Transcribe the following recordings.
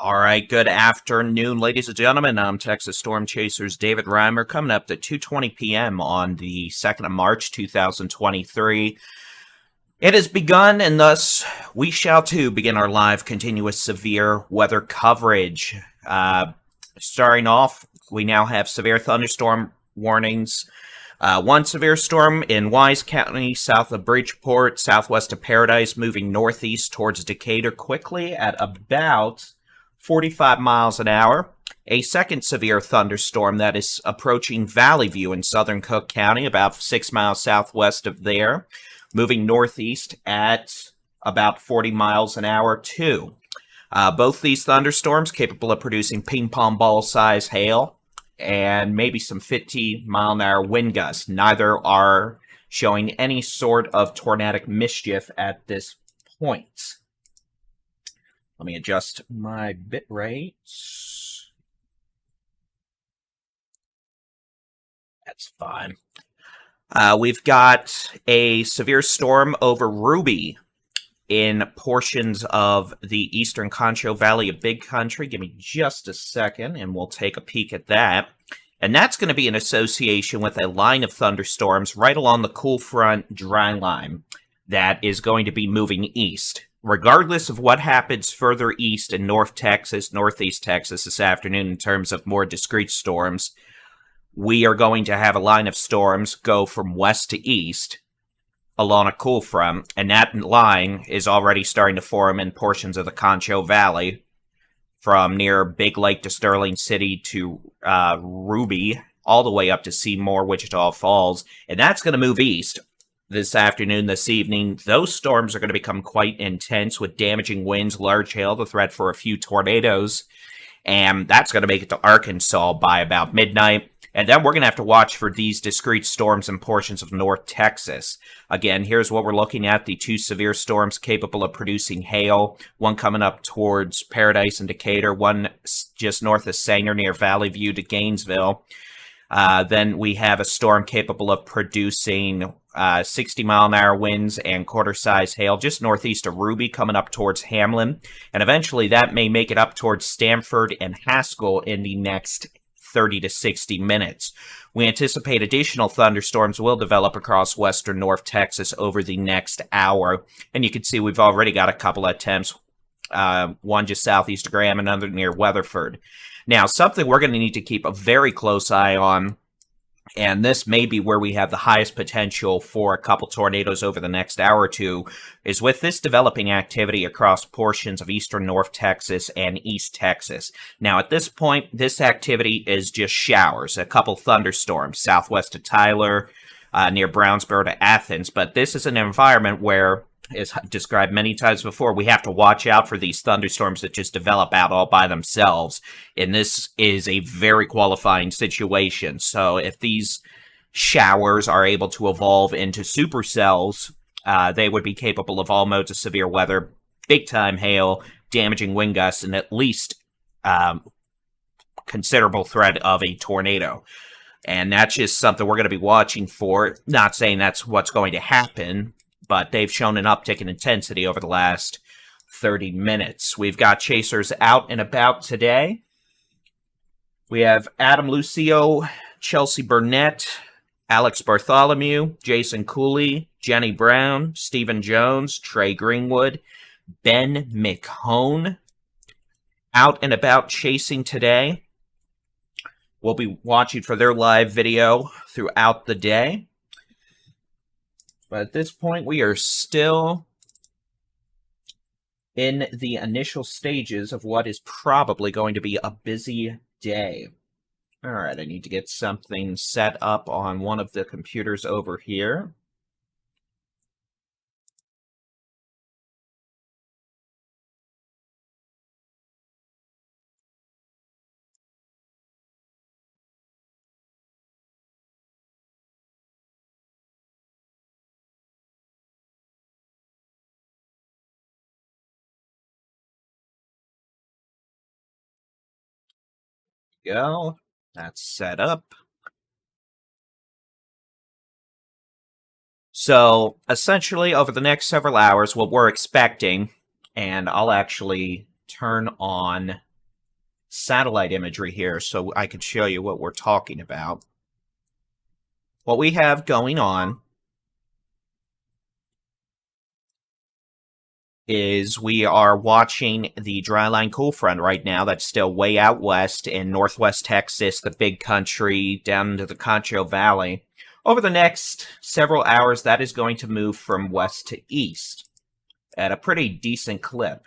All right, good afternoon, ladies and gentlemen. I'm Texas Storm Chasers David Reimer, coming up at 2:20 p.m. on the 2nd of March, 2023. It has begun, and thus we shall too begin our live continuous severe weather coverage. Starting off, we now have severe thunderstorm warnings. One severe storm in Wise County, south of Bridgeport, southwest of Paradise, moving northeast towards Decatur quickly at about 45 miles an hour. A second severe thunderstorm that is approaching Valley View in southern Cook County, about 6 miles southwest of there, moving northeast at about 40 miles an hour too. Both these thunderstorms capable of producing ping pong ball size hail and maybe some 50-mile-an-hour wind gusts. Neither are showing any sort of tornadic mischief at this point. Let me adjust my bit rate. That's fine. We've got a severe storm over Ruby in portions of the eastern Concho Valley of Big Country. Give me just a second, and we'll take a peek at that. And that's going to be in association with a line of thunderstorms right along the cool front dry line that is going to be moving east. Regardless of what happens further east in North Texas, Northeast Texas this afternoon in terms of more discrete storms, we are going to have a line of storms go from west to east along a cool front, and that line is already starting to form in portions of the Concho Valley from near Big Lake to Sterling City to Ruby, all the way up to Seymour, Wichita Falls, and that's going to move east this afternoon, this evening. Those storms are going to become quite intense with damaging winds, large hail, the threat for a few tornadoes, and that's going to make it to Arkansas by about midnight. And then we're going to have to watch for these discrete storms in portions of North Texas. Again, here's what we're looking at. The two severe storms capable of producing hail. One coming up towards Paradise and Decatur. One just north of Sanger near Valley View to Gainesville. Then we have a storm capable of producing 60-mile-an-hour winds and quarter-size hail just northeast of Ruby coming up towards Hamlin. And eventually that may make it up towards Stanford and Haskell in the next 30 to 60 minutes. We anticipate additional thunderstorms will develop across western North Texas over the next hour. And you can see we've already got a couple of attempts, one just southeast of Graham, another near Weatherford. Now, something we're going to need to keep a very close eye on, and this may be where we have the highest potential for a couple tornadoes over the next hour or two, is with this developing activity across portions of eastern North Texas and East Texas. Now, at this point, this activity is just showers, a couple thunderstorms southwest of Tyler, near Brownsboro to Athens, but this is an environment where, as described many times before, we have to watch out for these thunderstorms that just develop out all by themselves. And this is a very qualifying situation. So if these showers are able to evolve into supercells, they would be capable of all modes of severe weather, big-time hail, damaging wind gusts, and at least considerable threat of a tornado. And that's just something we're going to be watching for. Not saying that's what's going to happen, but they've shown an uptick in intensity over the last 30 minutes. We've got chasers out and about today. We have Adam Lucio, Chelsea Burnett, Alex Bartholomew, Jason Cooley, Jenny Brown, Stephen Jones, Trey Greenwood, Ben McHone. Out and about chasing today. We'll be watching for their live video throughout the day. But at this point, we are still in the initial stages of what is probably going to be a busy day. All right, I need to get something set up on one of the computers over here. Go. That's set up. So essentially, over the next several hours, what we're expecting, and I'll actually turn on satellite imagery here so I can show you what we're talking about. What we have going on is we are watching the dryline cool front right now that's still way out west in northwest Texas, the big country, down into the Concho Valley. Over the next several hours, that is going to move from west to east at a pretty decent clip.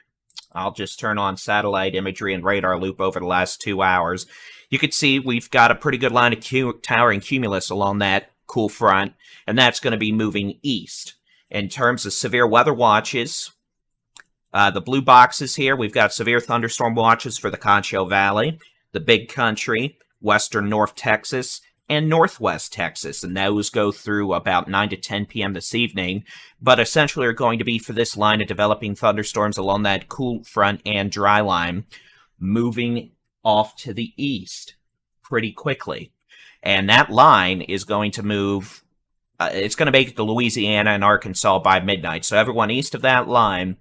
I'll just turn on satellite imagery and radar loop over the last 2 hours. You can see we've got a pretty good line of towering cumulus along that cool front, and that's going to be moving east. In terms of severe weather watches, the blue boxes here, we've got severe thunderstorm watches for the Concho Valley, the Big Country, western North Texas, and northwest Texas, and those go through about 9 to 10 p.m. this evening, but essentially are going to be for this line of developing thunderstorms along that cool front and dry line, moving off to the east pretty quickly. And that line is going to move, it's going to make it to Louisiana and Arkansas by midnight, so everyone east of that line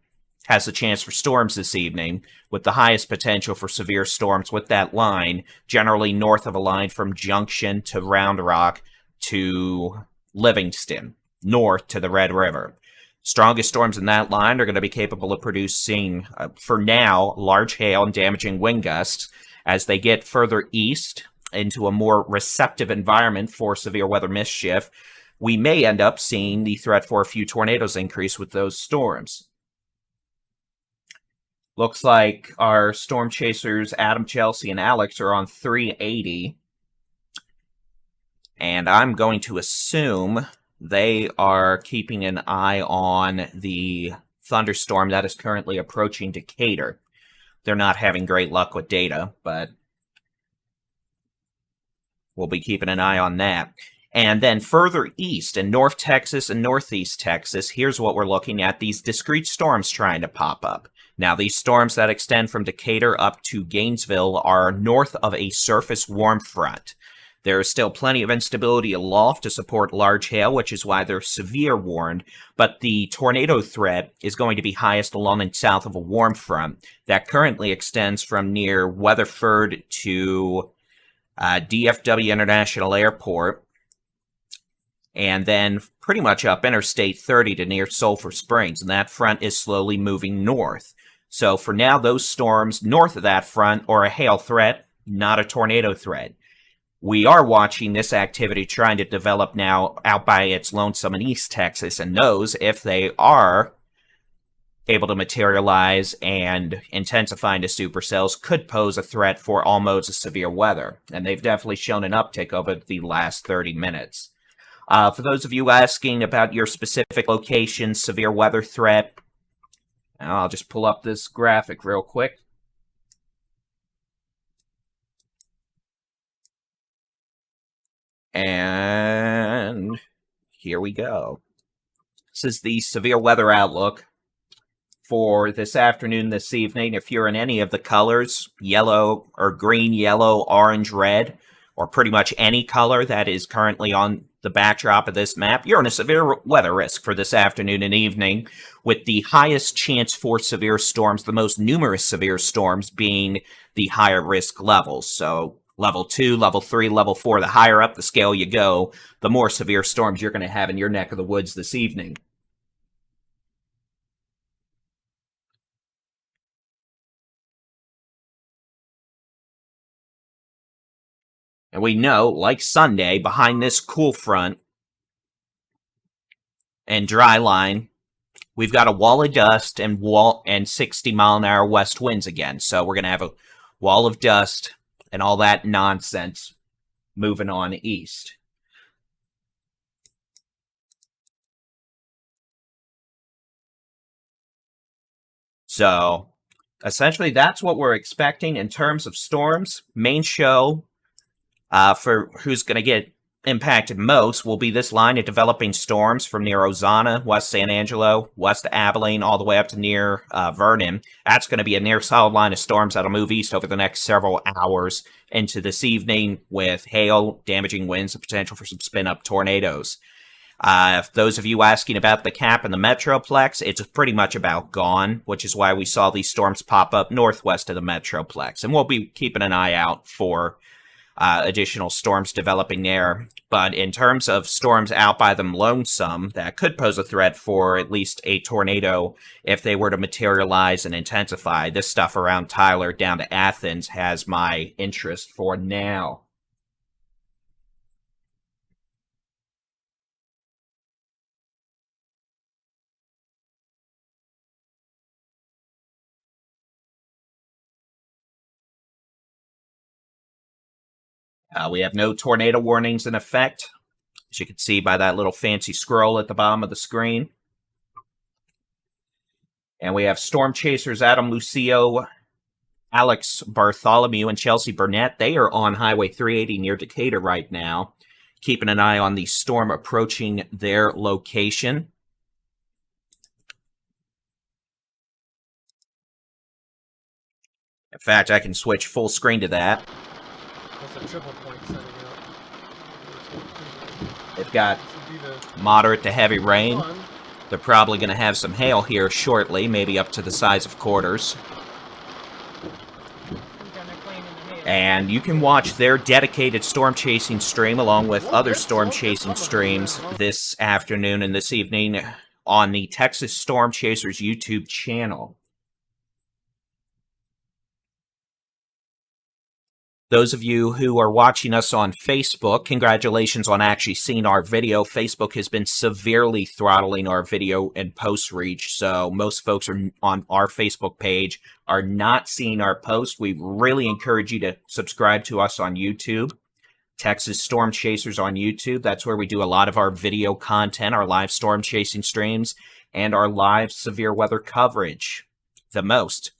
has a chance for storms this evening, with the highest potential for severe storms with that line, generally north of a line from Junction to Round Rock to Livingston, north to the Red River. Strongest storms in that line are going to be capable of producing, for now, large hail and damaging wind gusts. As they get further east into a more receptive environment for severe weather mischief, we may end up seeing the threat for a few tornadoes increase with those storms. Looks like our storm chasers, Adam, Chelsea, and Alex, are on 380. And I'm going to assume they are keeping an eye on the thunderstorm that is currently approaching Decatur. They're not having great luck with data, but we'll be keeping an eye on that. And then further east in North Texas and Northeast Texas, here's what we're looking at, these discrete storms trying to pop up. Now, these storms that extend from Decatur up to Gainesville are north of a surface warm front. There is still plenty of instability aloft to support large hail, which is why they're severe warned, but the tornado threat is going to be highest along and south of a warm front that currently extends from near Weatherford to DFW International Airport, and then pretty much up Interstate 30 to near Sulphur Springs, and that front is slowly moving north. So for now, those storms north of that front are a hail threat, not a tornado threat. We are watching this activity trying to develop now out by its lonesome in East Texas, and those, if they are able to materialize and intensify into supercells, could pose a threat for all modes of severe weather, and they've definitely shown an uptick over the last 30 minutes. For those of you asking about your specific location, severe weather threat, I'll just pull up this graphic real quick. And here we go. This is the severe weather outlook for this afternoon, this evening. If you're in any of the colors, yellow or green, yellow, orange, red, or pretty much any color that is currently on the backdrop of this map, you're in a severe weather risk for this afternoon and evening, with the highest chance for severe storms, the most numerous severe storms being the higher risk levels. So level 2, level 3, level 4, the higher up the scale you go, the more severe storms you're going to have in your neck of the woods this evening. And we know, like Sunday, behind this cool front and dry line, we've got a wall of dust and 60-mile-an-hour west winds again. So we're going to have a wall of dust and all that nonsense moving on east. So essentially, that's what we're expecting in terms of storms. Main show for who's going to get impacted most will be this line of developing storms from near Ozana, West San Angelo, West Abilene, all the way up to near Vernon. That's going to be a near solid line of storms that'll move east over the next several hours into this evening with hail, damaging winds, and potential for some spin-up tornadoes. If those of you asking about the cap and the Metroplex, it's pretty much about gone, which is why we saw these storms pop up northwest of the Metroplex. And we'll be keeping an eye out for additional storms developing there. But in terms of storms out by them lonesome, that could pose a threat for at least a tornado if they were to materialize and intensify. This stuff around Tyler down to Athens has my interest for now. We have no tornado warnings in effect, as you can see by that little fancy scroll at the bottom of the screen. And we have storm chasers Adam Lucio, Alex Bartholomew, and Chelsea Burnett. They are on Highway 380 near Decatur right now, keeping an eye on the storm approaching their location. In fact, I can switch full screen to that. That's a triple point setting up. They've got moderate to heavy rain. They're probably going to have some hail here shortly, maybe up to the size of quarters. And you can watch their dedicated storm chasing stream along with other storm chasing streams this afternoon and this evening on the Texas Storm Chasers YouTube channel. Those of you who are watching us on Facebook, congratulations on actually seeing our video. Facebook has been severely throttling our video and post reach, so most folks are on our Facebook page are not seeing our post. We really encourage you to subscribe to us on YouTube. Texas Storm Chasers on YouTube. That's where we do a lot of our video content, our live storm chasing streams, and our live severe weather coverage the most.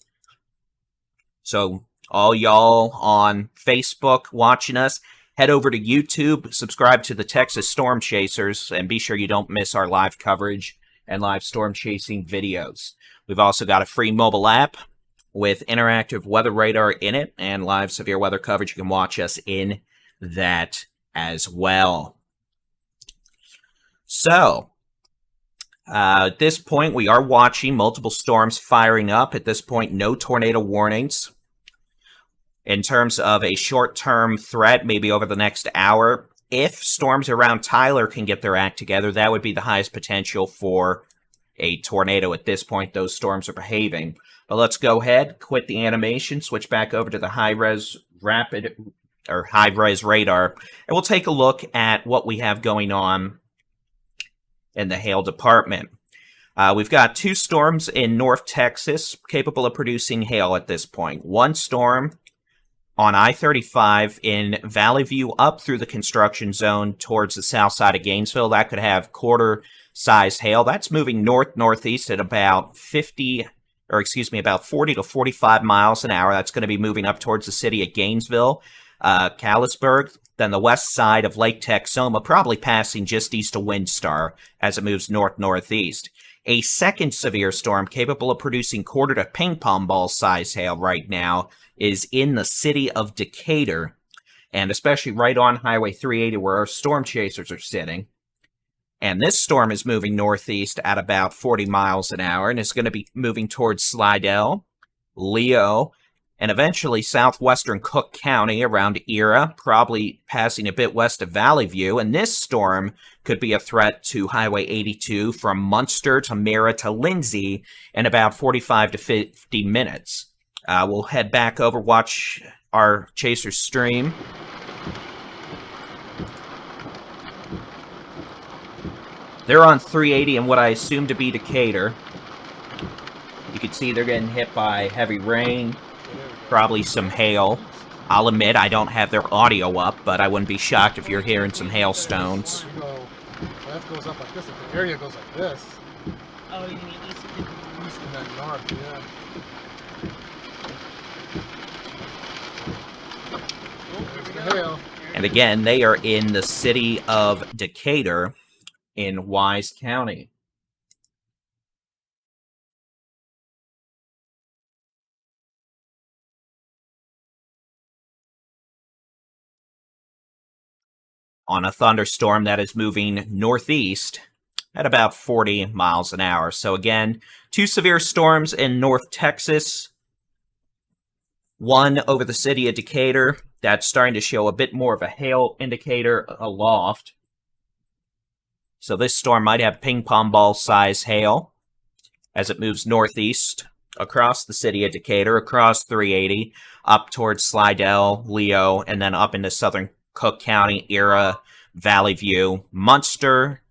So all y'all on Facebook watching us, head over to YouTube, subscribe to the Texas Storm Chasers, and be sure you don't miss our live coverage and live storm chasing videos. We've also got a free mobile app with interactive weather radar in it and live severe weather coverage. You can watch us in that as well. So, at this point, we are watching multiple storms firing up. At this point, no tornado warnings. In terms of a short-term threat, maybe over the next hour, if storms around Tyler can get their act together, that would be the highest potential for a tornado. At this point, those storms are behaving. But let's go ahead, quit the animation, switch back over to the high-res radar, and we'll take a look at what we have going on in the hail department. We've got two storms in North Texas capable of producing hail at this point. One storm on I-35 in Valley View up through the construction zone towards the south side of Gainesville. That could have quarter-size hail. That's moving north-northeast at about 40 to 45 miles an hour. That's going to be moving up towards the city of Gainesville, Callisburg, then the west side of Lake Texoma, probably passing just east of Windstar as it moves north-northeast. A second severe storm capable of producing quarter to ping pong ball size hail right now is in the city of Decatur, and especially right on Highway 380 where our storm chasers are sitting. And this storm is moving northeast at about 40 miles an hour and is going to be moving towards Slidell, Leo, and eventually southwestern Cook County around Era, probably passing a bit west of Valley View. And this storm could be a threat to Highway 82 from Munster to Mira to Lindsay in about 45 to 50 minutes. We'll head back over, watch our chasers stream. They're on 380 and what I assume to be Decatur. You can see they're getting hit by heavy rain, probably some hail. I'll admit I don't have their audio up, but I wouldn't be shocked if you're hearing some hailstones. That goes up like this. If the area goes like this. Oh, you mean east and then north, yeah. And again, they are in the city of Decatur in Wise County. on a thunderstorm that is moving northeast at about 40 miles an hour. So again, 2 severe storms in North Texas. One over the city of Decatur that's starting to show a bit more of a hail indicator aloft. So this storm might have ping pong ball size hail as it moves northeast across the city of Decatur, across 380, up towards Slidell, Leo, and then up into southern Cook County, Era, Valley View, Munster,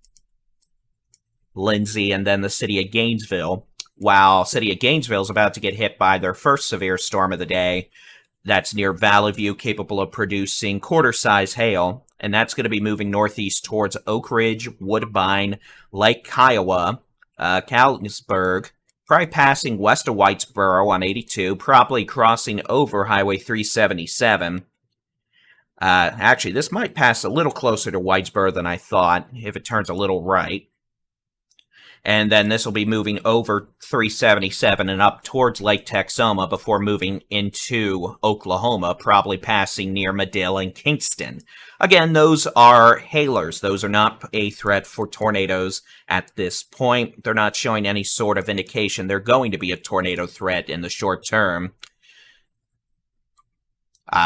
Lindsay, and then the city of Gainesville. While city of Gainesville is about to get hit by their first severe storm of the day, that's near Valley View, capable of producing quarter-size hail, and that's going to be moving northeast towards Oak Ridge, Woodbine, Lake Kiowa, Catonsburg, probably passing west of Whitesboro on 82, probably crossing over Highway 377. Actually, this might pass a little closer to Whitesboro than I thought, if it turns a little right. And then this will be moving over 377 and up towards Lake Texoma before moving into Oklahoma, probably passing near Medill and Kingston. Again, those are hailers. Those are not a threat for tornadoes at this point. They're not showing any sort of indication they're going to be a tornado threat in the short term.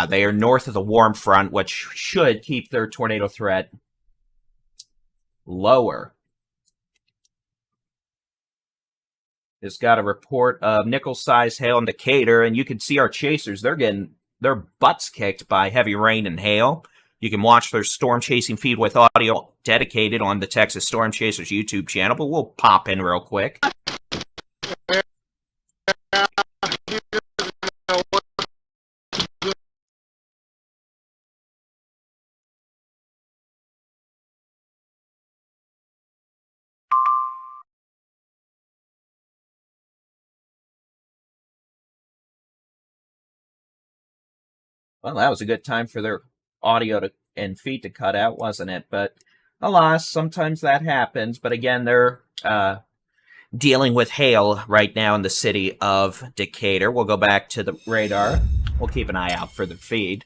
They are north of the warm front, which should keep their tornado threat lower. Just got a report of nickel-sized hail in Decatur, and you can see our chasers. They're getting their butts kicked by heavy rain and hail. You can watch their storm chasing feed with audio dedicated on the Texas Storm Chasers YouTube channel, but we'll pop in real quick. Well, that was a good time for their audio and feed to cut out, wasn't it? But alas, sometimes that happens. But again, they're dealing with hail right now in the city of Decatur. We'll go back to the radar. We'll keep an eye out for the feed.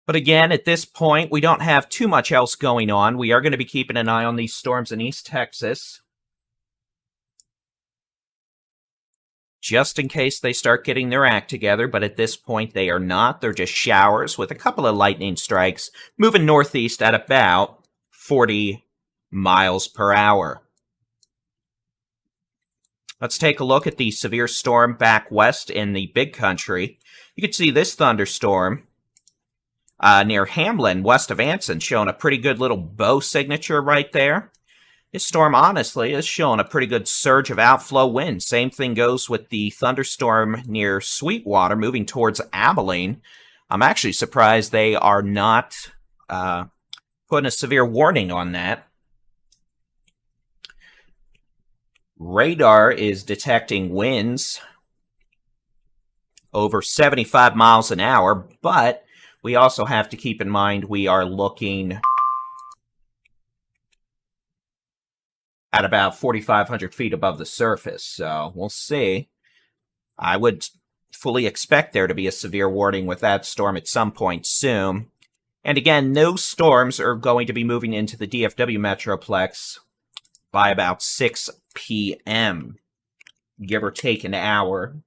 But again, at this point, we don't have too much else going on. We are going to be keeping an eye on these storms in East Texas, just in case they start getting their act together, but at this point they are not. They're just showers with a couple of lightning strikes, moving northeast at about 40 miles per hour. Let's take a look at the severe storm back west in the big country. You can see this thunderstorm near Hamlin, west of Anson, showing a pretty good little bow signature right there. This storm, honestly, is showing a pretty good surge of outflow wind. Same thing goes with the thunderstorm near Sweetwater, moving towards Abilene. I'm actually surprised they are not putting a severe warning on that. Radar is detecting winds over 75 miles an hour, but we also have to keep in mind we are looking at about 4,500 feet above the surface, so we'll see. I would fully expect there to be a severe warning with that storm at some point soon. And again, no storms are going to be moving into the DFW Metroplex by about 6 p.m., give or take an hour.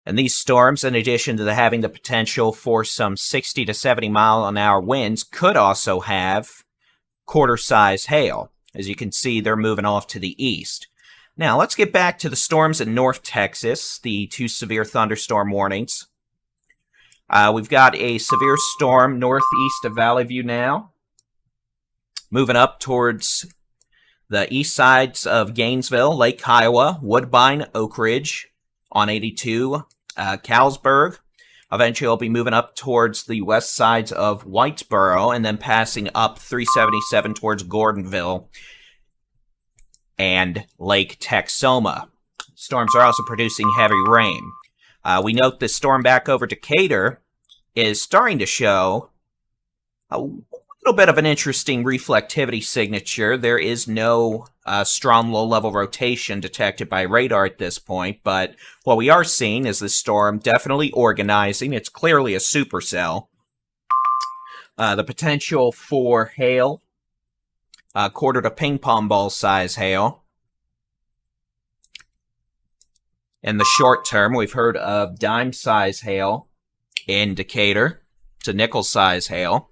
And these storms, in addition to having the potential for some 60 to 70 mile an hour winds, could also have quarter-size hail. As you can see, they're moving off to the east. Now, let's get back to the storms in North Texas, the 2 severe thunderstorm warnings. We've got a severe storm northeast of Valley View now, moving up towards the east sides of Gainesville, Lake Kiowa, Woodbine, Oak Ridge, on 82, Catonsburg. Eventually, it'll be moving up towards the west sides of Whitesboro and then passing up 377 towards Gordonville and Lake Texoma. Storms are also producing heavy rain. We note this storm back over Decatur is starting to show little bit of an interesting reflectivity signature. There is no strong low-level rotation detected by radar at this point, but what we are seeing is this storm definitely organizing. It's clearly a supercell. The potential for hail, quarter to ping pong ball size hail. In the short term, we've heard of dime size hail in Decatur to nickel size hail.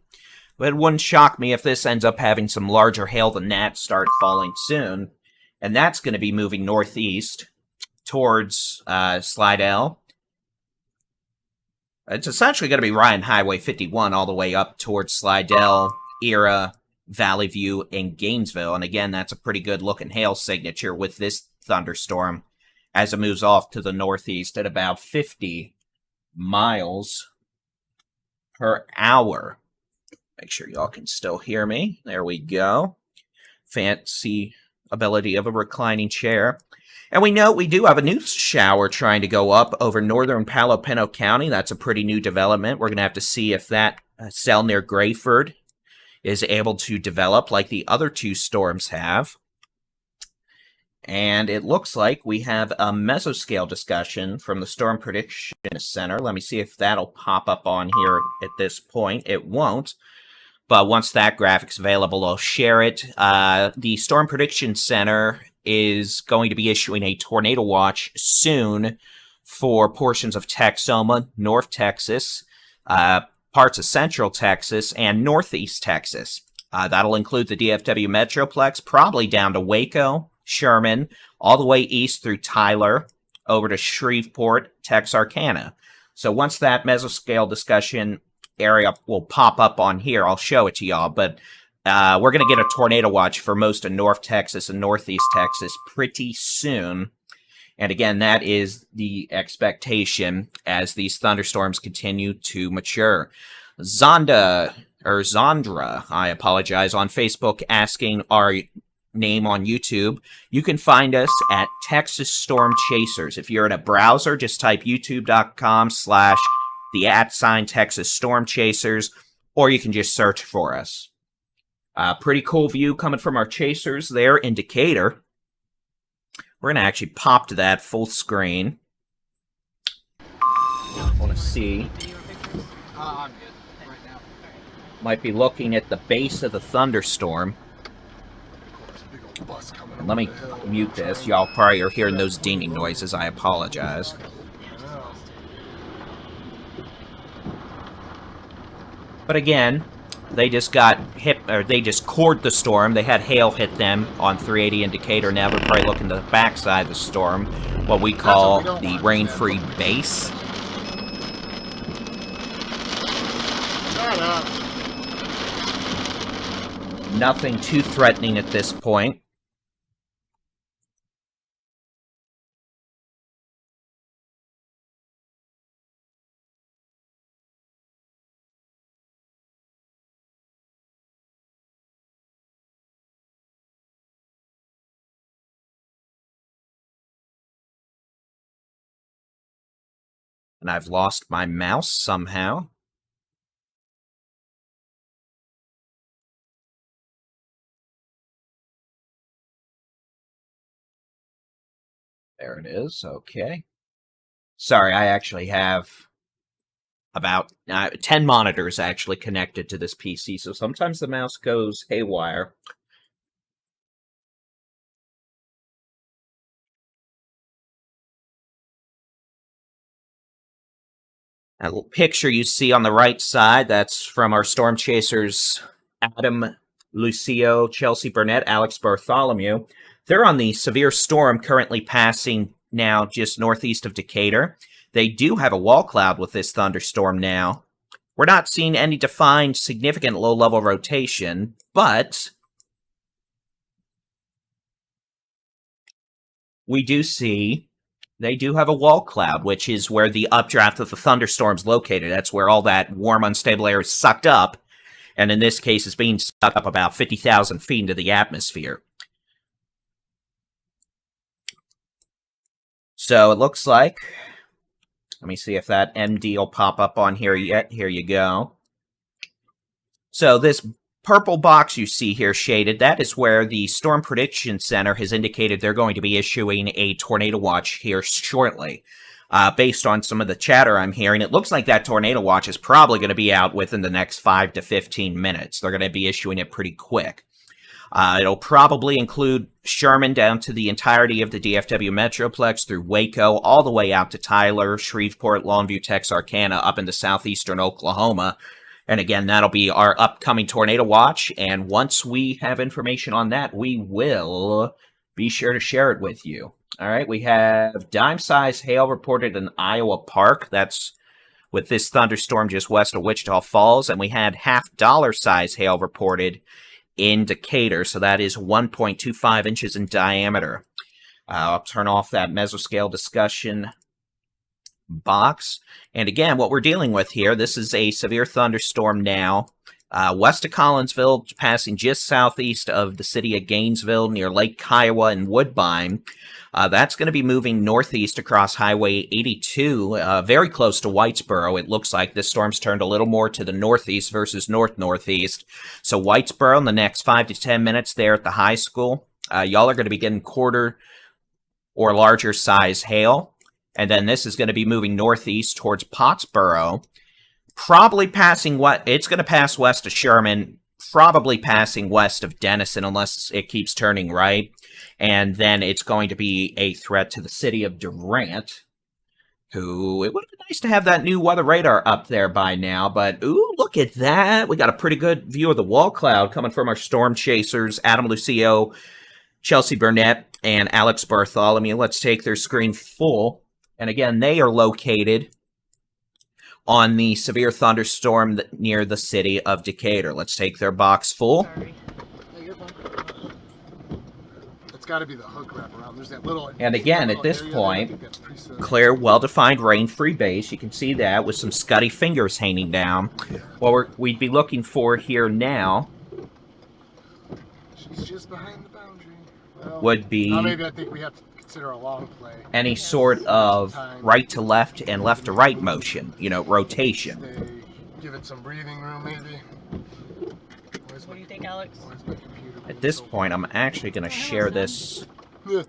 But it wouldn't shock me if this ends up having some larger hail than that start falling soon. And that's going to be moving northeast towards Slidell. It's essentially going to be Ryan Highway 51 all the way up towards Slidell, Era, Valley View, and Gainesville. And again, that's a pretty good looking hail signature with this thunderstorm as it moves off to the northeast at about 50 miles per hour. Make sure y'all can still hear me. There we go. Fancy ability of a reclining chair. And we know we do have a new shower trying to go up over northern Palo Pinto County. That's a pretty new development. We're going to have to see if that cell near Grayford is able to develop like the other two storms have. And it looks like we have a mesoscale discussion from the Storm Prediction Center. Let me see if that'll pop up on here at this point. It won't. But once that graphic's available, I'll share it. The Storm Prediction Center is going to be issuing a tornado watch soon for portions of Texoma, North Texas, parts of Central Texas, and Northeast Texas. That'll include the DFW Metroplex, probably down to Waco, Sherman, all the way east through Tyler, over to Shreveport, Texarkana. So once that mesoscale discussion area will pop up on here, I'll show it to y'all, but we're going to get a tornado watch for most of North Texas and Northeast Texas pretty soon. And again, that is the expectation as these thunderstorms continue to mature. Zandra, I apologize, on Facebook asking our name on YouTube. You can find us at Texas Storm Chasers. If you're in a browser, just type youtube.com/the @Texas Storm Chasers, or you can just search for us. Pretty cool view coming from our chasers there in Decatur. We're going to actually pop to that full screen. I want to see. I'm good right now. Might be looking at the base of the thunderstorm. Big old bus coming And let me over the hill. mute this. Y'all probably are hearing those dinging noises. I apologize. But again, they just got hit, or they just cored the storm. They had hail hit them on 380 in Decatur. Now they're probably looking to the backside of the storm, what we call the rain-free base. Shut up. Nothing too threatening at this point. And I've lost my mouse somehow. There it is. Okay. Sorry, I actually have about 10 monitors actually connected to this PC, so sometimes the mouse goes haywire. That little picture you see on the right side, that's from our storm chasers, Adam, Lucio, Chelsea Burnett, Alex Bartholomew. They're on the severe storm currently passing now just northeast of Decatur. They do have a wall cloud with this thunderstorm now. We're not seeing any defined significant low-level rotation, but we do see they do have a wall cloud, which is where the updraft of the thunderstorm's located. That's where all that warm, unstable air is sucked up, and in this case, it's being sucked up about 50,000 feet into the atmosphere. So it looks like, let me see if that MD will pop up on here yet. Here you go. So this purple box you see here shaded, that is where the Storm Prediction Center has indicated they're going to be issuing a tornado watch here shortly. Based on some of the chatter I'm hearing, it looks like that tornado watch is probably going to be out within the next 5 to 15 minutes. They're going to be issuing it pretty quick. It'll probably include Sherman down to the entirety of the DFW Metroplex through Waco, all the way out to Tyler, Shreveport, Longview, Texarkana, up into southeastern Oklahoma. And again, that'll be our upcoming tornado watch. And once we have information on that, we will be sure to share it with you. All right, we have dime-size hail reported in Iowa Park. That's with this thunderstorm just west of Wichita Falls. And we had half-dollar size hail reported in Decatur. So that is 1.25 inches in diameter. I'll turn off that mesoscale discussion box. And again, what we're dealing with here, this is a severe thunderstorm now. West of Collinsville, passing just southeast of the city of Gainesville near Lake Kiowa and Woodbine. That's going to be moving northeast across Highway 82, very close to Whitesboro. It looks like this storm's turned a little more to the northeast versus north-northeast. So Whitesboro in the next 5 to 10 minutes there at the high school. Y'all are going to be getting quarter or larger size hail. And then this is going to be moving northeast towards Pottsboro. Probably passing what it's going to pass west of Sherman, probably passing west of Denison unless it keeps turning right. And then it's going to be a threat to the city of Durant, who it would have been nice to have that new weather radar up there by now. But ooh, look at that. We got a pretty good view of the wall cloud coming from our storm chasers, Adam Lucio, Chelsea Burnett, and Alex Bartholomew. Let's take their screen full. And again, they are located on the severe thunderstorm near the city of Decatur. Let's take their box full. Sorry. Hey, you're fine. It's got to be the hook wrap around. There's that little. And again, little at this area point, there. I think that's pretty clear, well-defined, rain-free base. You can see that with some scuddy fingers hanging down. What we'd be looking for here now She's just behind the boundary. Well, would be maybe I think we have to consider a long play. any sort of right to left and left to right motion, rotation. Stay, give it some breathing room, maybe. What do you think, Alex? Where's my computer? At this point, I'm actually going to share this Yeah.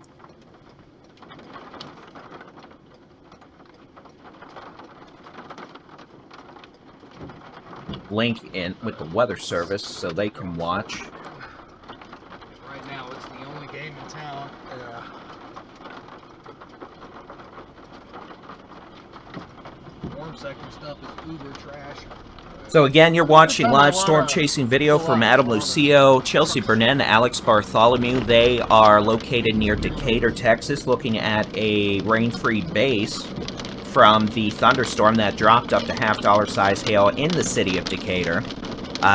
link in with the weather service so they can watch. Right now, it's the only game in town. Yeah. Warm sector stuff is uber trash. So again, you're watching live storm chasing video from Adam Lucio, Chelsea Burnett, and Alex Bartholomew. They are located near Decatur, Texas, looking at a rain-free base from the thunderstorm that dropped up to half-dollar size hail in the city of Decatur.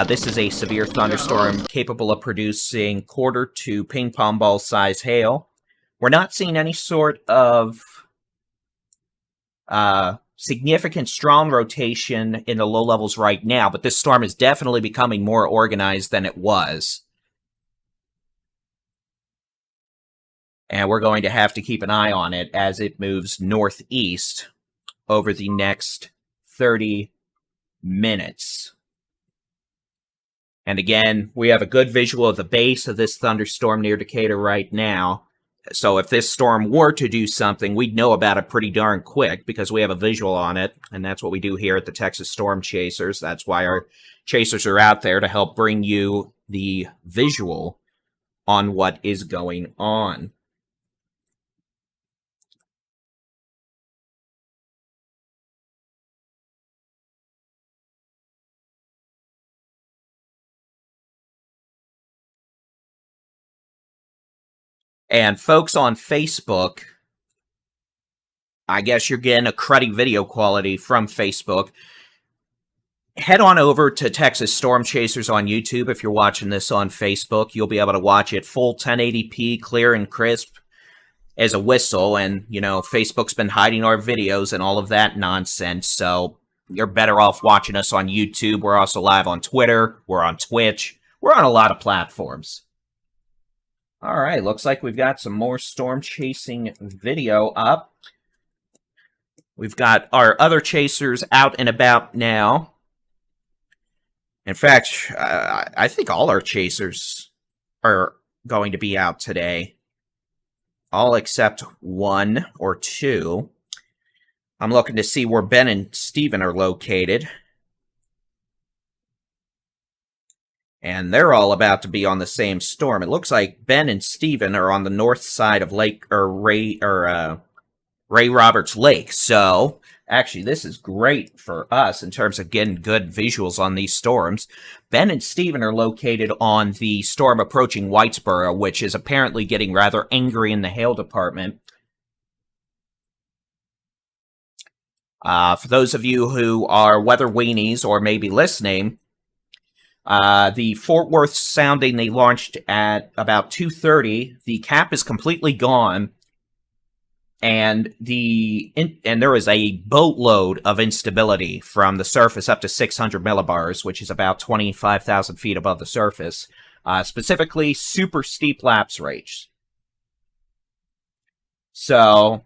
This is a severe thunderstorm capable of producing quarter to ping pong ball size hail. We're not seeing any sort of significant strong rotation in the low levels right now, but this storm is definitely becoming more organized than it was. And we're going to have to keep an eye on it as it moves northeast over the next 30 minutes. And again, we have a good visual of the base of this thunderstorm near Decatur right now. So if this storm were to do something, we'd know about it pretty darn quick because we have a visual on it. And that's what we do here at the Texas Storm Chasers. That's why our chasers are out there to help bring you the visual on what is going on. And folks on Facebook, I guess you're getting a cruddy video quality from Facebook. Head on over to Texas Storm Chasers on YouTube if you're watching this on Facebook. You'll be able to watch it full 1080p, clear and crisp as a whistle. And, Facebook's been hiding our videos and all of that nonsense. So you're better off watching us on YouTube. We're also live on Twitter. We're on Twitch. We're on a lot of platforms. All right, looks like we've got some more storm chasing video up. We've got our other chasers out and about now. In fact, I think all our chasers are going to be out today. All except one or two. I'm looking to see where Ben and Steven are located. And they're all about to be on the same storm. It looks like Ben and Steven are on the north side of Ray Roberts Lake. So, actually, this is great for us in terms of getting good visuals on these storms. Ben and Steven are located on the storm approaching Whitesboro, which is apparently getting rather angry in the hail department. For those of you who are weather weenies or maybe listening, the Fort Worth sounding they launched at about 2:30. The cap is completely gone, and there is a boatload of instability from the surface up to 600 millibars, which is about 25,000 feet above the surface. Specifically, super steep lapse rates. So,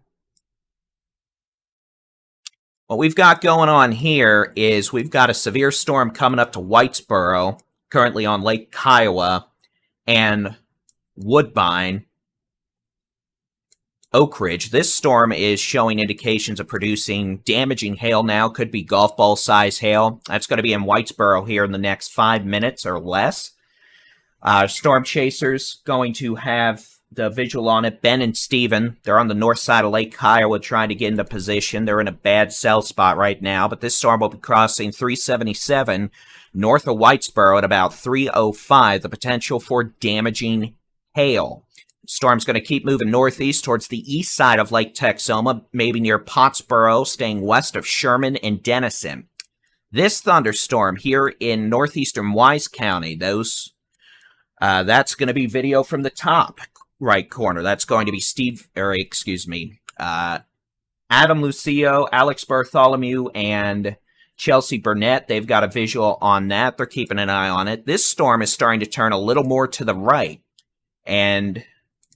what we've got going on here is we've got a severe storm coming up to Whitesboro, currently on Lake Kiowa, and Woodbine, Oak Ridge. This storm is showing indications of producing damaging hail now. Could be golf ball size hail. That's going to be in Whitesboro here in the next 5 minutes or less. Storm chasers going to have the visual on it. Ben and Steven, they're on the north side of Lake Kiowa trying to get into position. They're in a bad cell spot right now, but this storm will be crossing 377 north of Whitesboro at about 3:05. The potential for damaging hail. Storm's going to keep moving northeast towards the east side of Lake Texoma, maybe near Pottsboro, staying west of Sherman and Denison. This thunderstorm here in northeastern Wise County, that's going to be video from the top right corner. That's going to be Adam Lucio, Alex Bartholomew, and Chelsea Burnett. They've got a visual on that. They're keeping an eye on it. This storm is starting to turn a little more to the right. And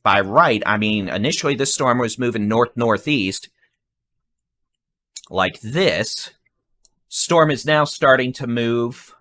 by right, I mean initially this storm was moving north-northeast like this. Storm is now starting to move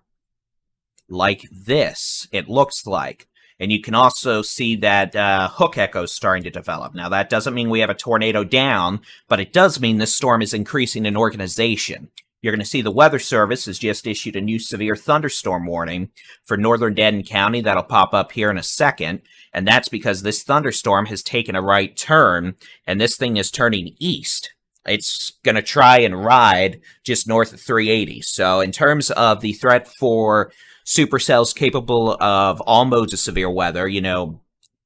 like this, it looks like. And you can also see that hook echo is starting to develop. Now, that doesn't mean we have a tornado down, but it does mean this storm is increasing in organization. You're going to see the Weather Service has just issued a new severe thunderstorm warning for northern Denton County. That'll pop up here in a second. And that's because this thunderstorm has taken a right turn, and this thing is turning east. It's going to try and ride just north of 380. So in terms of the threat for supercells capable of all modes of severe weather,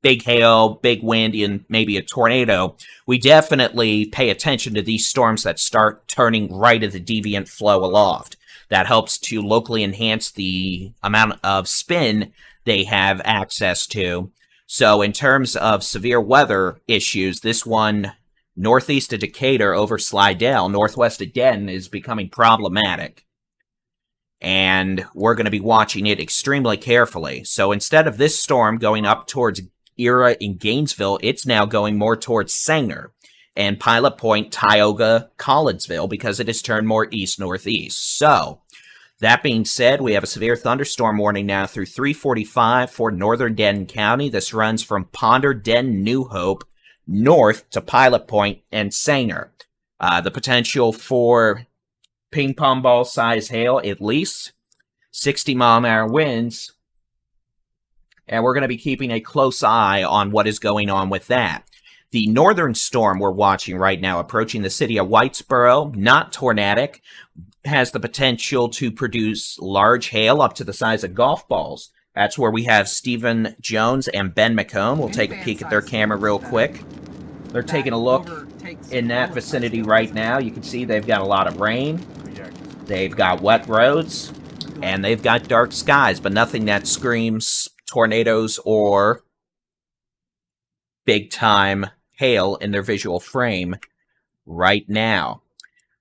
big hail, big wind, and maybe a tornado, we definitely pay attention to these storms that start turning right of the deviant flow aloft. That helps to locally enhance the amount of spin they have access to. So in terms of severe weather issues, this one northeast of Decatur over Slidell, northwest of Denton, is becoming problematic. And we're going to be watching it extremely carefully. So instead of this storm going up towards Era in Gainesville, it's now going more towards Sanger and Pilot Point, Tioga, Collinsville, because it has turned more east-northeast. So, that being said, we have a severe thunderstorm warning now through 3:45 for northern Denton County. This runs from Ponder, Denton, New Hope, north to Pilot Point and Sanger. The potential for ping pong ball size hail, at least 60-mile-an-hour winds, and we're going to be keeping a close eye on what is going on with that. The northern storm we're watching right now approaching the city of Whitesboro, not tornadic, has the potential to produce large hail up to the size of golf balls. That's where we have Stephen Jones and Ben McComb. We'll take a peek at their camera real quick. They're taking a look in that vicinity right now. You can see they've got a lot of rain. They've got wet roads, and they've got dark skies, but nothing that screams tornadoes or big-time hail in their visual frame right now.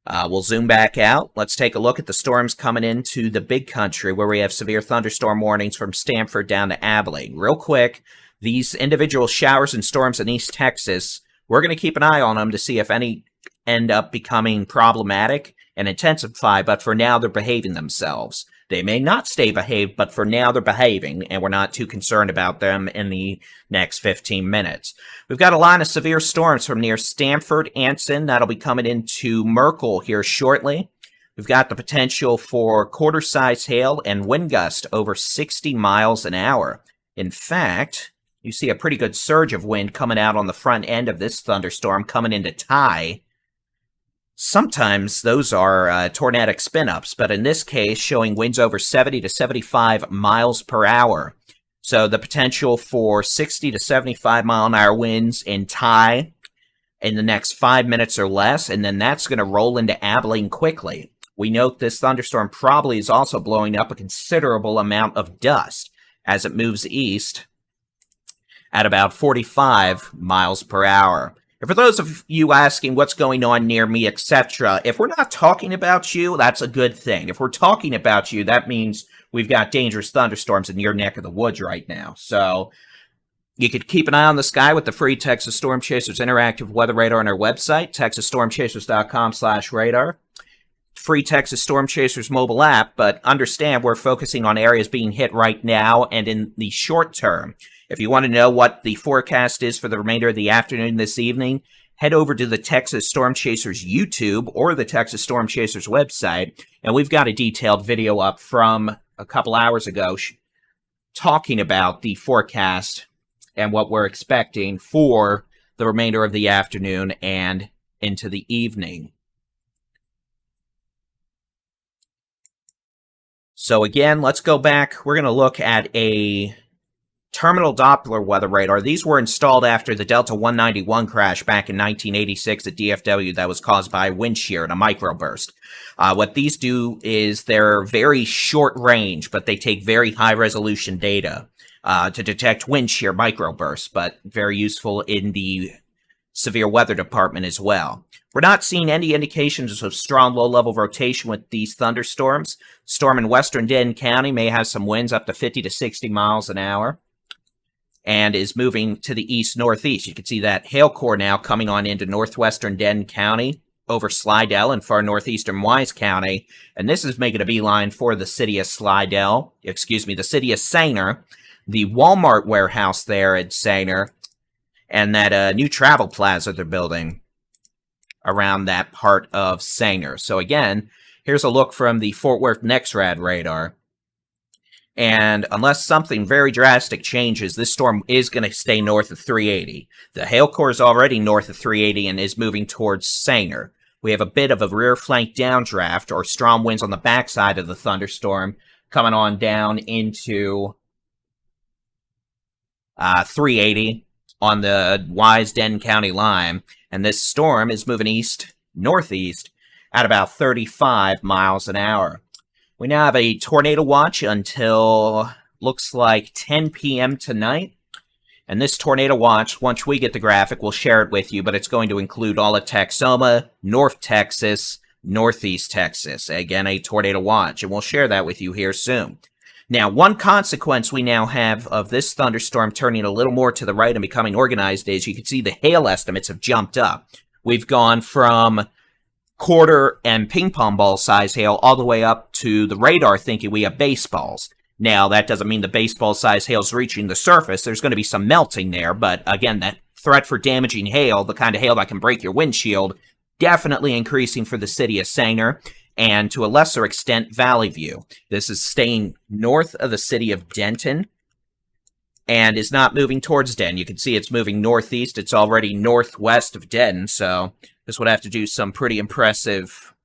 We'll zoom back out. Let's take a look at the storms coming into the big country where we have severe thunderstorm warnings from Stanford down to Abilene. Real quick, these individual showers and storms in East Texas, we're going to keep an eye on them to see if any end up becoming problematic and intensify, but for now they're behaving themselves. They may not stay behaved, but for now they're behaving, and we're not too concerned about them in the next 15 minutes. We've got a line of severe storms from near Stamford, Anson. That'll be coming into Merkel here shortly. We've got the potential for quarter-size hail and wind gust over 60 miles an hour. In fact, you see a pretty good surge of wind coming out on the front end of this thunderstorm coming into Thai. Sometimes those are tornadic spin-ups, but in this case, showing winds over 70 to 75 miles per hour. So the potential for 60 to 75 mile an hour winds in Thai in the next 5 minutes or less, and then that's going to roll into Abilene quickly. We note this thunderstorm probably is also blowing up a considerable amount of dust as it moves east at about 45 miles per hour. And for those of you asking what's going on near me, etc., if we're not talking about you, that's a good thing. If we're talking about you, that means we've got dangerous thunderstorms in your neck of the woods right now. So you could keep an eye on the sky with the free Texas Storm Chasers interactive weather radar on our website, texasstormchasers.com/radar. Free Texas Storm Chasers mobile app, but understand we're focusing on areas being hit right now and in the short term. If you want to know what the forecast is for the remainder of the afternoon this evening, head over to the Texas Storm Chasers YouTube or the Texas Storm Chasers website, and we've got a detailed video up from a couple hours ago talking about the forecast and what we're expecting for the remainder of the afternoon and into the evening. So again, let's go back. We're going to look at a terminal Doppler weather radar. These were installed after the Delta 191 crash back in 1986 at DFW that was caused by wind shear and a microburst. What these do is they're very short range, but they take very high resolution data to detect wind shear microbursts, but very useful in the severe weather department as well. We're not seeing any indications of strong low-level rotation with these thunderstorms. Storm in western Denton County may have some winds up to 50 to 60 miles an hour and is moving to the east-northeast. You can see that hail core now coming on into northwestern Denton County over Slidell and far northeastern Wise County. And this is making a beeline for the city of Slidell, the city of Sainer, the Walmart warehouse there at Sainer, and that new travel plaza they're building around that part of Sainer. So again, here's a look from the Fort Worth NEXRAD radar. And unless something very drastic changes, this storm is going to stay north of 380. The hail core is already north of 380 and is moving towards Sainer. We have a bit of a rear flank downdraft or strong winds on the backside of the thunderstorm coming on down into 380 on the Wise-Denton County line. And this storm is moving east-northeast at about 35 miles an hour. We now have a tornado watch until looks like 10 p.m. tonight. And this tornado watch, once we get the graphic, we'll share it with you, but it's going to include all of Texoma, North Texas, Northeast Texas. Again, a tornado watch, and we'll share that with you here soon. Now, one consequence we now have of this thunderstorm turning a little more to the right and becoming organized is you can see the hail estimates have jumped up. We've gone from quarter and ping pong ball size hail all the way up to the radar thinking we have baseballs. Now, that doesn't mean the baseball size hail is reaching the surface. There's going to be some melting there, but again, that threat for damaging hail, the kind of hail that can break your windshield, definitely increasing for the city of Sainer and to a lesser extent, Valley View. This is staying north of the city of Denton and is not moving towards Denton. You can see it's moving northeast. It's already northwest of Denton, so this would have to do some pretty impressive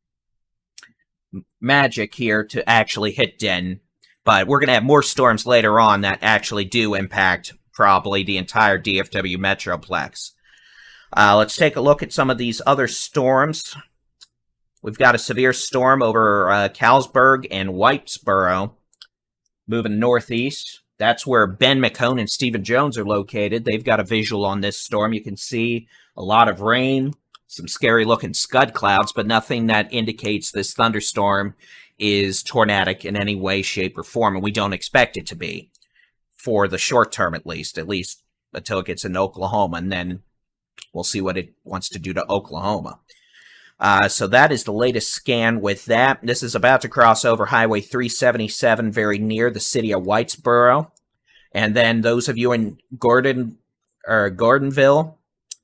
magic here to actually hit Denton. But we're going to have more storms later on that actually do impact probably the entire DFW Metroplex. Let's take a look at some of these other storms. We've got a severe storm over Carlsberg and Whitesboro moving northeast. That's where Ben McCone and Stephen Jones are located. They've got a visual on this storm. You can see a lot of rain, some scary-looking scud clouds, but nothing that indicates this thunderstorm is tornadic in any way, shape, or form, and we don't expect it to be for the short term at least until it gets into Oklahoma, and then we'll see what it wants to do to Oklahoma. So that is the latest scan with that. This is about to cross over Highway 377 very near the city of Whitesboro. And then those of you in Gordonville,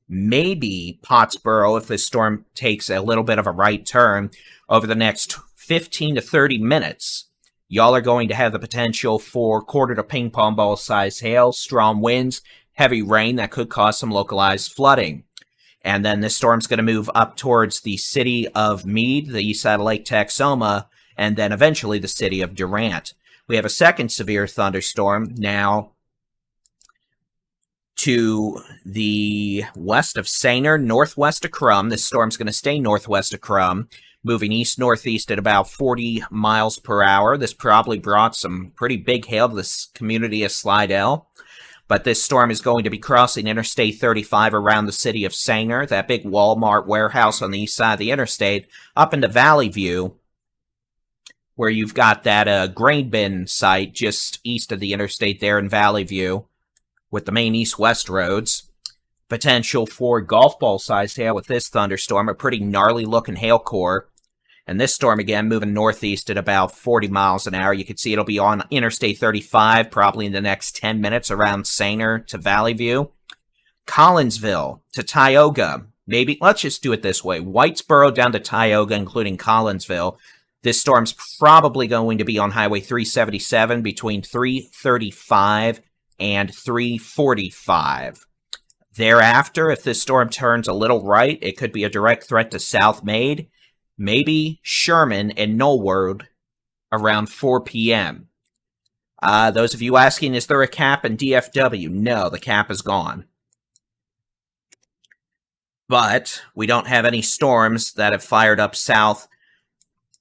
maybe Pottsboro, if this storm takes a little bit of a right turn over the next 15 to 30 minutes, y'all are going to have the potential for quarter to ping pong ball size hail, strong winds, heavy rain that could cause some localized flooding. And then this storm's going to move up towards the city of Meade, the east side of Lake Texoma, and then eventually the city of Durant. We have a second severe thunderstorm now to the west of Sainer, northwest of Crum. This storm's going to stay northwest of Crum, moving east-northeast at about 40 miles per hour. This probably brought some pretty big hail to this community of Slidell. But this storm is going to be crossing Interstate 35 around the city of Sanger, that big Walmart warehouse on the east side of the interstate, up into Valley View, where you've got that grain bin site just east of the interstate there in Valley View, with the main east-west roads. Potential for golf ball-sized hail with this thunderstorm, a pretty gnarly-looking hail core. And this storm, again, moving northeast at about 40 miles an hour. You can see it'll be on Interstate 35 probably in the next 10 minutes around Sainer to Valley View. Collinsville to Tioga. Maybe, let's just do it this way. Whitesboro down to Tioga, including Collinsville. This storm's probably going to be on Highway 377 between 335 and 345. Thereafter, if this storm turns a little right, it could be a direct threat to South Maid, maybe Sherman and Knollwood around 4 p.m. Those of you asking, is there a cap in DFW? No, the cap is gone. But we don't have any storms that have fired up south,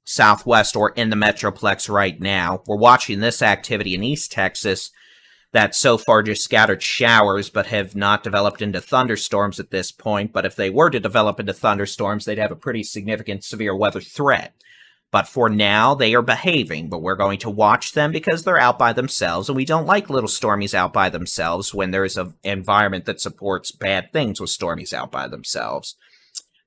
southwest, or in the Metroplex right now. We're watching this activity in East Texas that so far just scattered showers but have not developed into thunderstorms at this point. But if they were to develop into thunderstorms, they'd have a pretty significant severe weather threat. But for now, they are behaving, but we're going to watch them because they're out by themselves, and we don't like little stormies out by themselves when there is an environment that supports bad things with stormies out by themselves.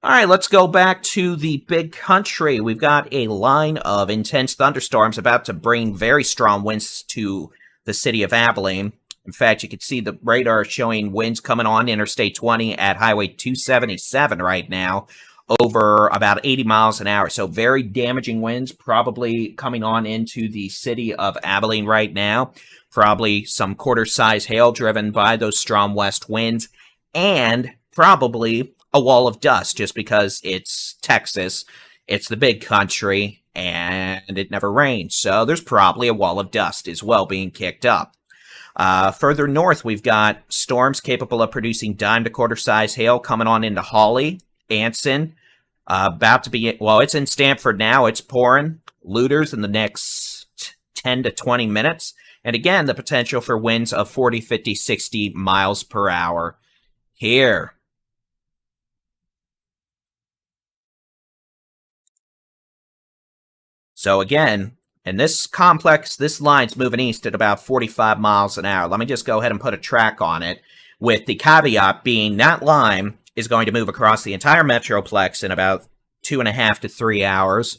All right, let's go back to the big country. We've got a line of intense thunderstorms about to bring very strong winds to the city of Abilene. In fact, you can see the radar showing winds coming on Interstate 20 at Highway 277 right now, over about 80 miles an hour. So very damaging winds probably coming on into the city of Abilene right now. Probably some quarter-size hail driven by those strong west winds, and probably a wall of dust just because it's Texas, it's the big country, and it never rains. So there's probably a wall of dust as well being kicked up. Further north, we've got storms capable of producing dime to quarter-size hail coming on into Hawley, Anson, about to be, well, it's in Stamford now. It's pouring. Looters in the next 10 to 20 minutes. And again, the potential for winds of 40, 50, 60 miles per hour here. So again, in this complex, this line's moving east at about 45 miles an hour. Let me just go ahead and put a track on it, with the caveat being that line is going to move across the entire Metroplex in about 2.5 to 3 hours,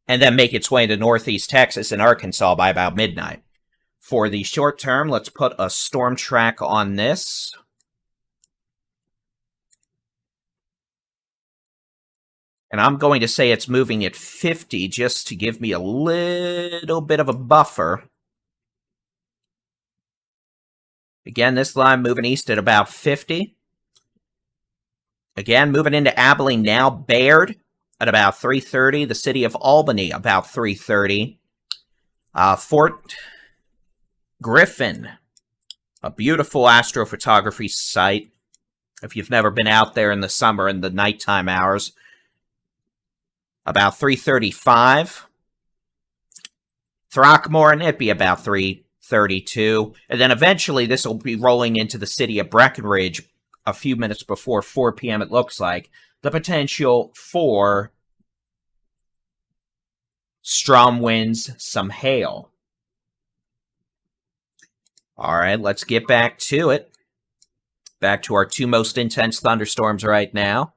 and then make its way into northeast Texas and Arkansas by about midnight. For the short term, let's put a storm track on this. And I'm going to say it's moving at 50 just to give me a little bit of a buffer. Again, this line moving east at about 50. Again, moving into Abilene now. Bayard at about 3:30. The city of Albany about 3:30. Fort Griffin, a beautiful astrophotography site. If you've never been out there in the summer in the nighttime hours, about 3:35. Throckmorton, it'd be about 3:32. And then eventually this will be rolling into the city of Breckenridge a few minutes before 4 p.m. it looks like. The potential for strong winds, some hail. All right, let's get back to it. Back to our two most intense thunderstorms right now.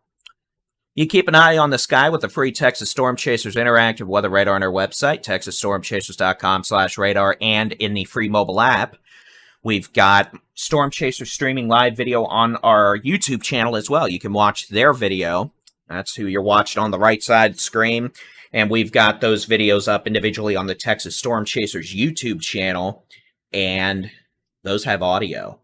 You keep an eye on the sky with the free Texas Storm Chasers interactive weather radar on our website, texasstormchasers.com/radar, and in the free mobile app. We've got Storm Chasers streaming live video on our YouTube channel as well. You can watch their video. That's who you're watching on the right side of the screen. And we've got those videos up individually on the Texas Storm Chasers YouTube channel, and those have audio.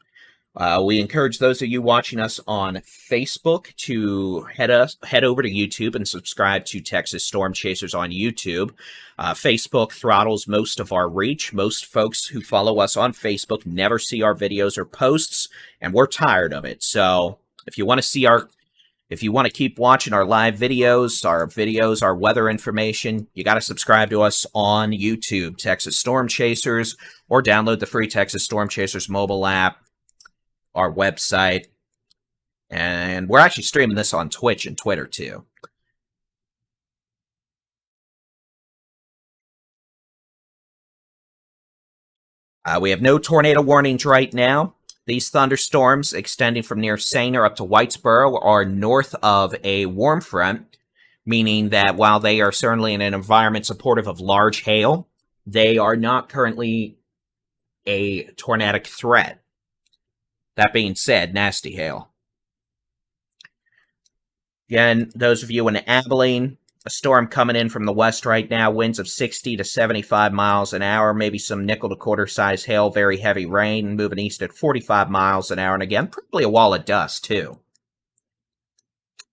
We encourage those of you watching us on Facebook to head over to YouTube and subscribe to Texas Storm Chasers on YouTube. Facebook throttles most of our reach. Most folks who follow us on Facebook never see our videos or posts, and we're tired of it. So if you want to keep watching our live videos, our weather information, you got to subscribe to us on YouTube, Texas Storm Chasers, or download the free Texas Storm Chasers mobile app, our website, and we're actually streaming this on Twitch and Twitter too. We have no tornado warnings right now. These thunderstorms extending from near Sainer up to Whitesboro are north of a warm front, meaning that while they are certainly in an environment supportive of large hail, they are not currently a tornadic threat. That being said, nasty hail. Again, those of you in Abilene, a storm coming in from the west right now, winds of 60 to 75 miles an hour, maybe some nickel to quarter size hail, very heavy rain, moving east at 45 miles an hour, and again, probably a wall of dust too.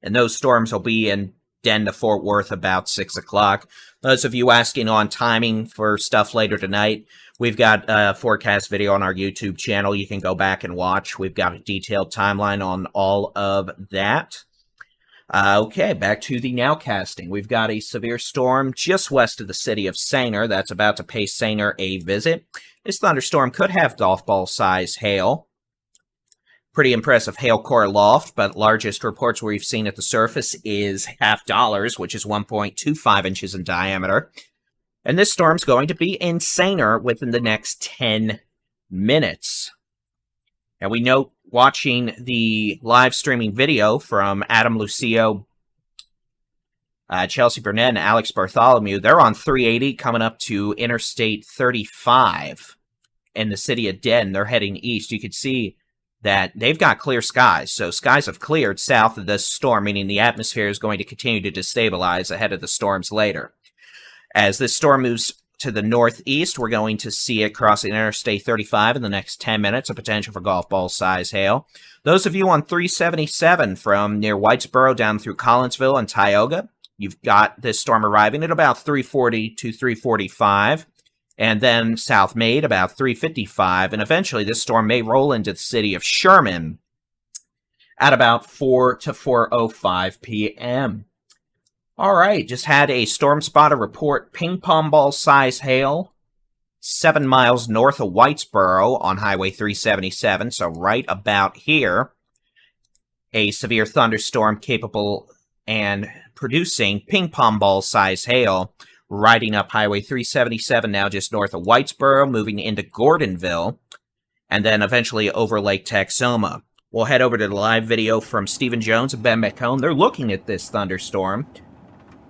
And those storms will be in Den to Fort Worth about 6 o'clock. Those of you asking on timing for stuff later tonight, we've got a forecast video on our YouTube channel you can go back and watch. We've got a detailed timeline on all of that. Okay, back to the nowcasting. We've got a severe storm just west of the city of Sainer that's about to pay Sainer a visit. This thunderstorm could have golf ball size hail. Pretty impressive hail core aloft, but largest reports we've seen at the surface is $0.5, which is 1.25 inches in diameter. And this storm's going to be in Sainer within the next 10 minutes. And we note, watching the live streaming video from Adam Lucio, Chelsea Burnett, and Alex Bartholomew, they're on 380 coming up to Interstate 35 in the city of Den. They're heading east. You can see that they've got clear skies. So skies have cleared south of this storm, meaning the atmosphere is going to continue to destabilize ahead of the storms later. As this storm moves to the northeast, we're going to see it crossing Interstate 35 in the next 10 minutes, a potential for golf ball size hail. Those of you on 377 from near Whitesboro down through Collinsville and Tioga, you've got this storm arriving at about 340 to 345. And then South Maid about 355, and eventually this storm may roll into the city of Sherman at about 4 to 4:05 p.m. All right, just had a storm spotter report ping pong ball size hail 7 miles north of Whitesboro on Highway 377, so right about here. A severe thunderstorm capable and producing ping pong ball size hail riding up Highway 377 now just north of Whitesboro, moving into Gordonville, and then eventually over Lake Texoma. We'll head over to the live video from Stephen Jones and Ben McCone. They're looking at this thunderstorm.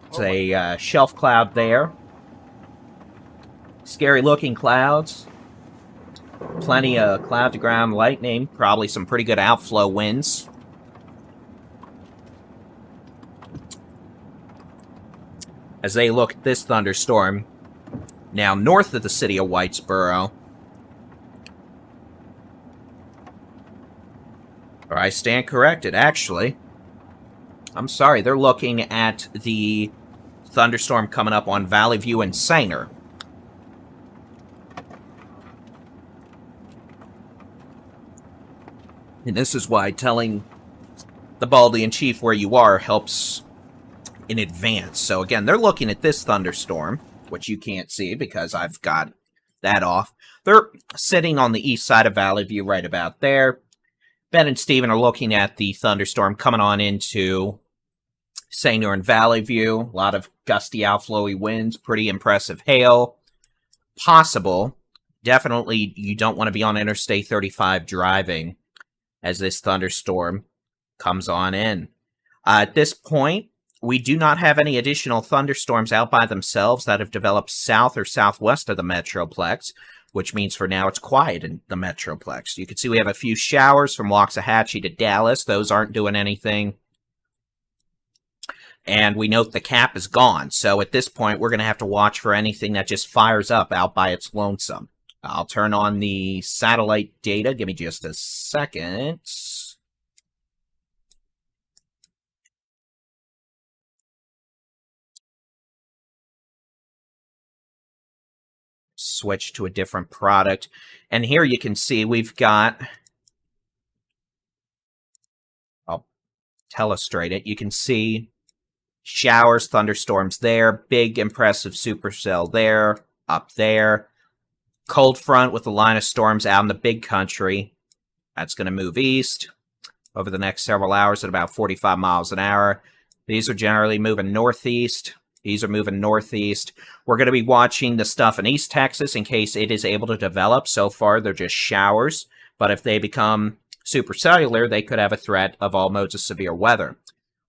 It's a shelf cloud there. Scary looking clouds. Plenty of cloud-to-ground lightning. Probably some pretty good outflow winds. As they look at this thunderstorm, now north of the city of Whitesboro. Or I stand corrected, actually. I'm sorry, they're looking at the thunderstorm coming up on Valley View and Sainer. And this is why telling the Baldian Chief where you are helps in advance. So again, they're looking at this thunderstorm, which you can't see because I've got that off. They're sitting on the east side of Valley View right about there. Ben and Steven are looking at the thunderstorm coming on into Sainer and Valley View. A lot of gusty outflowy winds, pretty impressive hail. Possible. Definitely you don't want to be on Interstate 35 driving as this thunderstorm comes on in. At this point, we do not have any additional thunderstorms out by themselves that have developed south or southwest of the Metroplex, which means for now it's quiet in the Metroplex. You can see we have a few showers from Waxahachie to Dallas. Those aren't doing anything. And we note the cap is gone. So at this point, we're going to have to watch for anything that just fires up out by its lonesome. I'll turn on the satellite data. Give me just a second. Switch to a different product. And here you can see we've got... I'll telestrate it. You can see showers, thunderstorms there, big impressive supercell there, up there. Cold front with a line of storms out in the big country. That's going to move east over the next several hours at about 45 miles an hour. These are generally moving northeast. These are moving northeast. We're going to be watching the stuff in East Texas in case it is able to develop. So far, they're just showers. But if they become supercellular, they could have a threat of all modes of severe weather.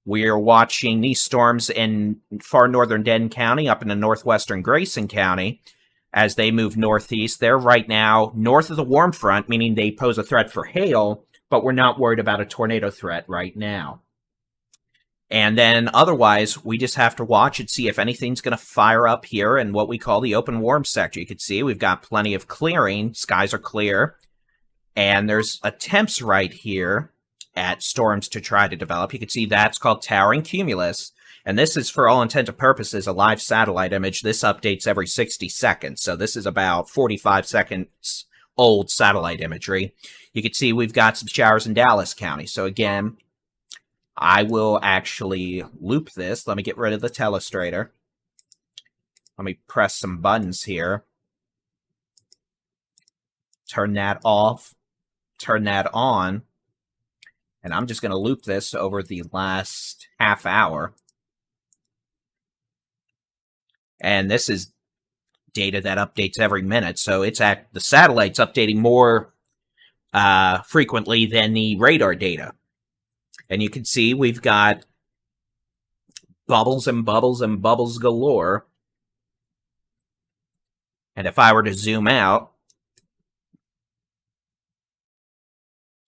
We're watching these storms in far northern Denton County, up into northwestern Grayson County, as they move northeast. They're right now north of the warm front, meaning they pose a threat for hail, but we're not worried about a tornado threat right now. And then otherwise, we just have to watch and see if anything's going to fire up here in what we call the open warm sector. You can see we've got plenty of clearing. Skies are clear. And there's attempts right here at storms to try to develop. You can see that's called towering cumulus. And this is, for all intents and purposes, a live satellite image. This updates every 60 seconds. So this is about 45 seconds old satellite imagery. You can see we've got some showers in Dallas County. So again, I will actually loop this. Let me get rid of the telestrator. Let me press some buttons here. Turn that off. Turn that on. And I'm just going to loop this over the last half hour. And this is data that updates every minute. So it's the satellite's updating more frequently than the radar data. And you can see we've got bubbles and bubbles and bubbles galore. And if I were to zoom out,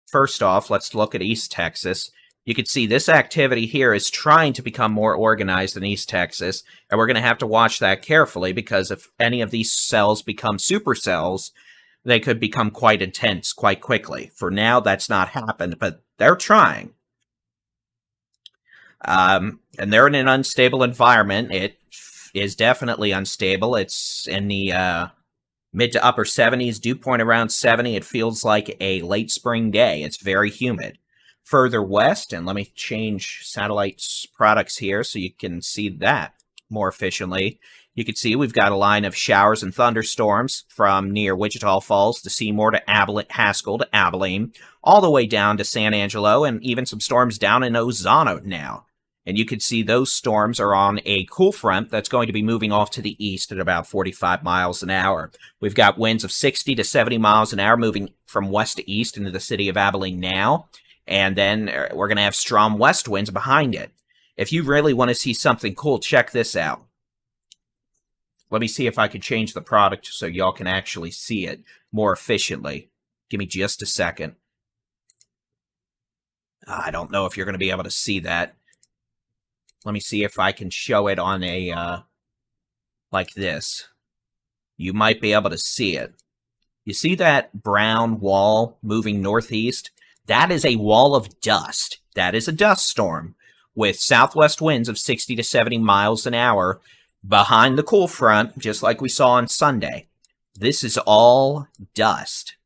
first off, let's look at East Texas. You can see this activity here is trying to become more organized in East Texas, and we're going to have to watch that carefully because if any of these cells become supercells, they could become quite intense quite quickly. For now, that's not happened, but they're trying. And they're in an unstable environment. It is definitely unstable. It's in the mid to upper 70s, dew point around 70. It feels like a late spring day. It's very humid. Further west, and let me change satellite products here so you can see that more efficiently. You can see we've got a line of showers and thunderstorms from near Wichita Falls to Seymour to Haskell to Abilene, all the way down to San Angelo, and even some storms down in Ozano now. And you can see those storms are on a cool front that's going to be moving off to the east at about 45 miles an hour. We've got winds of 60 to 70 miles an hour moving from west to east into the city of Abilene now. And then we're going to have strong west winds behind it. If you really want to see something cool, check this out. Let me see if I can change the product so y'all can actually see it more efficiently. Give me just a second. I don't know if you're going to be able to see that. Let me see if I can show it on a, like this. You might be able to see it. You see that brown wall moving northeast? That is a wall of dust. That is a dust storm with southwest winds of 60 to 70 miles an hour behind the cool front, just like we saw on Sunday. This is all dust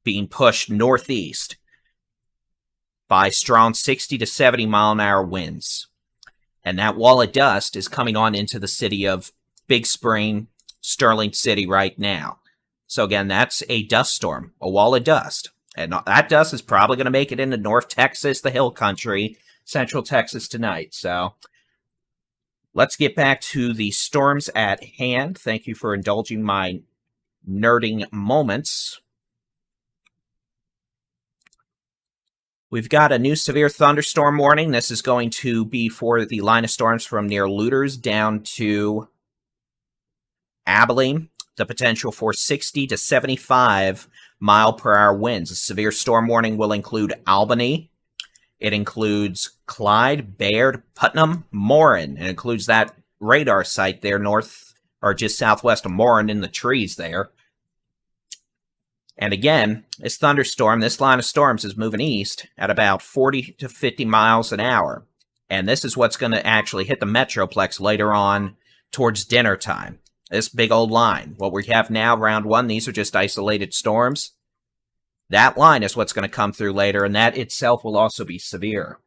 being pushed northeast by strong 60 to 70 mile an hour winds. And that wall of dust is coming on into the city of Big Spring, Sterling City right now. So again, that's a dust storm, a wall of dust. And that dust is probably going to make it into North Texas, the hill country, Central Texas tonight. So let's get back to the storms at hand. Thank you for indulging my nerding moments. We've got a new severe thunderstorm warning. This is going to be for the line of storms from near Looters down to Abilene. The potential for 60 to 75 mile per hour winds. A severe storm warning will include Albany. It includes Clyde, Bayard, Putnam, Morin. It includes that radar site there north or just southwest of Morin in the trees there. And again, this thunderstorm, this line of storms is moving east at about 40 to 50 miles an hour. And this is what's going to actually hit the Metroplex later on towards dinner time. This big old line. What we have now, round one, these are just isolated storms. That line is what's going to come through later, and that itself will also be severe.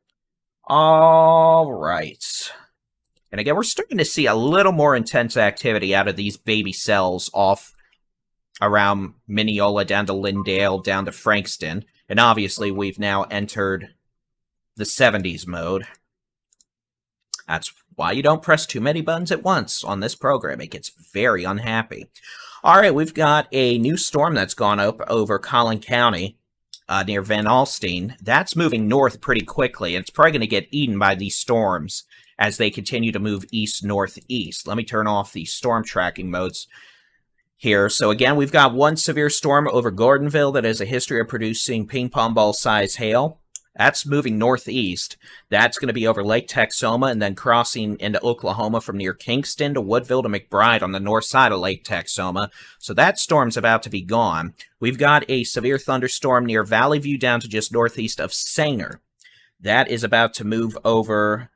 All right. And again, we're starting to see a little more intense activity out of these baby cells off around Mineola, down to Lindale, down to Frankston. And obviously, we've now entered the 70s mode. That's why you don't press too many buttons at once on this program. It gets very unhappy. All right, we've got a new storm that's gone up over Collin County near Van Alstyne. That's moving north pretty quickly, and it's probably going to get eaten by these storms as they continue to move east-northeast. Let me turn off the storm tracking modes here. So again, we've got one severe storm over Gordonville that has a history of producing ping-pong ball-size hail. That's moving northeast. That's going to be over Lake Texoma and then crossing into Oklahoma from near Kingston to Woodville to McBride on the north side of Lake Texoma. So that storm's about to be gone. We've got a severe thunderstorm near Valley View down to just northeast of Sanger. That is about to move over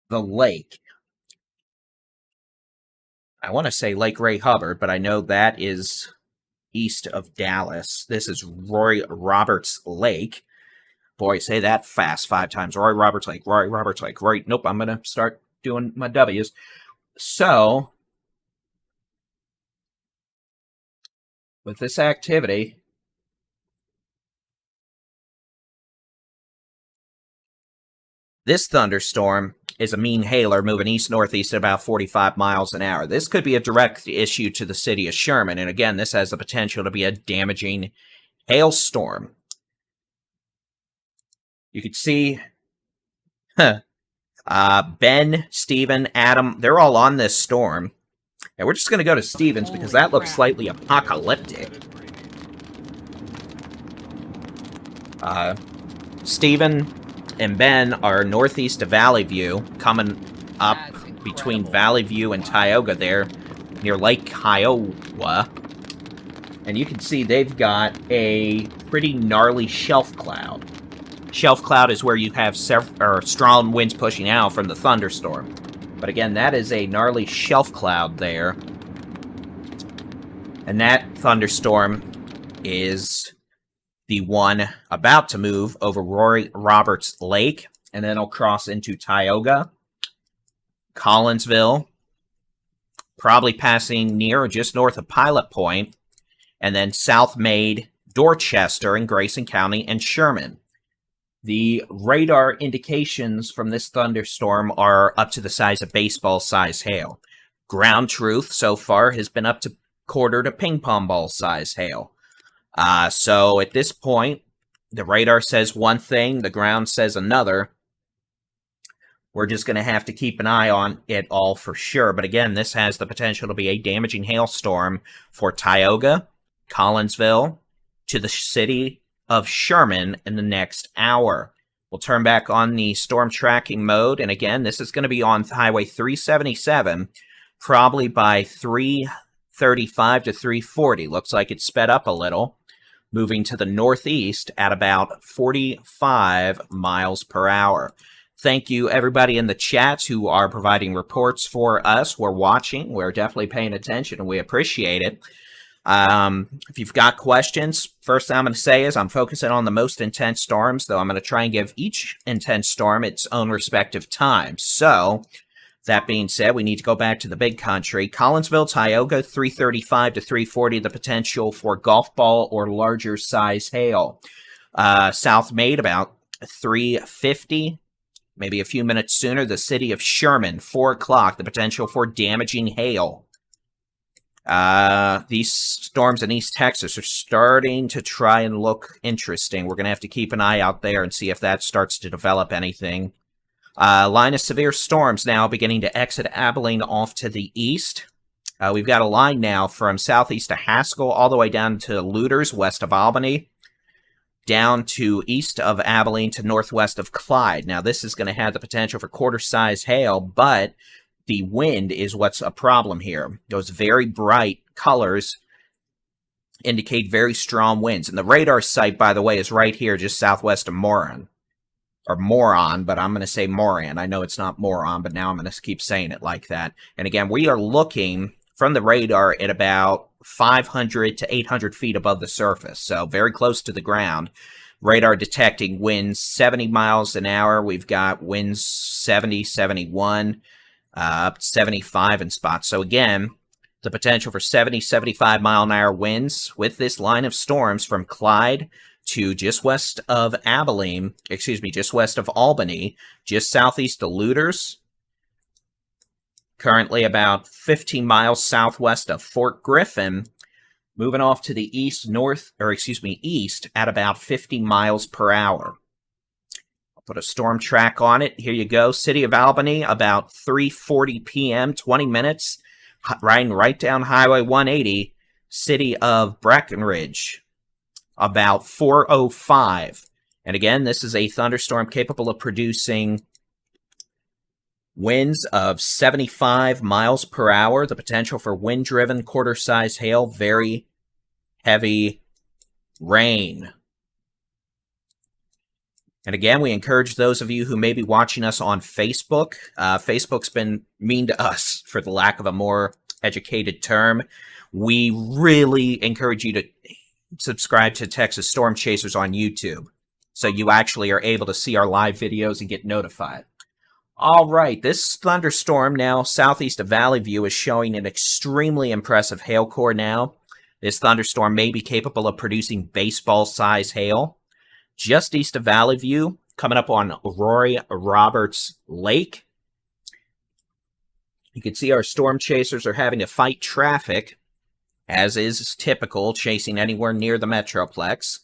the lake. I want to say Lake Ray Hubbard, but I know that is east of Dallas. This is Roy Roberts Lake. Boy, say that fast 5 times. Roy Roberts Lake, Roy Roberts Lake. Right, nope, I'm going to start doing my W's. So, with this activity, this thunderstorm is a mean hailer moving east-northeast at about 45 miles an hour. This could be a direct issue to the city of Sherman, and again, this has the potential to be a damaging hailstorm. You can see Ben, Steven, Adam, they're all on this storm. And we're just going to go to Stevens because that looks slightly apocalyptic. Steven and Ben are northeast of Valley View, coming up between Valley View and Tioga there, near Lake Kiowa. And you can see they've got a pretty gnarly shelf cloud. Shelf cloud is where you have strong winds pushing out from the thunderstorm. But again, that is a gnarly shelf cloud there. And that thunderstorm is the one about to move over Roy Roberts Lake, and then it'll cross into Tioga, Collinsville, probably passing near or just north of Pilot Point, and then South Maid, Dorchester, and Grayson County, and Sherman. The radar indications from this thunderstorm are up to the size of baseball-size hail. Ground truth so far has been up to quarter to ping-pong ball-size hail. So at this point, the radar says one thing, the ground says another. We're just going to have to keep an eye on it all for sure. But again, this has the potential to be a damaging hailstorm for Tioga, Collinsville, to the city of Sherman in the next hour. We'll turn back on the storm tracking mode. And again, this is going to be on Highway 377, probably by 3:35 to 3:40. Looks like it's sped up a little, moving to the northeast at about 45 miles per hour. Thank you, everybody in the chats who are providing reports for us. We're watching. We're definitely paying attention, and we appreciate it. If you've got questions, first thing I'm going to say is I'm focusing on the most intense storms, though I'm going to try and give each intense storm its own respective time. So, that being said, we need to go back to the big country. Collinsville, Tioga, 3:35 to 3:40, the potential for golf ball or larger size hail. South Maid, about 3:50, maybe a few minutes sooner. The city of Sherman, 4 o'clock, the potential for damaging hail. These storms in East Texas are starting to try and look interesting. We're going to have to keep an eye out there and see if that starts to develop anything. Line of severe storms now beginning to exit Abilene off to the east. We've got a line now from southeast to Haskell all the way down to Looters, west of Albany, down to east of Abilene to northwest of Clyde. Now, this is going to have the potential for quarter-size hail, but the wind is what's a problem here. Those very bright colors indicate very strong winds. And the radar site, by the way, is right here, just southwest of Moron. Or Moron, but I'm going to say Moran. I know it's not Moron, but now I'm going to keep saying it like that. And again, we are looking from the radar at about 500 to 800 feet above the surface, so very close to the ground. Radar detecting winds 70 miles an hour. We've got winds 70, 71, up to 75 in spots. So again, the potential for 70, 75 mile an hour winds with this line of storms from Clyde to just west of Abilene, just west of Albany, just southeast of Looters, currently about 15 miles southwest of Fort Griffin, moving off to the east at about 50 miles per hour. I'll put a storm track on it. Here you go. City of Albany, about 3:40 p.m., 20 minutes, riding right down Highway 180. City of Breckenridge, about 4:05. And again, this is a thunderstorm capable of producing winds of 75 miles per hour. The potential for wind-driven quarter-size hail, very heavy rain. And again, we encourage those of you who may be watching us on Facebook. Facebook's been mean to us, for the lack of a more educated term. We really encourage you to subscribe to Texas Storm Chasers on YouTube, so you actually are able to see our live videos and get notified. All right, this thunderstorm now southeast of Valley View is showing an extremely impressive hail core now. This thunderstorm may be capable of producing baseball-size hail. Just east of Valley View, coming up on Roy Roberts Lake. You can see our storm chasers are having to fight traffic, as is typical, chasing anywhere near the Metroplex.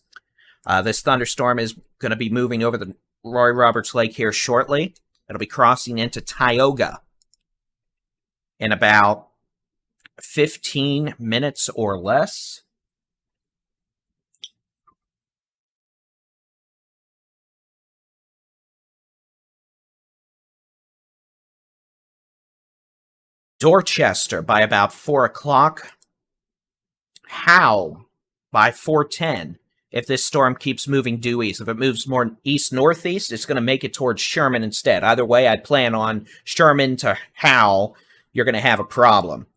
This thunderstorm is going to be moving over the Roy Roberts Lake here shortly. It'll be crossing into Tioga in about 15 minutes or less. Dorchester by about 4 o'clock. Howe by 4:10. If this storm keeps moving due east. If it moves more east-northeast, it's going to make it towards Sherman instead. Either way, I'd plan on Sherman to Howe. You're going to have a problem.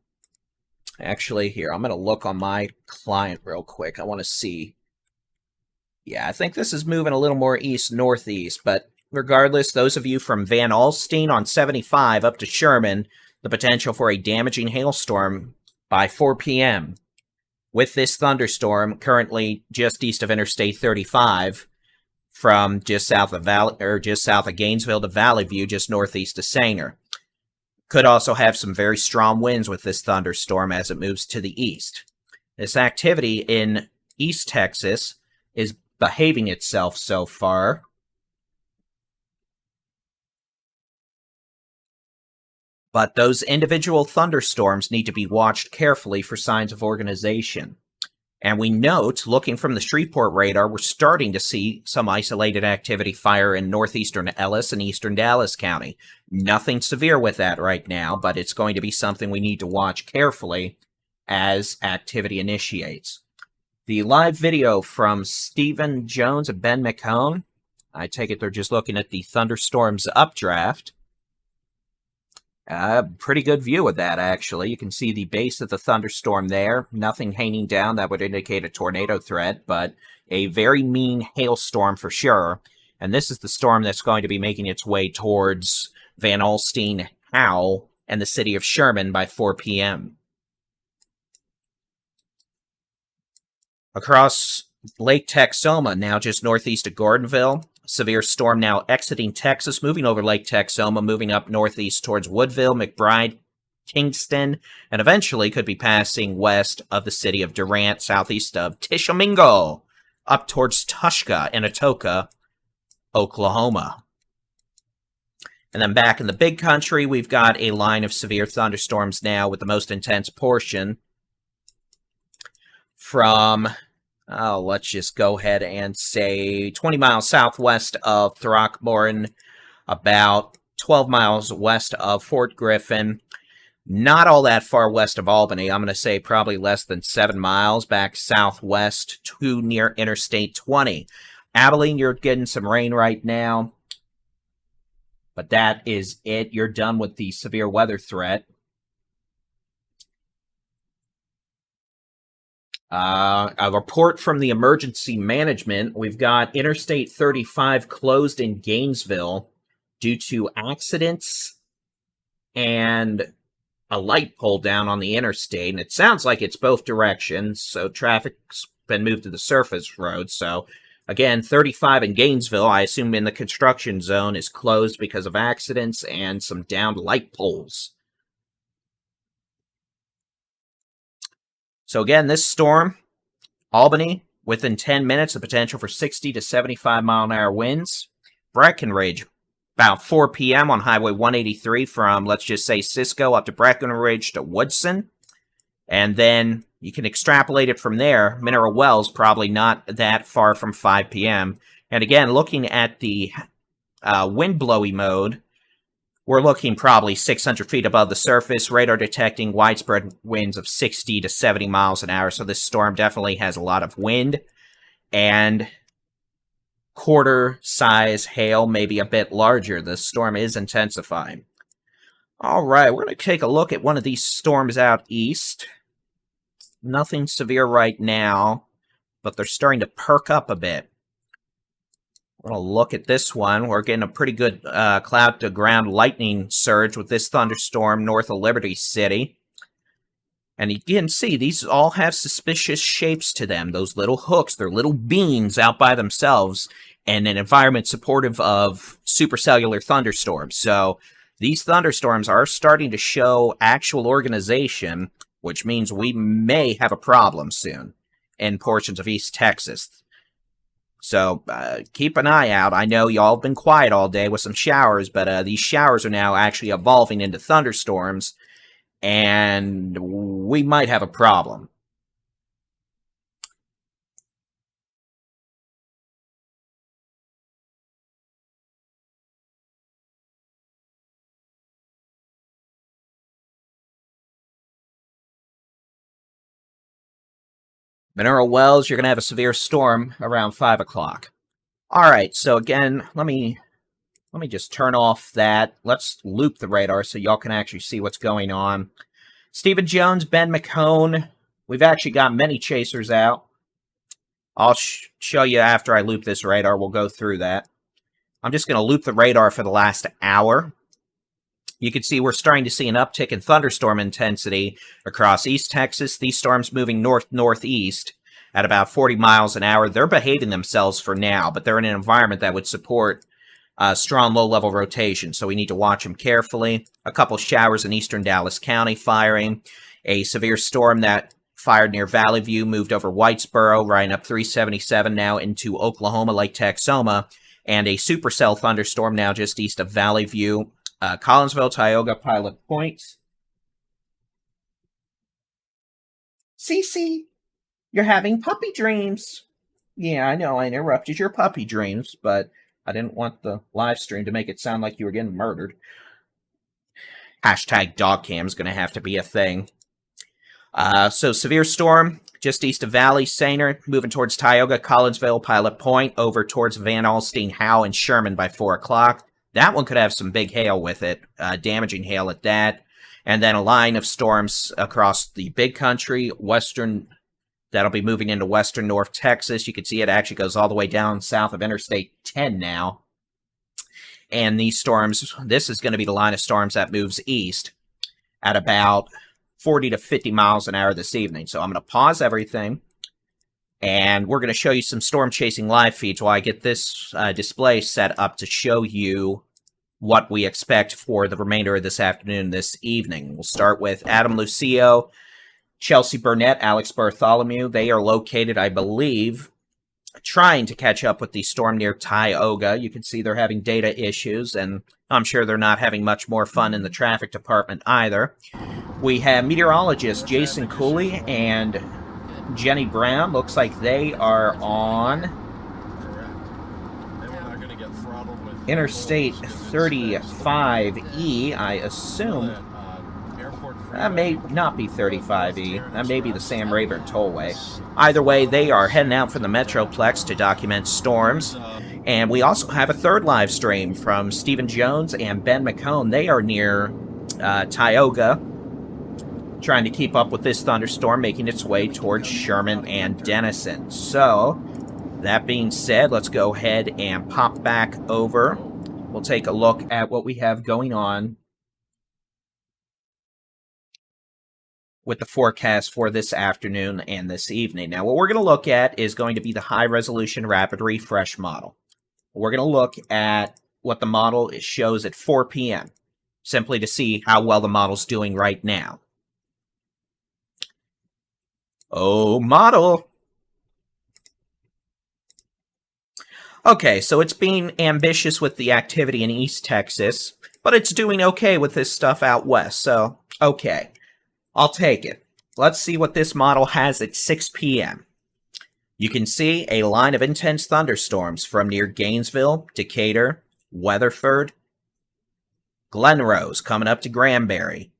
Actually, here, I'm going to look on my client real quick. I want to see. Yeah, I think this is moving a little more east-northeast, but regardless, those of you from Van Alstyne on 75 up to Sherman, the potential for a damaging hailstorm by 4 p.m. With this thunderstorm currently just east of Interstate 35, from just south of Gainesville to Valley View, just northeast of Sanger. Could also have some very strong winds with this thunderstorm as it moves to the east. This activity in East Texas is behaving itself so far. But those individual thunderstorms need to be watched carefully for signs of organization. And we note, looking from the Shreveport radar, we're starting to see some isolated activity fire in northeastern Ellis and eastern Dallas County. Nothing severe with that right now, but it's going to be something we need to watch carefully as activity initiates. The live video from Stephen Jones and Ben McCone, I take it they're just looking at the thunderstorm's updraft. Pretty good view of that, actually. You can see the base of the thunderstorm there. Nothing hanging down that would indicate a tornado threat, but a very mean hailstorm for sure. And this is the storm that's going to be making its way towards Van Alstyne, Howe, and the city of Sherman by 4 p.m. Across Lake Texoma, now just northeast of Gordonville. Severe storm now exiting Texas, moving over Lake Texoma, moving up northeast towards Woodville, McBride, Kingston, and eventually could be passing west of the city of Durant, southeast of Tishomingo, up towards Tushka and Atoka, Oklahoma. And then back in the big country, we've got a line of severe thunderstorms now with the most intense portion from, let's just go ahead and say 20 miles southwest of Throckmorton, about 12 miles west of Fort Griffin, not all that far west of Albany. I'm going to say probably less than 7 miles back southwest to near Interstate 20. Abilene, you're getting some rain right now. But that is it. You're done with the severe weather threat. A report from the emergency management. We've got Interstate 35 closed in Gainesville due to accidents and a light pole down on the interstate, and it sounds like it's both directions, so traffic's been moved to the surface road. So again, 35 in Gainesville, I assume in the construction zone, is closed because of accidents and some downed light poles. So again, this storm, Albany, within 10 minutes, the potential for 60 to 75 mile an hour winds. Breckenridge, about 4 p.m. on Highway 183 from, let's just say, Cisco up to Breckenridge to Woodson. And then you can extrapolate it from there. Mineral Wells, probably not that far from 5 p.m. And again, looking at the wind blowy mode, we're looking probably 600 feet above the surface, radar detecting widespread winds of 60 to 70 miles an hour. So this storm definitely has a lot of wind. And quarter-size hail, maybe a bit larger. The storm is intensifying. All right, we're going to take a look at one of these storms out east. Nothing severe right now, but they're starting to perk up a bit. We're going to look at this one. We're getting a pretty good cloud-to-ground lightning surge with this thunderstorm north of Liberty City. And you can see these all have suspicious shapes to them. Those little hooks, they're little beams out by themselves in an environment supportive of supercellular thunderstorms. So these thunderstorms are starting to show actual organization, which means we may have a problem soon in portions of East Texas. So keep an eye out. I know y'all have been quiet all day with some showers, but these showers are now actually evolving into thunderstorms, and we might have a problem. Mineral Wells, you're going to have a severe storm around 5 o'clock. All right, so again, let me just turn off that. Let's loop the radar so y'all can actually see what's going on. Stephen Jones, Ben McCone. We've actually got many chasers out. I'll show you after I loop this radar. We'll go through that. I'm just going to loop the radar for the last hour. You can see we're starting to see an uptick in thunderstorm intensity across East Texas. These storms moving north-northeast at about 40 miles an hour. They're behaving themselves for now, but they're in an environment that would support strong low-level rotation, so we need to watch them carefully. A couple showers in eastern Dallas County firing. A severe storm that fired near Valley View moved over Whitesboro, riding up 377 now into Oklahoma, Lake Texoma. And a supercell thunderstorm now just east of Valley View. Collinsville, Tioga, Pilot Point. Cece, you're having puppy dreams. Yeah, I know I interrupted your puppy dreams, but I didn't want the live stream to make it sound like you were getting murdered. Hashtag dogcam is going to have to be a thing. So severe storm just east of Valley, Sainer, moving towards Tioga, Collinsville, Pilot Point, over towards Van Alstyne, Howe, and Sherman by 4 o'clock. That one could have some big hail with it, damaging hail at that. And then a line of storms across the big country, western, that'll be moving into western North Texas. You can see it actually goes all the way down south of Interstate 10 now. And these storms, this is going to be the line of storms that moves east at about 40 to 50 miles an hour this evening. So I'm going to pause everything, and we're going to show you some storm chasing live feeds while I get this display set up to show you what we expect for the remainder of this afternoon, this evening. We'll start with Adam Lucio, Chelsea Burnett, Alex Bartholomew. They are located, I believe, trying to catch up with the storm near Tioga. You can see they're having data issues, and I'm sure they're not having much more fun in the traffic department either. We have meteorologist Jason Cooley and Jenny Brown. Looks like they are on Interstate 35E, I assume. That may not be 35E. That may be the Sam Rayburn Tollway. Either way, they are heading out from the Metroplex to document storms. And we also have a third live stream from Stephen Jones and Ben McCone. They are near Tioga, trying to keep up with this thunderstorm making its way towards Sherman and Denison. So, that being said, let's go ahead and pop back over. We'll take a look at what we have going on with the forecast for this afternoon and this evening. Now, what we're going to look at is going to be the high-resolution rapid refresh model. We're going to look at what the model shows at 4 p.m., simply to see how well the model's doing right now. Oh, model! Okay, so it's being ambitious with the activity in East Texas, but it's doing okay with this stuff out west, so okay. I'll take it. Let's see what this model has at 6 p.m. You can see a line of intense thunderstorms from near Gainesville, Decatur, Weatherford, Glen Rose coming up to Granbury,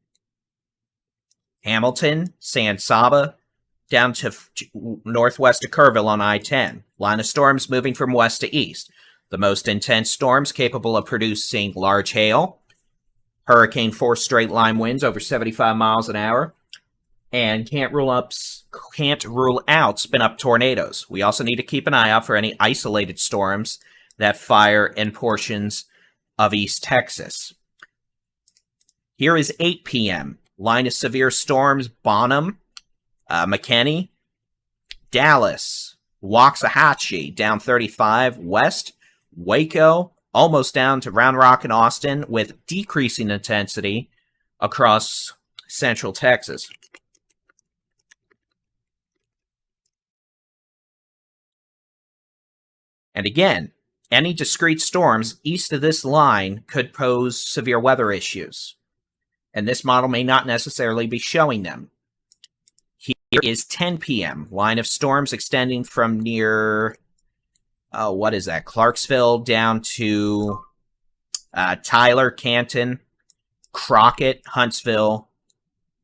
Hamilton, San Saba, down to northwest of Kerrville on I-10. Line of storms moving from west to east. The most intense storms capable of producing large hail, hurricane force straight line winds over 75 miles an hour, and can't rule out spin up tornadoes. We also need to keep an eye out for any isolated storms that fire in portions of East Texas. Here is 8 p.m. Line of severe storms: Bonham, McKinney, Dallas, Waxahachie down 35 west, Waco almost down to Round Rock and Austin, with decreasing intensity across central Texas. And again, any discrete storms east of this line could pose severe weather issues, and this model may not necessarily be showing them. Here is 10 p.m. Line of storms extending from near, what is that, Clarksville down to Tyler, Canton, Crockett, Huntsville,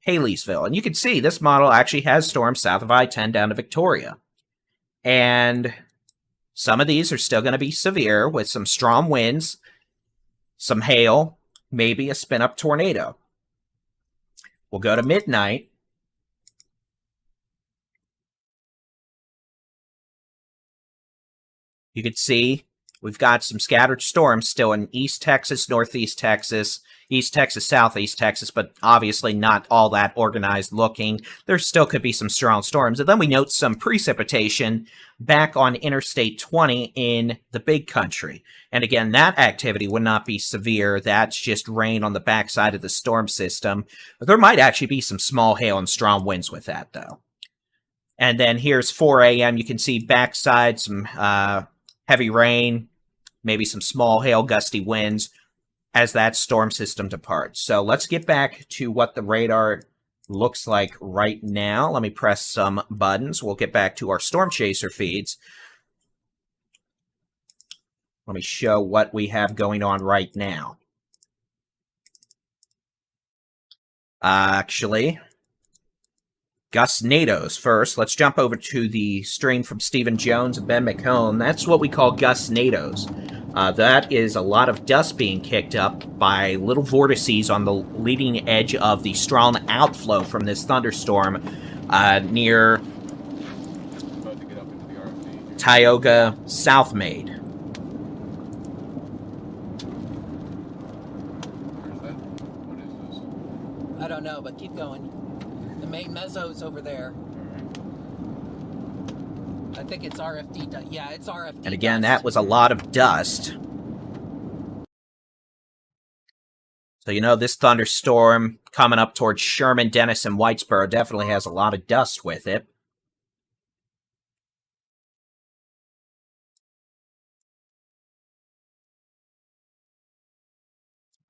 Haleysville. And you can see this model actually has storms south of I-10 down to Victoria. And some of these are still going to be severe with some strong winds, some hail, maybe a spin-up tornado. We'll go to midnight. You can see we've got some scattered storms still in East Texas, Northeast Texas, East Texas, Southeast Texas, but obviously not all that organized looking. There still could be some strong storms. And then we note some precipitation back on Interstate 20 in the Big Country. And again, that activity would not be severe. That's just rain on the backside of the storm system. But there might actually be some small hail and strong winds with that, though. And then here's 4 a.m. You can see backside some heavy rain, maybe some small hail, gusty winds as that storm system departs. So let's get back to what the radar looks like right now. Let me press some buttons. We'll get back to our Storm Chaser feeds. Let me show what we have going on right now. Actually, Gustnadoes first. Let's jump over to the stream from Stephen Jones and Ben McCone. That's what we call Gustnadoes. That is a lot of dust being kicked up by little vortices on the leading edge of the strong outflow from this thunderstorm near Tioga, South Maid. I don't know, but keep going. The main mezzo's over there. I think it's RFD. Yeah, it's RFD. And again, that was a lot of dust. So, you know, this thunderstorm coming up towards Sherman, Dennis, and Whitesboro definitely has a lot of dust with it.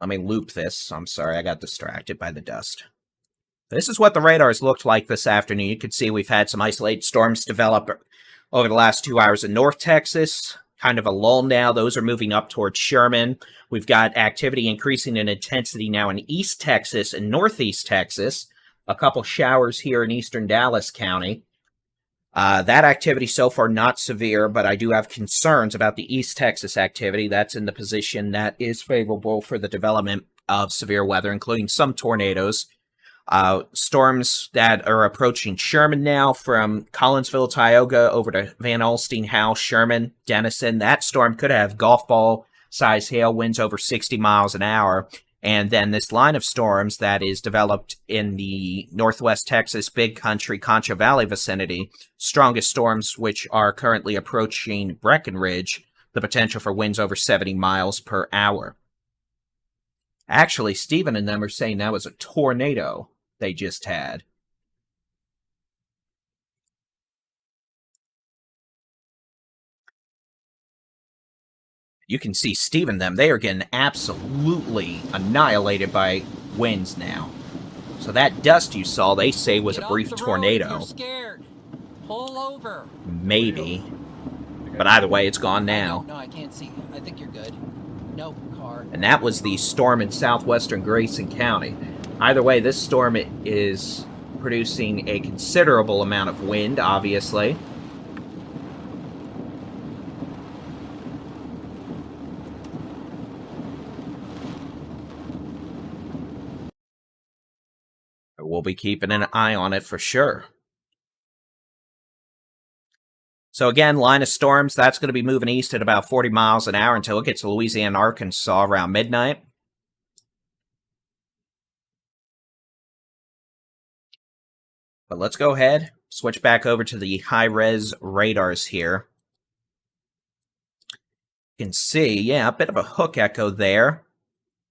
Let me loop this. I'm sorry, I got distracted by the dust. This is what the radars looked like this afternoon. You can see we've had some isolated storms develop over the last 2 hours in North Texas. Kind of a lull now. Those are moving up towards Sherman. We've got activity increasing in intensity now in East Texas and Northeast Texas. A couple showers here in eastern Dallas County. That activity so far not severe, but I do have concerns about the East Texas activity. That's in the position that is favorable for the development of severe weather, including some tornadoes. Storms that are approaching Sherman now from Collinsville, Tioga over to Van Alstyne, Howe, Sherman, Denison. That storm could have golf ball size hail, winds over 60 miles an hour. And then this line of storms that is developed in the Northwest Texas, Big Country, Concho Valley vicinity, strongest storms which are currently approaching Breckenridge, the potential for winds over 70 miles per hour. Actually, Stephen and them are saying that was a tornado they just had. You can see Steve and them, they are getting absolutely annihilated by winds now. So that dust you saw, they say was a brief tornado. You're scared. Pull over. Maybe. But either way, it's gone now. No, I can't see. I think you're good. No, car. And that was the storm in southwestern Grayson County. Either way, this storm is producing a considerable amount of wind, obviously. We'll be keeping an eye on it for sure. So again, line of storms, that's going to be moving east at about 40 miles an hour until it gets to Louisiana and Arkansas around midnight. But let's go ahead, switch back over to the high-res radars here. You can see, yeah, a bit of a hook echo there.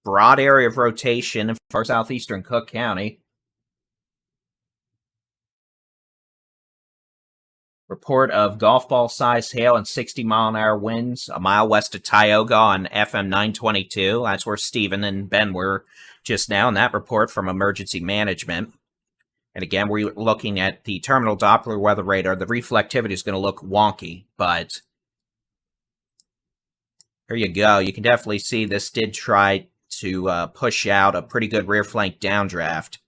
Broad area of rotation for southeastern Cook County. Report of golf ball size hail and 60 mile an hour winds a mile west of Tioga on FM 922. That's where Stephen and Ben were just now in that report from emergency management. And again, we're looking at the terminal Doppler weather radar. The reflectivity is going to look wonky, but here you go. You can definitely see this did try to push out a pretty good rear flank downdraft.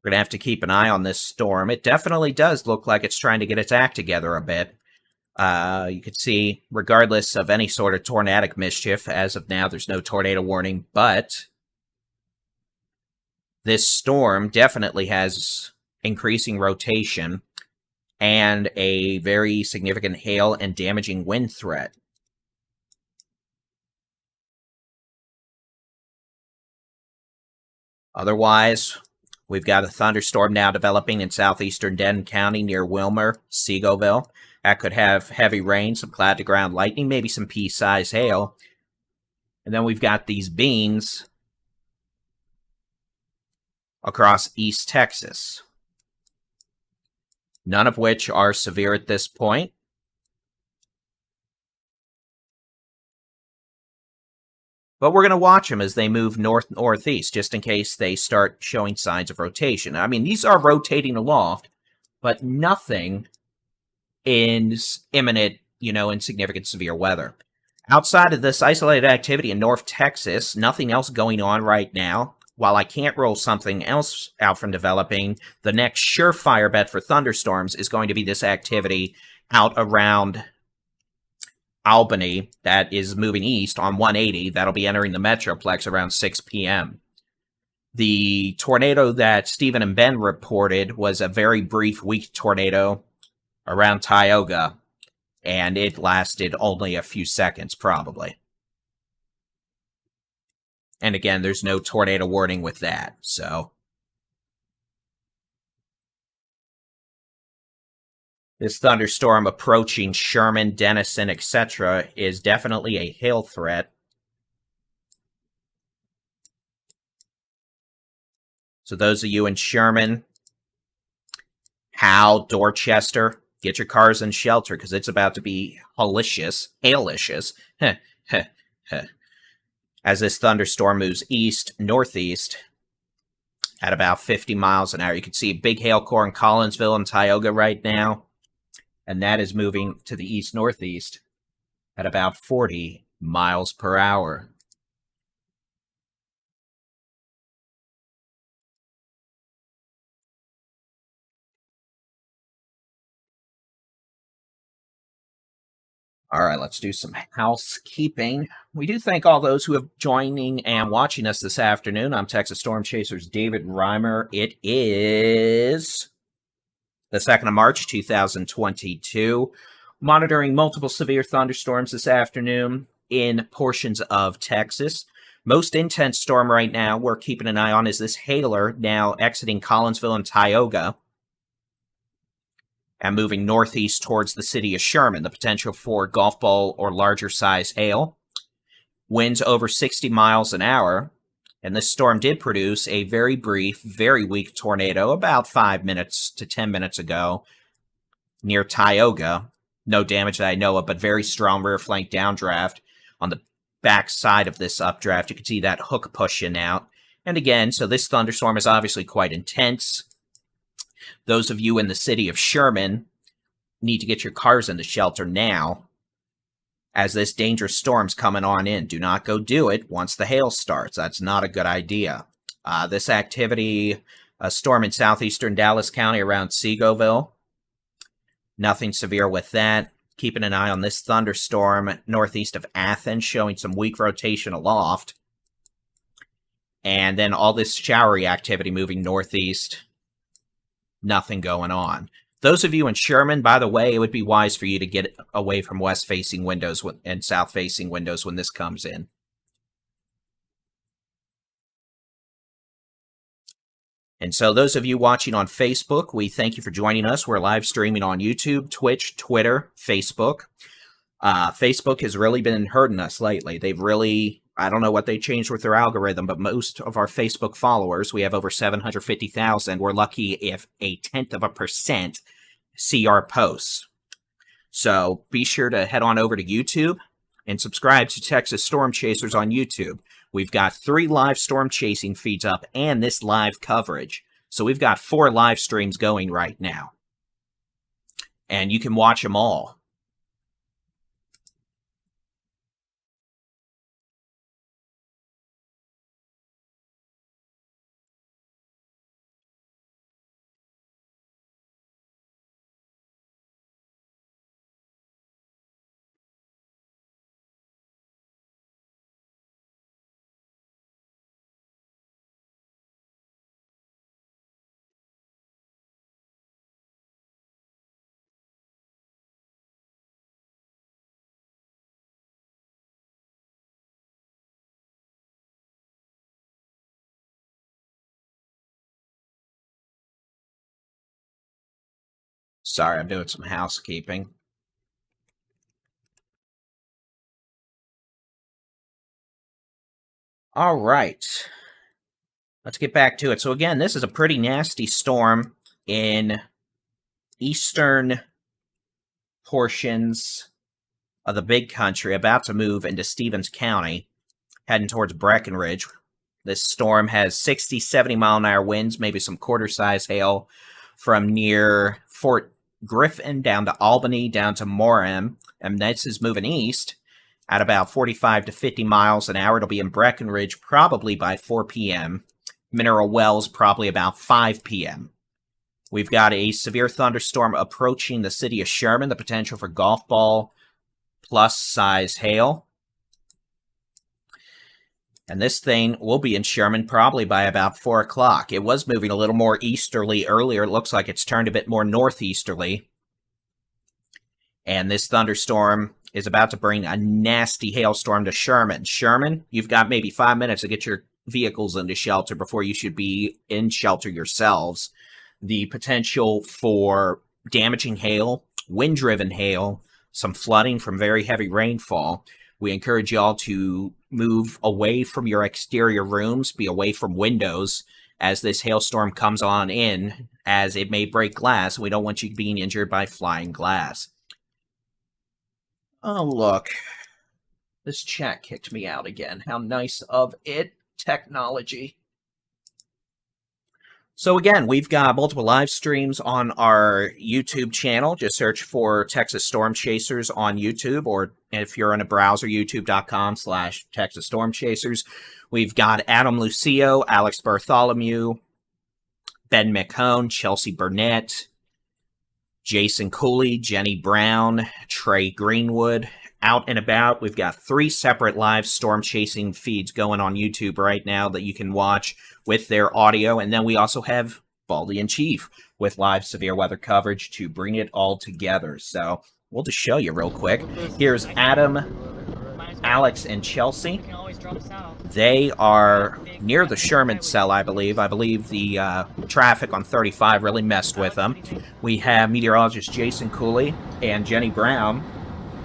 We're going to have to keep an eye on this storm. It definitely does look like it's trying to get its act together a bit. You can see, regardless of any sort of tornadic mischief, as of now, there's no tornado warning, but this storm definitely has increasing rotation and a very significant hail and damaging wind threat. Otherwise, we've got a thunderstorm now developing in southeastern Denton County near Wilmer, Seagoville. That could have heavy rain, some cloud-to-ground lightning, maybe some pea-sized hail. And then we've got these beans across East Texas, none of which are severe at this point. But we're going to watch them as they move north-northeast, just in case they start showing signs of rotation. I mean, these are rotating aloft, but nothing is imminent, in significant severe weather. Outside of this isolated activity in North Texas, nothing else going on right now. While I can't rule something else out from developing, the next surefire bet for thunderstorms is going to be this activity out around Albany that is moving east on 180. That'll be entering the Metroplex around 6 p.m. The tornado that Stephen and Ben reported was a very brief, weak tornado around Tioga, and it lasted only a few seconds, probably. And again, there's no tornado warning with that, so This thunderstorm approaching Sherman, Denison, etc. is definitely a hail threat. So those of you in Sherman, Howe, Dorchester, get your cars in shelter because it's about to be hailicious. As this thunderstorm moves east-northeast at about 50 miles an hour. You can see a big hail core in Collinsville and Tioga right now. And that is moving to the east-northeast at about 40 miles per hour. All right, let's do some housekeeping. We do thank all those who have joining and watching us this afternoon. I'm Texas Storm Chaser's David Reimer. It is the 2nd of March, 2022. Monitoring multiple severe thunderstorms this afternoon in portions of Texas. Most intense storm right now we're keeping an eye on is this hailer now exiting Collinsville and Tioga and moving northeast towards the city of Sherman. The potential for golf ball or larger size hail. Winds over 60 miles an hour. And this storm did produce a very brief, very weak tornado about 5 minutes to 10 minutes ago near Tioga. No damage that I know of, but very strong rear flank downdraft. On the back side of this updraft, you can see that hook pushing out. And again, so this thunderstorm is obviously quite intense. Those of you in the city of Sherman need to get your cars into shelter now, as this dangerous storm's coming on in. Do not go do it once the hail starts. That's not a good idea. This activity, a storm in southeastern Dallas County around Seagoville. Nothing severe with that. Keeping an eye on this thunderstorm northeast of Athens, showing some weak rotation aloft. And then all this showery activity moving northeast. Nothing going on. Those of you in Sherman, by the way, it would be wise for you to get away from west-facing windows and south-facing windows when this comes in. And so those of you watching on Facebook, we thank you for joining us. We're live streaming on YouTube, Twitch, Twitter, Facebook. Facebook has really been hurting us lately. They've really, I don't know what they changed with their algorithm, but most of our Facebook followers, we have over 750,000. We're lucky if 0.1% see our posts. So be sure to head on over to YouTube and subscribe to Texas Storm Chasers on YouTube. We've got 3 live storm chasing feeds up and this live coverage. So we've got 4 live streams going right now. And you can watch them all. Sorry, I'm doing some housekeeping. All right. Let's get back to it. So again, this is a pretty nasty storm in eastern portions of the big country, about to move into Stevens County, heading towards Breckenridge. This storm has 60, 70 mile an hour winds, maybe some quarter-size hail from near Fort Griffin down to Albany, down to Moram, and this is moving east at about 45 to 50 miles an hour. It'll be in Breckenridge probably by 4 p.m. Mineral Wells probably about 5 p.m. We've got a severe thunderstorm approaching the city of Sherman, the potential for golf ball plus size hail. And this thing will be in Sherman probably by about 4 o'clock. It was moving a little more easterly earlier. It looks like it's turned a bit more northeasterly. And this thunderstorm is about to bring a nasty hailstorm to Sherman. Sherman, you've got maybe 5 minutes to get your vehicles into shelter before you should be in shelter yourselves. The potential for damaging hail wind-driven hail, some flooding from very heavy rainfall. We encourage y'all to move away from your exterior rooms, be away from windows as this hailstorm comes on in, as it may break glass. We don't want you being injured by flying glass. Oh, look. This chat kicked me out again. How nice of it, technology. So again, we've got multiple live streams on our YouTube channel. Just search for Texas Storm Chasers on YouTube, or if you're in a browser, youtube.com/Texas Storm Chasers. We've got Adam Lucio, Alex Bartholomew, Ben McCone, Chelsea Burnett, Jason Cooley, Jenny Brown, Trey Greenwood. Out and about, we've got 3 separate live storm chasing feeds going on YouTube right now that you can watch with their audio. And then we also have Baldy in Chief with live severe weather coverage to bring it all together. So we'll just show you real quick. Here's Adam, Alex, and Chelsea. They are near the Sherman cell, I believe. I believe the traffic on 35 really messed with them. We have meteorologist Jason Cooley and Jenny Brown.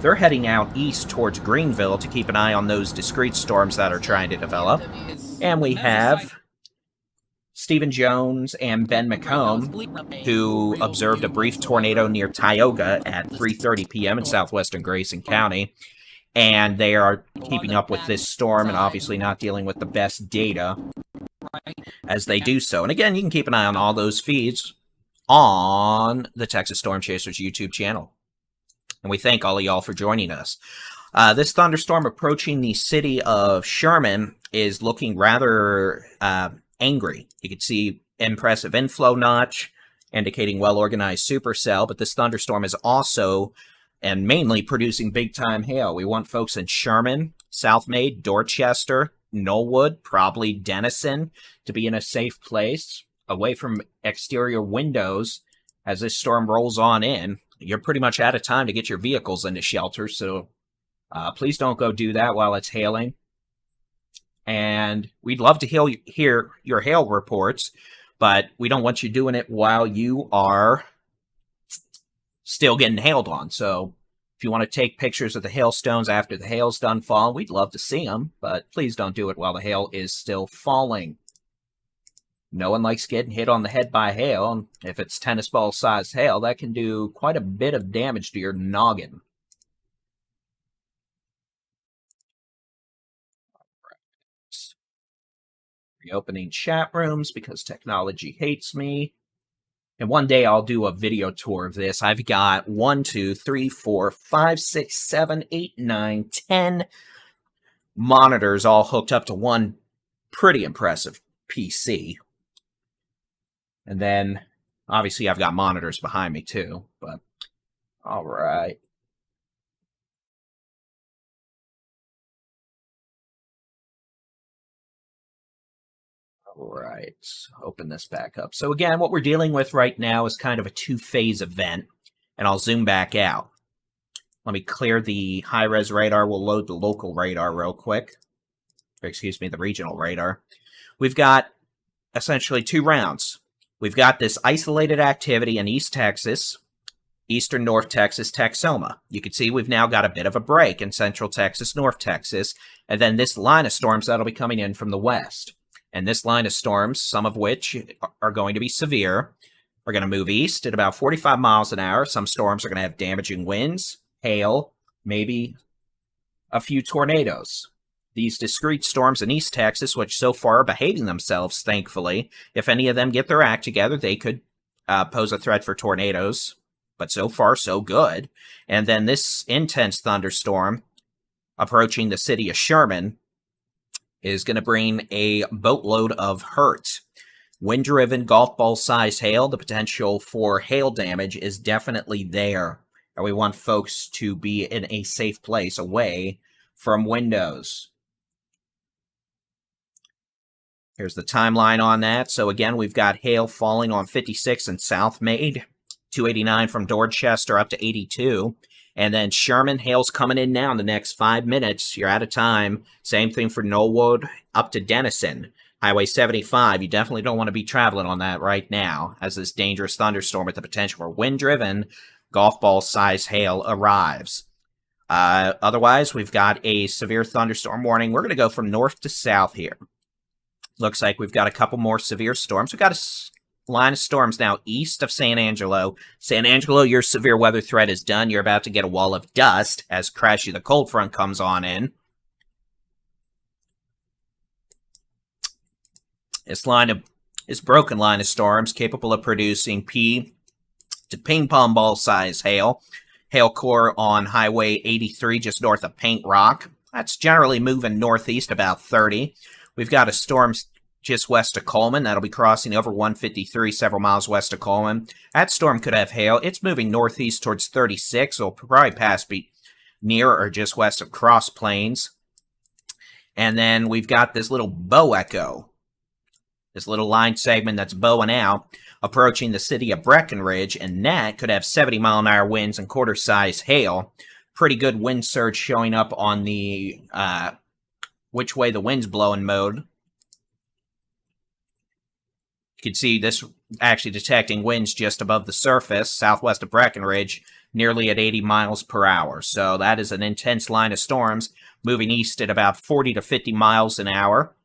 They're heading out east towards Greenville to keep an eye on those discrete storms that are trying to develop. And we have Stephen Jones and Ben McComb, who observed a brief tornado near Tioga at 3:30 p.m. in southwestern Grayson County. And they are keeping up with this storm and obviously not dealing with the best data as they do so. And again, you can keep an eye on all those feeds on the Texas Storm Chasers YouTube channel. And we thank all of y'all for joining us. This thunderstorm approaching the city of Sherman is looking rather angry. You can see impressive inflow notch, indicating well-organized supercell, but this thunderstorm is also and mainly producing big-time hail. We want folks in Sherman, South Maid, Dorchester, Knollwood, probably Denison, to be in a safe place, away from exterior windows as this storm rolls on in. You're pretty much out of time to get your vehicles into shelter, so please don't go do that while it's hailing. And we'd love to hear your hail reports, but we don't want you doing it while you are still getting hailed on. So if you want to take pictures of the hailstones after the hail's done falling, we'd love to see them, but please don't do it while the hail is still falling. No one likes getting hit on the head by hail, and if it's tennis ball sized hail, that can do quite a bit of damage to your noggin. Reopening chat rooms because technology hates me. And one day I'll do a video tour of this. I've got 1, 2, 3, 4, 5, 6, 7, 8, 9, 10 monitors all hooked up to one pretty impressive PC. And then, obviously, I've got monitors behind me, too. But, all right. All right, open this back up. So again, what we're dealing with right now is kind of a 2-phase event, and I'll zoom back out. Let me clear the high-res radar. We'll load the local radar real quick. Excuse me, the regional radar. We've got essentially 2 rounds. We've got this isolated activity in East Texas, eastern North Texas, Texoma. You can see we've now got a bit of a break in central Texas, North Texas, and then this line of storms that'll be coming in from the west. And this line of storms, some of which are going to be severe, are going to move east at about 45 miles an hour. Some storms are going to have damaging winds, hail, maybe a few tornadoes. These discrete storms in East Texas, which so far are behaving themselves, thankfully, if any of them get their act together, they could pose a threat for tornadoes. But so far, so good. And then this intense thunderstorm approaching the city of Sherman is going to bring a boatload of hurt. Wind-driven golf ball-sized hail, the potential for hail damage is definitely there. And we want folks to be in a safe place away from windows. Here's the timeline on that. So again, we've got hail falling on 56 in South Maid, 289 from Dorchester up to 82. And then Sherman, hail's coming in now in the next 5 minutes. You're out of time. Same thing for Knollwood up to Denison. Highway 75, you definitely don't want to be traveling on that right now, as this dangerous thunderstorm with the potential for wind-driven golf ball size hail arrives. Otherwise, we've got a severe thunderstorm warning. We're going to go from north to south here. Looks like we've got a couple more severe storms. We've got a line of storms now east of San Angelo. San Angelo, your severe weather threat is done. You're about to get a wall of dust as Crashy the cold front comes on in. This broken line of storms capable of producing pea to ping pong ball size hail. Hail core on Highway 83 just north of Paint Rock. That's generally moving northeast about 30. We've got a storm just west of Coleman. That'll be crossing over 153 several miles west of Coleman. That storm could have hail. It's moving northeast towards 36. It'll probably pass be near or just west of Cross Plains. And then we've got this little bow echo. This little line segment that's bowing out, approaching the city of Breckenridge, and that could have 70-mile-an-hour winds and quarter-size hail. Pretty good wind surge showing up on the which way the wind's blowing mode. You can see this actually detecting winds just above the surface, southwest of Breckenridge, nearly at 80 miles per hour. So that is an intense line of storms, moving east at about 40 to 50 miles an hour.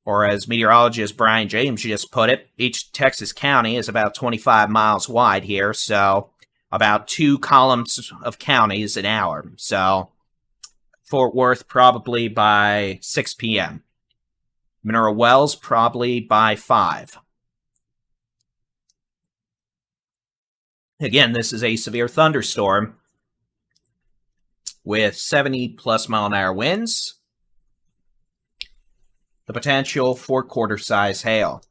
Or as meteorologist Brian James just put it, each Texas county is about 25 miles wide here, so about 2 columns of counties an hour. So Fort Worth probably by 6 p.m. Mineral Wells probably by 5. Again, this is a severe thunderstorm with 70-plus mile-an-hour winds. The potential for quarter-size hail.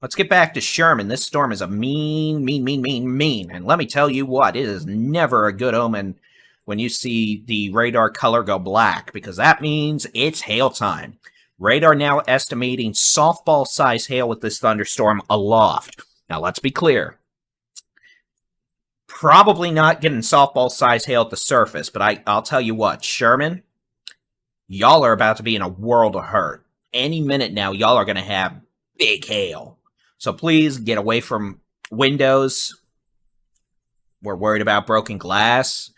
Let's get back to Sherman. This storm is a mean. And let me tell you what, it is never a good omen when you see the radar color go black, because that means it's hail time. Radar now estimating softball-size hail with this thunderstorm aloft. Now, let's be clear. Probably not getting softball-size hail at the surface, but I'll tell you what, Sherman, y'all are about to be in a world of hurt. Any minute now, y'all are going to have big hail. So please get away from windows. We're worried about broken glass.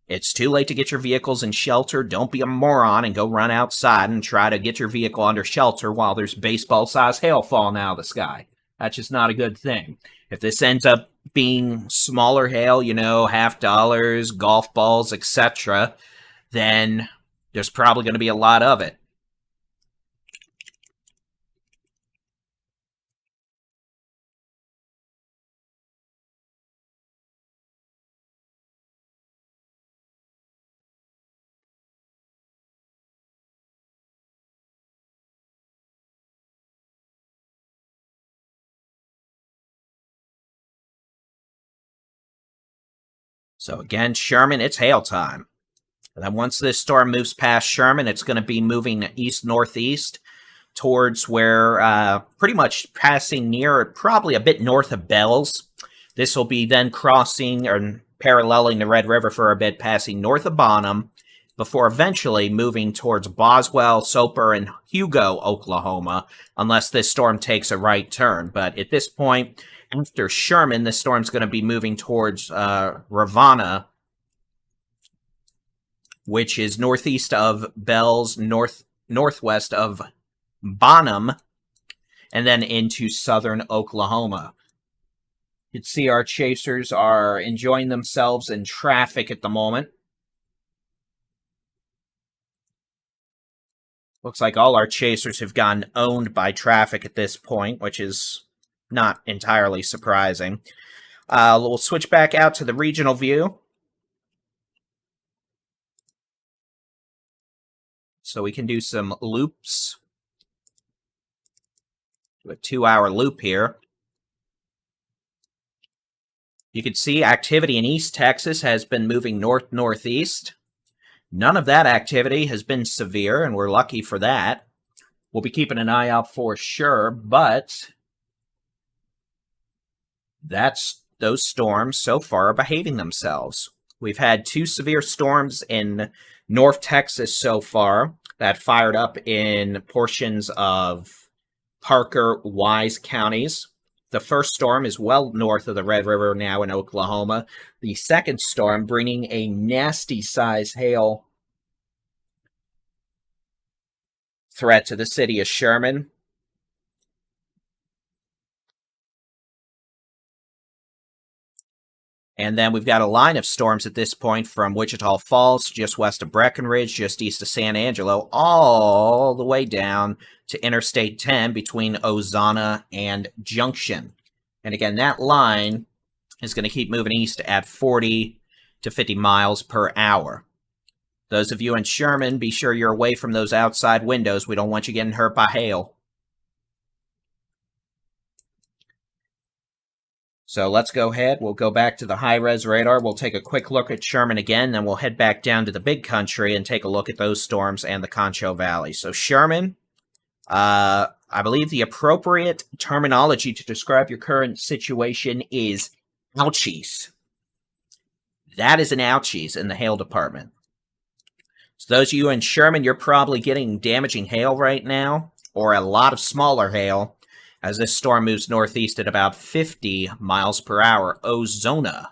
It's too late to get your vehicles in shelter. Don't be a moron and go run outside and try to get your vehicle under shelter while there's baseball-sized hail falling out of the sky. That's just not a good thing. If this ends up being smaller hail, $50, golf balls, etc., then there's probably going to be a lot of it. So again, Sherman, it's hail time. And then once this storm moves past Sherman, it's going to be moving east-northeast towards where, pretty much passing near, probably a bit north of Bells. This will be then crossing or paralleling the Red River for a bit, passing north of Bonham, before eventually moving towards Boswell, Soper, and Hugo, Oklahoma, unless this storm takes a right turn. But at this point, after Sherman, this storm's going to be moving towards Ravenna, which is northeast of Bells, northwest of Bonham, and then into southern Oklahoma. You can see our chasers are enjoying themselves in traffic at the moment. Looks like all our chasers have gotten owned by traffic at this point, which is not entirely surprising. We'll switch back out to the regional view. So we can do some loops. Do a 2-hour loop here. You can see activity in East Texas has been moving north-northeast. None of that activity has been severe, and we're lucky for that. We'll be keeping an eye out for sure, but those storms so far are behaving themselves. We've had 2 severe storms in North Texas so far that fired up in portions of Parker, Wise counties. The first storm is well north of the Red River now in Oklahoma. The second storm bringing a nasty size hail threat to the city of Sherman. And then we've got a line of storms at this point from Wichita Falls, just west of Breckenridge, just east of San Angelo, all the way down to Interstate 10 between Ozana and Junction. And again, that line is going to keep moving east at 40 to 50 miles per hour. Those of you in Sherman, be sure you're away from those outside windows. We don't want you getting hurt by hail. So let's go ahead. We'll go back to the high-res radar. We'll take a quick look at Sherman again, then we'll head back down to the big country and take a look at those storms and the Concho Valley. So Sherman, I believe the appropriate terminology to describe your current situation is ouchies. That is an ouchies in the hail department. So those of you in Sherman, you're probably getting damaging hail right now, or a lot of smaller hail, as this storm moves northeast at about 50 miles per hour. Ozona.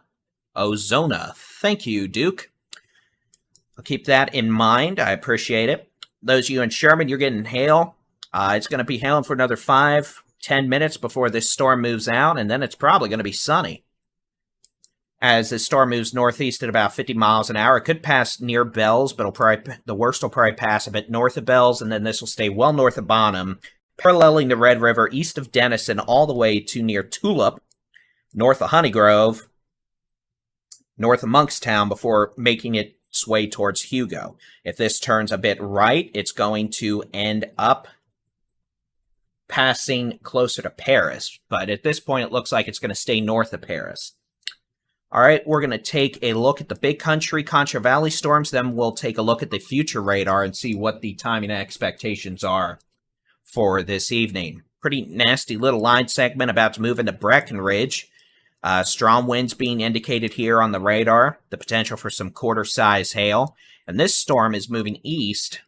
Thank you, Duke. I'll keep that in mind. I appreciate it. Those of you in Sherman, you're getting hail. It's going to be hailing for another 5-10 minutes before this storm moves out, and then it's probably going to be sunny. As this storm moves northeast at about 50 miles an hour, it could pass near Bells, but the worst will probably pass a bit north of Bells, and then this will stay well north of Bonham, paralleling the Red River east of Denison all the way to near Tulip, north of Honeygrove, north of Monkstown, before making its way towards Hugo. If this turns a bit right, it's going to end up passing closer to Paris. But at this point, it looks like it's going to stay north of Paris. All right, we're going to take a look at the big country Concho Valley storms. Then we'll take a look at the future radar and see what the timing expectations are for this evening. Pretty nasty little line segment about to move into Breckenridge. Strong winds being indicated here on the radar. The potential for some quarter-size hail. And this storm is moving east.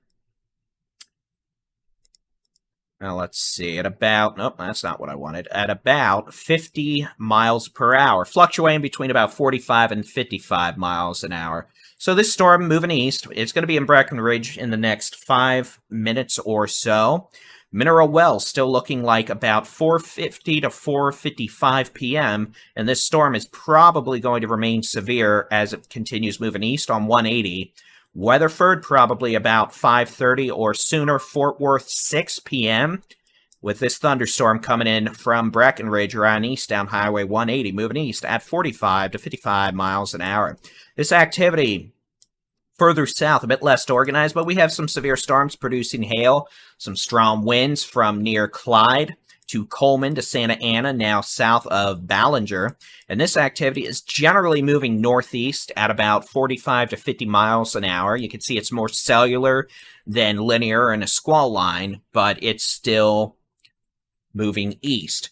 Now, let's see. At about... Nope, that's not what I wanted. At about 50 miles per hour. Fluctuating between about 45 and 55 miles an hour. So this storm moving east, it's going to be in Breckenridge in the next 5 minutes or so. Mineral Wells still looking like about 4:50 to 4:55 p.m., and this storm is probably going to remain severe as it continues moving east on 180. Weatherford probably about 5:30 or sooner. Fort Worth 6 p.m. with this thunderstorm coming in from Breckenridge around east down Highway 180, moving east at 45 to 55 miles an hour. This activity further south, a bit less organized, but we have some severe storms producing hail, some strong winds from near Clyde to Coleman to Santa Ana, now south of Ballinger. And this activity is generally moving northeast at about 45 to 50 miles an hour. You can see it's more cellular than linear and a squall line, but it's still moving east,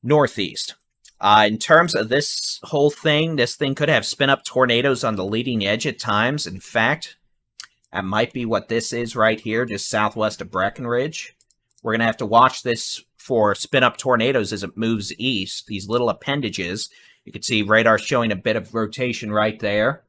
northeast. In terms of this whole thing, this thing could have spin-up tornadoes on the leading edge at times. In fact, that might be what this is right here, just southwest of Breckenridge. We're going to have to watch this for spin-up tornadoes as it moves east. These little appendages. You can see radar showing a bit of rotation right there.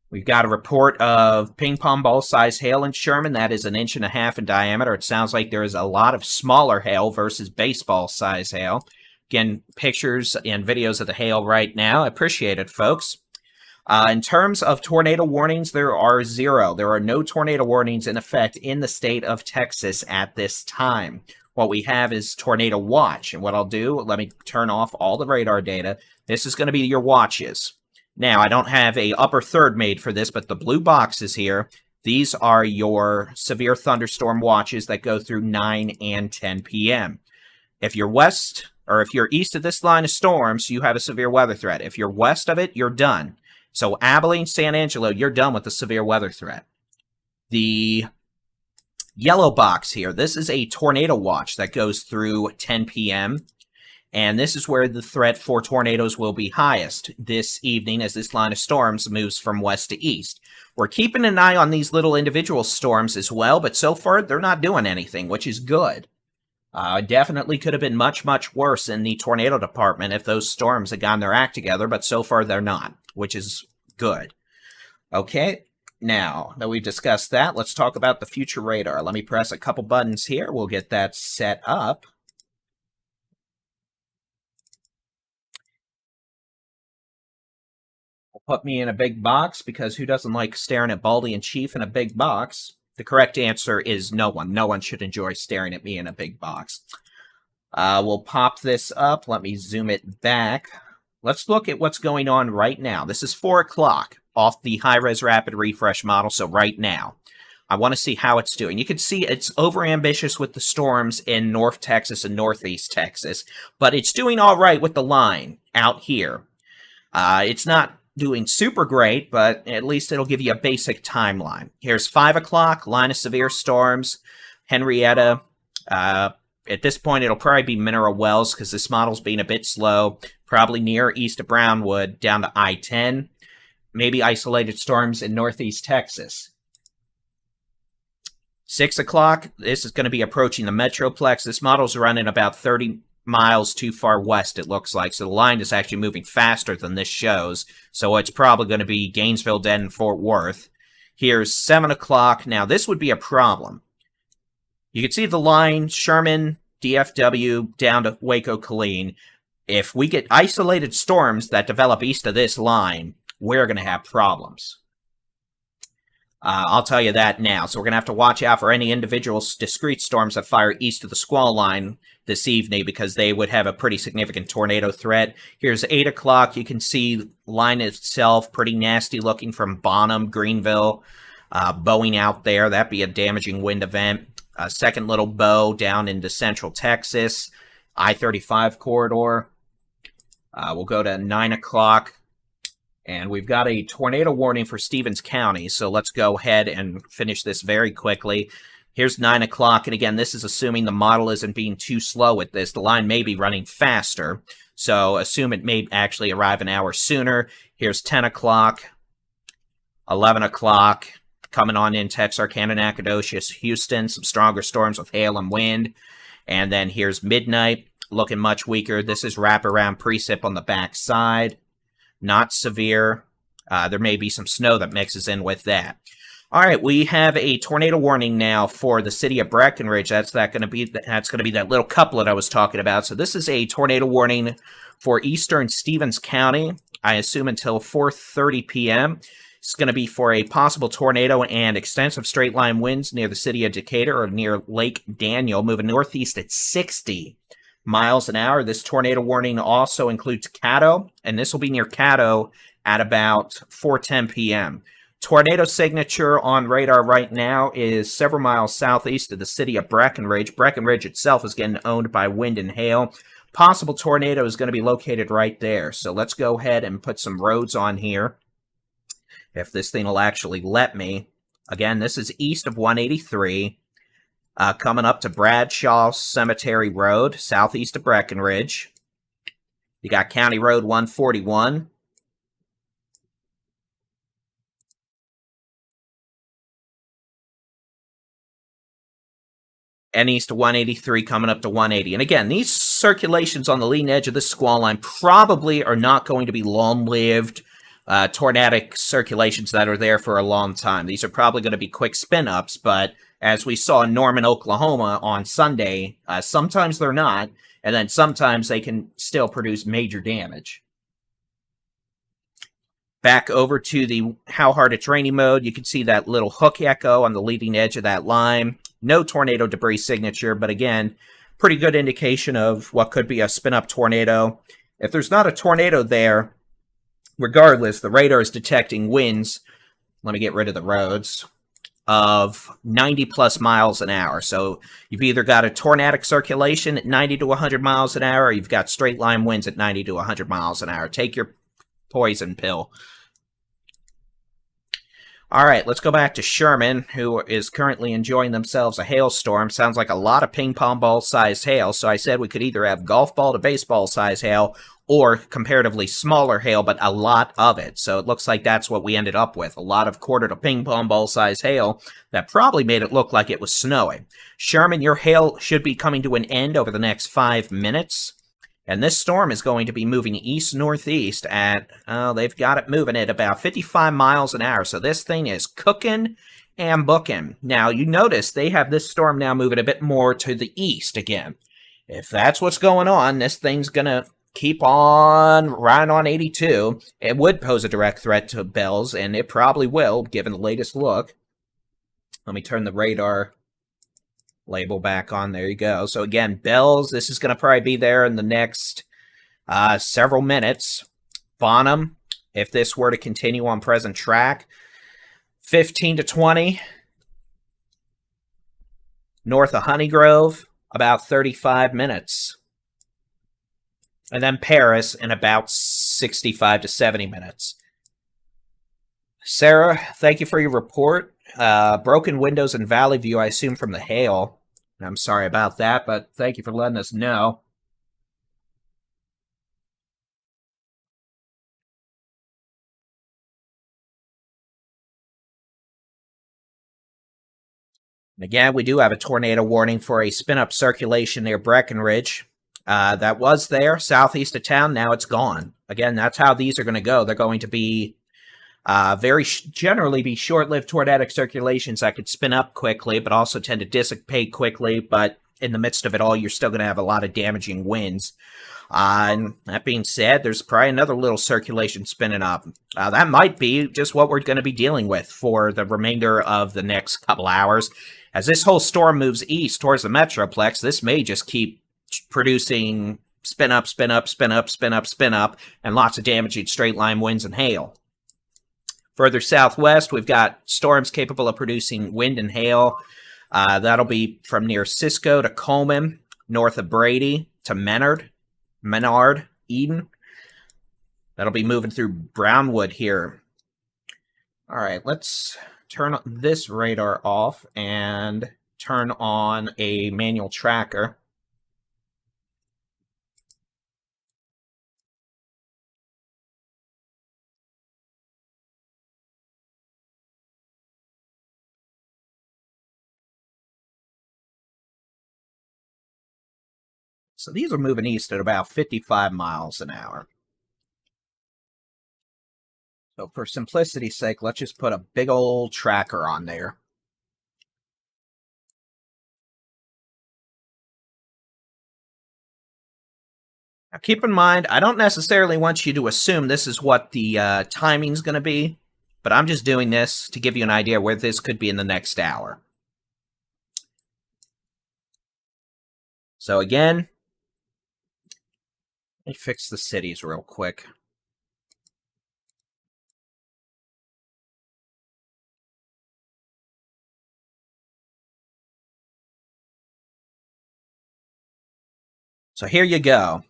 We've got a report of ping-pong ball-size hail in Sherman. That is 1.5 inches in diameter. It sounds like there is a lot of smaller hail versus baseball-size hail. Again, pictures and videos of the hail right now. I appreciate it, folks. In terms of tornado warnings, there are 0. There are no tornado warnings in effect in the state of Texas at this time. What we have is tornado watch. And what I'll do, let me turn off all the radar data. This is going to be your watches. Now, I don't have a upper third made for this, but the blue boxes here, these are your severe thunderstorm watches that go through 9 and 10 p.m. If you're west... or if you're east of this line of storms, you have a severe weather threat. If you're west of it, you're done. So Abilene, San Angelo, you're done with the severe weather threat. The yellow box here, this is a tornado watch that goes through 10 p.m. And this is where the threat for tornadoes will be highest this evening as this line of storms moves from west to east. We're keeping an eye on these little individual storms as well, but so far they're not doing anything, which is good. Definitely could have been much, much worse in the tornado department if those storms had gotten their act together, but so far they're not, which is good. Okay, now that we've discussed that, let's talk about the future radar. Let me press a couple buttons here. We'll get that set up. Put me in a big box, because who doesn't like staring at Baldy and Chief in a big box? The correct answer is no one. No one should enjoy staring at me in a big box. We'll pop this up. Let me zoom it back. Let's look at what's going on right now. This is 4 o'clock off the high-res rapid refresh model, so right now. I want to see how it's doing. You can see it's overambitious with the storms in North Texas and Northeast Texas, but it's doing all right with the line out here. It's not doing super great, but at least it'll give you a basic timeline. Here's 5 o'clock, line of severe storms, Henrietta. At this point, it'll probably be Mineral Wells, because this model's being a bit slow. Probably near east of Brownwood, down to I-10. Maybe isolated storms in Northeast Texas. 6 o'clock, this is going to be approaching the Metroplex. This model's running about 30 miles too far west, it looks like. So the line is actually moving faster than this shows. So it's probably going to be Gainesville, Denton, Fort Worth. Here's 7 o'clock. Now, this would be a problem. You can see the line, Sherman, DFW, down to Waco, Killeen. If we get isolated storms that develop east of this line, we're going to have problems. I'll tell you that now. So we're going to have to watch out for any individual discrete storms that fire east of the squall line this evening, because they would have a pretty significant tornado threat. Here's 8 o'clock. You can see the line itself, pretty nasty looking from Bonham, Greenville, bowing out there. That'd be a damaging wind event. Second little bow down into central Texas, I-35 corridor. We'll go to 9 o'clock. And we've got a tornado warning for Stevens County, so let's go ahead and finish this very quickly. Here's 9 o'clock, and again, this is assuming the model isn't being too slow with this. The line may be running faster, so assume it may actually arrive an hour sooner. Here's 10 o'clock, 11 o'clock, coming on in Texarkana, Nacogdoches, Houston, some stronger storms with hail and wind. And then here's midnight, looking much weaker. This is wraparound precip on the back side. Not severe. There may be some snow that mixes in with that. All right, we have a tornado warning now for the city of Breckenridge. That's going to be that little couplet I was talking about. So this is a tornado warning for eastern Stevens County. I assume until 4:30 p.m. It's going to be for a possible tornado and extensive straight line winds near the city of Decatur or near Lake Daniel, moving northeast at 60 miles an hour. This tornado warning also includes Caddo, and this will be near Caddo at about 4:10 p.m. Tornado signature on radar right now is several miles southeast of the city of Breckenridge. Breckenridge itself is getting owned by wind and hail. Possible tornado is going to be located right there. So let's go ahead and put some roads on here, if this thing will actually let me. Again, this is east of 183. Coming up to Bradshaw Cemetery Road, southeast of Breckenridge. You got County Road 141. And east of 183 coming up to 180. And again, these circulations on the leading edge of this squall line probably are not going to be long-lived tornadic circulations that are there for a long time. These are probably going to be quick spin-ups, but as we saw in Norman, Oklahoma on Sunday, sometimes they're not, and then sometimes they can still produce major damage. Back over to the how hard it's raining mode, you can see that little hook echo on the leading edge of that line. No tornado debris signature, but again, pretty good indication of what could be a spin-up tornado. If there's not a tornado there, regardless, the radar is detecting winds, let me get rid of the roads, of 90 plus miles an hour. So you've either got a tornadic circulation at 90 to 100 miles an hour, or you've got straight line winds at 90 to 100 miles an hour. Take your poison pill. All right, let's go back to Sherman, who is currently enjoying themselves a hailstorm. Sounds like a lot of ping pong ball size hail. So I said we could either have golf ball to baseball size hail or comparatively smaller hail, but a lot of it. So it looks like that's what we ended up with. A lot of quarter to ping pong ball size hail that probably made it look like it was snowing. Sherman, your hail should be coming to an end over the next 5 minutes. And this storm is going to be moving east-northeast at, they've got it moving at about 55 miles an hour. So this thing is cooking and booking. Now, you notice they have this storm now moving a bit more to the east again. If that's what's going on, this thing's going to keep on riding on 82. It would pose a direct threat to Bells, and it probably will, given the latest look. Let me turn the radar label back on. There you go. So again, Bells, this is going to probably be there in the next several minutes. Bonham, if this were to continue on present track, 15 to 20. North of Honeygrove, about 35 minutes. And then Paris in about 65 to 70 minutes. Sarah, thank you for your report. Broken windows in Valley View, I assume from the hail. I'm sorry about that, but thank you for letting us know. And again, we do have a tornado warning for a spin-up circulation near Breckenridge. That was there, southeast of town. Now it's gone. Again, that's how these are going to go. They're going to be generally be short-lived tornadic circulations that could spin up quickly, but also tend to dissipate quickly. But in the midst of it all, you're still going to have a lot of damaging winds. And that being said, there's probably another little circulation spinning up. That might be just what we're going to be dealing with for the remainder of the next couple hours. As this whole storm moves east towards the Metroplex, this may just keep producing spin up, spin up, spin up, spin up, spin up, and lots of damaging straight line winds and hail. Further southwest, we've got storms capable of producing wind and hail. That'll be from near Cisco to Coleman, north of Brady to Menard, Eden. That'll be moving through Brownwood here. All right, let's turn this radar off and turn on a manual tracker. So these are moving east at about 55 miles an hour. So for simplicity's sake, let's just put a big old tracker on there. Now keep in mind, I don't necessarily want you to assume this is what the timing's going to be, but I'm just doing this to give you an idea where this could be in the next hour. So again, let me fix the cities real quick. So here you go.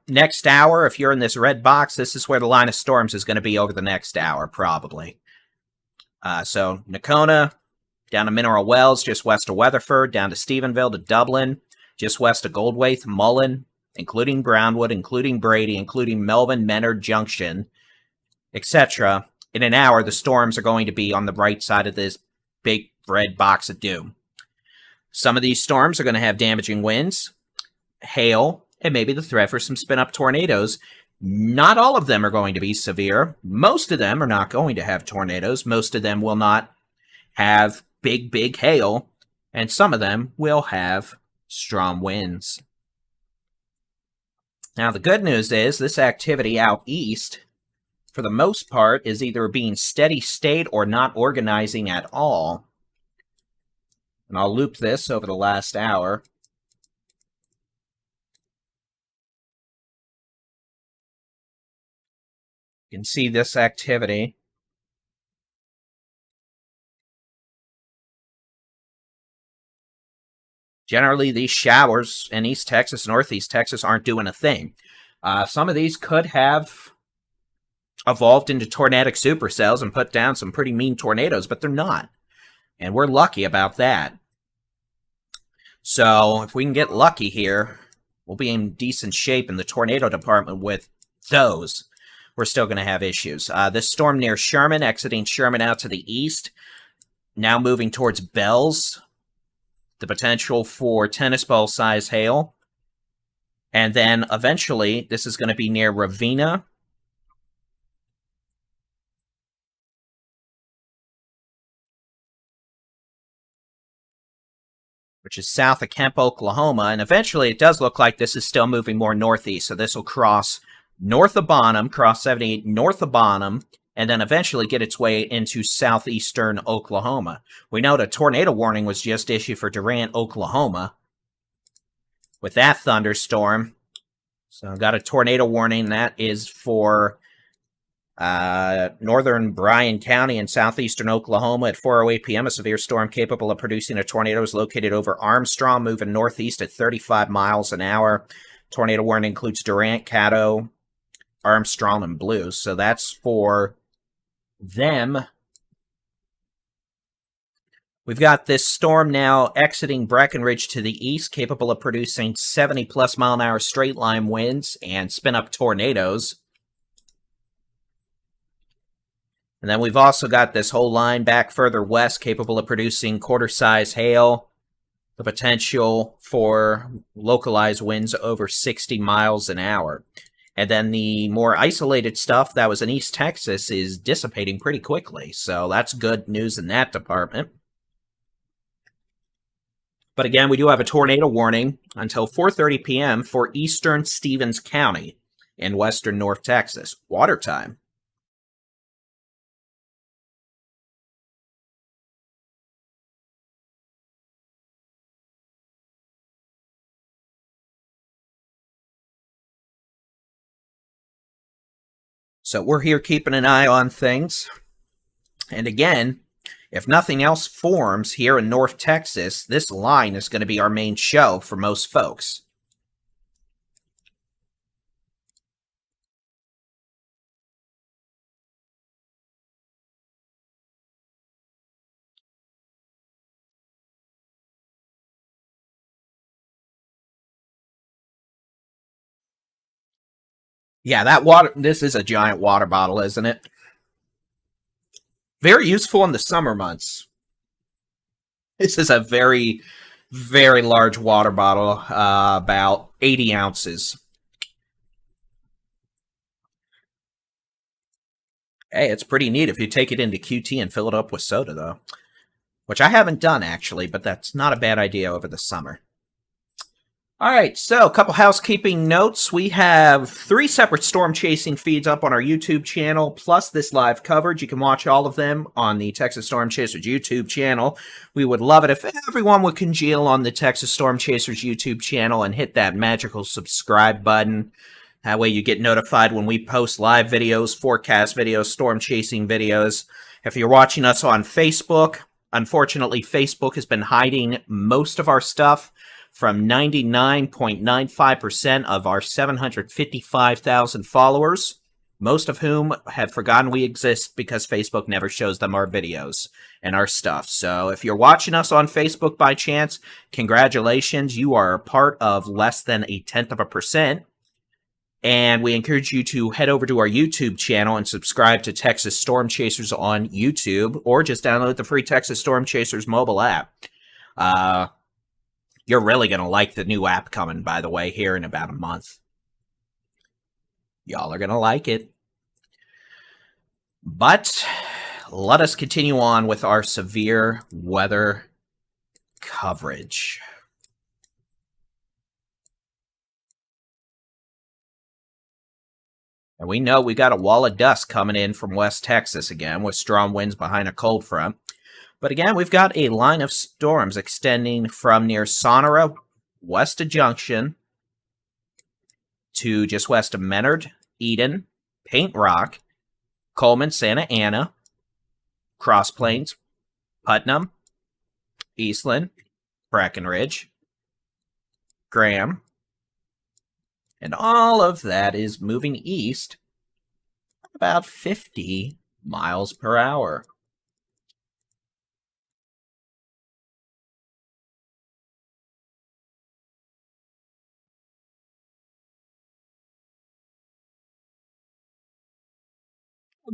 Next hour, if you're in this red box, this is where the line of storms is going to be over the next hour, probably. So Nakona, down to Mineral Wells, just west of Weatherford, down to Stephenville to Dublin, just west of Goldwaith, Mullen, including Brownwood, including Brady, including Melvin, Menard Junction, etc. In an hour, the storms are going to be on the right side of this big red box of doom. Some of these storms are going to have damaging winds, hail, and maybe the threat for some spin-up tornadoes. Not all of them are going to be severe. Most of them are not going to have tornadoes. Most of them will not have big hail. And some of them will have strong winds. Now, the good news is this activity out east, for the most part, is either being steady state or not organizing at all. And I'll loop this over the last hour. You can see this activity. Generally, these showers in East Texas, Northeast Texas aren't doing a thing. Some of these could have evolved into tornadic supercells and put down some pretty mean tornadoes, but they're not. And we're lucky about that. So if we can get lucky here, we'll be in decent shape in the tornado department with those. We're still going to have issues. This storm near Sherman, exiting Sherman out to the east, now moving towards Bells. The potential for tennis ball size hail. And then eventually, this is going to be near Ravenna. Which is south of Kemp, Oklahoma. And eventually, it does look like this is still moving more northeast. So this will cross north of Bonham, cross 78 north of Bonham, and then eventually get its way into southeastern Oklahoma. We know the tornado warning was just issued for Durant, Oklahoma, with that thunderstorm. So I've got a tornado warning. That is for northern Bryan County in southeastern Oklahoma at 4:08 p.m. A severe storm capable of producing a tornado is located over Armstrong, moving northeast at 35 miles an hour. Tornado warning includes Durant, Caddo, Armstrong, and Blues. So that's for them. We've got this storm now exiting Breckenridge to the east, capable of producing 70-plus mile-an-hour straight-line winds and spin-up tornadoes. And then we've also got this whole line back further west, capable of producing quarter-size hail, the potential for localized winds over 60 miles an hour. And then the more isolated stuff that was in East Texas is dissipating pretty quickly. So that's good news in that department. But again, we do have a tornado warning until 4:30 p.m. for eastern Stevens County in western North Texas. Water time. So we're here keeping an eye on things. And again, if nothing else forms here in North Texas, this line is going to be our main show for most folks. Yeah, that water, this is a giant water bottle, isn't it? Very useful in the summer months. This is a very, very large water bottle, about 80 ounces. Hey, it's pretty neat if you take it into QT and fill it up with soda, though. Which I haven't done, actually, but that's not a bad idea over the summer. All right, so a couple housekeeping notes. We have 3 separate storm chasing feeds up on our YouTube channel, plus this live coverage. You can watch all of them on the Texas Storm Chasers YouTube channel. We would love it if everyone would congeal on the Texas Storm Chasers YouTube channel and hit that magical subscribe button. That way you get notified when we post live videos, forecast videos, storm chasing videos. If you're watching us on Facebook, unfortunately, Facebook has been hiding most of our stuff from 99.95% of our 755,000 followers, most of whom have forgotten we exist because Facebook never shows them our videos and our stuff. So if you're watching us on Facebook by chance, congratulations. You are a part of less than 0.1%. And we encourage you to head over to our YouTube channel and subscribe to Texas Storm Chasers on YouTube, or just download the free Texas Storm Chasers mobile app. You're really going to like the new app coming, by the way, here in about a month. Y'all are going to like it. But let us continue on with our severe weather coverage. And we know we got a wall of dust coming in from West Texas again, with strong winds behind a cold front. But again, we've got a line of storms extending from near Sonora, west of Junction, to just west of Menard, Eden, Paint Rock, Coleman, Santa Ana, Cross Plains, Putnam, Eastland, Breckenridge, Graham, and all of that is moving east about 50 miles per hour.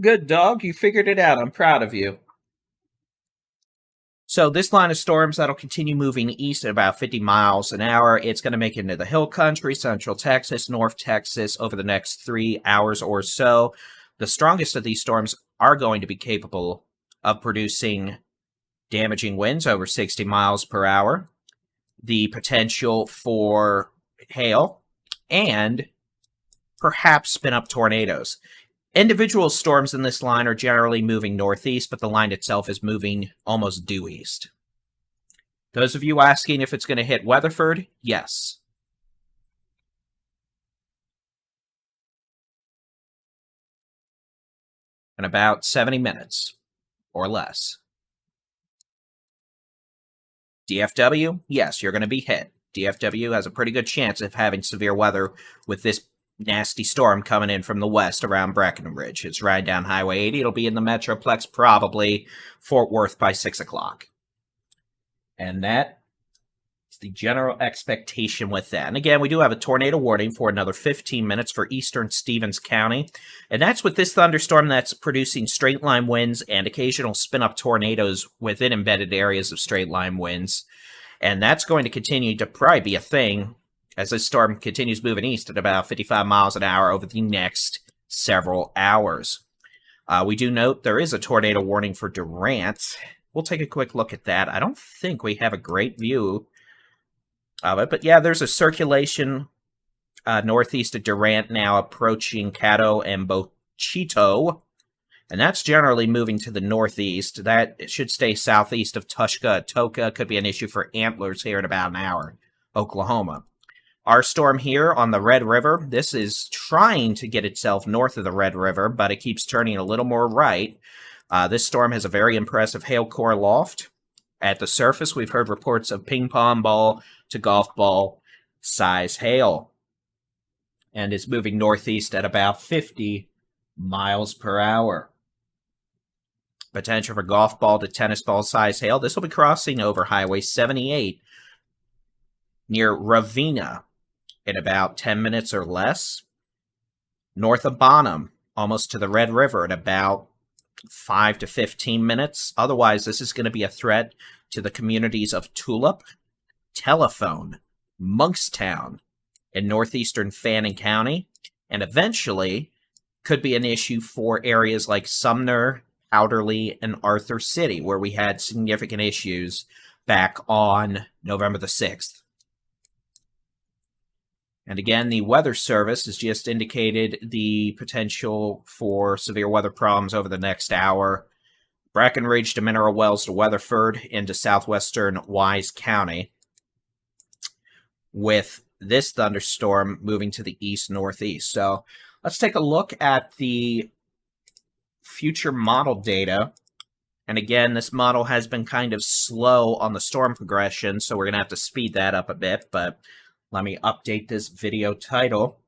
Good dog, you figured it out. I'm proud of you. So this line of storms that'll continue moving east at about 50 miles an hour. It's going to make it into the hill country, central Texas, north Texas over the next 3 hours or so. The strongest of these storms are going to be capable of producing damaging winds over 60 miles per hour, the potential for hail, and perhaps spin up tornadoes. Individual storms in this line are generally moving northeast, but the line itself is moving almost due east. Those of you asking if it's going to hit Weatherford, yes. In about 70 minutes or less. DFW, yes, you're going to be hit. DFW has a pretty good chance of having severe weather with this nasty storm coming in from the west around Breckenridge. It's right down Highway 80. It'll be in the Metroplex, probably Fort Worth by 6 o'clock. And that is the general expectation with that. And again, we do have a tornado warning for another 15 minutes for eastern Stevens County. And that's with this thunderstorm that's producing straight line winds and occasional spin-up tornadoes within embedded areas of straight line winds. And that's going to continue to probably be a thing as this storm continues moving east at about 55 miles an hour over the next several hours. We do note there is a tornado warning for Durant. We'll take a quick look at that. I don't think we have a great view of it, but yeah, there's a circulation northeast of Durant now approaching Caddo and Bochito, and that's generally moving to the northeast. That should stay southeast of Tushka. Toka could be an issue for Antlers here in about an hour. Oklahoma. Our storm here on the Red River, this is trying to get itself north of the Red River, but it keeps turning a little more right. This storm has a very impressive hail core loft. At the surface, we've heard reports of ping pong ball to golf ball size hail. And it's moving northeast at about 50 miles per hour. Potential for golf ball to tennis ball size hail. This will be crossing over Highway 78 near Ravenna in about 10 minutes or less. North of Bonham, almost to the Red River in about 5 to 15 minutes. Otherwise, this is going to be a threat to the communities of Tulip, Telephone, Monkstown, in northeastern Fannin County, and eventually could be an issue for areas like Sumner, Powderly, and Arthur City, where we had significant issues back on November the 6th. And again, the Weather Service has just indicated the potential for severe weather problems over the next hour. Breckenridge to Mineral Wells to Weatherford into southwestern Wise County, with this thunderstorm moving to the east-northeast. So let's take a look at the future model data. And again, this model has been kind of slow on the storm progression, so we're going to have to speed that up a bit, but let me update this video title.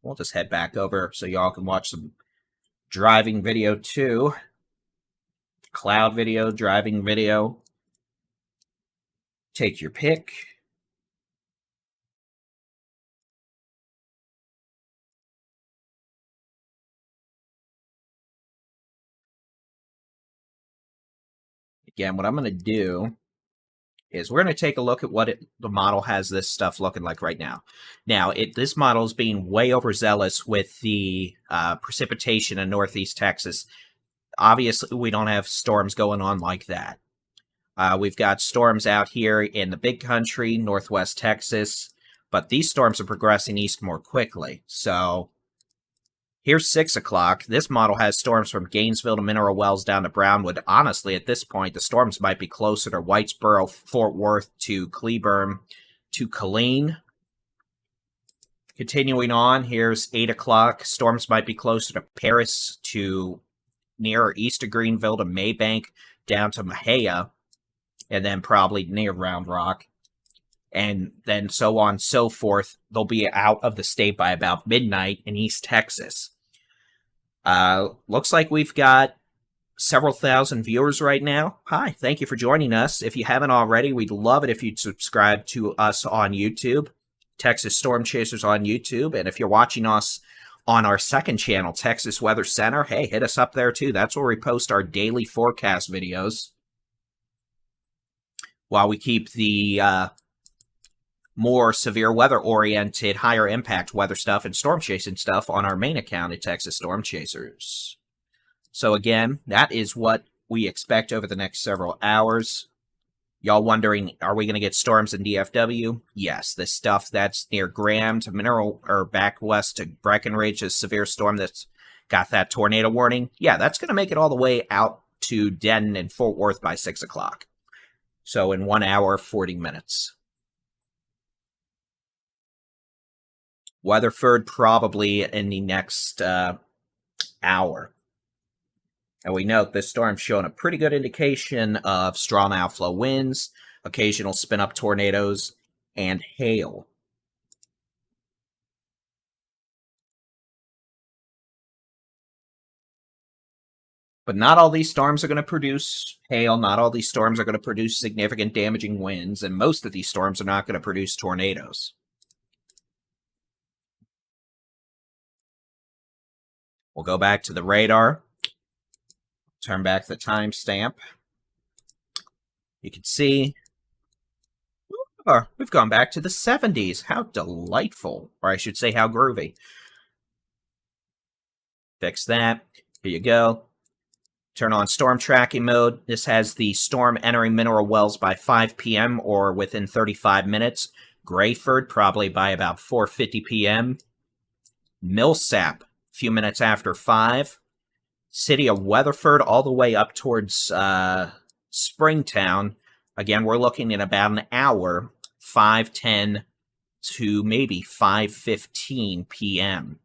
We'll just head back over so y'all can watch some driving video too. Cloud video, driving video. Take your pick. Again, what I'm going to do is we're going to take a look at what the model has this stuff looking like right now. Now, this model is being way overzealous with the precipitation in northeast Texas. Obviously, we don't have storms going on like that. We've got storms out here in the big country, northwest Texas, but these storms are progressing east more quickly. So here's 6 o'clock. This model has storms from Gainesville to Mineral Wells down to Brownwood. Honestly, at this point, the storms might be closer to Whitesboro, Fort Worth to Cleburne to Killeen. Continuing on, here's 8 o'clock. Storms might be closer to Paris to near or east of Greenville to Maybank down to Mahia, and then probably near Round Rock. And then so on and so forth. They'll be out of the state by about midnight in East Texas. Looks like we've got several thousand viewers right now. Hi, thank you for joining us. If you haven't already, we'd love it if you'd subscribe to us on YouTube, Texas Storm Chasers on YouTube. And if you're watching us on our second channel, Texas Weather Center. Hey, hit us up there too. That's where we post our daily forecast videos. While we keep the more severe weather-oriented, higher impact weather stuff and storm chasing stuff on our main account at Texas Storm Chasers. So again, that is what we expect over the next several hours. Y'all wondering, are we going to get storms in DFW? Yes, this stuff that's near Graham to Mineral, or back west to Breckenridge, a severe storm that's got that tornado warning. Yeah, that's going to make it all the way out to Denton and Fort Worth by 6 o'clock. So in 1 hour, 40 minutes. Weatherford probably in the next hour. And we note this storm's showing a pretty good indication of strong outflow winds, occasional spin-up tornadoes, and hail. But not all these storms are going to produce hail. Not all these storms are going to produce significant damaging winds. And most of these storms are not going to produce tornadoes. We'll go back to the radar. Turn back the timestamp. You can see we've gone back to the 70s. How delightful. Or I should say how groovy. Fix that. Here you go. Turn on storm tracking mode. This has the storm entering Mineral Wells by 5 p.m. or within 35 minutes. Grayford probably by about 4:50 p.m. Millsap a few minutes after 5. City of Weatherford all the way up towards Springtown. Again, we're looking at about an hour, 5:10 to maybe 5:15 p.m.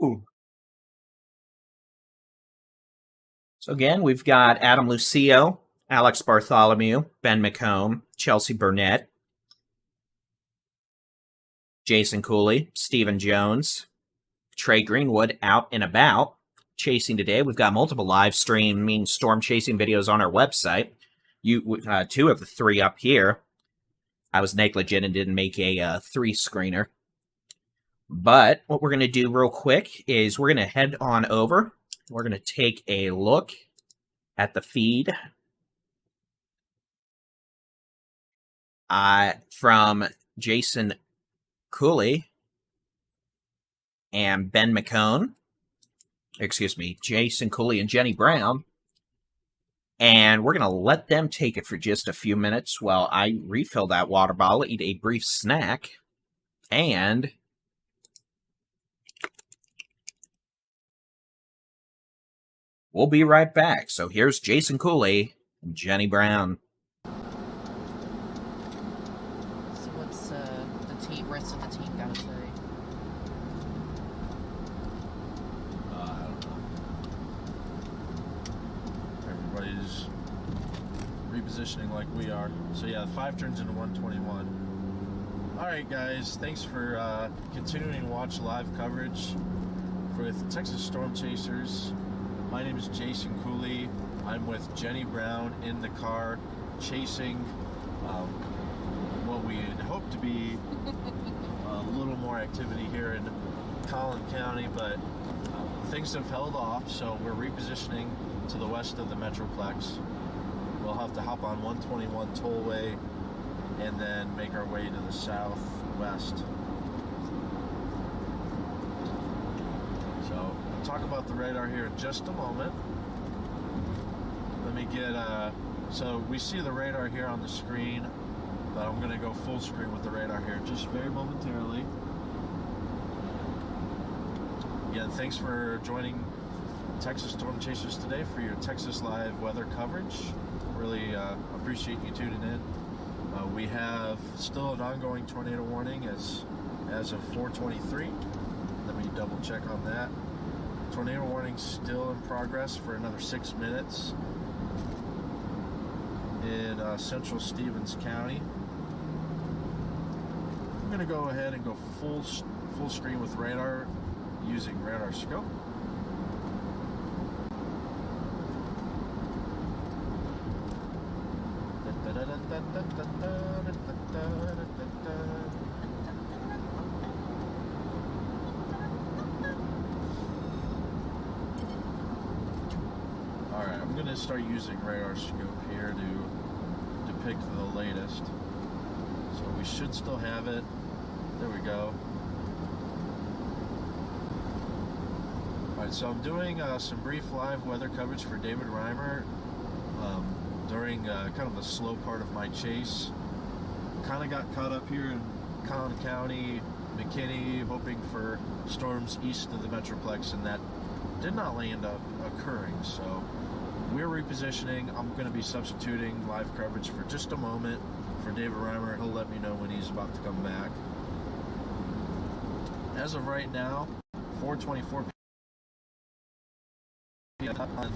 Ooh. So again, we've got Adam Lucio, Alex Bartholomew, Ben McComb, Chelsea Burnett, Jason Cooley, Stephen Jones, Trey Greenwood out and about chasing today. We've got multiple live streaming storm chasing videos on our website. Two of the 3 up here. I was negligent and didn't make a 3-screener. But what we're going to do real quick is we're going to head on over. We're going to take a look at the feed from Jason Cooley and Ben McCone. Excuse me, Jason Cooley and Jenny Brown. And we're going to let them take it for just a few minutes while I refill that water bottle, eat a brief snack, and we'll be right back. So here's Jason Cooley and Jenny Brown. So what's the rest of the team got to say? I don't know. Everybody's repositioning like we are. So yeah, 5 turns into 121. Alright guys, thanks for continuing to watch live coverage with Texas Storm Chasers. My name is Jason Cooley. I'm with Jenny Brown in the car, chasing what we had hoped to be a little more activity here in Collin County, but things have held off, so we're repositioning to the west of the Metroplex. We'll have to hop on 121 Tollway and then make our way to the southwest. So I'll talk about the radar here in just a moment. Let me get, so we see the radar here on the screen, but I'm going to go full screen with the radar here just very momentarily. Again, thanks for joining Texas Storm Chasers today for your Texas Live weather coverage. Really appreciate you tuning in. We have still an ongoing tornado warning as of 4:23. Let me double check on that. Tornado warning still in progress for another 6 minutes in central Stevens County. I'm going to go ahead and go full screen with radar using radar scope. Alright, I'm going to start using radar scope here to depict the latest. So we should still have it. There we go. Alright, so I'm doing some brief live weather coverage for David Reimer during kind of the slow part of my chase. Kind of got caught up here in Collin County, McKinney, hoping for storms east of the Metroplex, and that did not land up occurring. So we're repositioning. I'm going to be substituting live coverage for just a moment for David Reimer. He'll let me know when he's about to come back. As of right now, 4:24 p.m. on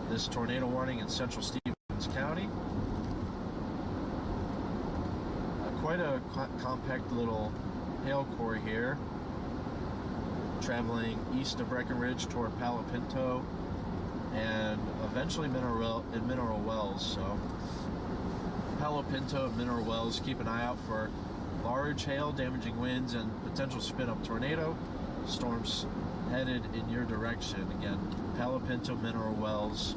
this tornado warning in central Stevens County. Quite a compact little hail core here, traveling east of Breckenridge toward Palo Pinto and eventually Mineral Wells. So Palo Pinto and Mineral Wells, keep an eye out for large hail, damaging winds, and potential spin-up tornado storms headed in your direction. Again, Palo Pinto, Mineral Wells.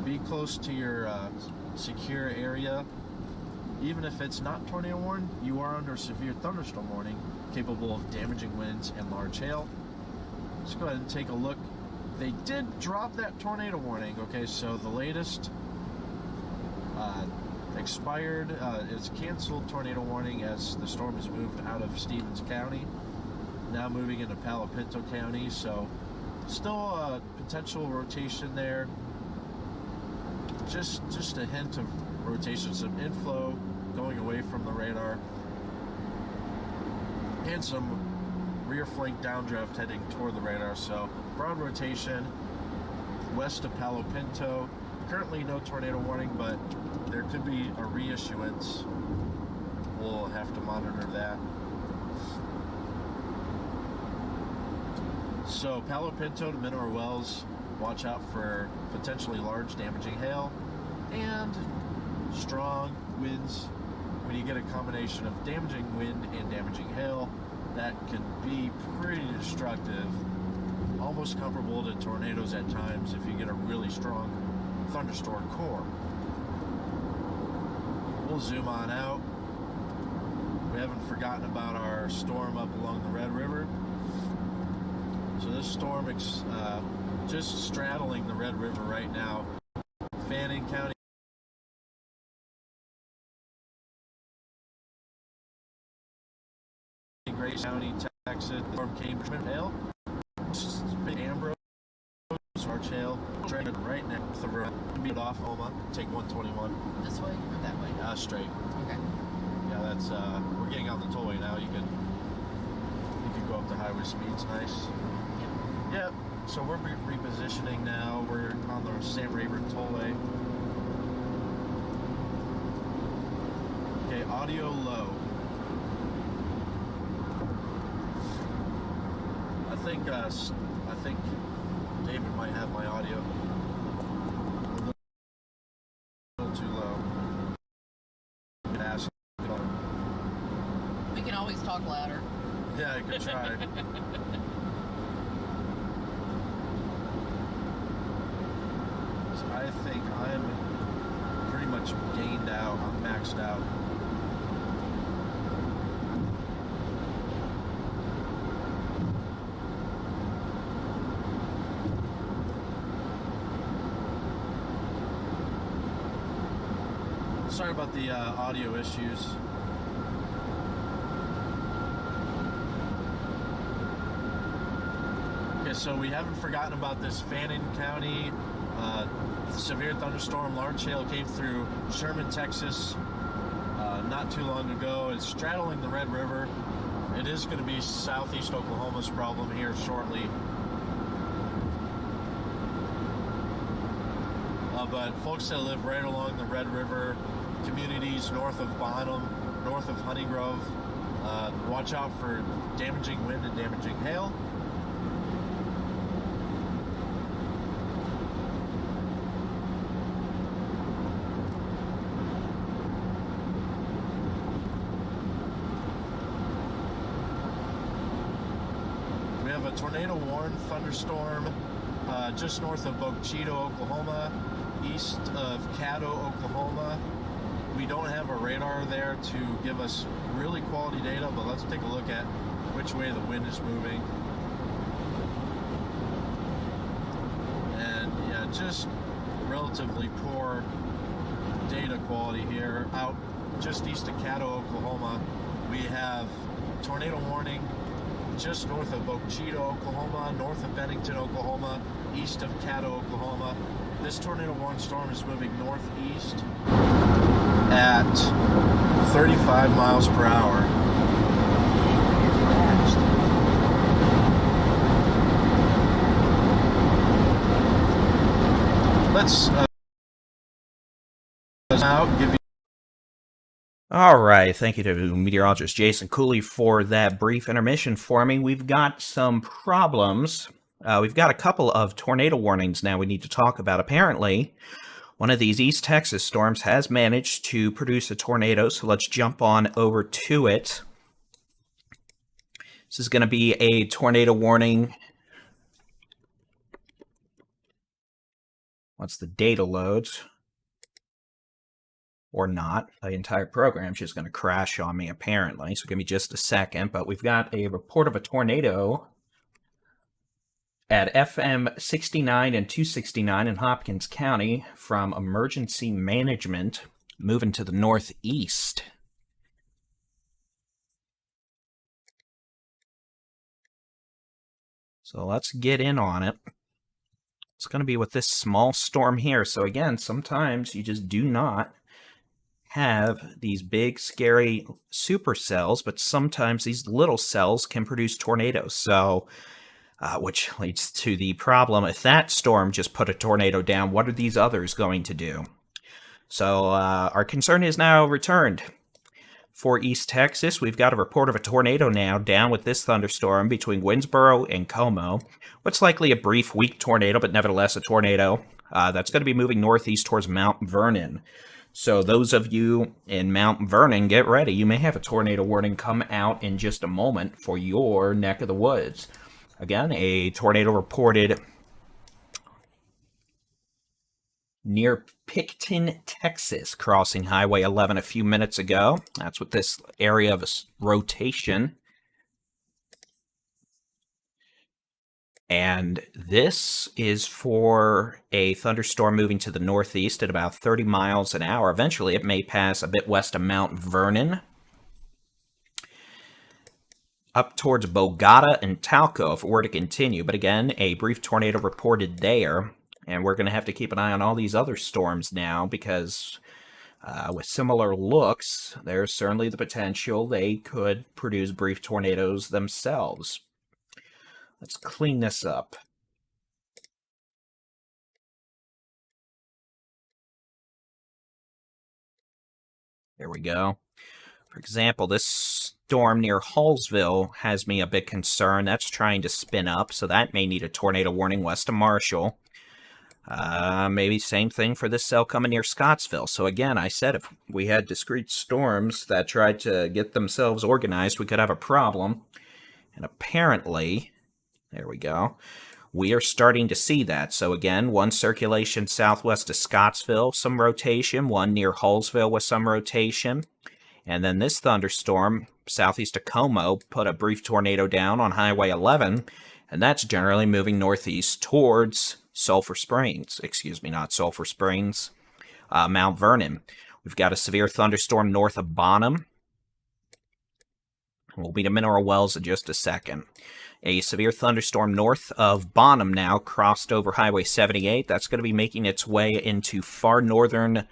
Be close to your secure area. Even if it's not tornado warned, you are under severe thunderstorm warning, capable of damaging winds and large hail. Let's go ahead and take a look. They did drop that tornado warning. Okay, so the latest expired. It's canceled tornado warning as the storm has moved out of Stevens County, now moving into Palo Pinto County. So still a potential rotation there. Just a hint of rotation, some inflow going away from the radar, and some rear flank downdraft heading toward the radar. So broad rotation west of Palo Pinto. Currently no tornado warning, but there could be a reissuance. We'll have to monitor that. So Palo Pinto to Mineral Wells, watch out for potentially large damaging hail and strong winds. When you get a combination of damaging wind and damaging hail, that can be pretty destructive, almost comparable to tornadoes at times if you get a really strong thunderstorm core. We'll zoom on out. We haven't forgotten about our storm up along the Red River. So this storm just straddling the Red River right now. Fannin County, Grace County, Texas. The storm came from hail. Ambrose, large hail, right next to the road. Beat off Oma. Take 121. This way or that way? Straight. Okay. Yeah, that's we're getting on the tollway now. You can go up to highway speeds. Nice. Yep. So we're repositioning now. We're on the Sam Rayburn tollway. Okay, audio low. I think David might have my audio a little too low. We can always talk louder. Yeah, I could try. So I think I'm pretty much gained out. I'm maxed out. Sorry about the audio issues. Okay, so we haven't forgotten about this Fannin County severe thunderstorm. Large hail came through Sherman, Texas not too long ago. It's straddling the Red River. It is going to be southeast Oklahoma's problem here shortly. Up but folks that live right along the Red River, communities north of Bonham, north of Honeygrove, watch out for damaging wind and damaging hail. We have a tornado warned thunderstorm just north of Bochito, Oklahoma, east of Caddo, Oklahoma. We don't have a radar there to give us really quality data, but let's take a look at which way the wind is moving. And yeah, just relatively poor data quality here. Out just east of Caddo, Oklahoma, we have tornado warning just north of Bochito, Oklahoma, north of Bennington, Oklahoma, east of Caddo, Oklahoma. This tornado warning storm is moving northeast at 35 miles per hour. Let's now give you. All right, thank you to meteorologist Jason Cooley for that brief intermission for me. We've got some problems. We've got a couple of tornado warnings now we need to talk about. Apparently, one of these East Texas storms has managed to produce a tornado, so let's jump on over to it. This is going to be a tornado warning. Once the data loads, or not, the entire program's just going to crash on me apparently, so give me just a second. But we've got a report of a tornado at FM 69 and 269 in Hopkins County from Emergency Management, moving to the northeast. So let's get in on it. It's going to be with this small storm here. So again, sometimes you just do not have these big, scary supercells, but sometimes these little cells can produce tornadoes. So, which leads to the problem, if that storm just put a tornado down, what are these others going to do? So, our concern is now returned. For East Texas, we've got a report of a tornado now down with this thunderstorm between Winsboro and Como. What's likely a brief, weak tornado, but nevertheless a tornado. That's going to be moving northeast towards Mount Vernon. So those of you in Mount Vernon, get ready. You may have a tornado warning come out in just a moment for your neck of the woods. Again, a tornado reported near Picton, Texas, crossing Highway 11 a few minutes ago. That's with this area of rotation. And this is for a thunderstorm moving to the northeast at about 30 miles an hour. Eventually, it may pass a bit west of Mount Vernon, up towards Bogota and Talco if it were to continue. But again, a brief tornado reported there. And we're going to have to keep an eye on all these other storms now because with similar looks, there's certainly the potential they could produce brief tornadoes themselves. Let's clean this up. There we go. For example, this storm near Hallsville has me a bit concerned. That's trying to spin up, so that may need a tornado warning west of Marshall. Maybe same thing for this cell coming near Scottsville. So again, I said if we had discrete storms that tried to get themselves organized, we could have a problem. And apparently, there we go, we are starting to see that. So again, one circulation southwest of Scottsville, some rotation, one near Hallsville with some rotation. And then this thunderstorm, southeast of Como, put a brief tornado down on Highway 11, and that's generally moving northeast towards Sulphur Springs. Excuse me, not Sulphur Springs, Mount Vernon. We've got a severe thunderstorm north of Bonham. We'll be to Mineral Wells in just a second. A severe thunderstorm north of Bonham now crossed over Highway 78. That's going to be making its way into far northern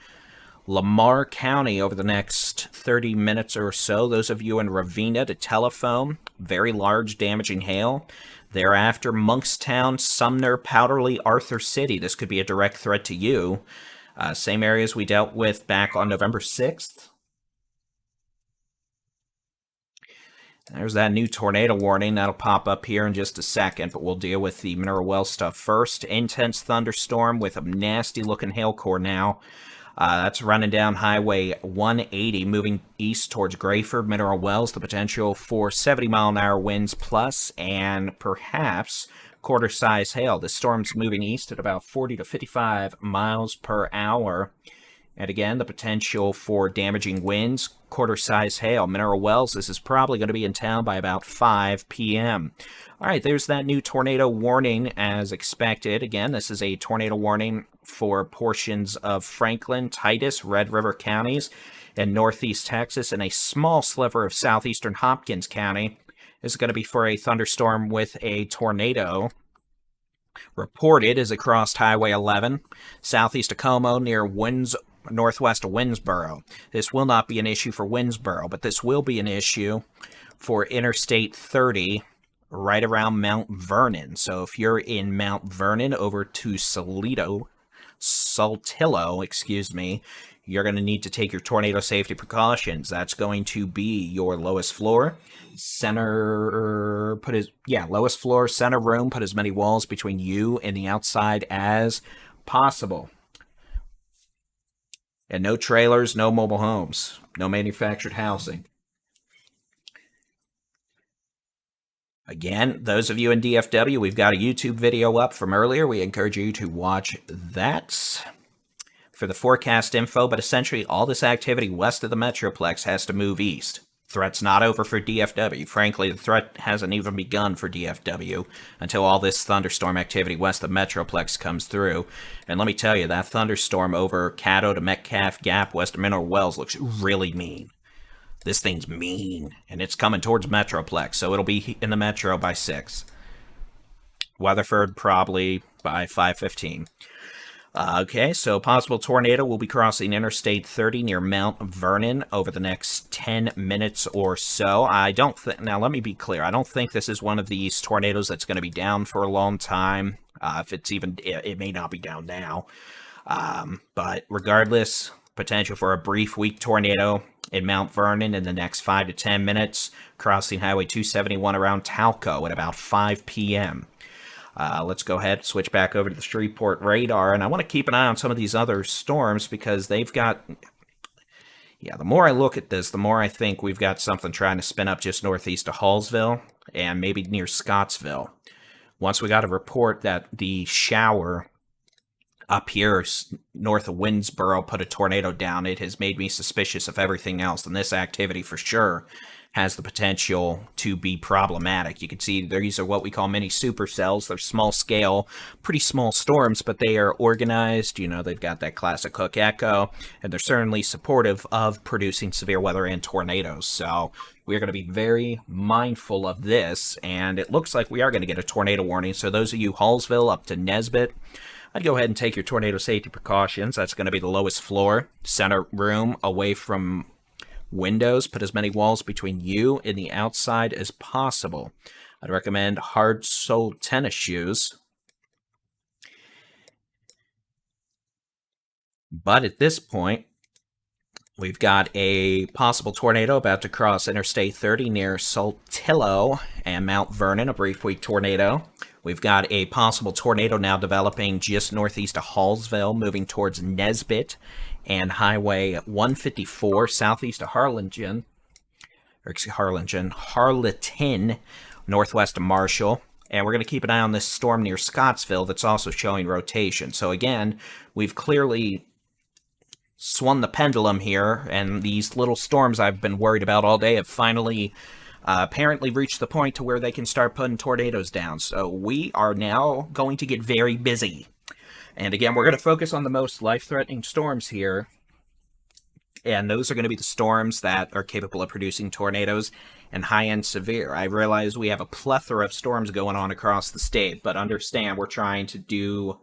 Lamar County over the next 30 minutes or so. Those of you in Ravenna to telephone. Very large damaging hail. Thereafter, Monkstown, Sumner, Powderly, Arthur City. This could be a direct threat to you. Same areas we dealt with back on November 6th. There's that new tornado warning. That'll pop up here in just a second, but we'll deal with the Mineral Well stuff first. Intense thunderstorm with a nasty-looking hail core now. That's running down Highway 180, moving east towards Grayford, Mineral Wells. The potential for 70-mile-an-hour winds plus, and perhaps quarter-size hail. The storm's moving east at about 40 to 55 miles per hour. And again, the potential for damaging winds, quarter-size hail. Mineral Wells, this is probably going to be in town by about 5 p.m. All right, there's that new tornado warning as expected. Again, this is a tornado warning for portions of Franklin, Titus, Red River counties, and northeast Texas, and a small sliver of southeastern Hopkins County. This is going to be for a thunderstorm with a tornado. Reported as it crossed Highway 11, southeast of Como, near northwest of Winnsboro. This will not be an issue for Winnsboro, but this will be an issue for Interstate 30 right around Mount Vernon. So if you're in Mount Vernon over to Saltillo, you're going to need to take your tornado safety precautions. That's going to be your lowest floor. Lowest floor, center room, put as many walls between you and the outside as possible. And no trailers, no mobile homes, no manufactured housing. Again, those of you in DFW, we've got a YouTube video up from earlier. We encourage you to watch that for the forecast info, but essentially all this activity west of the Metroplex has to move east. Threat's not over for DFW. Frankly, the threat hasn't even begun for DFW until all this thunderstorm activity west of the Metroplex comes through. And let me tell you, that thunderstorm over Caddo to Metcalf Gap west of Mineral Wells looks really mean. This thing's mean, and it's coming towards Metroplex, so it'll be in the Metro by 6. Weatherford probably by 5:15. Okay, so possible tornado will be crossing Interstate 30 near Mount Vernon over the next 10 minutes or so. Now let me be clear, I don't think this is one of these tornadoes that's going to be down for a long time. It may not be down now. But regardless, potential for a brief weak tornado in Mount Vernon in the next 5 to 10 minutes, crossing Highway 271 around Talco at about 5 p.m. Let's go ahead, switch back over to the Shreveport radar, and I want to keep an eye on some of these other storms because they've got... Yeah, the more I look at this, the more I think we've got something trying to spin up just northeast of Hallsville and maybe near Scottsville. Once we got a report that the shower up here north of Winnsboro put a tornado down, it has made me suspicious of everything else, and this activity for sure has the potential to be problematic. You can see these are what we call mini supercells. They're small scale, pretty small storms, but they are organized. You know, they've got that classic hook echo, and they're certainly supportive of producing severe weather and tornadoes. So we're going to be very mindful of this, and it looks like we are going to get a tornado warning. So those of you Hallsville up to Nesbitt, I'd go ahead and take your tornado safety precautions. That's going to be the lowest floor, center room, away from windows. Put as many walls between you and the outside as possible. I'd recommend hard-soled tennis shoes. But at this point, we've got a possible tornado about to cross Interstate 30 near Saltillo and Mount Vernon, a brief weak tornado. We've got a possible tornado now developing just northeast of Hallsville, moving towards Nesbitt and Highway 154, southeast of Harlingen, northwest of Marshall. And we're going to keep an eye on this storm near Scottsville that's also showing rotation. So again, we've clearly swung the pendulum here, and these little storms I've been worried about all day have finally apparently reached the point to where they can start putting tornadoes down. So we are now going to get very busy. And again, we're going to focus on the most life-threatening storms here. And those are going to be the storms that are capable of producing tornadoes and high-end severe. I realize we have a plethora of storms going on across the state, but understand we're trying to do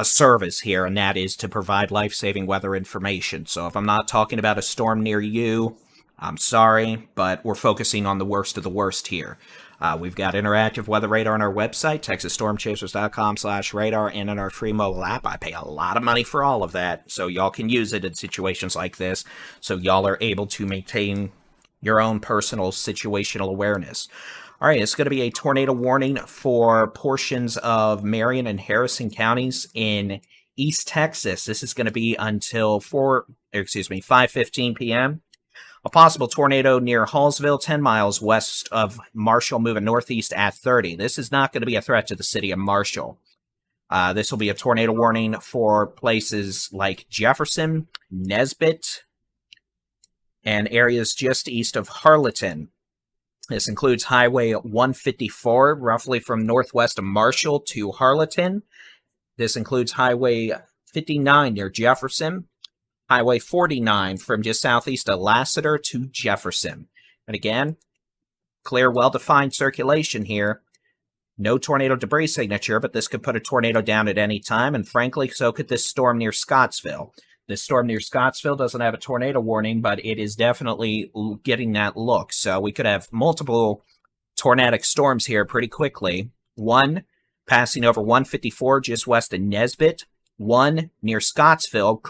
a service here, and that is to provide life-saving weather information. So if I'm not talking about a storm near you, I'm sorry, but we're focusing on the worst of the worst here. We've got interactive weather radar on our website, texasstormchasers.com/radar, and in our free mobile app. I pay a lot of money for all of that, so y'all can use it in situations like this, so y'all are able to maintain your own personal situational awareness. All right, it's going to be a tornado warning for portions of Marion and Harrison counties in East Texas. This is going to be until 5:15 p.m. A possible tornado near Hallsville, 10 miles west of Marshall, moving northeast at 30. This is not going to be a threat to the city of Marshall. This will be a tornado warning for places like Jefferson, Nesbitt, and areas just east of Harleton. This includes Highway 154, roughly from northwest of Marshall to Harleton. This includes Highway 59 near Jefferson. Highway 49 from just southeast of Lassiter to Jefferson. And again, clear, well-defined circulation here. No tornado debris signature, but this could put a tornado down at any time, and frankly, so could this storm near Scottsville. This storm near Scottsville doesn't have a tornado warning, but it is definitely getting that look. So we could have multiple tornadic storms here pretty quickly. One passing over 154 just west of Nesbitt. One near Scottsville,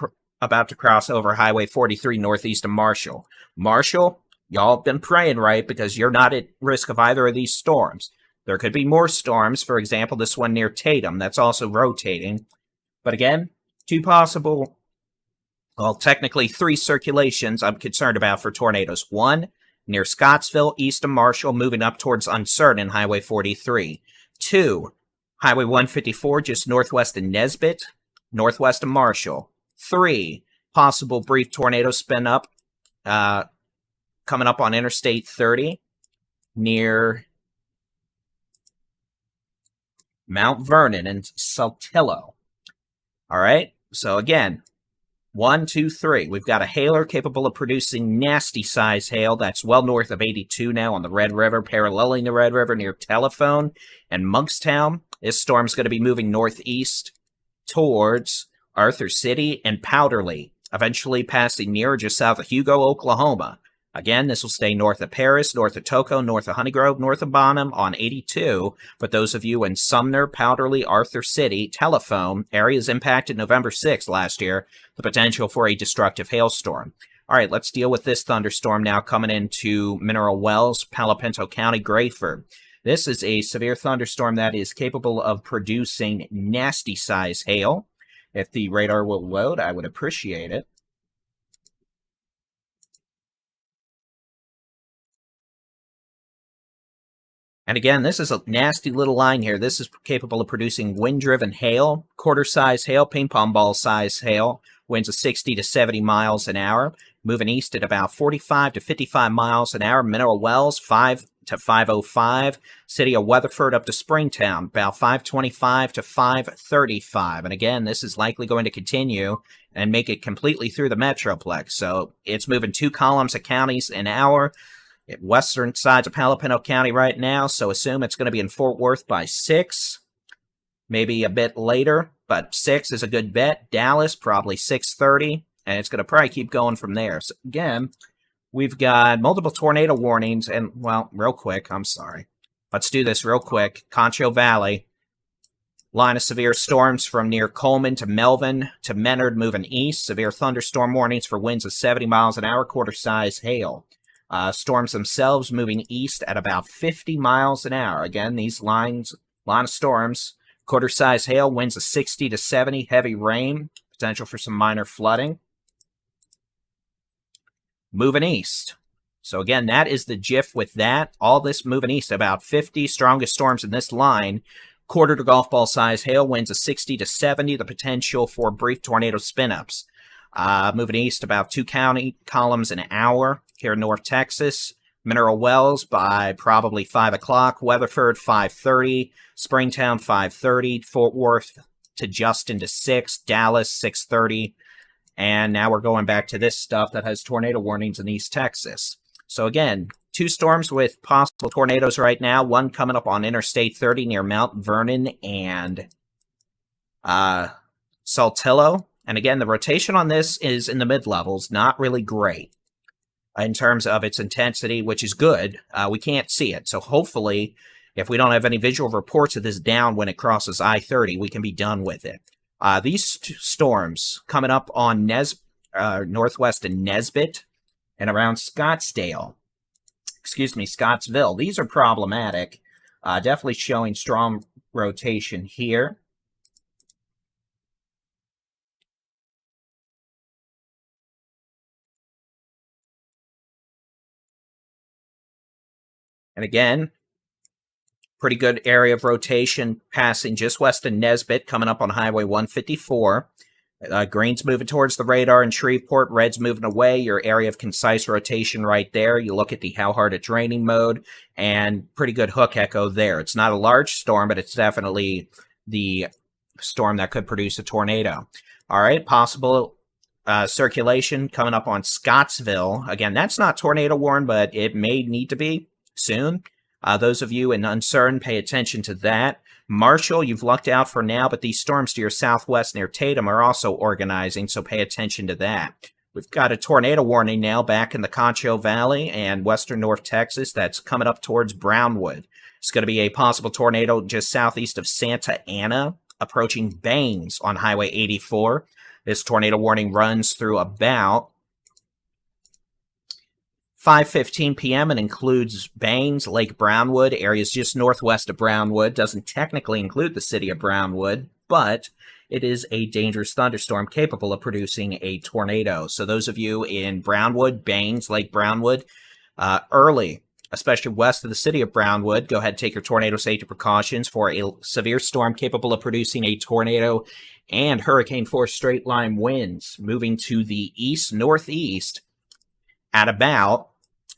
about to cross over Highway 43 northeast of Marshall. Marshall, y'all have been praying, right? Because you're not at risk of either of these storms. There could be more storms. For example, this one near Tatum. That's also rotating. But again, two possible, well, technically three circulations I'm concerned about for tornadoes. One, near Scottsville, east of Marshall, moving up towards Uncertain, Highway 43. Two, Highway 154, just northwest of Nesbitt, northwest of Marshall. Three, possible brief tornado spin up coming up on Interstate 30 near Mount Vernon and Saltillo. All right, so again, 1, 2, 3. We've got a hailer capable of producing nasty size hail that's well north of 82 now on the Red River, paralleling the Red River near Telephone and Monkstown. This storm's going to be moving northeast towards Arthur City and Powderly, eventually passing near or just south of Hugo, Oklahoma. Again, this will stay north of Paris, north of Toco, north of Honeygrove, north of Bonham on 82. But those of you in Sumner, Powderly, Arthur City, Telephone, areas impacted November 6th last year, the potential for a destructive hailstorm. All right, let's deal with this thunderstorm now coming into Mineral Wells, Palo Pinto County, Grayford. This is a severe thunderstorm that is capable of producing nasty size hail. If the radar will load, I would appreciate it. And again, this is a nasty little line here. This is capable of producing wind-driven hail, quarter-size hail, ping-pong ball-size hail, winds of 60 to 70 miles an hour, moving east at about 45 to 55 miles an hour. Mineral Wells, 5 to 505. City of Weatherford up to Springtown, about 525 to 535. And again, this is likely going to continue and make it completely through the Metroplex. So it's moving 2 columns of counties an hour. At western sides of Palo Pinto County right now, so assume it's going to be in Fort Worth by 6, maybe a bit later, but 6 is a good bet. Dallas, probably 6:30, and it's going to probably keep going from there. So again, we've got multiple tornado warnings, and, well, real quick, I'm sorry. Let's do this real quick. Concho Valley, line of severe storms from near Coleman to Melvin to Menard moving east. Severe thunderstorm warnings for winds of 70 miles an hour, quarter-size hail. Storms themselves moving east at about 50 miles an hour. Again, these line of storms, quarter-size hail, winds of 60 to 70, heavy rain, potential for some minor flooding. Moving east. So again, that is the GIF with that. All this moving east, about 50 strongest storms in this line. Quarter to golf ball size hail, winds of 60 to 70, the potential for brief tornado spin-ups. Moving east about 2 county columns an hour here in North Texas. Mineral Wells by probably 5 o'clock. Weatherford 5:30. Springtown 5:30. Fort Worth to Justin to 6. Dallas 6:30. And now we're going back to this stuff that has tornado warnings in East Texas. So again, 2 storms with possible tornadoes right now. One coming up on Interstate 30 near Mount Vernon and Saltillo. And again, the rotation on this is in the mid-levels, not really great in terms of its intensity, which is good. We can't see it. So hopefully, if we don't have any visual reports of this down when it crosses I-30, we can be done with it. These storms coming up on northwest of Nesbitt and around Scottsville. These are problematic. Definitely showing strong rotation here. And again, pretty good area of rotation passing just west of Nesbitt, coming up on Highway 154. Green's moving towards the radar in Shreveport. Red's moving away. Your area of concise rotation right there. You look at the how hard it's raining mode, and pretty good hook echo there. It's not a large storm, but it's definitely the storm that could produce a tornado. All right, possible circulation coming up on Scottsville. Again, that's not tornado warned, but it may need to be soon. Those of you in uncertain, pay attention to that. Marshall, you've lucked out for now, but these storms to your southwest near Tatum are also organizing, so pay attention to that. We've got a tornado warning now back in the Concho Valley and western North Texas that's coming up towards Brownwood. It's going to be a possible tornado just southeast of Santa Ana, approaching Baines on Highway 84. This tornado warning runs through about 5:15 p.m. and includes Baines, Lake Brownwood, areas just northwest of Brownwood. Doesn't technically include the city of Brownwood, but it is a dangerous thunderstorm capable of producing a tornado. So those of you in Brownwood, Baines, Lake Brownwood, early, especially west of the city of Brownwood, go ahead and take your tornado safety precautions for a severe storm capable of producing a tornado and hurricane force straight line winds moving to the east-northeast at about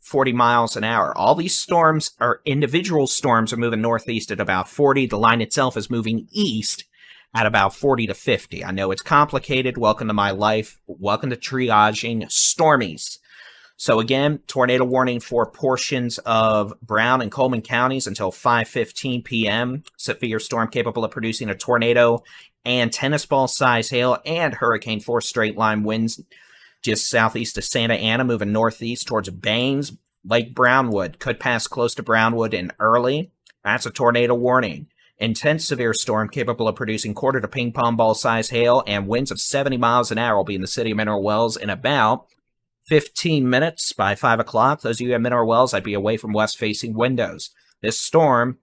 40 miles an hour. All these storms are individual storms are moving northeast at about 40. The line itself is moving east at about 40 to 50. I know it's complicated. Welcome to my life. Welcome to triaging stormies. So again, tornado warning for portions of Brown and Coleman counties until 5:15 p.m. Severe storm capable of producing a tornado and tennis ball size hail and hurricane force straight line winds just southeast of Santa Ana, moving northeast towards Baines. Lake Brownwood could pass close to Brownwood in early. That's a tornado warning. Intense severe storm capable of producing quarter to ping pong ball size hail and winds of 70 miles an hour will be in the city of Mineral Wells in about 15 minutes by 5 o'clock. Those of you at Mineral Wells, I'd be away from west-facing windows. This storm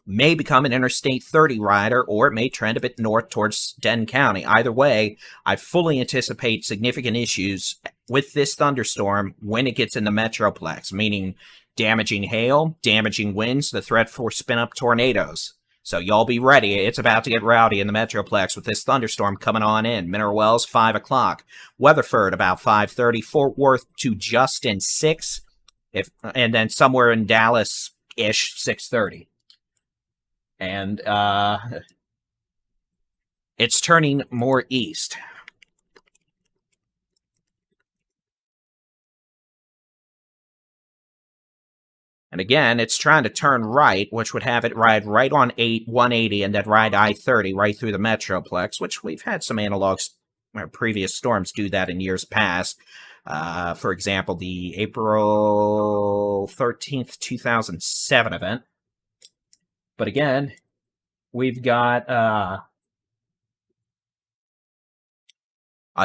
may become an Interstate 30 rider, or it may trend a bit north towards Denton County. Either way, I fully anticipate significant issues with this thunderstorm when it gets in the Metroplex, meaning damaging hail, damaging winds, the threat for spin-up tornadoes. So y'all be ready. It's about to get rowdy in the Metroplex with this thunderstorm coming on in. Mineral Wells, 5 o'clock. Weatherford, about 5:30. Fort Worth to Justin, 6. And then somewhere in Dallas-ish, 6:30. And it's turning more east. And again, it's trying to turn right, which would have it ride right on 180 and then ride I-30 right through the Metroplex, which we've had some analogs, previous storms do that in years past. For example, the April 13th, 2007 event. But again, we've got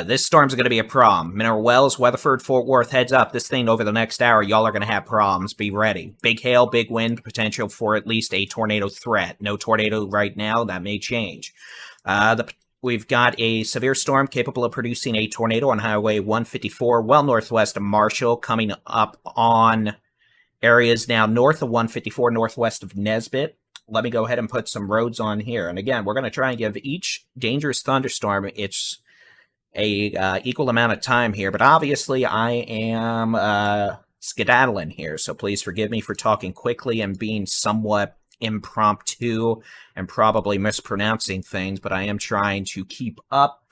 this storm's going to be a problem. Mineral Wells, Weatherford, Fort Worth, heads up. This thing over the next hour, y'all are going to have problems. Be ready. Big hail, big wind, potential for at least a tornado threat. No tornado right now. That may change. We've got a severe storm capable of producing a tornado on Highway 154, well northwest of Marshall, coming up on areas now north of 154, northwest of Nesbitt. Let me go ahead and put some roads on here. And again, we're going to try and give each dangerous thunderstorm its equal amount of time here, but obviously I am skedaddling here, so please forgive me for talking quickly and being somewhat impromptu and probably mispronouncing things, but I am trying to keep up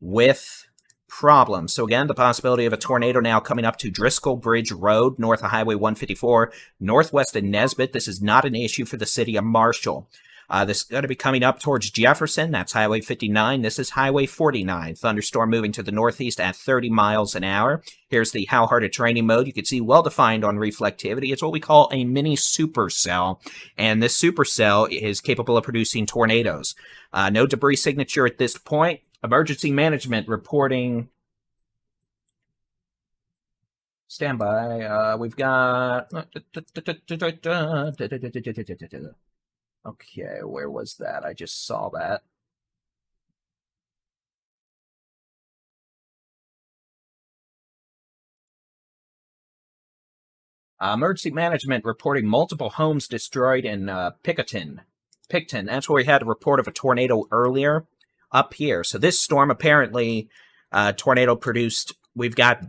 with problems. So again, the possibility of a tornado now coming up to Driscoll Bridge Road, north of Highway 154, northwest of Nesbitt. This is not an issue for the city of Marshall. This is going to be coming up towards Jefferson. That's Highway 59. This is Highway 49. Thunderstorm moving to the northeast at 30 miles an hour. Here's the how hard it's raining mode. You can see well-defined on reflectivity. It's what we call a mini supercell. And this supercell is capable of producing tornadoes. No debris signature at this point. Emergency management reporting... Standby. We've got... Okay, where was that? I just saw that. Emergency management reporting multiple homes destroyed in Picton. That's where we had a report of a tornado earlier up here. So this storm apparently tornado produced. We've got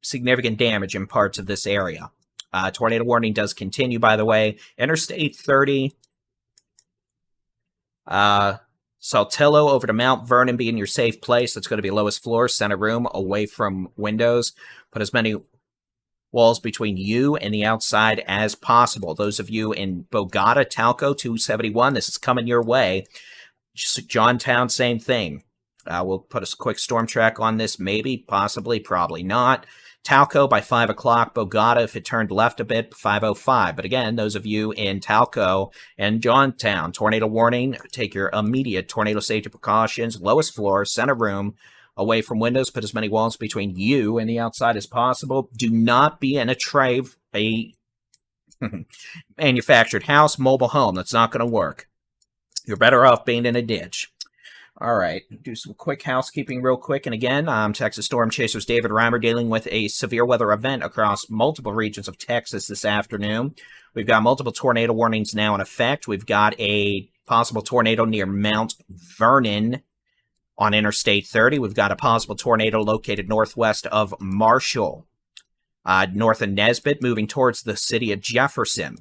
significant damage in parts of this area. Tornado warning does continue, by the way. Interstate 30. Saltillo over to Mount Vernon being your safe place. That's going to be lowest floor, center room, away from windows. Put as many walls between you and the outside as possible. Those of you in Bogota, Talco, 271, this is coming your way. Johntown, same thing. We'll put a quick storm track on this, maybe, possibly, probably not. Talco by 5 o'clock. Bogota, if it turned left a bit, 5:05. But again, those of you in Talco and Johntown, tornado warning. Take your immediate tornado safety precautions. Lowest floor, center room, away from windows. Put as many walls between you and the outside as possible. Do not be in a manufactured house, mobile home. That's not going to work. You're better off being in a ditch. All right, do some quick housekeeping real quick. And again, I'm Texas Storm Chaser's David Reimer dealing with a severe weather event across multiple regions of Texas this afternoon. We've got multiple tornado warnings now in effect. We've got a possible tornado near Mount Vernon on Interstate 30. We've got a possible tornado located northwest of Marshall, north of Nesbitt, moving towards the city of Jefferson.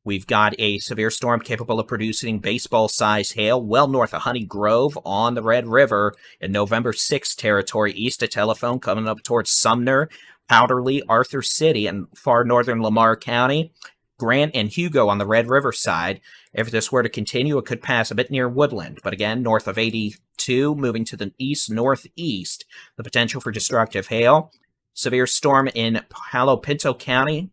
We've got a severe storm capable of producing baseball-sized hail well north of Honey Grove on the Red River in November 6 territory, east of Telephone, coming up towards Sumner, Powderly, Arthur City, and far northern Lamar County. Grant and Hugo on the Red River side. If this were to continue, it could pass a bit near Woodland. But again, north of 82, moving to the east-northeast, the potential for destructive hail. Severe storm in Palo Pinto County.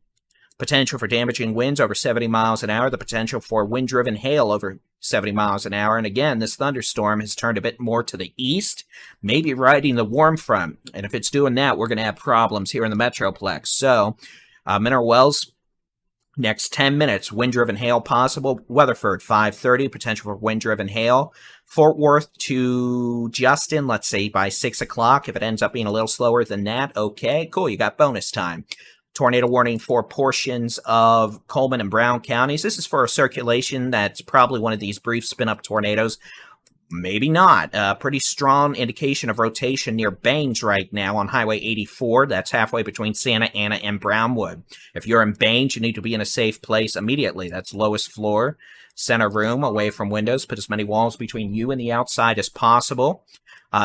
Potential for damaging winds over 70 miles an hour. The potential for wind-driven hail over 70 miles an hour. And again, this thunderstorm has turned a bit more to the east, maybe riding the warm front. And if it's doing that, we're going to have problems here in the Metroplex. So, Mineral Wells, next 10 minutes, wind-driven hail possible. Weatherford, 5:30, potential for wind-driven hail. Fort Worth to Justin, let's say by 6 o'clock. If it ends up being a little slower than that, okay, cool, you got bonus time. Tornado warning for portions of Coleman and Brown counties. This is for a circulation that's probably one of these brief spin-up tornadoes. Maybe not. Pretty strong indication of rotation near Baines right now on Highway 84. That's halfway between Santa Ana and Brownwood. If you're in Baines, you need to be in a safe place immediately. That's lowest floor, center room, away from windows. Put as many walls between you and the outside as possible.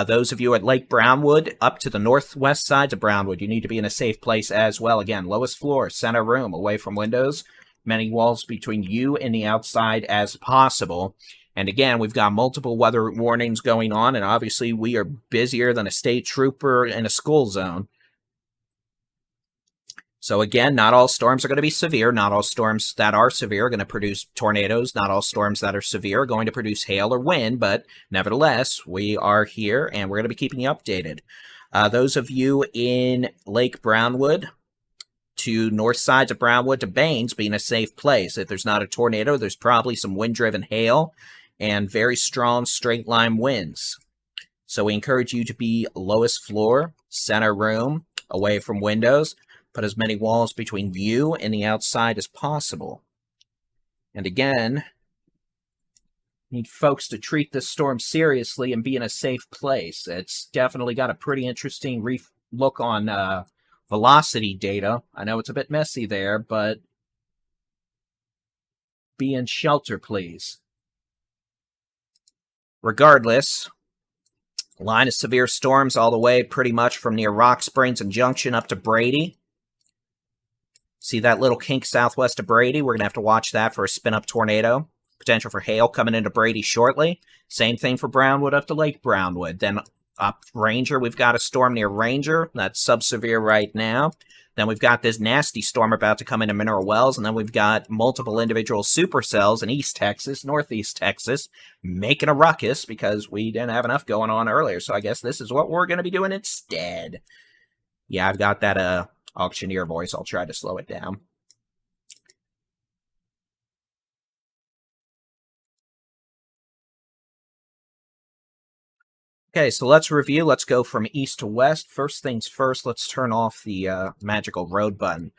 Those of you at Lake Brownwood, up to the northwest sides of Brownwood, you need to be in a safe place as well. Again, lowest floor, center room, away from windows. Many walls between you and the outside as possible. And again, we've got multiple weather warnings going on, and obviously we are busier than a state trooper in a school zone. So again, not all storms are going to be severe. Not all storms that are severe are going to produce tornadoes. Not all storms that are severe are going to produce hail or wind, but nevertheless, we are here and we're going to be keeping you updated. Those of you in Lake Brownwood to north sides of Brownwood to Baines, be in a safe place. If there's not a tornado, there's probably some wind-driven hail and very strong straight-line winds. So we encourage you to be lowest floor, center room, away from windows. Put as many walls between you and the outside as possible. And again, need folks to treat this storm seriously and be in a safe place. It's definitely got a pretty interesting look on velocity data. I know it's a bit messy there, but be in shelter, please. Regardless, line of severe storms all the way pretty much from near Rock Springs and Junction up to Brady. See that little kink southwest of Brady? We're going to have to watch that for a spin-up tornado. Potential for hail coming into Brady shortly. Same thing for Brownwood up to Lake Brownwood. Then up Ranger, we've got a storm near Ranger. That's sub-severe right now. Then we've got this nasty storm about to come into Mineral Wells, and then we've got multiple individual supercells in East Texas, Northeast Texas, making a ruckus because we didn't have enough going on earlier. So I guess this is what we're going to be doing instead. Yeah, I've got that auctioneer voice. I'll try to slow it down. Okay, so let's review. Let's go from east to west. First things first, let's turn off the magical road button.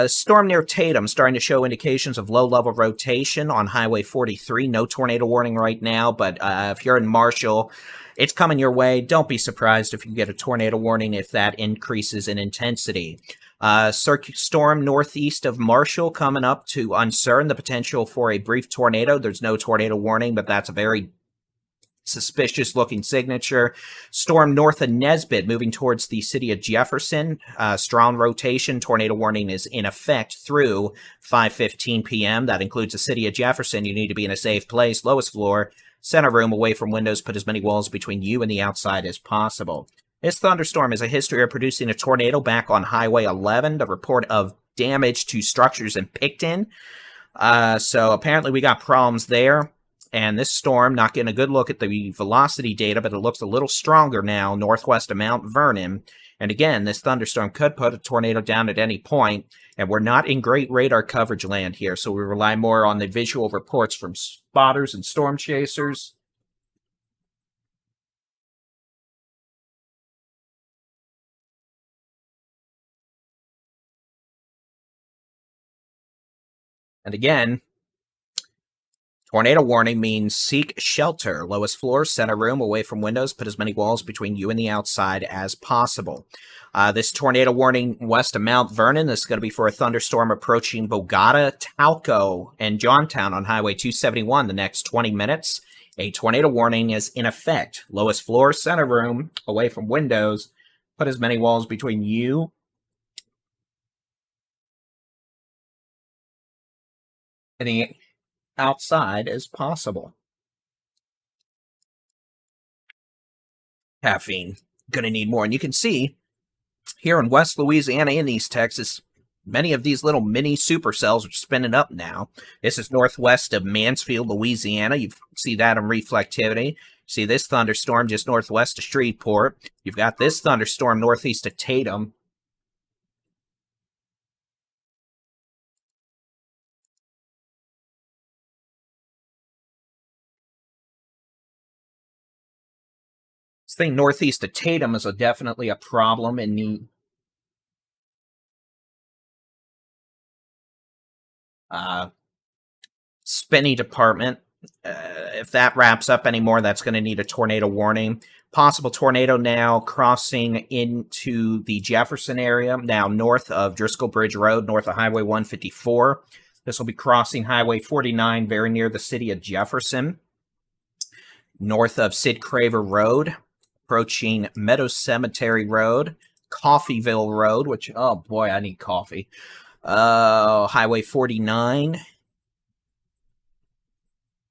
Storm near Tatum starting to show indications of low-level rotation on Highway 43. No tornado warning right now, but if you're in Marshall, it's coming your way. Don't be surprised if you get a tornado warning if that increases in intensity. Circuit storm northeast of Marshall coming up to Uncertain. The potential for a brief tornado. There's no tornado warning, but that's a very suspicious looking signature. Storm north of Nesbitt moving towards the city of Jefferson. Strong rotation. Tornado warning is in effect through 5:15 p.m. That includes the city of Jefferson. You need to be in a safe place. Lowest floor. Center room away from windows. Put as many walls between you and the outside as possible. This thunderstorm has a history of producing a tornado back on Highway 11. The report of damage to structures in Picton. So apparently we got problems there. And this storm, not getting a good look at the velocity data, but it looks a little stronger now northwest of Mount Vernon. And again, this thunderstorm could put a tornado down at any point, and we're not in great radar coverage land here, so we rely more on the visual reports from spotters and storm chasers. And again, tornado warning means seek shelter. Lowest floor, center room, away from windows. Put as many walls between you and the outside as possible. This tornado warning west of Mount Vernon. This is going to be for a thunderstorm approaching Bogota, Talco, and Johntown on Highway 271 the next 20 minutes. A tornado warning is in effect. Lowest floor, center room, away from windows. Put as many walls between you and the outside as possible. Caffeine. Gonna need more. And you can see here in West Louisiana and East Texas, many of these little mini supercells are spinning up now. This is northwest of Mansfield, Louisiana. You see that in reflectivity. See this thunderstorm just northwest of Shreveport. You've got this thunderstorm northeast of Tatum. This thing northeast of Tatum is definitely a problem in the Spinney department. If that wraps up anymore, that's going to need a tornado warning. Possible tornado now crossing into the Jefferson area, now north of Driscoll Bridge Road, north of Highway 154. This will be crossing Highway 49 very near the city of Jefferson. North of Sid Craver Road, approaching Meadow Cemetery Road, Coffeeville Road, which, oh boy, I need coffee. Highway 49,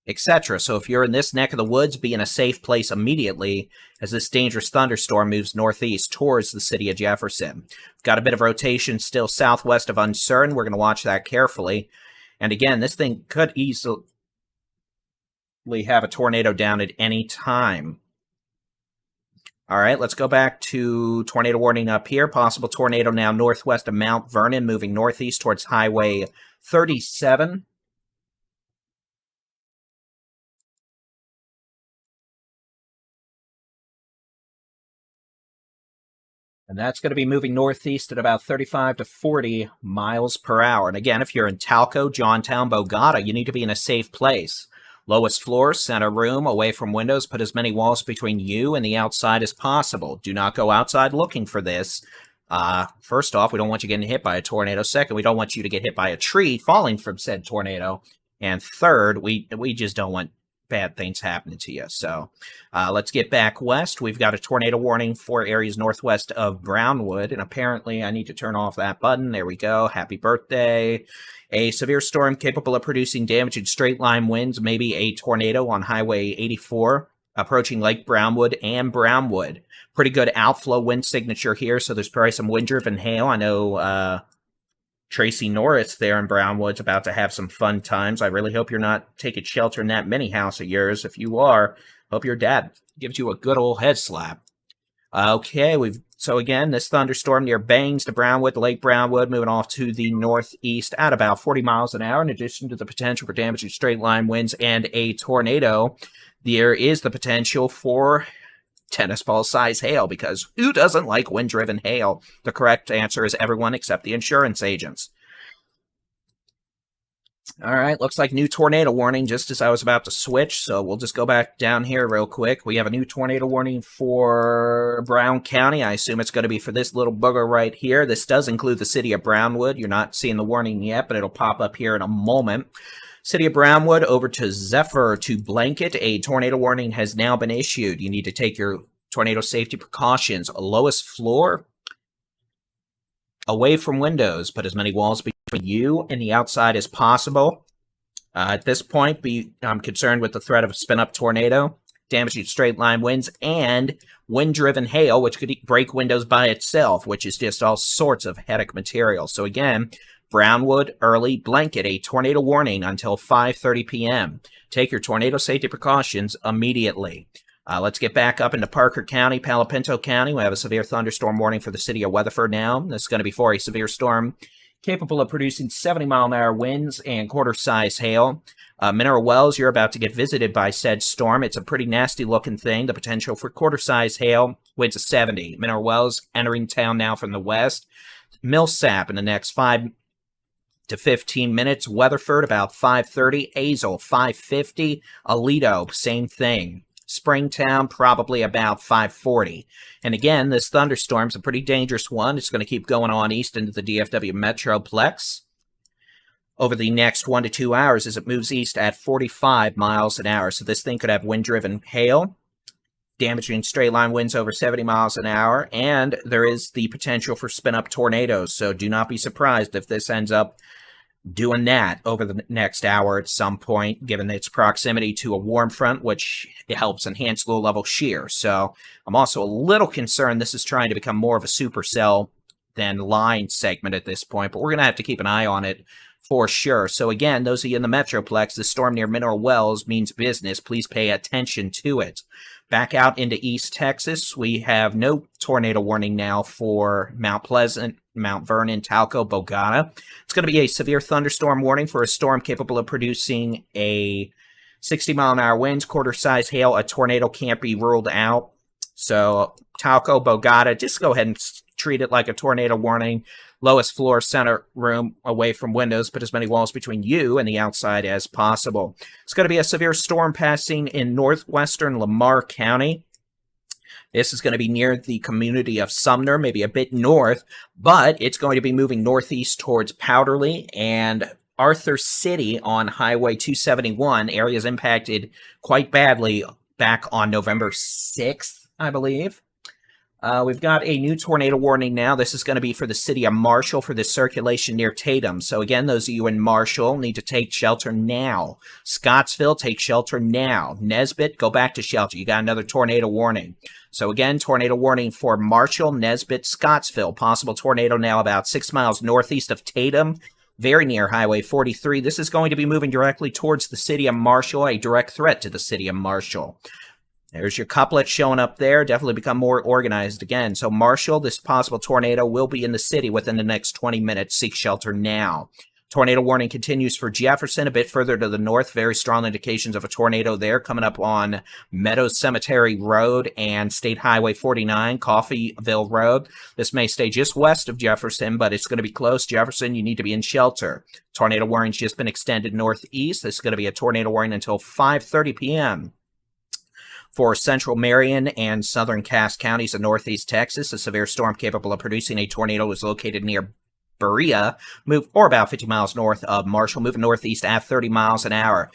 etc. So if you're in this neck of the woods, be in a safe place immediately as this dangerous thunderstorm moves northeast towards the city of Jefferson. Got a bit of rotation still southwest of Uncertain. We're going to watch that carefully. And again, this thing could easily have a tornado down at any time. All right, let's go back to tornado warning up here. Possible tornado now northwest of Mount Vernon, moving northeast towards Highway 37. And that's going to be moving northeast at about 35 to 40 miles per hour. And again, if you're in Talco, Johntown, Bogota, you need to be in a safe place. Lowest floor, center room, away from windows. Put as many walls between you and the outside as possible. Do not go outside looking for this. First off, we don't want you getting hit by a tornado. Second, we don't want you to get hit by a tree falling from said tornado. And third, we just don't want bad things happening to you. So let's get back west. We've got a tornado warning for areas northwest of Brownwood, and apparently I need to turn off that button. There we go. Happy birthday. A severe storm capable of producing damage in straight line winds, maybe a tornado on Highway 84, approaching Lake Brownwood and Brownwood. Pretty good outflow wind signature here, so there's probably some wind-driven hail. I know Tracy Norris there in Brownwood's about to have some fun times. I really hope you're not taking shelter in that mini house of yours. If you are, hope your dad gives you a good old head slap. Okay, so again, this thunderstorm near Bangs to Brownwood, Lake Brownwood, moving off to the northeast at about 40 miles an hour. In addition to the potential for damaging straight line winds and a tornado, there is the potential for tennis ball size hail, because who doesn't like wind driven hail? The correct answer is everyone except the insurance agents. All right, looks like new tornado warning just as I was about to switch, so we'll just go back down here real quick. We have a new tornado warning for Brown County. I assume it's going to be for this little booger right here. This does include the city of Brownwood. You're not seeing the warning yet, but it'll pop up here in a moment. City of Brownwood over to Zephyr to Blanket. A tornado warning has now been issued. You need to take your tornado safety precautions. Lowest floor, away from windows. Put as many walls between you and the outside as possible. At this point, I'm concerned with the threat of a spin-up tornado, damaging straight line winds, and wind-driven hail, which could break windows by itself, which is just all sorts of headache material. So again, Brownwood, early, Blanket, a tornado warning until 5:30 p.m. Take your tornado safety precautions immediately. Let's get back up into Parker County, Palo Pinto County. We have a severe thunderstorm warning for the city of Weatherford now. This is going to be for a severe storm capable of producing 70-mile-an-hour winds and quarter-size hail. Mineral Wells, you're about to get visited by said storm. It's a pretty nasty-looking thing. The potential for quarter-size hail, winds of 70. Mineral Wells entering town now from the west. Millsap in the next 5 to 15 minutes. Weatherford about 5:30. Azle 5:50. Aledo, same thing. Springtown probably about 5:40. And again, this thunderstorm's a pretty dangerous one. It's going to keep going on east into the DFW Metroplex over the next 1 to 2 hours as it moves east at 45 miles an hour. So this thing could have wind-driven hail, damaging straight-line winds over 70 miles an hour, and there is the potential for spin-up tornadoes. So do not be surprised if this ends up doing that over the next hour at some point, given its proximity to a warm front, which helps enhance low-level shear. So I'm also a little concerned this is trying to become more of a supercell than line segment at this point, but we're going to have to keep an eye on it for sure. So again, those of you in the Metroplex, the storm near Mineral Wells means business. Please pay attention to it. Back out into East Texas, we have no tornado warning now for Mount Pleasant, Mount Vernon, Talco, Bogota. It's going to be a severe thunderstorm warning for a storm capable of producing a 60-mile-an-hour winds, quarter-size hail. A tornado can't be ruled out. So Talco, Bogota, just go ahead and treat it like a tornado warning. Lowest floor, center room, away from windows. Put as many walls between you and the outside as possible. It's going to be a severe storm passing in northwestern Lamar County. This is going to be near the community of Sumner, maybe a bit north, but it's going to be moving northeast towards Powderly and Arthur City on Highway 271. Areas impacted quite badly back on November 6th, I believe. We've got a new tornado warning now. This is going to be for the city of Marshall for the circulation near Tatum. So again, those of you in Marshall need to take shelter now. Scottsville, take shelter now. Nesbitt, go back to shelter. You got another tornado warning. So again, tornado warning for Marshall, Nesbitt, Scottsville. Possible tornado now about 6 miles northeast of Tatum, very near Highway 43. This is going to be moving directly towards the city of Marshall, a direct threat to the city of Marshall. There's your couplet showing up there. Definitely become more organized again. So Marshall, this possible tornado will be in the city within the next 20 minutes. Seek shelter now. Tornado warning continues for Jefferson, a bit further to the north. Very strong indications of a tornado there coming up on Meadows Cemetery Road and State Highway 49, Coffeyville Road. This may stay just west of Jefferson, but it's going to be close. Jefferson, you need to be in shelter. Tornado warning's just been extended northeast. This is going to be a tornado warning until 5:30 p.m. For central Marion and southern Cass counties of northeast Texas, a severe storm capable of producing a tornado is located near Berea, or about 50 miles north of Marshall, moving northeast at 30 miles an hour.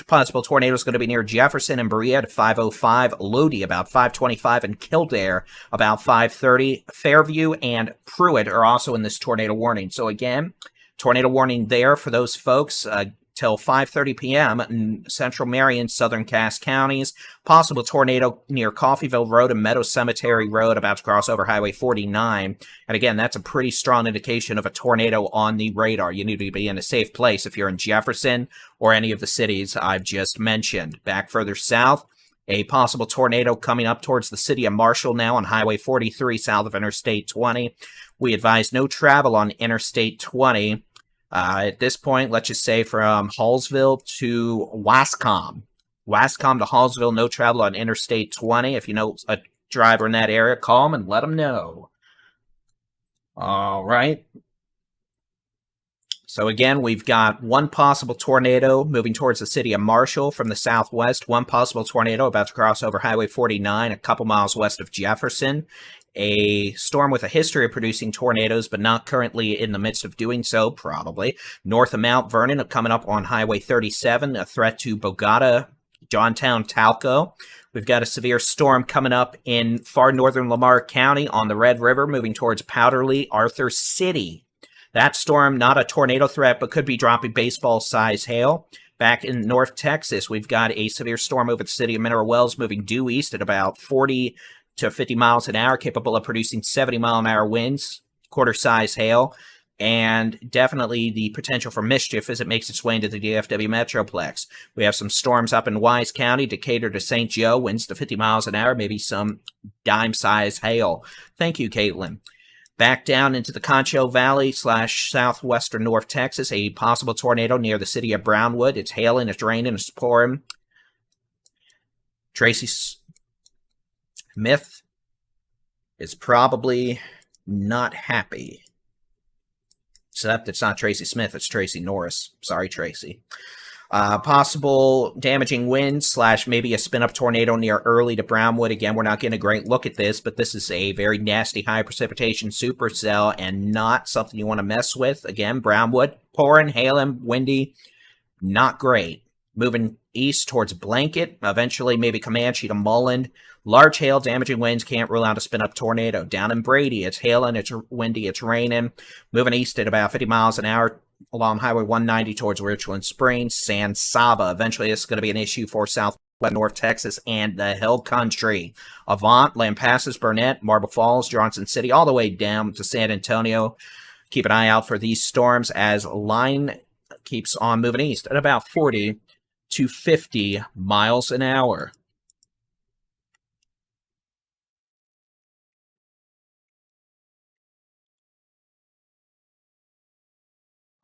Possible tornado is going to be near Jefferson and Berea at 5:05, Lodi about 5:25, and Kildare about 5:30. Fairview and Pruitt are also in this tornado warning. So again, tornado warning there for those folks till 5:30 p.m. in central Marion, southern Cass counties. Possible tornado near Coffeyville Road and Meadow Cemetery Road, about to cross over Highway 49. And again, that's a pretty strong indication of a tornado on the radar. You need to be in a safe place if you're in Jefferson or any of the cities I've just mentioned. Back further south, a possible tornado coming up towards the city of Marshall now on Highway 43 south of Interstate 20. We advise no travel on Interstate 20. At this point, let's just say from Hallsville to Wascom. Wascom to Hallsville, no travel on Interstate 20. If you know a driver in that area, call them and let them know. All right. So again, we've got one possible tornado moving towards the city of Marshall from the southwest. One possible tornado about to cross over Highway 49 a couple miles west of Jefferson. A storm with a history of producing tornadoes, but not currently in the midst of doing so, probably. North of Mount Vernon, coming up on Highway 37, a threat to Bogota, Johntown, Talco. We've got a severe storm coming up in far northern Lamar County on the Red River, moving towards Powderly, Arthur City. That storm, not a tornado threat, but could be dropping baseball-size hail. Back in North Texas, we've got a severe storm over the city of Mineral Wells, moving due east at about 40 to 50 miles an hour, capable of producing 70-mile-an-hour winds, quarter-size hail, and definitely the potential for mischief as it makes its way into the DFW Metroplex. We have some storms up in Wise County, Decatur to St. Joe, winds to 50 miles an hour, maybe some dime-size hail. Thank you, Caitlin. Back down into the Concho Valley / southwestern North Texas, a possible tornado near the city of Brownwood. It's hailing, it's raining, it's pouring. Tracy Smith is probably not happy. Except it's not Tracy Smith, it's Tracy Norris. Sorry, Tracy. Possible damaging winds / maybe a spin-up tornado near Early to Brownwood. Again, we're not getting a great look at this, but this is a very nasty high precipitation supercell and not something you want to mess with. Again, Brownwood, pouring, hailing, windy, not great. Moving east towards Blanket, eventually maybe Comanche to Mullen. Large hail, damaging winds, can't rule out a spin-up tornado. Down in Brady, it's hailing, it's windy, it's raining. Moving east at about 50 miles an hour along Highway 190 towards Richland Springs. San Saba, eventually this is going to be an issue for southwest North Texas and the Hill Country. Avant, Lampasas, Burnett, Marble Falls, Johnson City, all the way down to San Antonio. Keep an eye out for these storms as line keeps on moving east at about 40 to 50 miles an hour.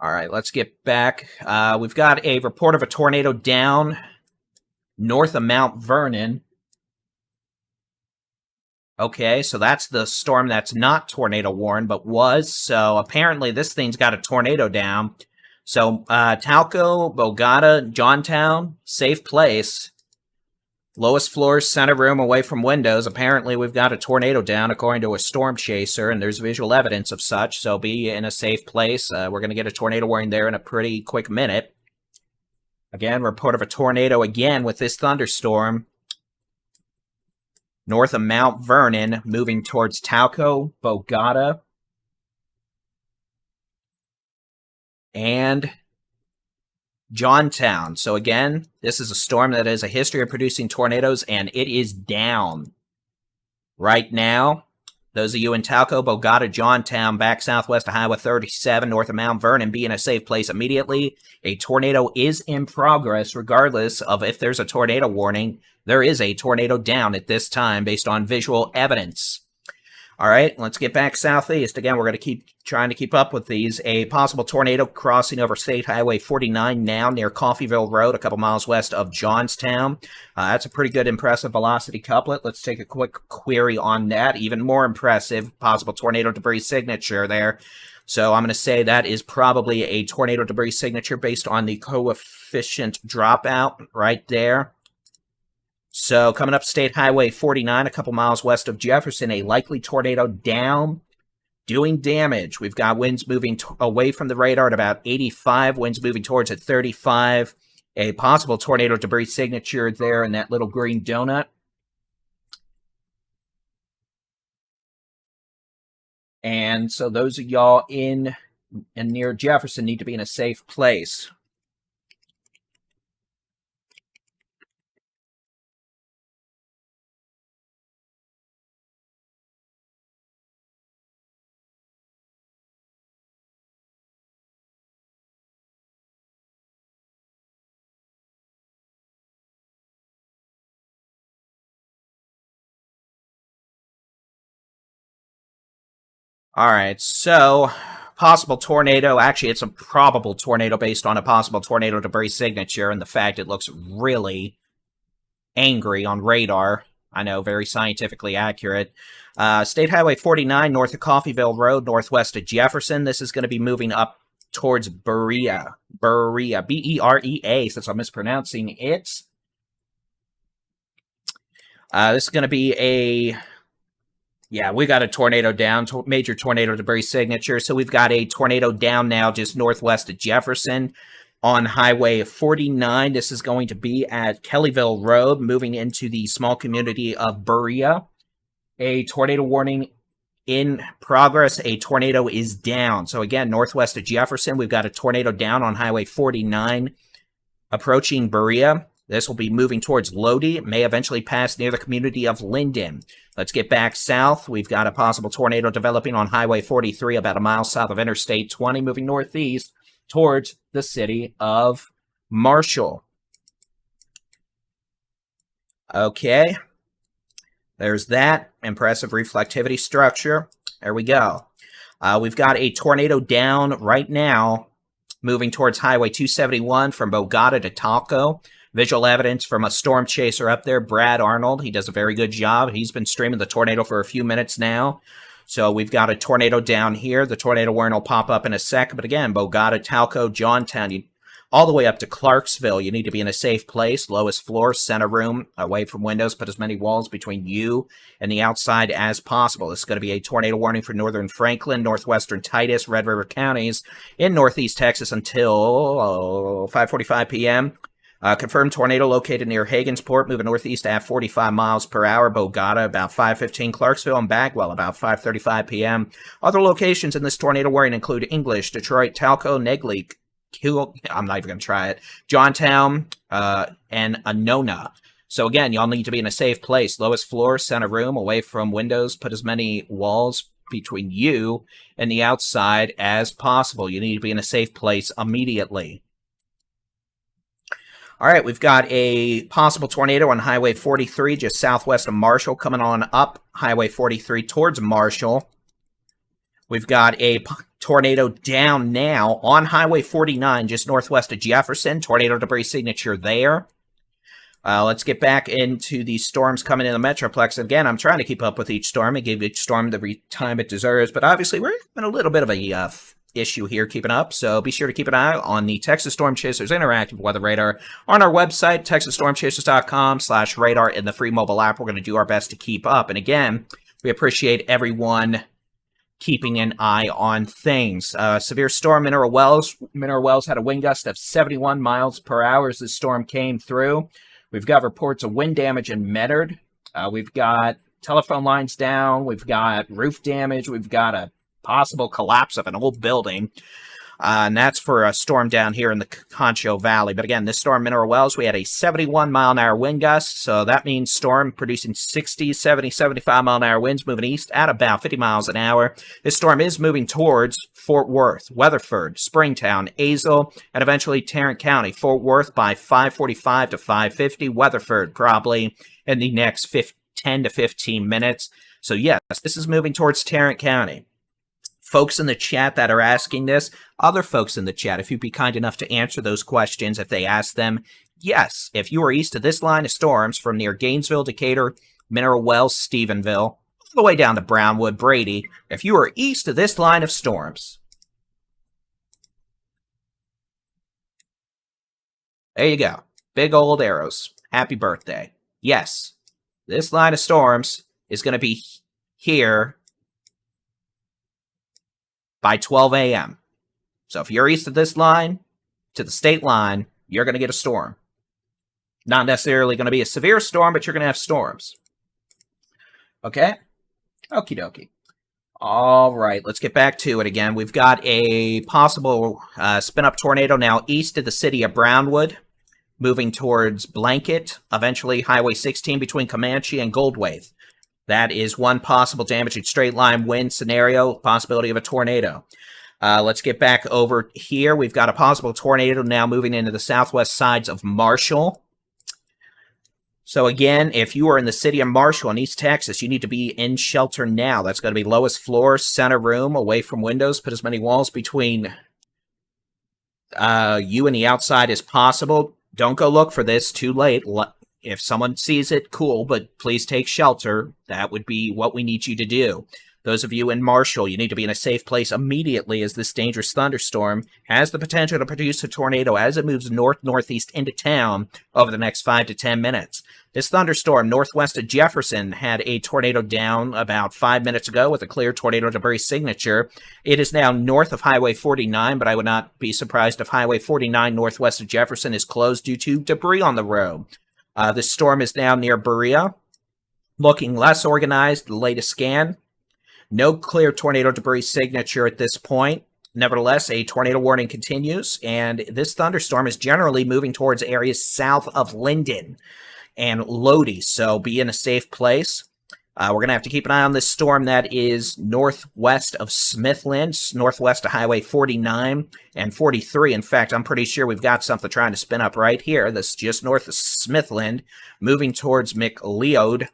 All right, let's get back. We've got a report of a tornado down north of Mount Vernon. Okay, so that's the storm that's not tornado warned, but was. So apparently this thing's got a tornado down. So Talco, Bogota, Johntown, safe place. Lowest floors, center room, away from windows. Apparently we've got a tornado down according to a storm chaser, and there's visual evidence of such, so be in a safe place. We're going to get a tornado warning there in a pretty quick minute. Again, report of a tornado again with this thunderstorm. North of Mount Vernon, moving towards Talco, Bogota, and Johntown. So again, this is a storm that has a history of producing tornadoes, and it is down right now. Those of you in Talco, Bogota, Johntown, back southwest of Highway 37, north of Mount Vernon, be in a safe place immediately. A tornado is in progress, regardless of if there's a tornado warning. There is a tornado down at this time based on visual evidence. All right, let's get back southeast. Again, we're going to keep trying to keep up with these. A possible tornado crossing over State Highway 49 now near Coffeyville Road, a couple miles west of Johnstown. That's a pretty good, impressive velocity couplet. Let's take a quick query on that. Even more impressive, possible tornado debris signature there. So I'm going to say that is probably a tornado debris signature based on the coefficient dropout right there. So coming up State Highway 49, a couple miles west of Jefferson, a likely tornado down doing damage. We've got winds moving away from the radar at about 85, winds moving towards at 35. A possible tornado debris signature there in that little green donut. And so those of y'all in and near Jefferson need to be in a safe place. All right, so possible tornado. Actually, it's a probable tornado based on a possible tornado debris signature and the fact it looks really angry on radar. I know, very scientifically accurate. State Highway 49, north of Coffeyville Road, northwest of Jefferson. This is going to be moving up towards Berea. Berea, B-E-R-E-A, since I'm mispronouncing it. This is going to be a... Yeah, we got a tornado down, major tornado debris signature. So we've got a tornado down now just northwest of Jefferson on Highway 49. This is going to be at Kellyville Road, moving into the small community of Berea. A tornado warning in progress. A tornado is down. So again, northwest of Jefferson, we've got a tornado down on Highway 49 approaching Berea. This will be moving towards Lodi. It may eventually pass near the community of Linden. Let's get back south. We've got a possible tornado developing on Highway 43 about a mile south of Interstate 20, moving northeast towards the city of Marshall. Okay. There's that. Impressive reflectivity structure. There we go. We've got a tornado down right now, moving towards Highway 271 from Bogota to Talco. Visual evidence from a storm chaser up there, Brad Arnold. He does a very good job. He's been streaming the tornado for a few minutes now. So we've got a tornado down here. The tornado warning will pop up in a sec. But again, Bogota, Talco, Johntown, all the way up to Clarksville. You need to be in a safe place. Lowest floor, center room, away from windows. Put as many walls between you and the outside as possible. This is going to be a tornado warning for northern Franklin, northwestern Titus, Red River counties in northeast Texas until 5:45 p.m. Confirmed tornado located near Hagensport, moving northeast at 45 miles per hour. Bogota, about 5:15. Clarksville and Bagwell, about 5:35 p.m. Other locations in this tornado warning include English, Detroit, Talco, Negley, I'm not even going to try it, Johntown, and Anona. So again, y'all need to be in a safe place. Lowest floor, center room, away from windows. Put as many walls between you and the outside as possible. You need to be in a safe place immediately. All right, we've got a possible tornado on Highway 43, just southwest of Marshall, coming on up Highway 43 towards Marshall. We've got a tornado down now on Highway 49, just northwest of Jefferson. Tornado debris signature there. Let's get back into the storms coming in the Metroplex. Again, I'm trying to keep up with each storm and give each storm the time it deserves, but obviously we're in a little bit of a issue here keeping up, so be sure to keep an eye on the Texas Storm Chasers interactive weather radar on our website, texasstormchasers.com/radar, in the free mobile app. We're going to do our best to keep up, and again, we appreciate everyone keeping an eye on things. Severe storm Mineral Wells had a wind gust of 71 miles per hour as the storm came through. We've got reports of wind damage in Medard. We've got telephone lines down. We've got roof damage. We've got a possible collapse of an old building. And that's for a storm down here in the Concho Valley. But again, this storm, Mineral Wells, we had a 71-mile-an-hour wind gust. So that means storm producing 60, 70, 75-mile-an-hour winds moving east at about 50 miles an hour. This storm is moving towards Fort Worth, Weatherford, Springtown, Azle, and eventually Tarrant County. Fort Worth by 5:45 to 5:50. Weatherford probably in the next 10 to 15 minutes. So yes, this is moving towards Tarrant County. Folks in the chat that are asking this, other folks in the chat, if you'd be kind enough to answer those questions if they ask them, yes, if you are east of this line of storms from near Gainesville, Decatur, Mineral Wells, Stephenville, all the way down to Brownwood, Brady, if you are east of this line of storms, there you go. Big old arrows. Happy birthday. Yes, this line of storms is going to be here by 12 a.m. So if you're east of this line to the state line, you're going to get a storm. Not necessarily going to be a severe storm, but you're going to have storms. Okay? Okie dokie. All right, let's get back to it again. We've got a possible spin-up tornado now east of the city of Brownwood, moving towards Blanket, eventually Highway 16 between Comanche and Goldwaith. That is one possible damaging straight-line wind scenario, possibility of a tornado. Let's get back over here. We've got a possible tornado now moving into the southwest sides of Marshall. So again, if you are in the city of Marshall in East Texas, you need to be in shelter now. That's going to be lowest floor, center room, away from windows. Put as many walls between you and the outside as possible. Don't go look for this too late. If someone sees it, cool, but please take shelter. That would be what we need you to do. Those of you in Marshall, you need to be in a safe place immediately, as this dangerous thunderstorm has the potential to produce a tornado as it moves north-northeast into town over the next 5 to 10 minutes. This thunderstorm northwest of Jefferson had a tornado down about 5 minutes ago with a clear tornado debris signature. It is now north of Highway 49, but I would not be surprised if Highway 49 northwest of Jefferson is closed due to debris on the road. This storm is now near Berea, looking less organized, the latest scan. No clear tornado debris signature at this point. Nevertheless, a tornado warning continues, and this thunderstorm is generally moving towards areas south of Linden and Lodi, so be in a safe place. We're going to have to keep an eye on this storm that is northwest of Smithland, northwest of Highway 49 and 43. In fact, I'm pretty sure we've got something trying to spin up right here. This is just north of Smithland, moving towards McLeod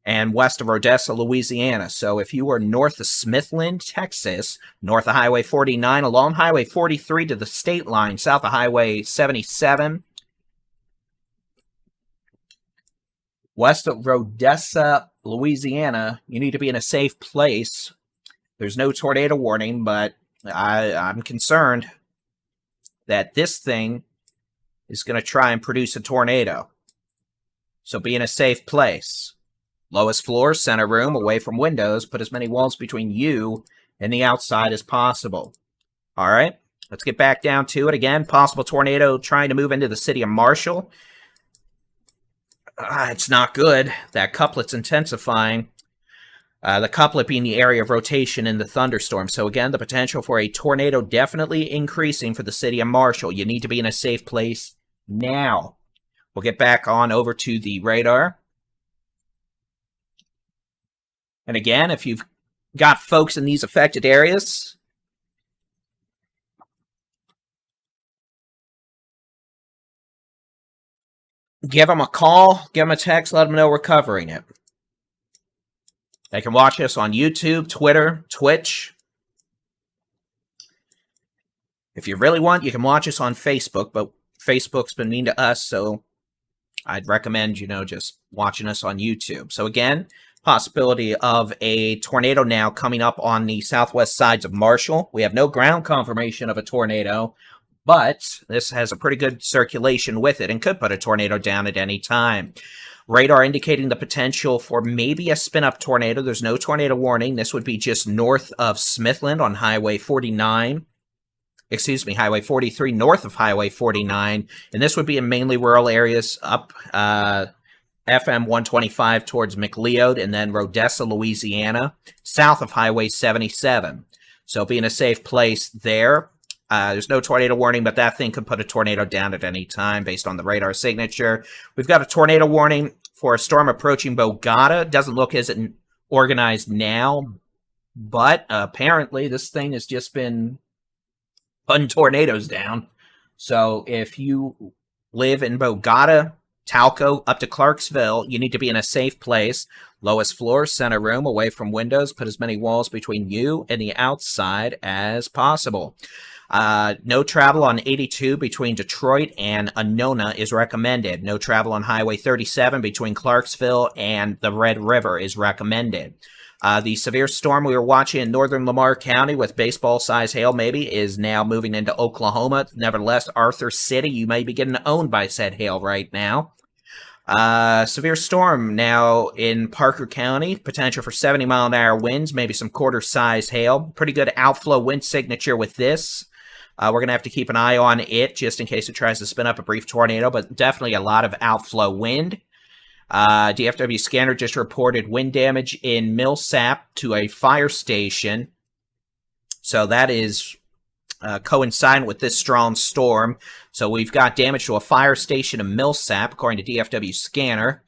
and west of Odessa, Louisiana. So if you are north of Smithland, Texas, north of Highway 49, along Highway 43 to the state line, south of Highway 77, west of Odessa, Louisiana, you need to be in a safe place. There's no tornado warning, but I'm concerned that this thing is going to try and produce a tornado. So be in a safe place. Lowest floor, center room, away from windows. Put as many walls between you and the outside as possible. All right, let's get back down to it again. Possible tornado trying to move into the city of Marshall. It's not good. That couplet's intensifying. The couplet being the area of rotation in the thunderstorm. So again, the potential for a tornado definitely increasing for the city of Marshall. You need to be in a safe place now. We'll get back on over to the radar. And again, if you've got folks in these affected areas, give them a call, give them a text, let them know we're covering it. They can watch us on YouTube, Twitter, Twitch. If you really want, you can watch us on Facebook, but Facebook's been mean to us, so I'd recommend, just watching us on YouTube. So again, possibility of a tornado now coming up on the southwest sides of Marshall. We have no ground confirmation of a tornado, but this has a pretty good circulation with it and could put a tornado down at any time. Radar indicating the potential for maybe a spin-up tornado. There's no tornado warning. This would be just north of Smithland on Highway 49. Highway 43, north of Highway 49. And this would be in mainly rural areas up FM 125 towards McLeod and then Odessa, Louisiana, south of Highway 77. So be in a safe place there. There's no tornado warning, but that thing could put a tornado down at any time based on the radar signature. We've got a tornado warning for a storm approaching Bogota. Doesn't look as organized now, but apparently this thing has just been putting tornadoes down. So if you live in Bogota, Talco, up to Clarksville, you need to be in a safe place. Lowest floor, center room, away from windows. Put as many walls between you and the outside as possible. No travel on 82 between Detroit and Annona is recommended. No travel on Highway 37 between Clarksville and the Red River is recommended. The severe storm we were watching in northern Lamar County with baseball-sized hail maybe is now moving into Oklahoma. Nevertheless, Arthur City, you may be getting owned by said hail right now. Severe storm now in Parker County. Potential for 70-mile-an-hour winds, maybe some quarter-size hail. Pretty good outflow wind signature with this. We're going to have to keep an eye on it just in case it tries to spin up a brief tornado, but definitely a lot of outflow wind. DFW scanner just reported wind damage in Millsap to a fire station. So that is coinciding with this strong storm. So we've got damage to a fire station in Millsap, according to DFW scanner.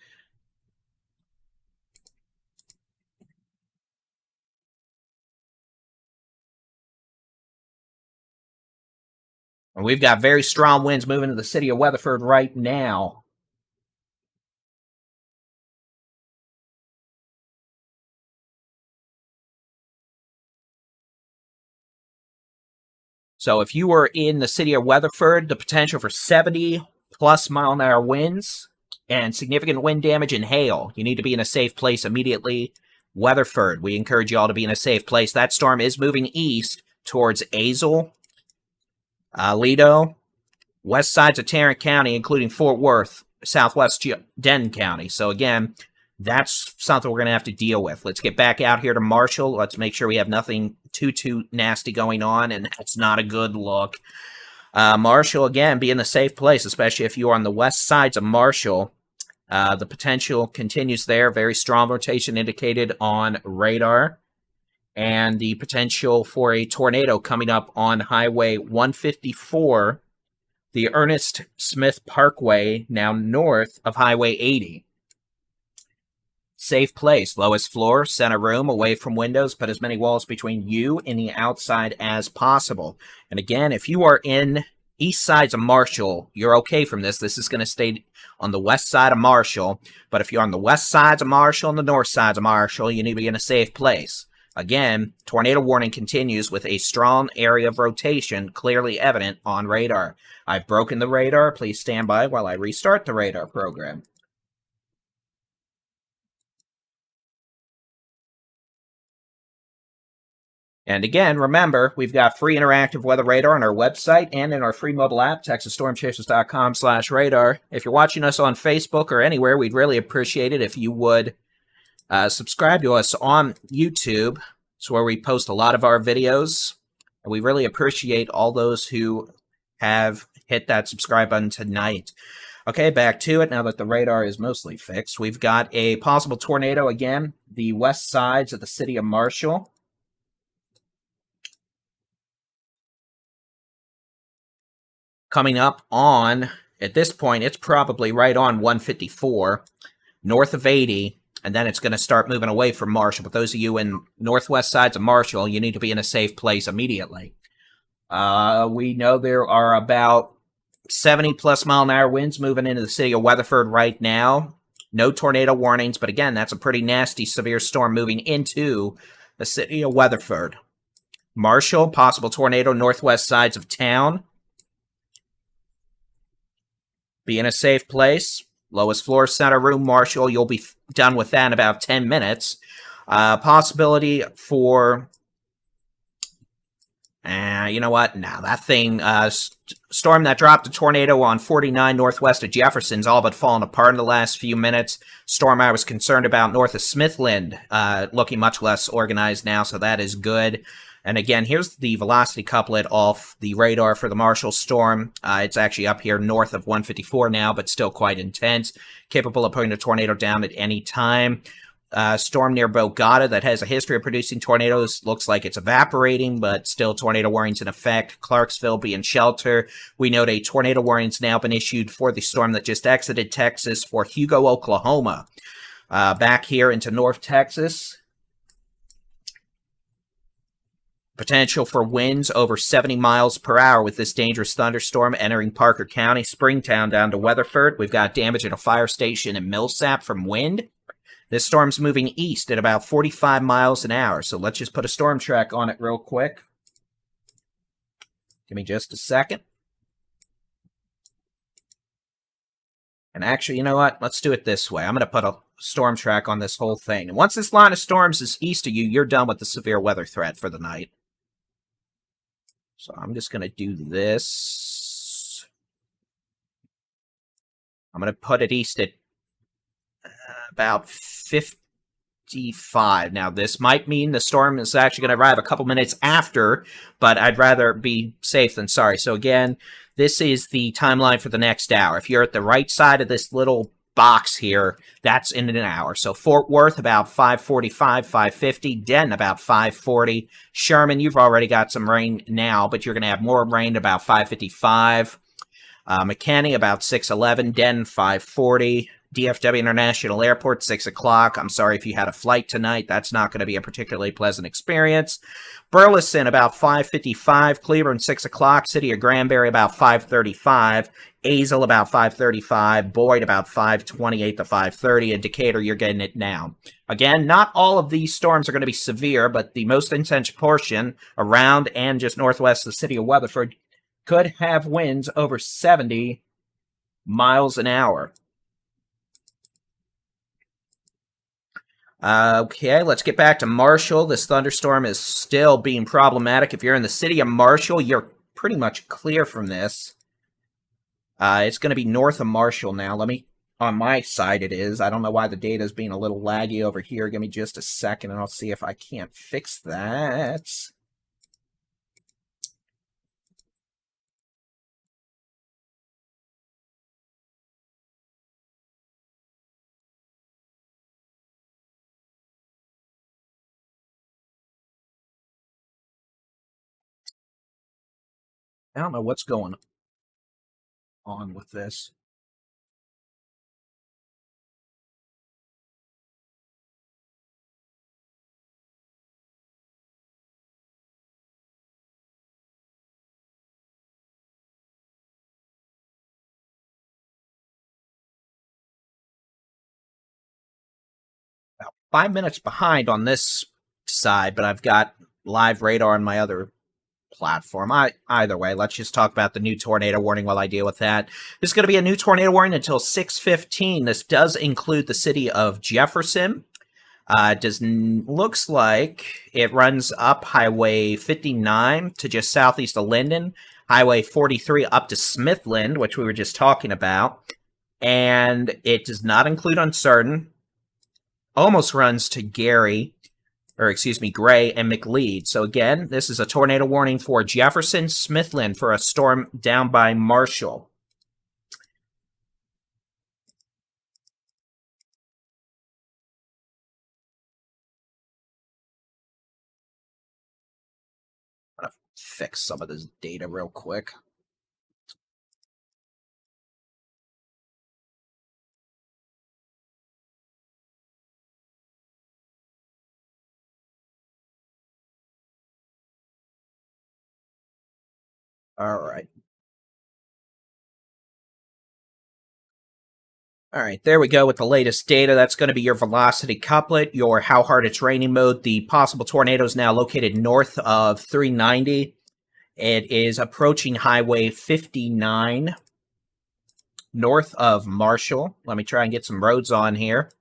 And we've got very strong winds moving to the city of Weatherford right now. So if you were in the city of Weatherford, the potential for 70-plus mile-an-hour winds and significant wind damage and hail. You need to be in a safe place immediately. Weatherford, we encourage you all to be in a safe place. That storm is moving east towards Azle, Lido, west sides of Tarrant County, including Fort Worth, southwest Denton County. So again, that's something we're going to have to deal with. Let's get back out here to Marshall. Let's make sure we have nothing too nasty going on, and that's not a good look. Marshall, again, be in the safe place, especially if you are on the west sides of Marshall. The potential continues there. Very strong rotation indicated on radar. And the potential for a tornado coming up on Highway 154, the Ernest Smith Parkway, now north of Highway 80. Safe place, lowest floor, center room, away from windows, put as many walls between you and the outside as possible. And again, if you are in east sides of Marshall, you're okay from this. This is going to stay on the west side of Marshall. But if you're on the west sides of Marshall and the north sides of Marshall, you need to be in a safe place. Again, tornado warning continues with a strong area of rotation clearly evident on radar. I've broken the radar. Please stand by while I restart the radar program. And again, remember, we've got free interactive weather radar on our website and in our free mobile app, texasstormchasers.com/radar. If you're watching us on Facebook or anywhere, we'd really appreciate it if you would subscribe to us on YouTube. It's where we post a lot of our videos. And we really appreciate all those who have hit that subscribe button tonight. Okay, back to it. Now that the radar is mostly fixed, we've got a possible tornado again, the west sides of the city of Marshall. Coming up on, at this point, it's probably right on 154, north of 80, and then it's going to start moving away from Marshall. But those of you in northwest sides of Marshall, you need to be in a safe place immediately. We know there are about 70-plus mile-an-hour winds moving into the city of Weatherford right now. No tornado warnings, but again, that's a pretty nasty, severe storm moving into the city of Weatherford. Marshall, possible tornado, northwest sides of town. Be in a safe place. Lowest floor, center room, Marshall. You'll be done with that in about 10 minutes. Possibility for... you know what? Now, that thing... storm that dropped a tornado on 49 northwest of Jefferson's all but fallen apart in the last few minutes. Storm I was concerned about north of Smithland, looking much less organized now, so that is good. And again, here's the velocity couplet off the radar for the Marshall storm. It's actually up here north of 154 now, but still quite intense. Capable of putting a tornado down at any time. Storm near Bogota that has a history of producing tornadoes. Looks like it's evaporating, but still tornado warnings in effect. Clarksville be in shelter. We note a tornado warning's now been issued for the storm that just exited Texas for Hugo, Oklahoma. Back here into North Texas. Potential for winds over 70 miles per hour with this dangerous thunderstorm entering Parker County, Springtown down to Weatherford. We've got damage at a fire station in Millsap from wind. This storm's moving east at about 45 miles an hour, so let's just put a storm track on it real quick. Give me just a second. And actually, you know what? Let's do it this way. I'm going to put a storm track on this whole thing. And once this line of storms is east of you, you're done with the severe weather threat for the night. So I'm just going to do this. I'm going to put it east at about 55. Now, this might mean the storm is actually going to arrive a couple minutes after, but I'd rather be safe than sorry. So again, this is the timeline for the next hour. If you're at the right side of this little box here, that's in an hour. So Fort Worth about 5:45, 5:50. Denton about 5:40. Sherman, you've already got some rain now, but you're going to have more rain about 5:55. McKinney about 6:11. Denton 5:40. DFW International Airport 6 o'clock. I'm sorry if you had a flight tonight. That's not going to be a particularly pleasant experience. Burleson about 5:55. Cleburne 6 o'clock. City of Granbury about 5:35. Azle about 5:35. Boyd about 5:28 to 5:30. And Decatur, you're getting it now. Again, not all of these storms are going to be severe, but the most intense portion around and just northwest of the city of Weatherford could have winds over 70 miles an hour. Okay, let's get back to Marshall. This thunderstorm is still being problematic. If you're in the city of Marshall, you're pretty much clear from this. It's going to be north of Marshall now. On my side it is. I don't know why the data is being a little laggy over here. Give me just a second and I'll see if I can't fix that. I don't know what's going on with this. About 5 minutes behind on this side, but I've got live radar on my other platform. Either way, let's just talk about the new tornado warning while I deal with that. This is going to be a new tornado warning until 6:15. This does include the city of Jefferson. Looks like it runs up Highway 59 to just southeast of Linden, Highway 43 up to Smithland, which we were just talking about, and it does not include Uncertain. Almost runs to Gray and McLeod. So again, this is a tornado warning for Jefferson, Smithland for a storm down by Marshall. I'm gonna fix some of this data real quick. All right. All right, there we go with the latest data. That's going to be your velocity couplet, your how hard it's raining mode. The possible tornado is now located north of 390. It is approaching Highway 59 north of Marshall. Let me try and get some roads on here.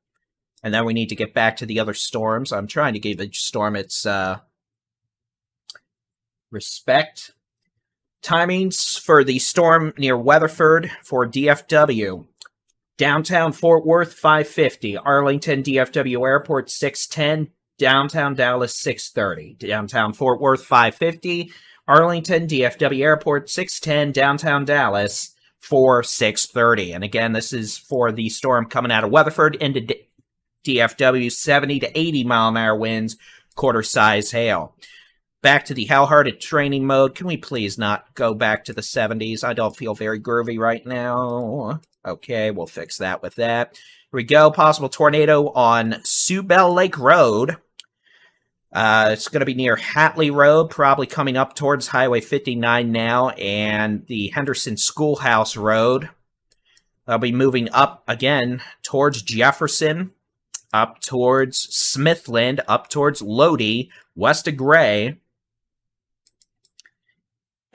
And then we need to get back to the other storms. I'm trying to give each storm its respect. Timings for the storm near Weatherford for DFW. Downtown Fort Worth, 5:50. Arlington, DFW Airport, 6:10. Downtown Dallas, 6:30. Downtown Fort Worth, 5:50. Arlington, DFW Airport, 6:10. Downtown Dallas, 6:30. And again, this is for the storm coming out of Weatherford into DFW, 70 to 80 mile an hour winds, quarter-size hail. Back to the how hard it's raining mode. Can we please not go back to the 70s? I don't feel very groovy right now. Okay, we'll fix that with that. Here we go. Possible tornado on Sioux Bell Lake Road. It's going to be near Hatley Road, probably coming up towards Highway 59 now, and the Henderson Schoolhouse Road. They'll be moving up again towards Jefferson, up towards Smithland, up towards Lodi, west of Gray,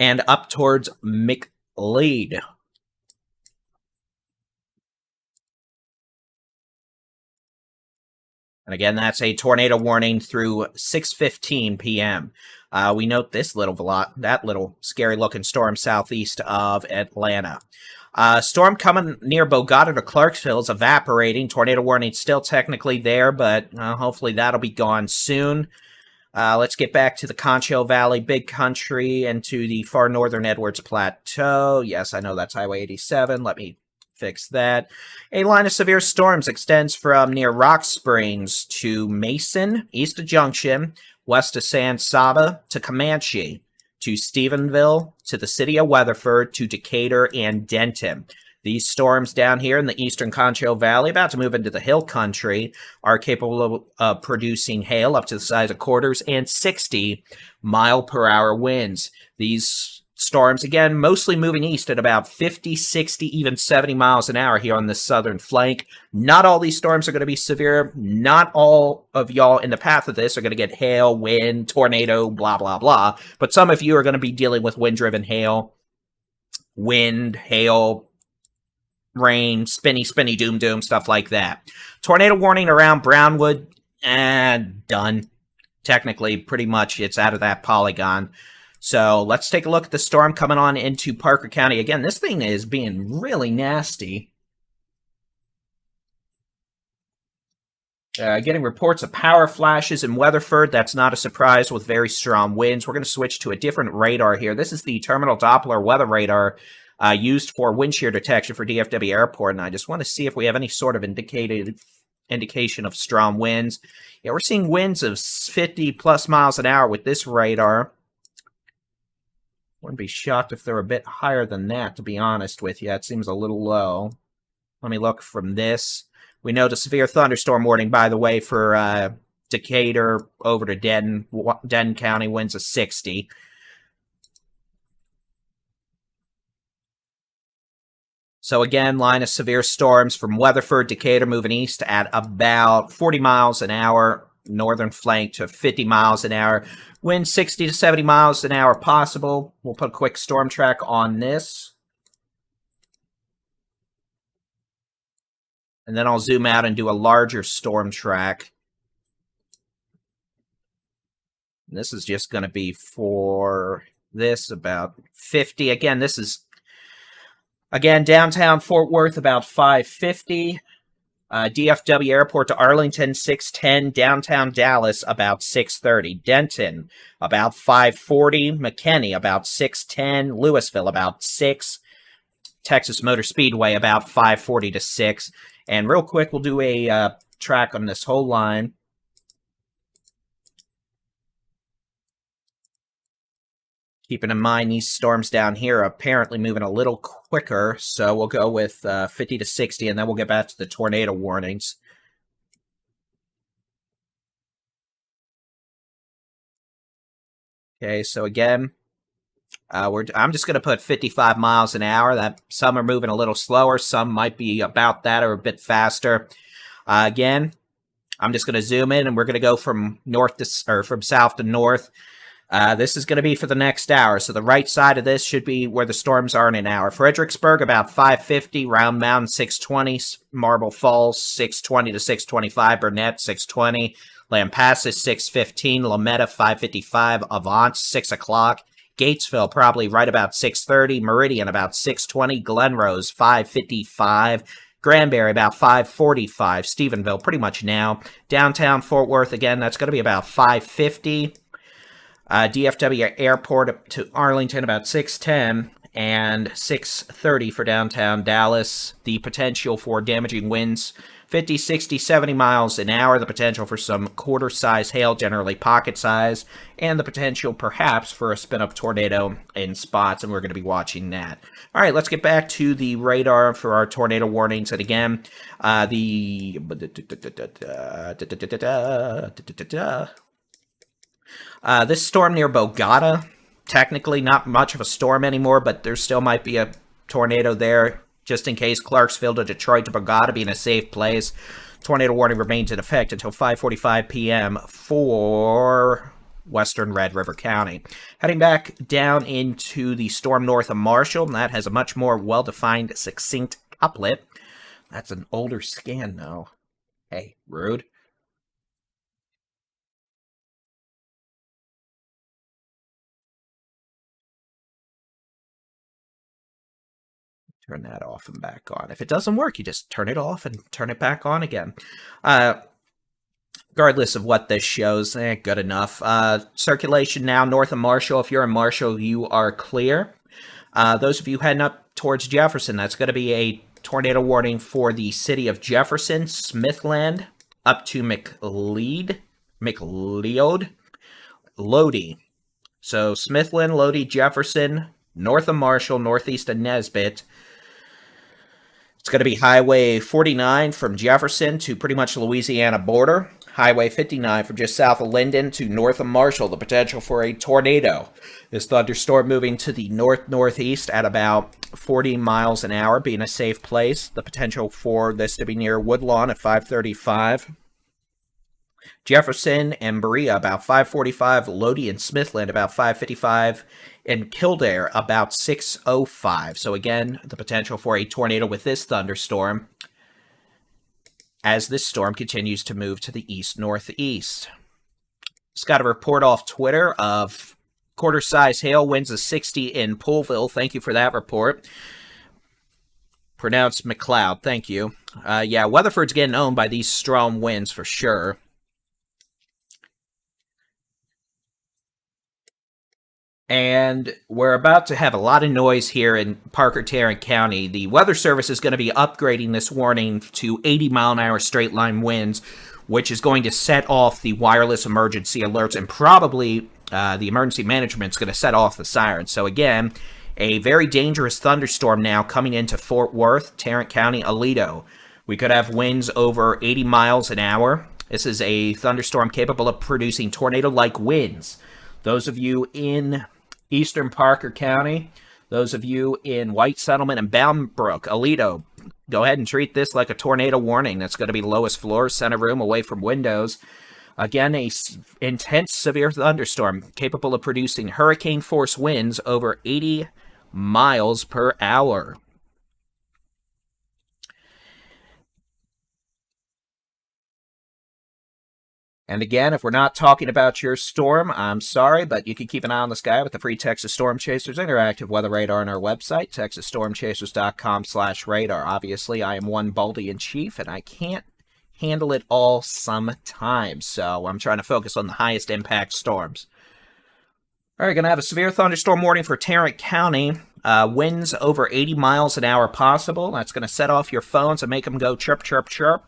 and up towards McLeod. And again, that's a tornado warning through 6:15 p.m. We note this that little scary-looking storm southeast of Atlanta. Storm coming near Bogota to Clarksville is evaporating. Tornado warning still technically there, but hopefully that'll be gone soon. Let's get back to the Concho Valley, Big Country, and to the far northern Edwards Plateau. Yes, I know that's Highway 87. Let me fix that. A line of severe storms extends from near Rock Springs to Mason, east of Junction, west of San Saba, to Comanche, to Stephenville, to the city of Weatherford, to Decatur, and Denton. These storms down here in the eastern Concho Valley, about to move into the hill country, are capable of producing hail up to the size of quarters and 60-mile-per-hour winds. These storms, again, mostly moving east at about 50, 60, even 70 miles an hour here on the southern flank. Not all these storms are going to be severe. Not all of y'all in the path of this are going to get hail, wind, tornado, blah, blah, blah. But some of you are going to be dealing with wind-driven hail, wind, hail, rain, spinny, spinny, doom, doom, stuff like that. Tornado warning around Brownwood, and done. Technically, pretty much, it's out of that polygon. So let's take a look at the storm coming on into Parker County. Again, this thing is being really nasty. Getting reports of power flashes in Weatherford. That's not a surprise with very strong winds. We're going to switch to a different radar here. This is the Terminal Doppler weather radar used for wind shear detection for DFW Airport, and I just want to see if we have any sort of indication of strong winds. Yeah, we're seeing winds of 50-plus miles an hour with this radar. Wouldn't be shocked if they're a bit higher than that, to be honest with you. It seems a little low. Let me look from this. We know the severe thunderstorm warning, by the way, for Decatur over to Denton County, winds of 60. So again, line of severe storms from Weatherford, Decatur, moving east at about 40 miles an hour, northern flank to 50 miles an hour. Wind 60 to 70 miles an hour possible. We'll put a quick storm track on this. And then I'll zoom out and do a larger storm track. And this is just going to be for this, about 50. Again, this is... Again, downtown Fort Worth, about 550. DFW Airport to Arlington, 610. Downtown Dallas, about 630. Denton, about 540. McKinney, about 610. Louisville, about 6. Texas Motor Speedway, about 540 to 6. And real quick, we'll do a track on this whole line. Keeping in mind, these storms down here are apparently moving a little quicker, so we'll go with 50 to 60, and then we'll get back to the tornado warnings. Okay, so again, I'm just going to put 55 miles an hour. That some are moving a little slower, some might be about that or a bit faster. Again, I'm just going to zoom in, and we're going to go from from south to north. This is going to be for the next hour, so the right side of this should be where the storms are in an hour. Fredericksburg, about 550. Round Mountain, 620. Marble Falls, 620 to 625. Burnett, 620. Lampasas, 615. Lametta, 555. Avant, 6 o'clock. Gatesville, probably right about 630. Meridian, about 620. Glenrose, 555. Granbury, about 545. Stephenville, pretty much now. Downtown Fort Worth, again, that's going to be about 550. DFW Airport to Arlington, about 610, and 630 for downtown Dallas. The potential for damaging winds, 50, 60, 70 miles an hour. The potential for some quarter-size hail, generally pocket-size. And the potential, perhaps, for a spin-up tornado in spots, and we're going to be watching that. All right, let's get back to the radar for our tornado warnings. And again, this storm near Bogota, technically not much of a storm anymore, but there still might be a tornado there, just in case. Clarksville to Detroit to Bogota being a safe place. Tornado warning remains in effect until 5:45 p.m. for western Red River County. Heading back down into the storm north of Marshall, and that has a much more well-defined, succinct couplet. That's an older scan, though. Hey, rude. Turn that off and back on. If it doesn't work, you just turn it off and turn it back on again. Regardless of what this shows, good enough. Circulation now north of Marshall. If you're in Marshall, you are clear. Those of you heading up towards Jefferson, that's going to be a tornado warning for the city of Jefferson, Smithland, up to McLeod, Lodi. So Smithland, Lodi, Jefferson, north of Marshall, northeast of Nesbitt. It's going to be Highway 49 from Jefferson to pretty much Louisiana border. Highway 59 from just south of Linden to north of Marshall. The potential for a tornado. This thunderstorm moving to the north-northeast at about 40 miles an hour, being a safe place. The potential for this to be near Woodlawn at 535. Jefferson and Berea about 545. Lodi and Smithland about 555. And Kildare about 605. So again, the potential for a tornado with this thunderstorm as this storm continues to move to the east-northeast. Just got a report off Twitter of quarter-size hail, winds of 60 in Poolville. Thank you for that report. Pronounced McLeod. Thank you. Yeah, Weatherford's getting owned by these strong winds for sure. And we're about to have a lot of noise here in Parker, Tarrant County. The Weather Service is going to be upgrading this warning to 80-mile-an-hour straight-line winds, which is going to set off the wireless emergency alerts, and probably the emergency management is going to set off the sirens. So again, a very dangerous thunderstorm now coming into Fort Worth, Tarrant County, Aledo. We could have winds over 80 miles an hour. This is a thunderstorm capable of producing tornado-like winds. Those of you in Eastern Parker County, those of you in White Settlement and Boundbrook, Aledo, go ahead and treat this like a tornado warning. That's going to be lowest floor, center room, away from windows. Again, a intense severe thunderstorm capable of producing hurricane-force winds over 80 miles per hour. And again, if we're not talking about your storm, I'm sorry, but you can keep an eye on the sky with the free Texas Storm Chasers interactive weather radar on our website, texasstormchasers.com/radar. Obviously, I am one Baldy-in-Chief, and I can't handle it all sometimes, so I'm trying to focus on the highest impact storms. All right, going to have a severe thunderstorm warning for Tarrant County. Winds over 80 miles an hour possible. That's going to set off your phones and make them go chirp, chirp, chirp.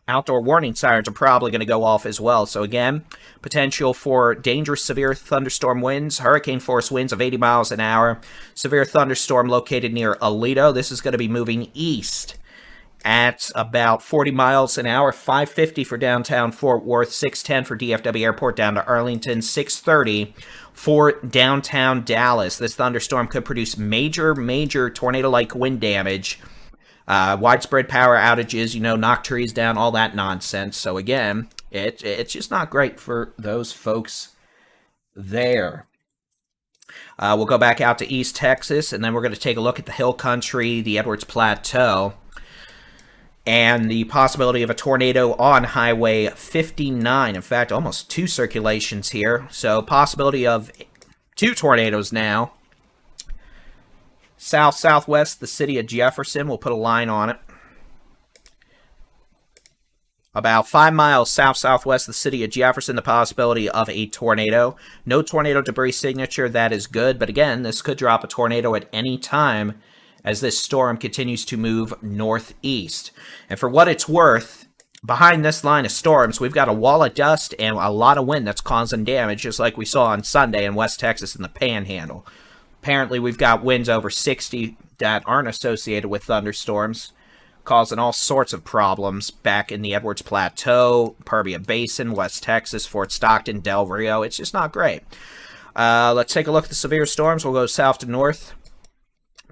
Outdoor warning sirens are probably going to go off as well. So again, potential for dangerous severe thunderstorm winds, hurricane force winds of 80 miles an hour. Severe thunderstorm located near Aledo. This is going to be moving east at about 40 miles an hour. 550 for downtown Fort Worth, 610 for DFW Airport down to Arlington, 630 for downtown Dallas. This thunderstorm could produce major tornado-like wind damage. Widespread power outages, knock trees down, all that nonsense. So again, it's just not great for those folks there. We'll go back out to East Texas, and then we're going to take a look at the Hill Country, the Edwards Plateau, and the possibility of a tornado on Highway 59. In fact, almost two circulations here. So possibility of two tornadoes now. South-southwest, the city of Jefferson. We'll put a line on it. About 5 miles south-southwest, the city of Jefferson, the possibility of a tornado. No tornado debris signature, that is good. But again, this could drop a tornado at any time as this storm continues to move northeast. And for what it's worth, behind this line of storms, we've got a wall of dust and a lot of wind that's causing damage, just like we saw on Sunday in West Texas in the Panhandle. Apparently, we've got winds over 60 that aren't associated with thunderstorms, causing all sorts of problems back in the Edwards Plateau, Permian Basin, West Texas, Fort Stockton, Del Rio. It's just not great. Let's take a look at the severe storms. We'll go south to north.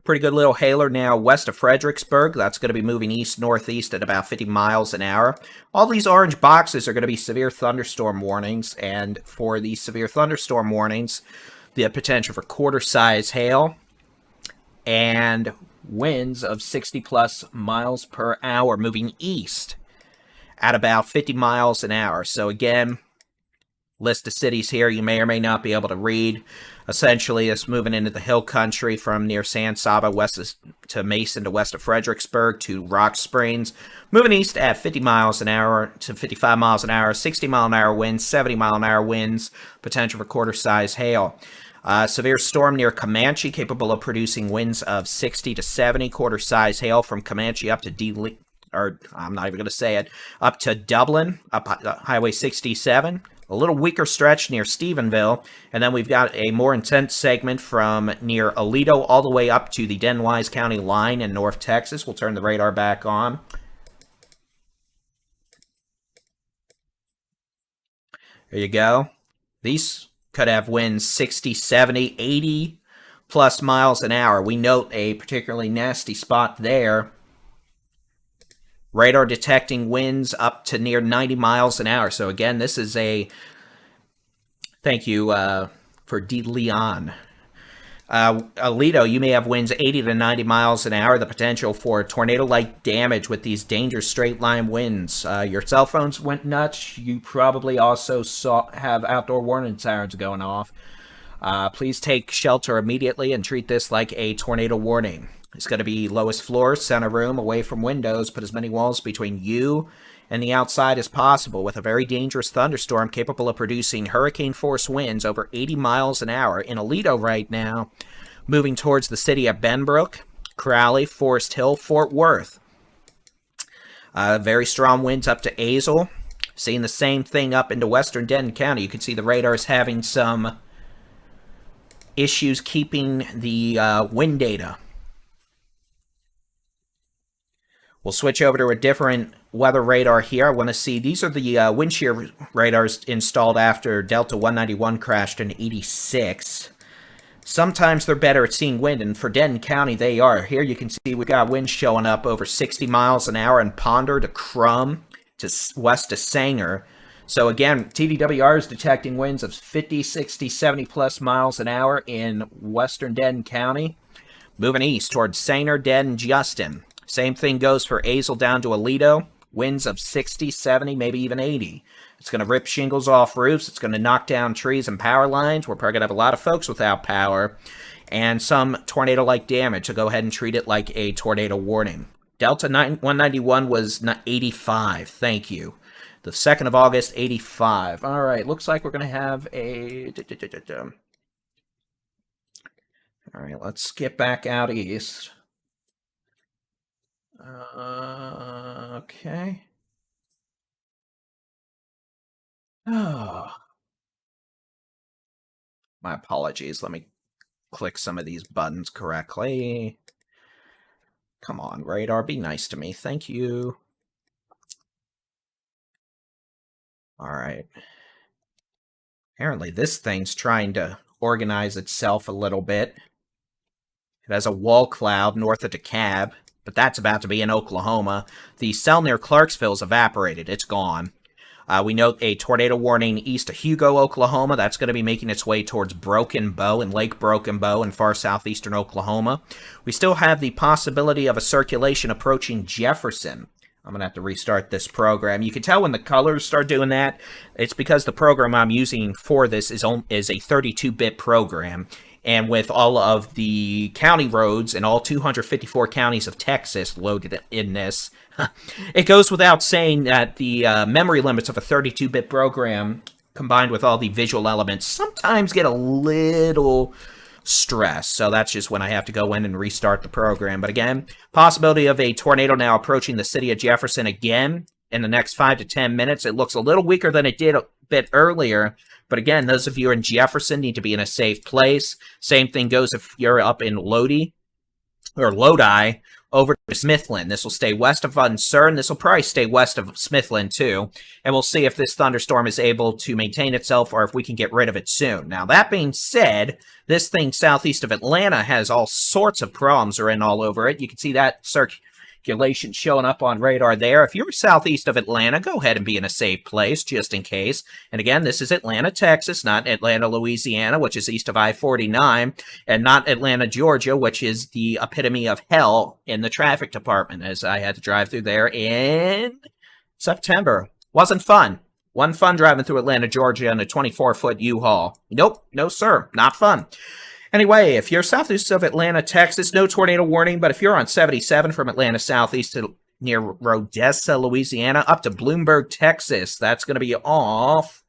Pretty good little hailer now west of Fredericksburg. That's going to be moving east-northeast at about 50 miles an hour. All these orange boxes are going to be severe thunderstorm warnings, and for these severe thunderstorm warnings, the potential for quarter-size hail and winds of 60-plus miles per hour moving east at about 50 miles an hour. So again, list of cities here you may or may not be able to read. Essentially, it's moving into the hill country from near San Saba to Mason to west of Fredericksburg to Rock Springs. Moving east at 50 miles an hour to 55 miles an hour, 60 mile an hour winds, 70 mile an hour winds, potential for quarter-size hail. Severe storm near Comanche, capable of producing winds of 60 to 70, quarter-size hail from Comanche up to I'm not even going to say it, up to Dublin, up Highway 67. A little weaker stretch near Stephenville, and then we've got a more intense segment from near Aledo all the way up to the Denwise County line in North Texas. We'll turn the radar back on. There you go. These could have winds 60, 70, 80 plus miles an hour. We note a particularly nasty spot there. Radar detecting winds up to near 90 miles an hour. So again, this is a... Thank you for D. Leon. Aledo, you may have winds 80 to 90 miles an hour. The potential for tornado-like damage with these dangerous straight-line winds. Your cell phones went nuts. You probably also have outdoor warning sirens going off. Please take shelter immediately and treat this like a tornado warning. It's going to be lowest floor, center room, away from windows. Put as many walls between you and the outside as possible with a very dangerous thunderstorm capable of producing hurricane-force winds over 80 miles an hour in Aledo right now, moving towards the city of Benbrook, Crowley, Forest Hill, Fort Worth. Very strong winds up to Azle. Seeing the same thing up into western Denton County. You can see the radar is having some issues keeping the wind data. We'll switch over to a different weather radar here. I want to see, these are the wind shear radars installed after Delta 191 crashed in 86. Sometimes they're better at seeing wind, and for Denton County, they are. Here you can see we've got winds showing up over 60 miles an hour in Ponder to Crum to west to Sanger. So again, TDWR is detecting winds of 50, 60, 70 plus miles an hour in western Denton County. Moving east towards Sanger, Denton, Justin. Same thing goes for Azle down to Aledo. Winds of 60, 70, maybe even 80. It's going to rip shingles off roofs. It's going to knock down trees and power lines. We're probably going to have a lot of folks without power. And some tornado-like damage. So go ahead and treat it like a tornado warning. Delta 191 was 85. Thank you. The 2nd of August, 85. All right. Looks like we're going to have a... All right. Let's get back out east. Okay. Oh. My apologies. Let me click some of these buttons correctly. Come on, radar. Be nice to me. Thank you. All right. Apparently this thing's trying to organize itself a little bit. It has a wall cloud north of DeKalb, but that's about to be in Oklahoma. The cell near Clarksville's evaporated. It's gone. We note a tornado warning east of Hugo, Oklahoma. That's going to be making its way towards Broken Bow and Lake Broken Bow in far southeastern Oklahoma. We still have the possibility of a circulation approaching Jefferson. I'm going to have to restart this program. You can tell when the colors start doing that. It's because the program I'm using for this is a 32-bit program. And with all of the county roads and all 254 counties of Texas loaded in this, it goes without saying that the memory limits of a 32-bit program, combined with all the visual elements, sometimes get a little stressed. So that's just when I have to go in and restart the program. But again, possibility of a tornado now approaching the city of Jefferson again in the next 5 to 10 minutes. It looks a little weaker than it did a bit earlier. But again, those of you in Jefferson need to be in a safe place. Same thing goes if you're up in Lodi over to Smithland. This will stay west of Uncern. This will probably stay west of Smithland too. And we'll see if this thunderstorm is able to maintain itself or if we can get rid of it soon. Now, that being said, this thing southeast of Atlanta has all sorts of problems written all over it. You can see that circulation showing up on radar there. If you're southeast of Atlanta, go ahead and be in a safe place just in case. And again, this is Atlanta, Texas, not Atlanta, Louisiana, which is east of I-49, and not Atlanta, Georgia, which is the epitome of hell in the traffic department, as I had to drive through there in September. Wasn't fun. One fun driving through Atlanta, Georgia in a 24-foot U-Haul. Nope, no sir, not fun. Anyway, if you're southeast of Atlanta, Texas, no tornado warning, but if you're on 77 from Atlanta southeast to near Rodessa, Louisiana, up to Bloomberg, Texas, that's going to be off.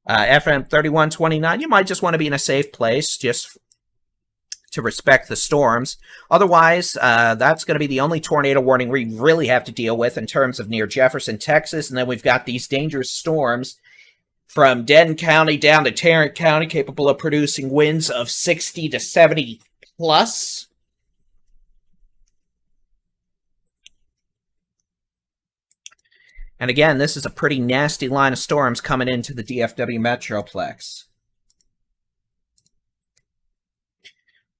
FM 3129, you might just want to be in a safe place just to respect the storms. Otherwise, that's going to be the only tornado warning we really have to deal with in terms of near Jefferson, Texas. And then we've got these dangerous storms from Denton County down to Tarrant County, capable of producing winds of 60 to 70 plus. And again, this is a pretty nasty line of storms coming into the DFW Metroplex.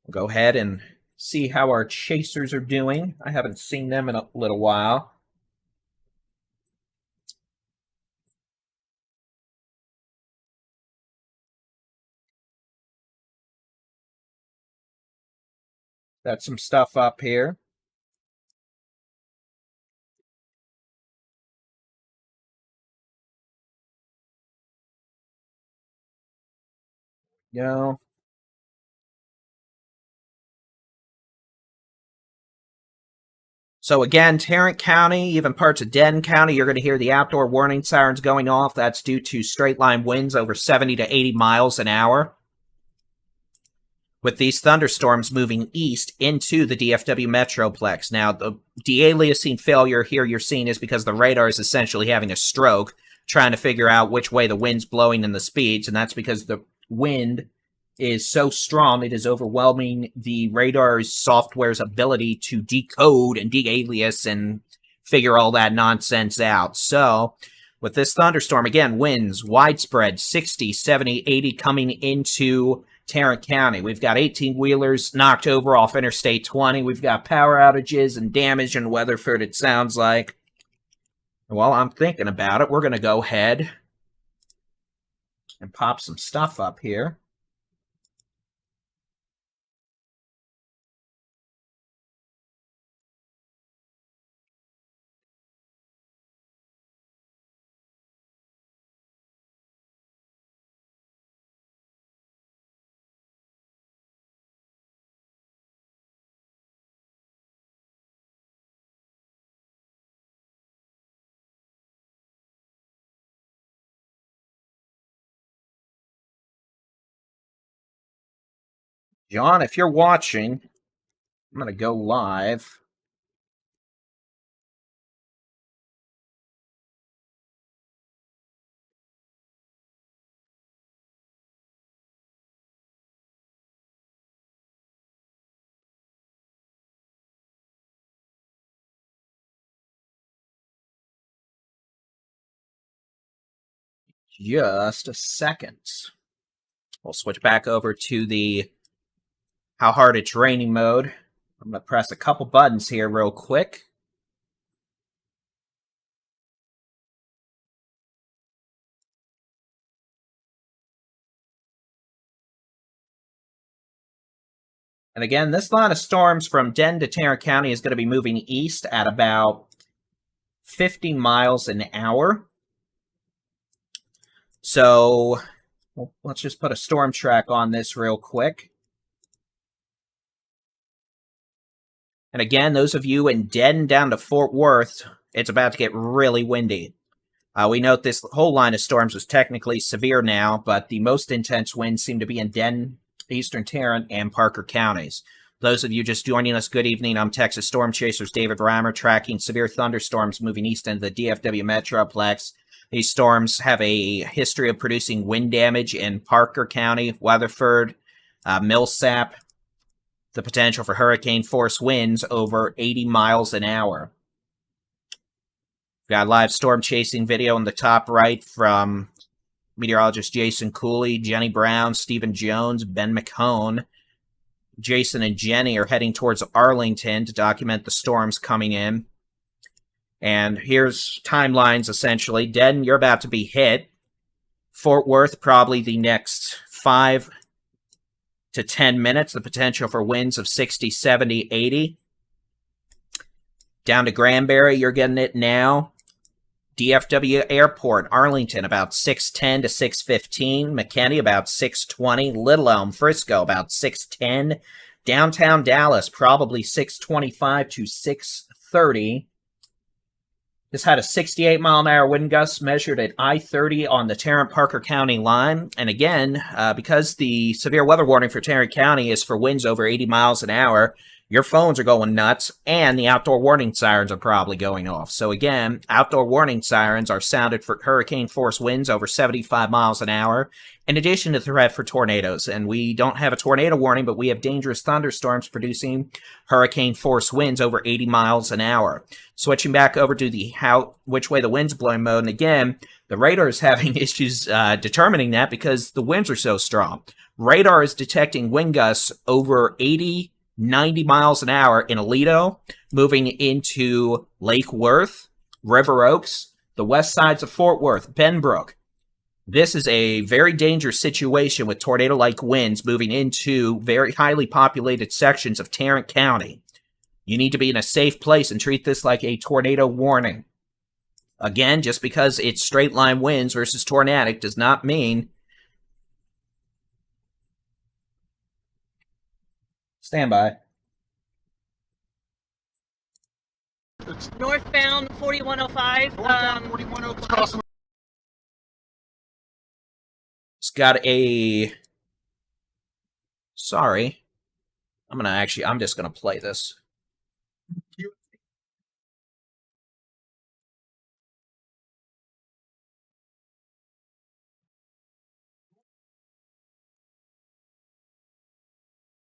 We'll go ahead and see how our chasers are doing. I haven't seen them in a little while. Got some stuff up here. No. So again, Tarrant County, even parts of Denton County, you're going to hear the outdoor warning sirens going off. That's due to straight line winds over 70 to 80 miles an hour. With these thunderstorms moving east into the DFW Metroplex. Now, the de-aliasing failure here you're seeing is because the radar is essentially having a stroke, trying to figure out which way the wind's blowing and the speeds, and that's because the wind is so strong it is overwhelming the radar's software's ability to decode and de-alias and figure all that nonsense out. So, with this thunderstorm, again, winds widespread, 60, 70, 80 coming into Tarrant County. We've got 18-wheelers knocked over off Interstate 20. We've got power outages and damage in Weatherford, it sounds like. While I'm thinking about it, we're going to go ahead and pop some stuff up here. John, if you're watching, I'm going to go live. Just a second. We'll switch back over to the how hard it's raining mode. I'm going to press a couple buttons here real quick. And again, this line of storms from Denton to Tarrant County is going to be moving east at about 50 miles an hour. So, well, let's just put a storm track on this real quick. And again, those of you in Denton down to Fort Worth, it's about to get really windy. We note this whole line of storms was technically severe now, but the most intense winds seem to be in Denton, Eastern Tarrant, and Parker counties. Those of you just joining us, good evening. I'm Texas Storm Chaser's David Reimer, tracking severe thunderstorms moving east into the DFW Metroplex. These storms have a history of producing wind damage in Parker County, Weatherford, Millsap, the potential for hurricane-force winds over 80 miles an hour. We've got a live storm chasing video in the top right from meteorologist Jason Cooley, Jenny Brown, Stephen Jones, Ben McCone. Jason and Jenny are heading towards Arlington to document the storms coming in. And here's timelines, essentially. Denton, you're about to be hit. Fort Worth, probably the next 5 to 10 minutes. The potential for winds of 60, 70, 80. Down to Granbury, you're getting it now. DFW Airport, Arlington, about 6:10 to 6:15. McKinney, about 6:20. Little Elm, Frisco, about 6:10. Downtown Dallas, probably 6:25 to 6:30. This had a 68-mile-an-hour wind gust measured at I-30 on the Tarrant-Parker County line. And again, because the severe weather warning for Tarrant County is for winds over 80 miles an hour, your phones are going nuts, and the outdoor warning sirens are probably going off. So again, outdoor warning sirens are sounded for hurricane-force winds over 75 miles an hour, in addition to the threat for tornadoes. And we don't have a tornado warning, but we have dangerous thunderstorms producing hurricane-force winds over 80 miles an hour. Switching back over to the which way the wind's blowing mode, and again, the radar is having issues determining that because the winds are so strong. Radar is detecting wind gusts over 90 miles an hour in Aledo, moving into Lake Worth, River Oaks, the west sides of Fort Worth, Benbrook. This is a very dangerous situation with tornado-like winds moving into very highly populated sections of Tarrant County. You need to be in a safe place and treat this like a tornado warning. Again, just because it's straight-line winds versus tornadic does not mean... Stand by. It's Northbound 4105. 4105. It's got a... Sorry. I'm just gonna play this.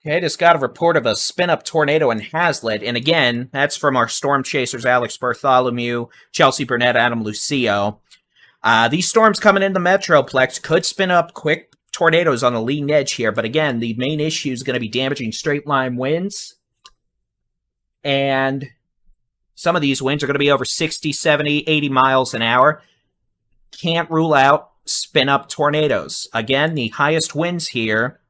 Okay, just got a report of a spin-up tornado in Hazlitt, and again, that's from our storm chasers Alex Bartholomew, Chelsea Burnett, Adam Lucio. These storms coming into the Metroplex could spin up quick tornadoes on the leading edge here, but again, the main issue is going to be damaging straight-line winds, and some of these winds are going to be over 60, 70, 80 miles an hour. Can't rule out spin-up tornadoes. Again, the highest winds here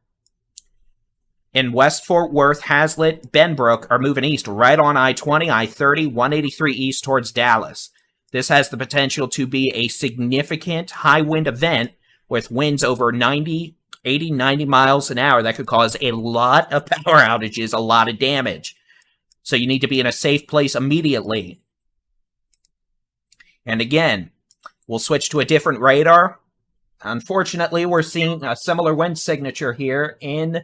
in West Fort Worth, Hazlitt, Benbrook are moving east right on I-20, I-30, 183 east towards Dallas. This has the potential to be a significant high wind event with winds over 90, 80, 90 miles an hour that could cause a lot of power outages, a lot of damage. So you need to be in a safe place immediately. And again, we'll switch to a different radar. Unfortunately, we're seeing a similar wind signature here in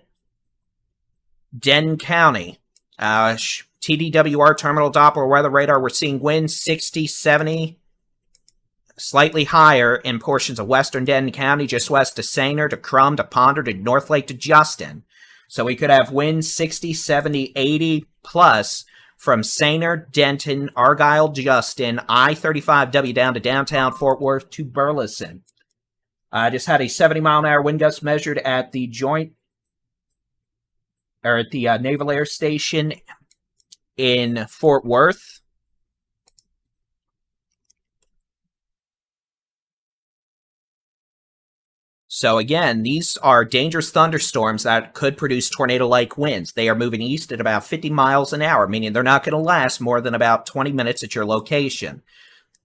Denton County. TDWR Terminal Doppler Weather Radar, we're seeing winds 60, 70, slightly higher in portions of western Denton County, just west of Sanger, to Crum, to Ponder, to North Lake, to Justin. So we could have winds 60, 70, 80 plus from Sanger, Denton, Argyle, Justin, I-35W down to downtown Fort Worth to Burleson. I just had a 70-mile-an-hour wind gust measured at the Naval Air Station in Fort Worth. So again, these are dangerous thunderstorms that could produce tornado-like winds. They are moving east at about 50 miles an hour, meaning they're not going to last more than about 20 minutes at your location.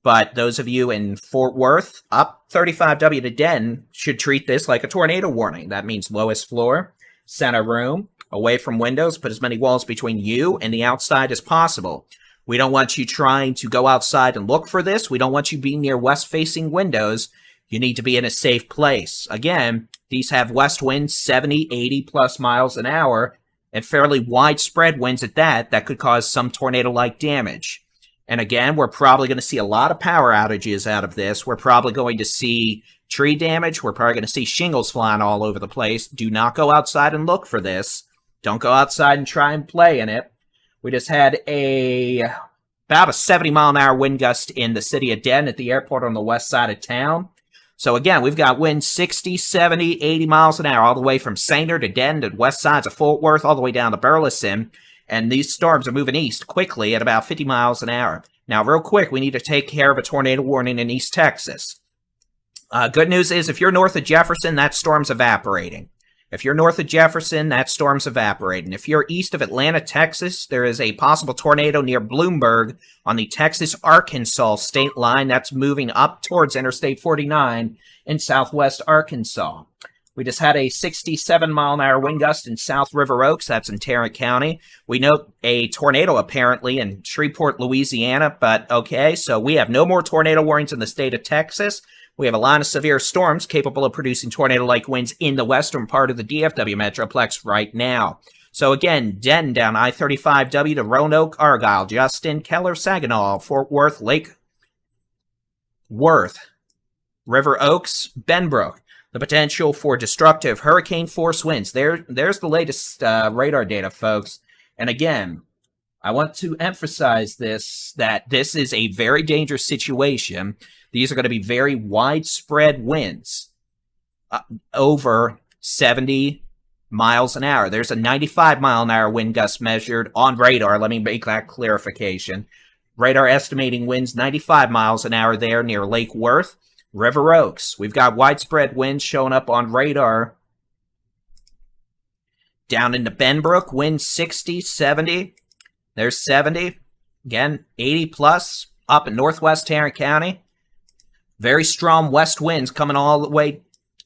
But those of you in Fort Worth, up 35W to Denton, should treat this like a tornado warning. That means lowest floor, center room, away from windows, put as many walls between you and the outside as possible. We don't want you trying to go outside and look for this. We don't want you being near west-facing windows. You need to be in a safe place. Again, these have west winds 70, 80 plus miles an hour, and fairly widespread winds at that could cause some tornado-like damage. And again, we're probably going to see a lot of power outages out of this. We're probably going to see tree damage. We're probably going to see shingles flying all over the place. Do not go outside and look for this. Don't go outside and try and play in it. We just had about a 70-mile-an-hour wind gust in the city of Denton at the airport on the west side of town. So again, we've got winds 60, 70, 80 miles an hour all the way from Sanger to Denton to west sides of Fort Worth all the way down to Burleson. And these storms are moving east quickly at about 50 miles an hour. Now, real quick, we need to take care of a tornado warning in East Texas. Good news is if you're north of Jefferson, that storm's evaporating. If you're north of Jefferson, that storm's evaporating. If you're east of Atlanta, Texas, there is a possible tornado near Bloomberg on the Texas-Arkansas state line. That's moving up towards Interstate 49 in southwest Arkansas. We just had a 67-mile-an-hour wind gust in South River Oaks. That's in Tarrant County. We note a tornado apparently in Shreveport, Louisiana. But okay, so we have no more tornado warnings in the state of Texas. We have a line of severe storms capable of producing tornado-like winds in the western part of the DFW Metroplex right now. So again, Denton down I-35W to Roanoke, Argyle, Justin, Keller, Saginaw, Fort Worth, Lake Worth, River Oaks, Benbrook. The potential for destructive hurricane-force winds. There's the latest radar data, folks. And again, I want to emphasize that this is a very dangerous situation. These are going to be very widespread winds over 70 miles an hour. There's a 95-mile-an-hour wind gust measured on radar. Let me make that clarification. Radar estimating winds 95 miles an hour there near Lake Worth, River Oaks. We've got widespread winds showing up on radar down into Benbrook. Winds 60, 70. There's 70. Again, 80 plus up in northwest Tarrant County. Very strong west winds coming all the way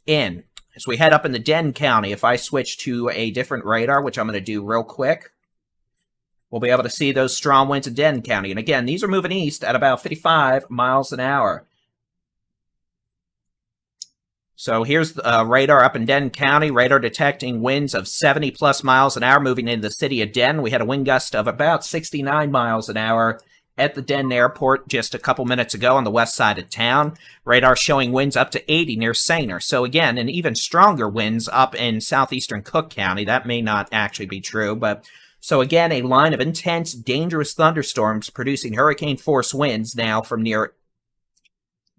in. As we head up into Denton County, if I switch to a different radar, which I'm going to do real quick, we'll be able to see those strong winds in Denton County. And again, these are moving east at about 55 miles an hour. So here's the radar up in Denton County. Radar detecting winds of 70 plus miles an hour moving into the city of Denton. We had a wind gust of about 69 miles an hour at the Denton Airport just a couple minutes ago on the west side of town. Radar showing winds up to 80 near Sainer. So again, and even stronger winds up in southeastern Cook County. That may not actually be true, but so again, a line of intense, dangerous thunderstorms producing hurricane-force winds now from near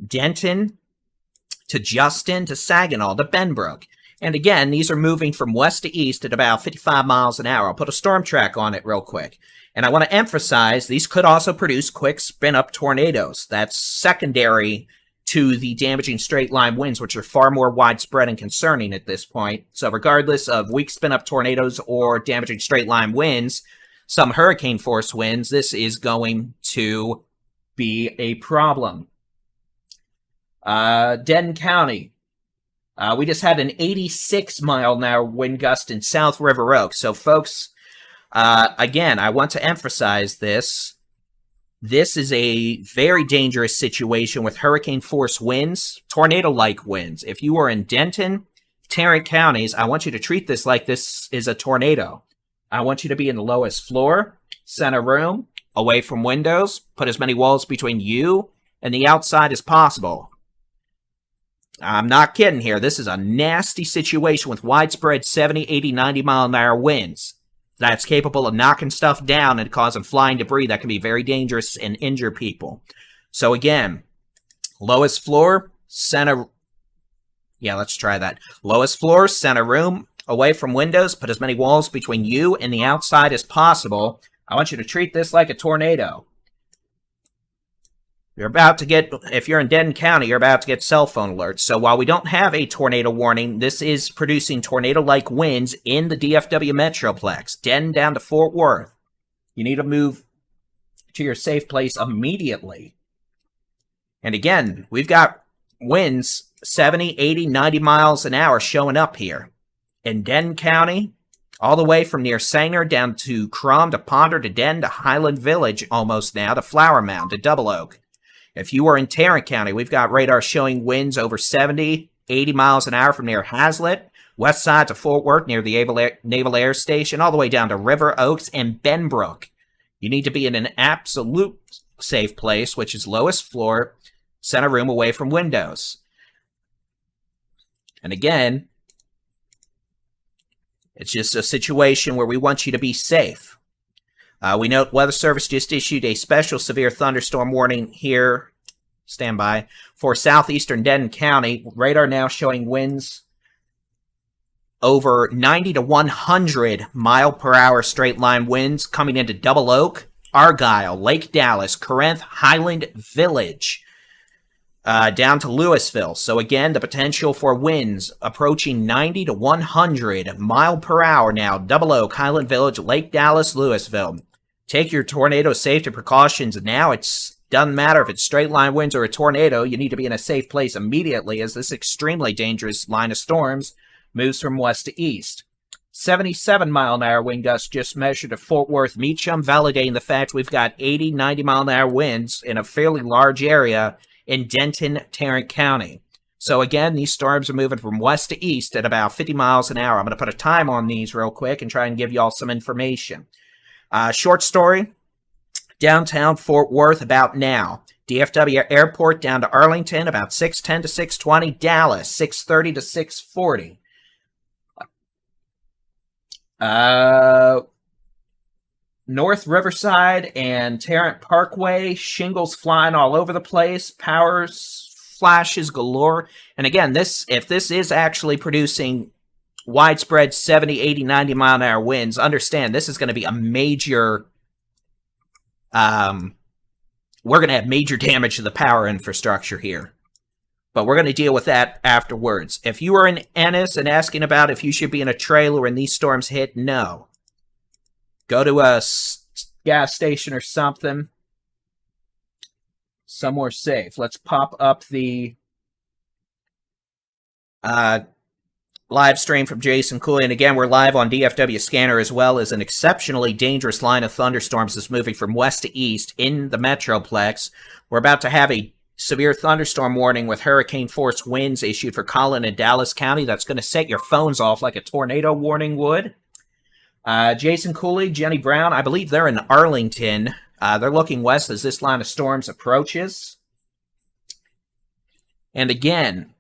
Denton to Justin to Saginaw to Benbrook. And again, these are moving from west to east at about 55 miles an hour. I'll put a storm track on it real quick. And I want to emphasize, these could also produce quick spin-up tornadoes. That's secondary to the damaging straight-line winds, which are far more widespread and concerning at this point. So regardless of weak spin-up tornadoes or damaging straight-line winds, some hurricane-force winds, this is going to be a problem. Denton County. We just had an 86-mile-an-hour wind gust in South River Oaks. So, folks, again, I want to emphasize this. This is a very dangerous situation with hurricane-force winds, tornado-like winds. If you are in Denton, Tarrant counties, I want you to treat this like this is a tornado. I want you to be in the lowest floor, center room, away from windows, put as many walls between you and the outside as possible. I'm not kidding here. This is a nasty situation with widespread 70, 80, 90 mile an hour winds that's capable of knocking stuff down and causing flying debris that can be very dangerous and injure people. So again, lowest floor, center. Yeah, let's try that. Lowest floor, center room, away from windows, put as many walls between you and the outside as possible. I want you to treat this like a tornado. You're about to get, if you're in Denton County, you're about to get cell phone alerts. So while we don't have a tornado warning, this is producing tornado-like winds in the DFW Metroplex. Denton down to Fort Worth. You need to move to your safe place immediately. And again, we've got winds 70, 80, 90 miles an hour showing up here. In Denton County, all the way from near Sanger down to Crum to Ponder to Denton to Highland Village almost now to Flower Mound to Double Oak. If you are in Tarrant County, we've got radar showing winds over 70, 80 miles an hour from near Hazlitt, west side to Fort Worth near the Naval Air Station, all the way down to River Oaks and Benbrook. You need to be in an absolute safe place, which is lowest floor, center room away from windows. And again, it's just a situation where we want you to be safe. We note Weather Service just issued a special severe thunderstorm warning here, standby, for southeastern Denton County. Radar now showing winds over 90 to 100 mile per hour straight line winds coming into Double Oak, Argyle, Lake Dallas, Corinth, Highland Village. down to Louisville. So again, the potential for winds approaching 90 to 100 mile per hour now. Double Oak, Highland Village, Lake Dallas, Louisville. Take your tornado safety precautions now. It doesn't matter if it's straight line winds or a tornado. You need to be in a safe place immediately as this extremely dangerous line of storms moves from west to east. 77-mile-an-hour wind gusts just measured at Fort Worth Meacham, validating the fact we've got 80, 90-mile-an-hour winds in a fairly large area in Denton, Tarrant County. So again, these storms are moving from west to east at about 50 miles an hour. I'm going to put a time on these real quick and try and give you all some information. Short story, downtown Fort Worth about now. DFW Airport down to Arlington about 6:10 to 6:20. Dallas, 6:30 to 6:40. North Riverside and Tarrant Parkway, shingles flying all over the place, power flashes galore. And again, if this is actually producing widespread 70, 80, 90 mile an hour winds, understand this is going to be a major, we're going to have major damage to the power infrastructure here. But we're going to deal with that afterwards. If you are in Ennis and asking about if you should be in a trailer when these storms hit, no. Go to a gas station or something. Somewhere safe. Let's pop up the live stream from Jason Cooley. And again, we're live on DFW Scanner as well as an exceptionally dangerous line of thunderstorms that's moving from west to east in the Metroplex. We're about to have a severe thunderstorm warning with hurricane force winds issued for Collin and Dallas County. That's going to set your phones off like a tornado warning would. Jason Cooley, Jenny Brown, I believe they're in Arlington. They're looking west as this line of storms approaches. And again,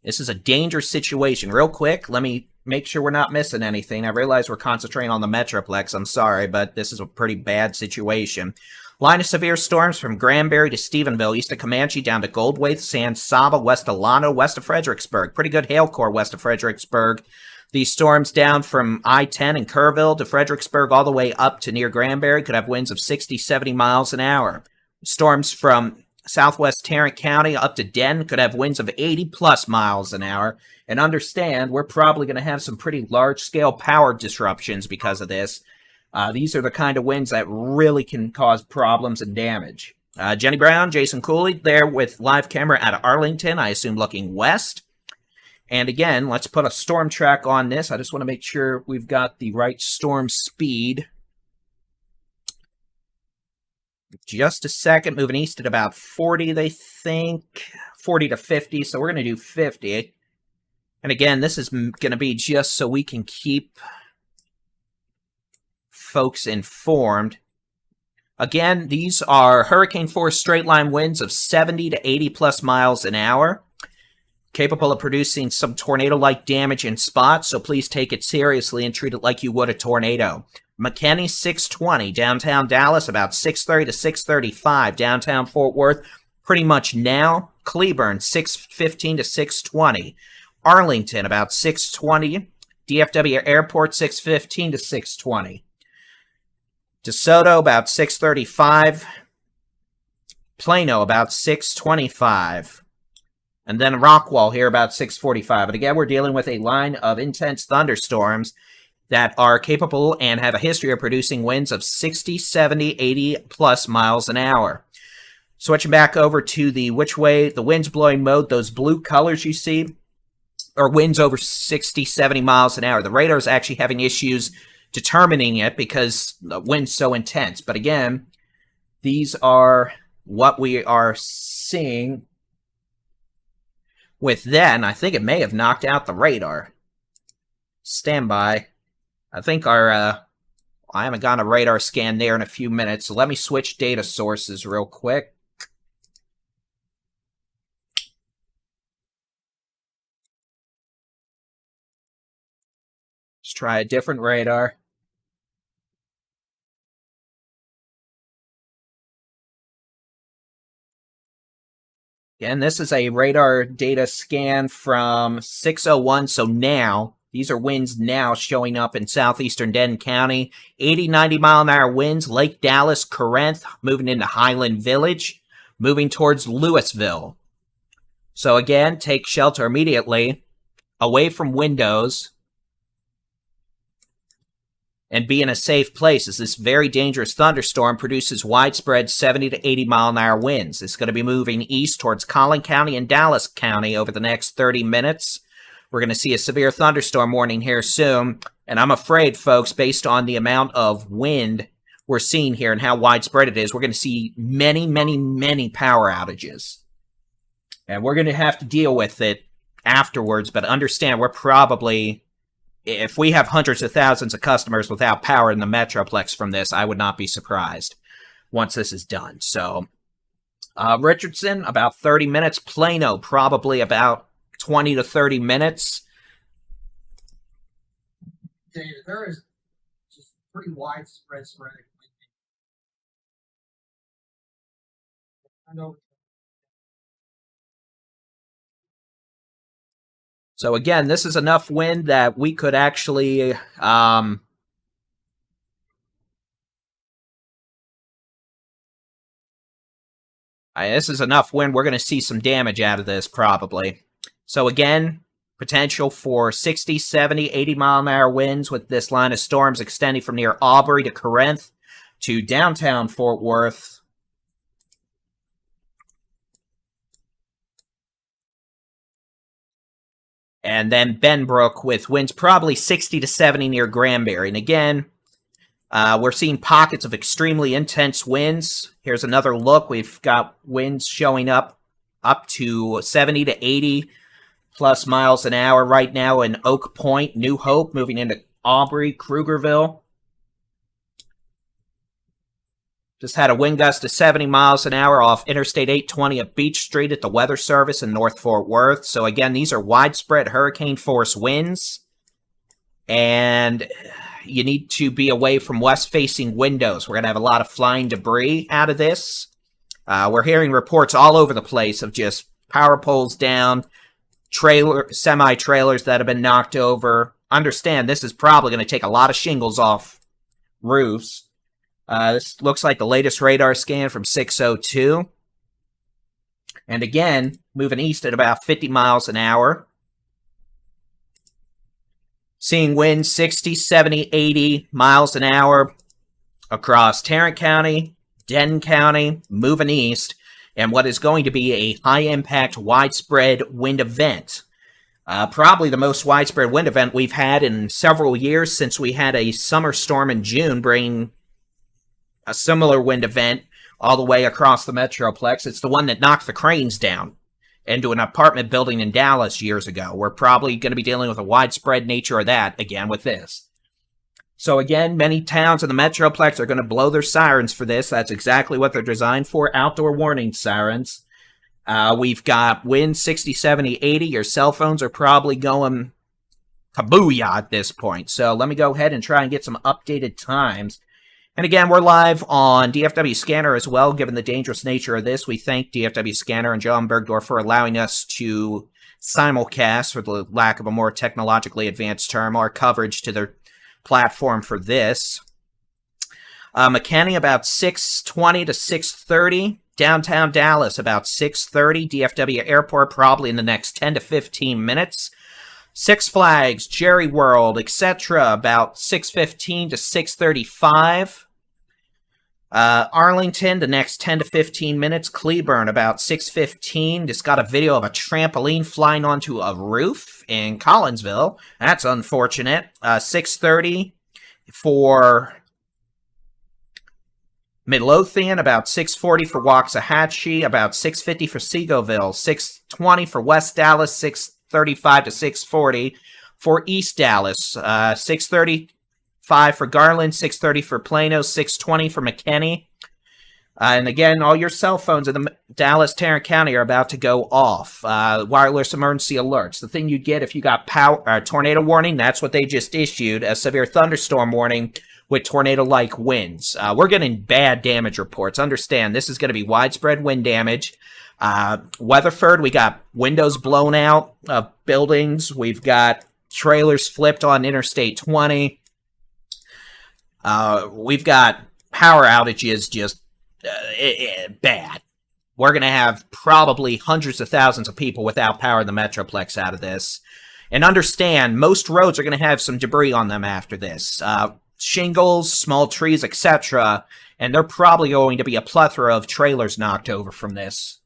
this is a dangerous situation. Real quick, let me make sure we're not missing anything. I realize we're concentrating on the Metroplex. I'm sorry, but this is a pretty bad situation. Line of severe storms from Granbury to Stephenville, east of Comanche, down to Goldwaith, San Saba, west of Llano, west of Fredericksburg. Pretty good hail core west of Fredericksburg. These storms down from I-10 in Kerrville to Fredericksburg all the way up to near Granbury could have winds of 60, 70 miles an hour. Storms from southwest Tarrant County up to Den could have winds of 80-plus miles an hour. And understand, we're probably going to have some pretty large-scale power disruptions because of this. These are the kind of winds that really can cause problems and damage. Jenny Brown, Jason Cooley, there with live camera out of Arlington, I assume looking west. And again, let's put a storm track on this. I just want to make sure we've got the right storm speed. Just a second, moving east at about 40, they think. 40 to 50, so we're going to do 50. And again, this is going to be just so we can keep folks informed. Again, these are hurricane force straight line winds of 70 to 80 plus miles an hour, capable of producing some tornado-like damage in spots, so please take it seriously and treat it like you would a tornado. McKinney, 620. Downtown Dallas, about 6:30 to 6:35. Downtown Fort Worth, pretty much now. Cleburne, 6:15 to 6:20. Arlington, about 6:20. DFW Airport, 6:15 to 6:20. DeSoto, about 6:35. Plano, about 6:25. And then Rockwall here about 6:45. And again, we're dealing with a line of intense thunderstorms that are capable and have a history of producing winds of 60, 70, 80 plus miles an hour. Switching back over to the which way the wind's blowing mode, those blue colors you see are winds over 60, 70 miles an hour. The radar is actually having issues determining it because the wind's so intense. But again, these are what we are seeing. With then, I think it may have knocked out the radar. Stand by. I think I haven't gotten a radar scan there in a few minutes, so let me switch data sources real quick. Let's try a different radar. Again, this is a radar data scan from 6:01, so now, these are winds now showing up in southeastern Denton County. 80, 90 mile an hour winds, Lake Dallas, Corinth, moving into Highland Village. moving towards Louisville. So again, take shelter immediately, away from windows, and be in a safe place, as this very dangerous thunderstorm produces widespread 70 to 80 mile an hour winds. It's going to be moving east towards Collin County and Dallas County over the next 30 minutes. We're going to see a severe thunderstorm warning here soon, and I'm afraid, folks, based on the amount of wind we're seeing here and how widespread it is, we're going to see many, many, many power outages. And we're going to have to deal with it afterwards, but understand we're probably... If we have hundreds of thousands of customers without power in the Metroplex from this, I would not be surprised once this is done. So, Richardson, about 30 minutes. Plano, probably about 20 to 30 minutes. David, there is just pretty widespread sporadic wind. I know. So again, this is enough wind that we could actually, this is enough wind. We're going to see some damage out of this, probably. So again, potential for 60, 70, 80 mile an hour winds with this line of storms extending from near Aubrey to Corinth to downtown Fort Worth. And then Benbrook with winds probably 60 to 70 near Granbury. And again, we're seeing pockets of extremely intense winds. Here's another look. We've got winds showing up to 70 to 80 plus miles an hour right now in Oak Point, New Hope, moving into Aubrey, Krugerville. Just had a wind gust of 70 miles an hour off Interstate 820 at Beach Street at the Weather Service in North Fort Worth. So again, these are widespread hurricane force winds. And you need to be away from west-facing windows. We're going to have a lot of flying debris out of this. We're hearing reports all over the place of just power poles down, semi-trailers that have been knocked over. Understand, this is probably going to take a lot of shingles off roofs. This looks like the latest radar scan from 602. And again, moving east at about 50 miles an hour. Seeing winds 60, 70, 80 miles an hour across Tarrant County, Denton County, moving east, and what is going to be a high-impact, widespread wind event. Probably the most widespread wind event we've had in several years since we had a summer storm in June bringing a similar wind event all the way across the Metroplex. It's the one that knocked the cranes down into an apartment building in Dallas years ago. We're probably going to be dealing with a widespread nature of that again with this. So again, many towns in the Metroplex are going to blow their sirens for this. That's exactly what they're designed for, outdoor warning sirens. We've got wind 60, 70, 80. Your cell phones are probably going kabooyah at this point. So let me go ahead and try and get some updated times. And again, we're live on DFW Scanner as well. Given the dangerous nature of this, we thank DFW Scanner and John Bergdorf for allowing us to simulcast, for the lack of a more technologically advanced term, our coverage to their platform for this. McKinney about 6:20 to 6:30. Downtown Dallas about 6:30. DFW Airport probably in the next 10 to 15 minutes. Six Flags, Jerry World, etc. about 6:15 to 6:35. Arlington, the next 10 to 15 minutes. Cleburne, about 6:15. Just got a video of a trampoline flying onto a roof in Collinsville. That's unfortunate. 6:30 for Midlothian, about 6:40 for Waxahachie, about 6:50 for Seagoville, 6:20 for West Dallas, 6:35 to 6:40 for East Dallas, 6:35 for Garland, 6:30 for Plano, 6:20 for McKinney. And again, all your cell phones in the Dallas, Tarrant County are about to go off. Wireless emergency alerts. The thing you'd get if you got tornado warning, that's what they just issued, a severe thunderstorm warning with tornado-like winds. We're getting bad damage reports. Understand, this is going to be widespread wind damage. Weatherford, we got windows blown out of buildings. We've got trailers flipped on Interstate 20. We've got power outages just bad. we're going to have probably hundreds of thousands of people without power in the Metroplex out of this. And understand, most roads are going to have some debris on them after this. Shingles, small trees, etc. And they're probably going to be a plethora of trailers knocked over from this.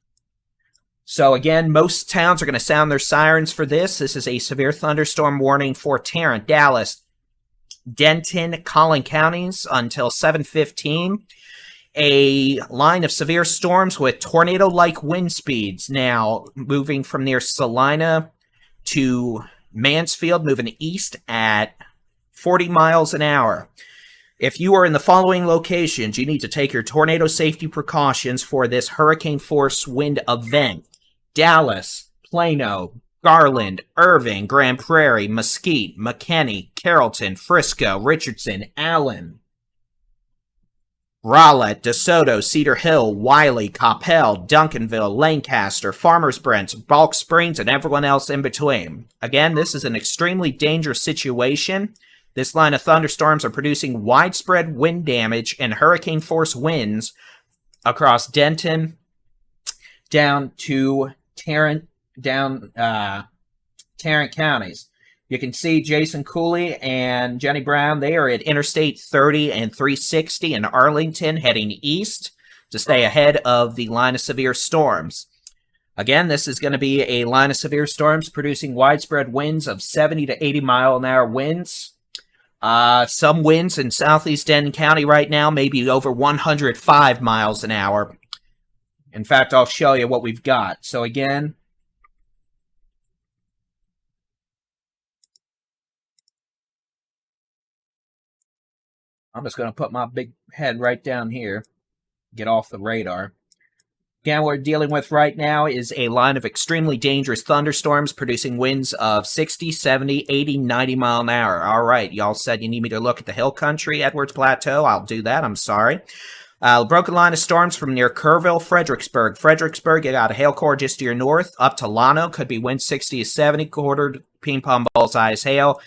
So again, most towns are going to sound their sirens for this. This is a severe thunderstorm warning for Tarrant, Dallas, Denton, Collin counties until 7:15. A line of severe storms with tornado-like wind speeds now moving from near Salina to Mansfield, moving east at 40 miles an hour. If you are in the following locations, you need to take your tornado safety precautions for this hurricane force wind event. Dallas, Plano, Garland, Irving, Grand Prairie, Mesquite, McKinney, Carrollton, Frisco, Richardson, Allen, Rowlett, DeSoto, Cedar Hill, Wiley, Coppell, Duncanville, Lancaster, Farmers Branch, Balk Springs, and everyone else in between. Again, this is an extremely dangerous situation. This line of thunderstorms are producing widespread wind damage and hurricane force winds across Denton down to Tarrant, Tarrant counties. You can see Jason Cooley and Jenny Brown. They are at Interstate 30 and 360 in Arlington, heading east to stay ahead of the line of severe storms. Again, this is going to be a line of severe storms producing widespread winds of 70 to 80 mile an hour winds. Some winds in southeast Denton County right now may be over 105 miles an hour. In fact, I'll show you what we've got. So again, I'm just going to put my big head right down here, get off the radar. Again, what we're dealing with right now is a line of extremely dangerous thunderstorms producing winds of 60, 70, 80, 90 mile an hour. All right, y'all said you need me to look at the hill country, Edwards Plateau. I'll do that. I'm sorry. Broken line of storms from near Kerrville, Fredericksburg. Fredericksburg, you got a hail core just to your north. Up to Llano, could be winds 60 to 70, quartered ping pong ball size hail.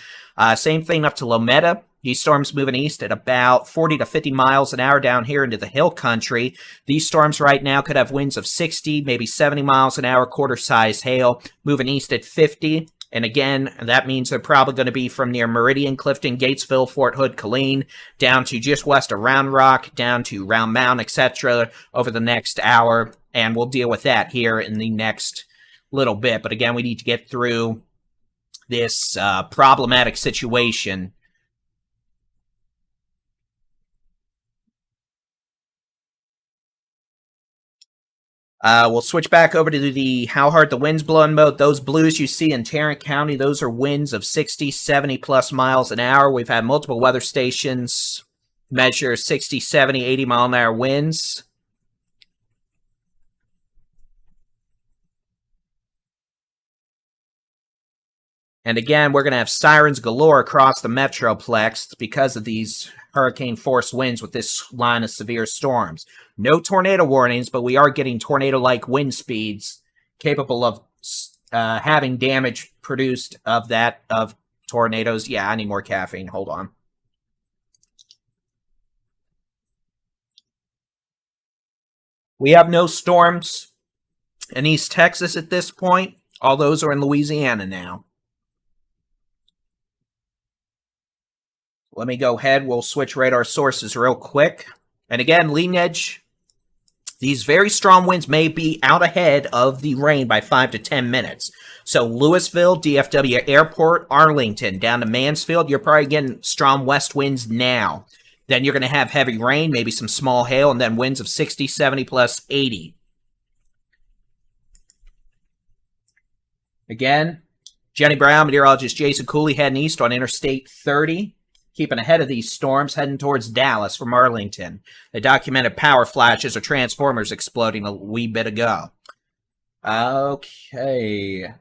Same thing up to Lometa. These storms moving east at about 40 to 50 miles an hour down here into the hill country. These storms right now could have winds of 60, maybe 70 miles an hour, quarter-size hail, moving east at 50. And again, that means they're probably going to be from near Meridian, Clifton, Gatesville, Fort Hood, Killeen, down to just west of Round Rock, down to Round Mountain, etc. over the next hour. And we'll deal with that here in the next little bit. But again, we need to get through this problematic situation. We'll switch back over to the how hard the wind's blowing mode. Those blues you see in Tarrant County, those are winds of 60, 70 plus miles an hour. We've had multiple weather stations measure 60, 70, 80 mile an hour winds. And again, we're going to have sirens galore across the Metroplex because of these hurricane force winds with this line of severe storms. No tornado warnings, but we are getting tornado-like wind speeds capable of having damage produced of tornadoes. Yeah, I need more caffeine. Hold on. We have no storms in East Texas at this point. All those are in Louisiana now. Let me go ahead. We'll switch radar sources real quick. And again, leading edge, these very strong winds may be out ahead of the rain by 5 to 10 minutes. So Louisville, DFW Airport, Arlington, down to Mansfield, you're probably getting strong west winds now. Then you're going to have heavy rain, maybe some small hail, and then winds of 60, 70 plus 80. Again, Jenny Brown, meteorologist Jason Cooley heading east on Interstate 30. Keeping ahead of these storms, heading towards Dallas from Arlington. They documented power flashes or transformers exploding a wee bit ago. Okay.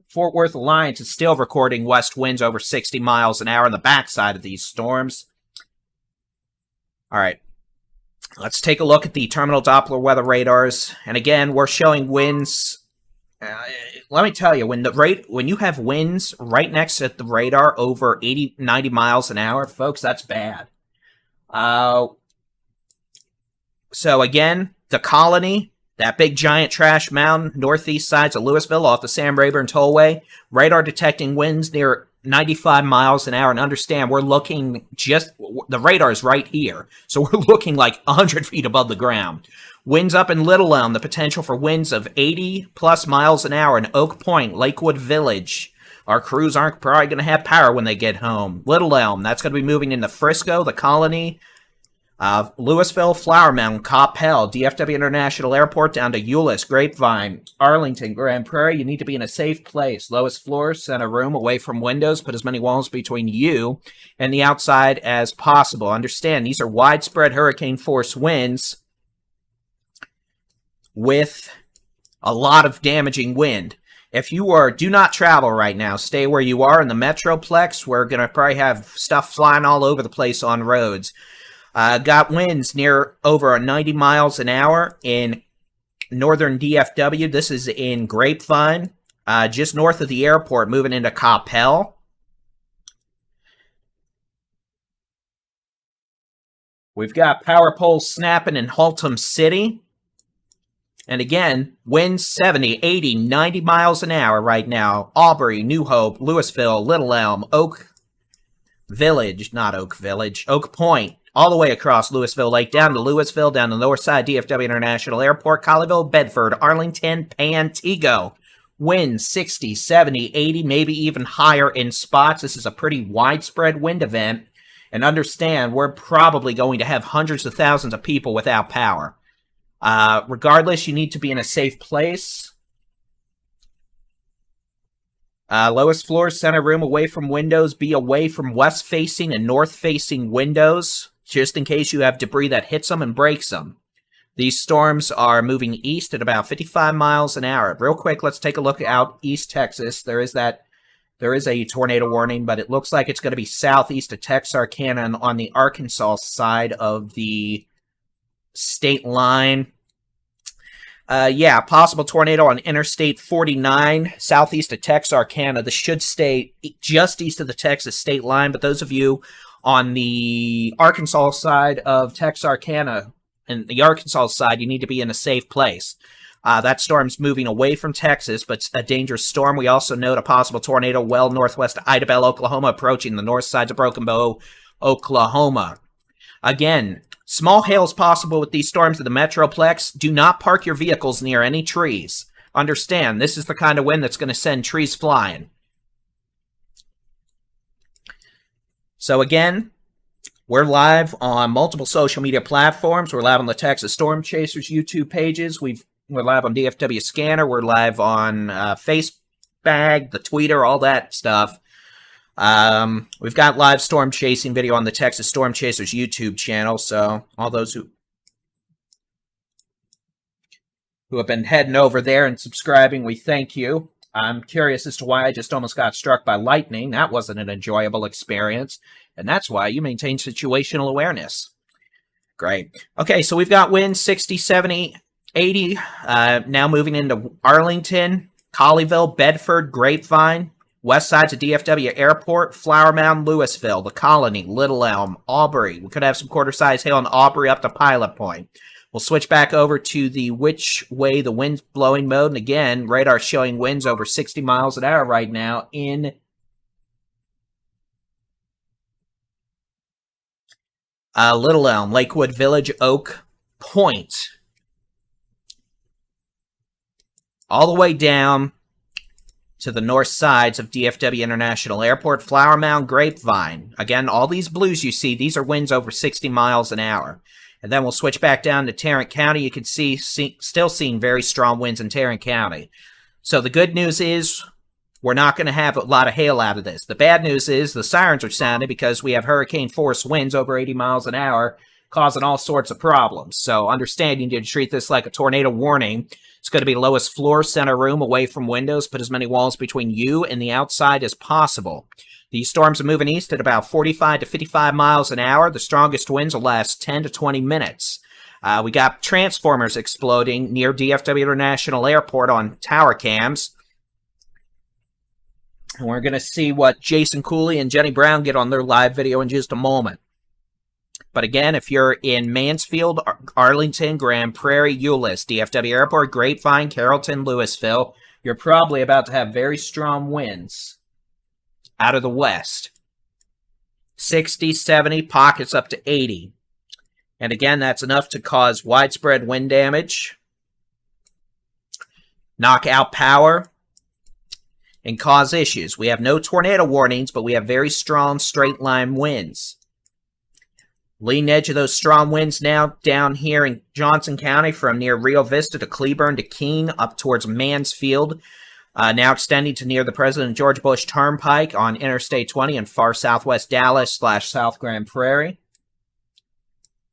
Fort Worth Alliance is still recording west winds over 60 miles an hour on the backside of these storms. All right. Let's take a look at the terminal Doppler weather radars. And again, we're showing winds. Let me tell you, when you have winds right next to the radar over 80, 90 miles an hour, folks, that's bad. So again, the Colony, that big giant trash mountain, northeast sides of Louisville off the Sam Rayburn Tollway, radar detecting winds near 95 miles an hour. And understand, we're looking the radar's right here. So we're looking like 100 feet above the ground. Winds up in Little Elm, the potential for winds of 80 plus miles an hour in Oak Point, Lakewood Village. Our crews aren't probably going to have power when they get home. Little Elm, that's going to be moving into Frisco, the Colony, Louisville, Flower Mound, Coppell, DFW International Airport, down to Euless, Grapevine, Arlington, Grand Prairie. You need to be in a safe place. Lowest floor, center room, away from windows. Put as many walls between you and the outside as possible. Understand, these are widespread hurricane force winds with a lot of damaging wind. If you do not travel right now, stay where you are in the Metroplex. We're going to probably have stuff flying all over the place on roads. Got winds near over 90 miles an hour in northern DFW. This is in Grapevine, just north of the airport, moving into Coppell. We've got power poles snapping in Haltom City. And again, winds 70, 80, 90 miles an hour right now. Aubrey, New Hope, Louisville, Little Elm, Oak Point, all the way across Louisville Lake, down to Louisville, down the north side, DFW International Airport, Colleyville, Bedford, Arlington, Pantego. Winds 60, 70, 80, maybe even higher in spots. This is a pretty widespread wind event. And understand, we're probably going to have hundreds of thousands of people without power. Regardless, you need to be in a safe place. Lowest floor, center room, away from windows. Be away from west-facing and north-facing windows, just in case you have debris that hits them and breaks them. These storms are moving east at about 55 miles an hour. Real quick, let's take a look out East Texas. There is a tornado warning, but it looks like it's going to be southeast of Texarkana and on the Arkansas side of the state line. Possible tornado on Interstate 49, southeast of Texarkana. This should stay just east of the Texas state line, but those of you on the Arkansas side of Texarkana and the Arkansas side, you need to be in a safe place. That storm's moving away from Texas, but it's a dangerous storm. We also note a possible tornado well northwest of Idabel, Oklahoma, approaching the north sides of Broken Bow, Oklahoma. Again, small hail is possible with these storms in the Metroplex. Do not park your vehicles near any trees. Understand, this is the kind of wind that's going to send trees flying. So again, we're live on multiple social media platforms. We're live on the Texas Storm Chasers YouTube pages. We're live on DFW Scanner. We're live on Facebag, the Tweeter, all that stuff. We've got live storm chasing video on the Texas Storm Chasers YouTube channel, so all those who have been heading over there and subscribing, we thank you. I'm curious as to why I just almost got struck by lightning. That wasn't an enjoyable experience, and that's why you maintain situational awareness. Great. Okay, so we've got winds 60, 70, 80, now moving into Arlington, Colleyville, Bedford, Grapevine, west sides of DFW Airport, Flower Mound, Louisville, the Colony, Little Elm, Aubrey. We could have some quarter-size hail in Aubrey up to Pilot Point. We'll switch back over to the which way the wind's blowing mode. And again, radar showing winds over 60 miles an hour right now in Little Elm, Lakewood Village, Oak Point. All the way down to the north sides of DFW International Airport, Flower Mound, Grapevine. Again, all these blues you see, these are winds over 60 miles an hour. And then we'll switch back down to Tarrant County. You can see still seeing very strong winds in Tarrant County. So the good news is we're not going to have a lot of hail out of this. The bad news is the sirens are sounding because we have hurricane force winds over 80 miles an hour causing all sorts of problems. So understand you need to treat this like a tornado warning. It's going to be lowest floor, center room, away from windows. Put as many walls between you and the outside as possible. These storms are moving east at about 45 to 55 miles an hour. The strongest winds will last 10 to 20 minutes. We got transformers exploding near DFW International Airport on tower cams. And we're going to see what Jason Cooley and Jenny Brown get on their live video in just a moment. But again, if you're in Mansfield, Arlington, Grand Prairie, Euless, DFW Airport, Grapevine, Carrollton, Louisville, you're probably about to have very strong winds out of the west. 60, 70, pockets up to 80. And again, that's enough to cause widespread wind damage, knock out power, and cause issues. We have no tornado warnings, but we have very strong straight-line winds. Leading edge of those strong winds now down here in Johnson County from near Rio Vista to Cleburne to Keene up towards Mansfield. Now extending to near the President George Bush Turnpike on Interstate 20 in far southwest Dallas / South Grand Prairie.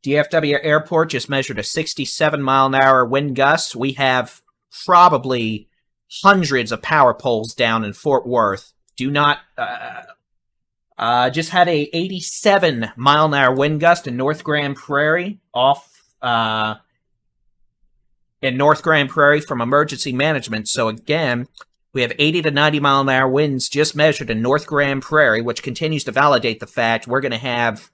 DFW Airport just measured a 67-mile-an-hour wind gust. We have probably hundreds of power poles down in Fort Worth. Do not... just had a 87-mile-an-hour wind gust in North Grand Prairie in North Grand Prairie from emergency management. So again, we have 80 to 90-mile-an-hour winds just measured in North Grand Prairie, which continues to validate the fact we're going to have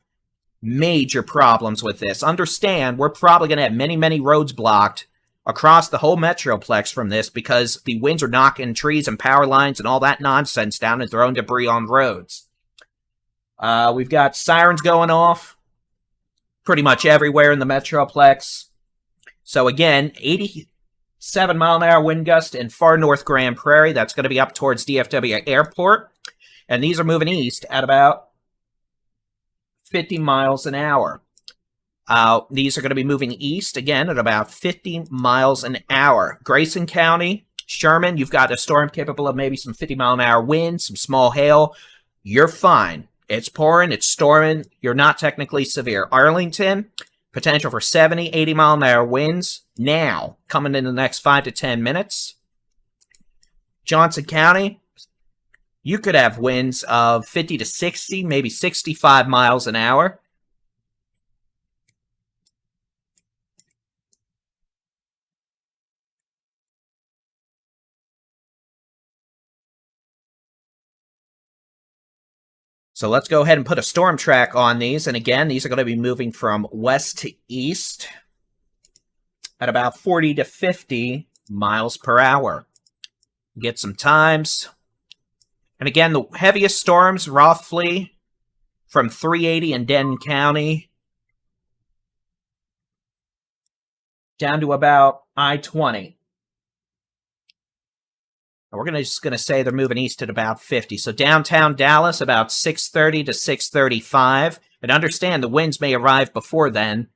major problems with this. Understand, we're probably going to have many, many roads blocked across the whole Metroplex from this because the winds are knocking trees and power lines and all that nonsense down and throwing debris on roads. We've got sirens going off pretty much everywhere in the Metroplex. So again, 87-mile-an-hour wind gust in far north Grand Prairie. That's going to be up towards DFW Airport. And these are moving east at about 50 miles an hour. These are going to be moving east, again, at about 50 miles an hour. Grayson County, Sherman, you've got a storm capable of maybe some 50-mile-an-hour winds, some small hail. You're fine. It's pouring, it's storming, you're not technically severe. Arlington, potential for 70, 80-mile-an-hour winds now, coming in the next 5 to 10 minutes. Johnson County, you could have winds of 50 to 60, maybe 65 miles an hour. So let's go ahead and put a storm track on these. And again, these are going to be moving from west to east at about 40 to 50 miles per hour. Get some times. And again, the heaviest storms roughly from 380 in Denton County down to about I-20. We're just going to say they're moving east at about 50. So downtown Dallas, about 6:30 to 6:35. And understand the winds may arrive before then.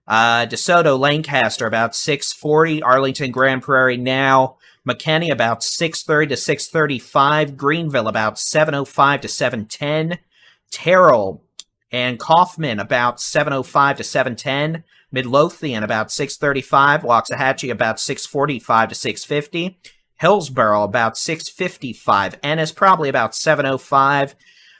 DeSoto, Lancaster, about 6:40. Arlington, Grand Prairie now. McKinney, about 6:30 to 6:35. Greenville, about 7:05 to 7:10. Terrell and Kaufman, about 7:05 to 7:10. Midlothian, about 6:35. Waxahachie, about 6:45 to 6:50. Hillsborough, about 6:55. Ennis, probably about 7:05.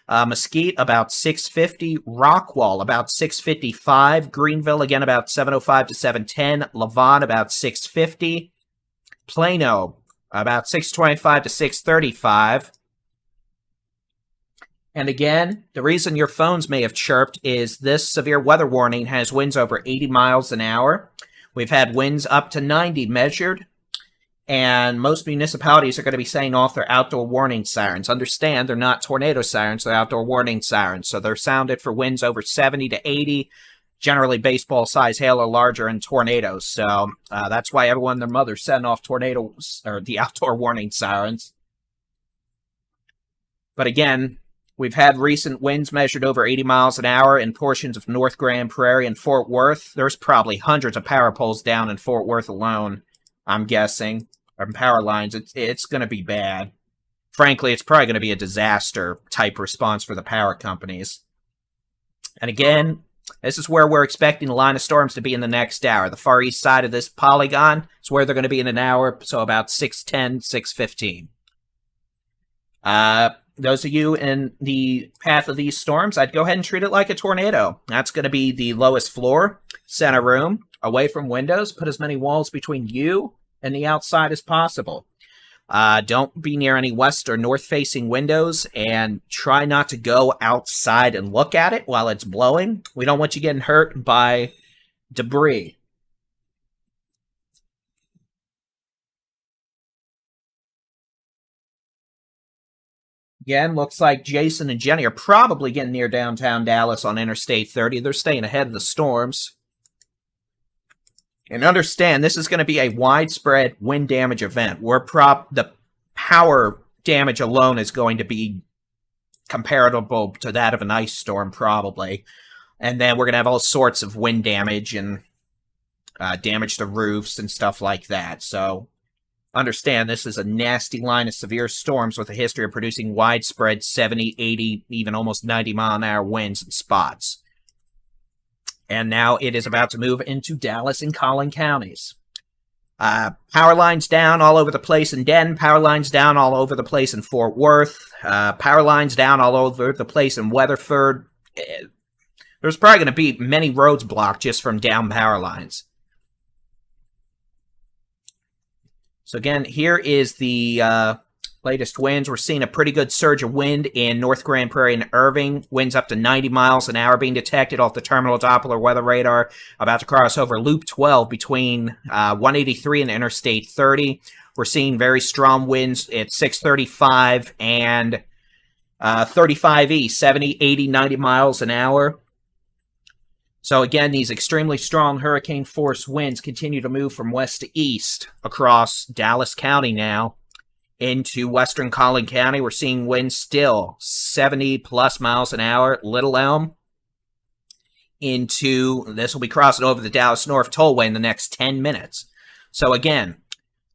Mesquite, about 6:50. Rockwall, about 6:55. Greenville, again, about 7:05 to 7:10. Lavon, about 6:50. Plano, about 6:25 to 6:35. And again, the reason your phones may have chirped is this severe weather warning has winds over 80 miles an hour. We've had winds up to 90 measured. And most municipalities are going to be setting off their outdoor warning sirens. Understand, they're not tornado sirens, they're outdoor warning sirens. So they're sounded for winds over 70 to 80, generally baseball-sized hail or larger, and tornadoes. So that's why everyone and their mother's setting off tornadoes, or the outdoor warning sirens. But again, we've had recent winds measured over 80 miles an hour in portions of North Grand Prairie and Fort Worth. There's probably hundreds of power poles down in Fort Worth alone, I'm guessing. Or power lines, it's going to be bad. Frankly, it's probably going to be a disaster type response for the power companies. And again, this is where we're expecting the line of storms to be in the next hour. The far east side of this polygon is where they're going to be in an hour, so about 6:10, 6:15. Those of you in the path of these storms, I'd go ahead and treat it like a tornado. That's going to be the lowest floor, center room, away from windows. Put as many walls between you and the outside as possible. Don't be near any west or north-facing windows, and try not to go outside and look at it while it's blowing. We don't want you getting hurt by debris. Again, looks like Jason and Jenny are probably getting near downtown Dallas on Interstate 30. They're staying ahead of the storms. And understand, this is going to be a widespread wind damage event. The power damage alone is going to be comparable to that of an ice storm, probably. And then we're going to have all sorts of wind damage and damage to roofs and stuff like that. So understand, this is a nasty line of severe storms with a history of producing widespread 70, 80, even almost 90-mile-an-hour winds in spots. And now it is about to move into Dallas and Collin counties. Power lines down all over the place in Denton. Power lines down all over the place in Fort Worth. Power lines down all over the place in Weatherford. There's probably going to be many roads blocked just from down power lines. So again, here is the latest winds. We're seeing a pretty good surge of wind in North Grand Prairie and Irving. Winds up to 90 miles an hour being detected off the terminal Doppler weather radar. About to cross over Loop 12 between 183 and Interstate 30. We're seeing very strong winds at 635 and 35E, 70, 80, 90 miles an hour. So again, these extremely strong hurricane force winds continue to move from west to east across Dallas County now into western Collin County. We're seeing winds still 70 plus miles an hour. Little Elm this will be crossing over the Dallas North Tollway in the next 10 minutes. So again,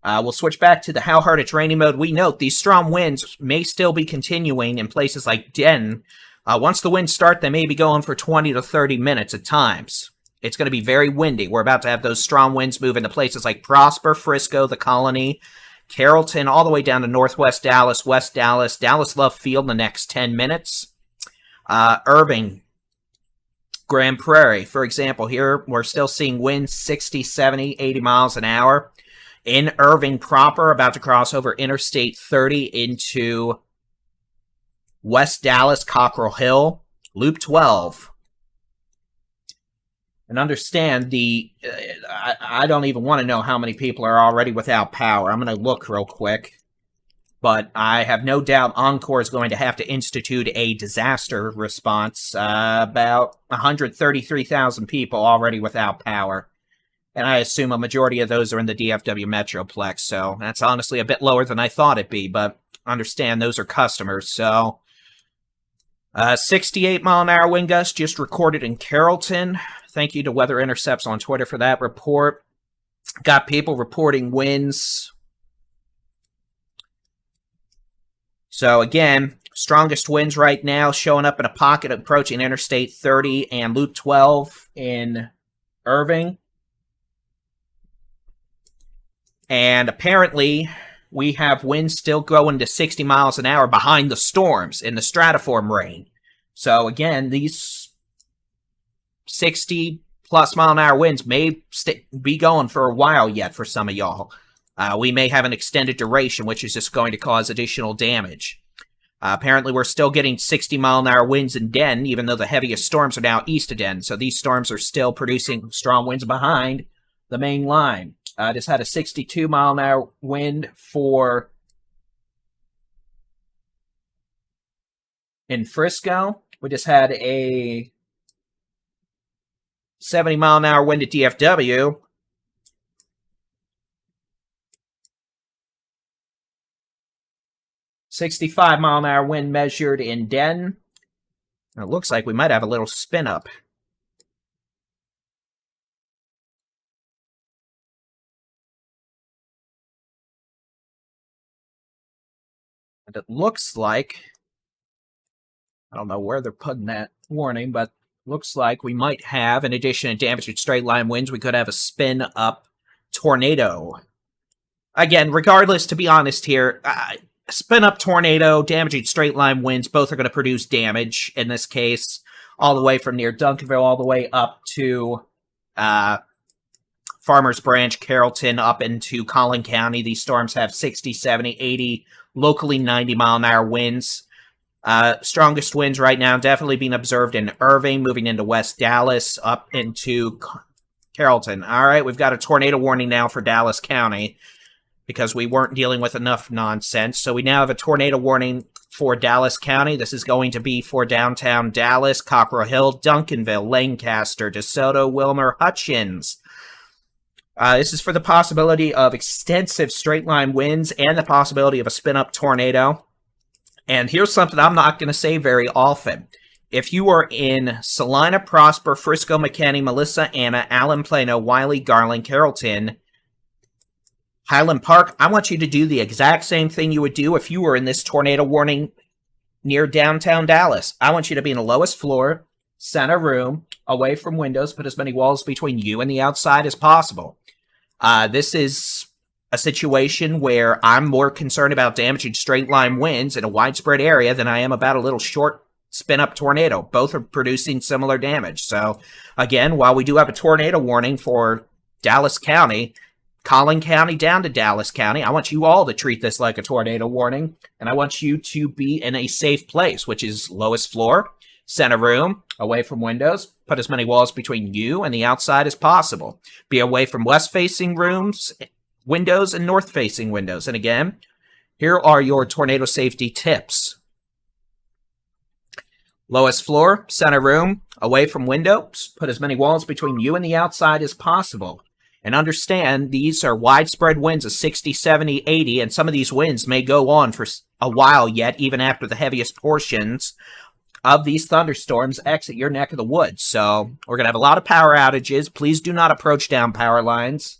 we'll switch back to the how hard it's raining mode. We note these strong winds may still be continuing in places like Denton. Once the winds start, they may be going for 20 to 30 minutes at times. It's going to be very windy. We're about to have those strong winds move into places like Prosper, Frisco, the Colony, Carrollton, all the way down to northwest Dallas, West Dallas, Dallas Love Field in the next 10 minutes. Irving, Grand Prairie, for example, here we're still seeing winds 60, 70, 80 miles an hour. In Irving proper, about to cross over Interstate 30 into West Dallas, Cockrell Hill, Loop 12. And understand, I don't even want to know how many people are already without power. I'm going to look real quick. But I have no doubt Encore is going to have to institute a disaster response. About 133,000 people already without power. And I assume a majority of those are in the DFW Metroplex. So that's honestly a bit lower than I thought it'd be. But understand, those are customers. So 68-mile-an-hour wind gust just recorded in Carrollton. Thank you to Weather Intercepts on Twitter for that report. Got people reporting winds. So again, strongest winds right now showing up in a pocket approaching Interstate 30 and Loop 12 in Irving. And apparently, we have winds still going to 60 miles an hour behind the storms in the stratiform rain. So again, these 60-plus mile-an-hour winds may be going for a while yet for some of y'all. We may have an extended duration, which is just going to cause additional damage. Apparently, we're still getting 60-mile-an-hour winds in Denton, even though the heaviest storms are now east of Denton. So these storms are still producing strong winds behind the main line. Just had a 62-mile-an-hour wind in Frisco. We just had a 70-mile-an-hour wind at DFW. $65-mile-an-hour wind measured in Denton. It looks like we might have a little spin up. And it looks like, I don't know where they're putting that warning, but looks like we might have, in addition to damaging straight line winds, we could have a spin up tornado. Again, regardless, to be honest here, spin up tornado, damaging straight line winds, both are going to produce damage in this case, all the way from near Duncanville all the way up to Farmers Branch, Carrollton, up into Collin County. These storms have 60, 70, 80, locally 90-mile-an-hour winds. Strongest winds right now definitely being observed in Irving, moving into West Dallas, up into Carrollton. All right, we've got a tornado warning now for Dallas County because we weren't dealing with enough nonsense. So we now have a tornado warning for Dallas County. This is going to be for downtown Dallas, Cockrell Hill, Duncanville, Lancaster, DeSoto, Wilmer, Hutchins. This is for the possibility of extensive straight-line winds and the possibility of a spin-up tornado. And here's something I'm not going to say very often. If you are in Salina, Prosper, Frisco, McKinney, Melissa, Anna, Allen, Plano, Wiley, Garland, Carrollton, Highland Park, I want you to do the exact same thing you would do if you were in this tornado warning near downtown Dallas. I want you to be in the lowest floor, center room, away from windows, put as many walls between you and the outside as possible. This is a situation where I'm more concerned about damaging straight line winds in a widespread area than I am about a little short spin-up tornado. Both are producing similar damage. So, again, while we do have a tornado warning for Dallas County, Collin County down to Dallas County, I want you all to treat this like a tornado warning, and I want you to be in a safe place, which is lowest floor, center room, away from windows. Put as many walls between you and the outside as possible. Be away from west-facing rooms, windows, and north-facing windows. And again, here are your tornado safety tips. Lowest floor, center room, away from windows. Put as many walls between you and the outside as possible. And understand, these are widespread winds of 60, 70, 80, and some of these winds may go on for a while yet, even after the heaviest portions of these thunderstorms exit your neck of the woods. So we're going to have a lot of power outages. Please do not approach down power lines.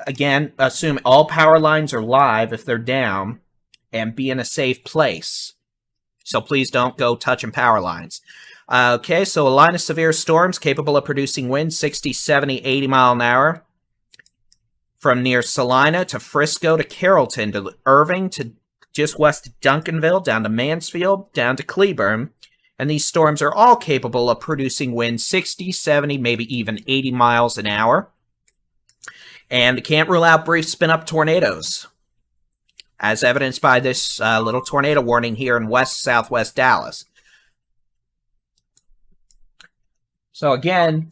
Again, assume all power lines are live if they're down, and be in a safe place. So please don't go touching power lines. Okay, so a line of severe storms capable of producing winds 60, 70, 80 mile an hour. From near Salina to Frisco to Carrollton to Irving to just west of Duncanville, down to Mansfield, down to Cleburne. And these storms are all capable of producing winds 60, 70, maybe even 80 miles an hour. And can't rule out brief spin-up tornadoes, as evidenced by this little tornado warning here in southwest Dallas. So again,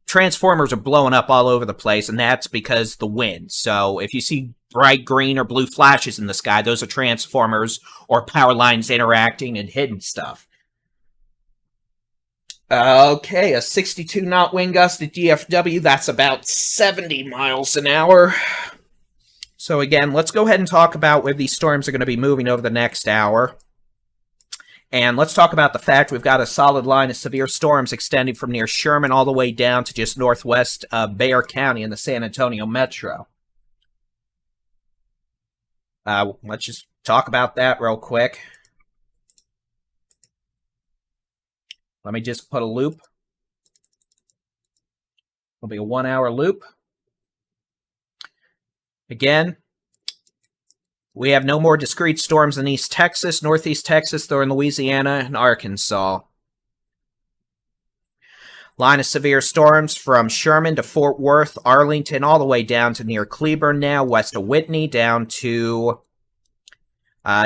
transformers are blowing up all over the place, and that's because the wind. So if you see bright green or blue flashes in the sky, those are transformers or power lines interacting and hitting stuff. Okay, a 62-knot wind gust at DFW, that's about 70 miles an hour. So again, let's go ahead and talk about where these storms are going to be moving over the next hour. And let's talk about the fact we've got a solid line of severe storms extending from near Sherman all the way down to just northwest of Bexar County in the San Antonio metro. Let's just talk about that real quick. Let me just put a loop. It'll be a 1-hour loop. Again, we have no more discrete storms in East Texas, Northeast Texas, they're in Louisiana and Arkansas. Line of severe storms from Sherman to Fort Worth, Arlington, all the way down to near Cleburne now, west of Whitney, down to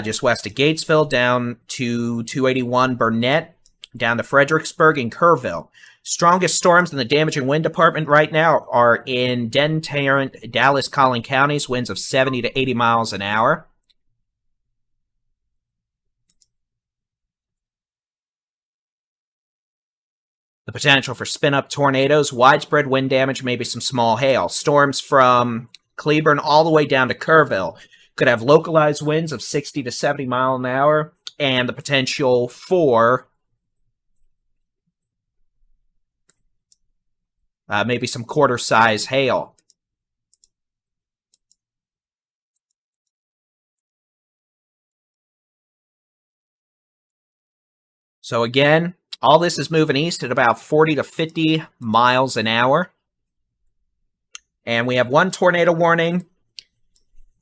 just west of Gatesville, down to 281 Burnett, down to Fredericksburg and Kerrville. Strongest storms in the damage and wind department right now are in Denton, Tarrant, Dallas, Collin counties, winds of 70 to 80 miles an hour. The potential for spin-up tornadoes, widespread wind damage, maybe some small hail. Storms from Cleburne all the way down to Kerrville could have localized winds of 60 to 70 mile an hour and the potential for maybe some quarter-size hail. So again, all this is moving east at about 40 to 50 miles an hour. And we have one tornado warning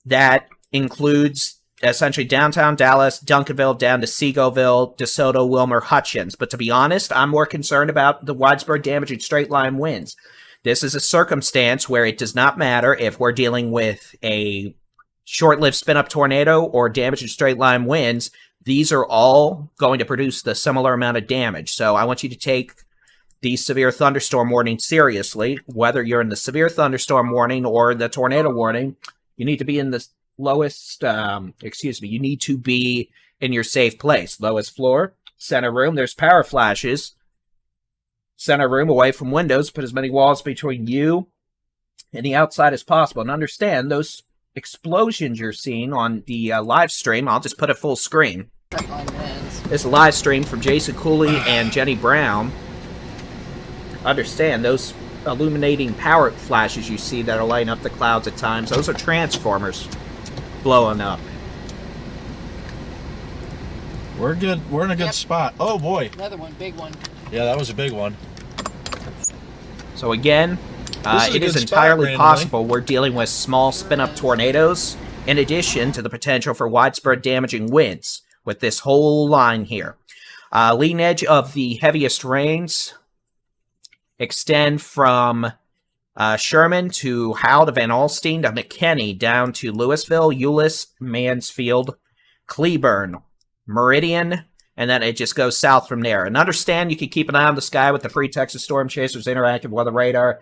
that includes essentially downtown Dallas, Duncanville, down to Seagoville, DeSoto, Wilmer, Hutchins. But to be honest, I'm more concerned about the widespread damaging straight line winds. This is a circumstance where it does not matter if we're dealing with a short-lived spin-up tornado or damaging straight line winds. These are all going to produce the similar amount of damage. So I want you to take the severe thunderstorm warning seriously. Whether you're in the severe thunderstorm warning or the tornado warning, you need to be in the lowest, you need to be in your safe place. Lowest floor, center room, there's power flashes. Center room, away from windows, put as many walls between you and the outside as possible. And understand, those explosions you're seeing on the live stream, I'll just put it full screen. This live stream from Jason Cooley and Jenny Brown. Understand, those illuminating power flashes you see that are lighting up the clouds at times, those are transformers blowing up. We're good. We're in a good spot. Oh boy. Another one, big one. Yeah, that was a big one. So again, it is entirely possible we're dealing with small spin-up tornadoes, in addition to the potential for widespread damaging winds with this whole line here. Leading edge of the heaviest rains extend from Sherman to Howell to Van Alstyne to McKinney down to Louisville, Euless, Mansfield, Cleburne, Meridian, and then it just goes south from there. And understand, you can keep an eye on the sky with the free Texas Storm Chasers interactive weather radar.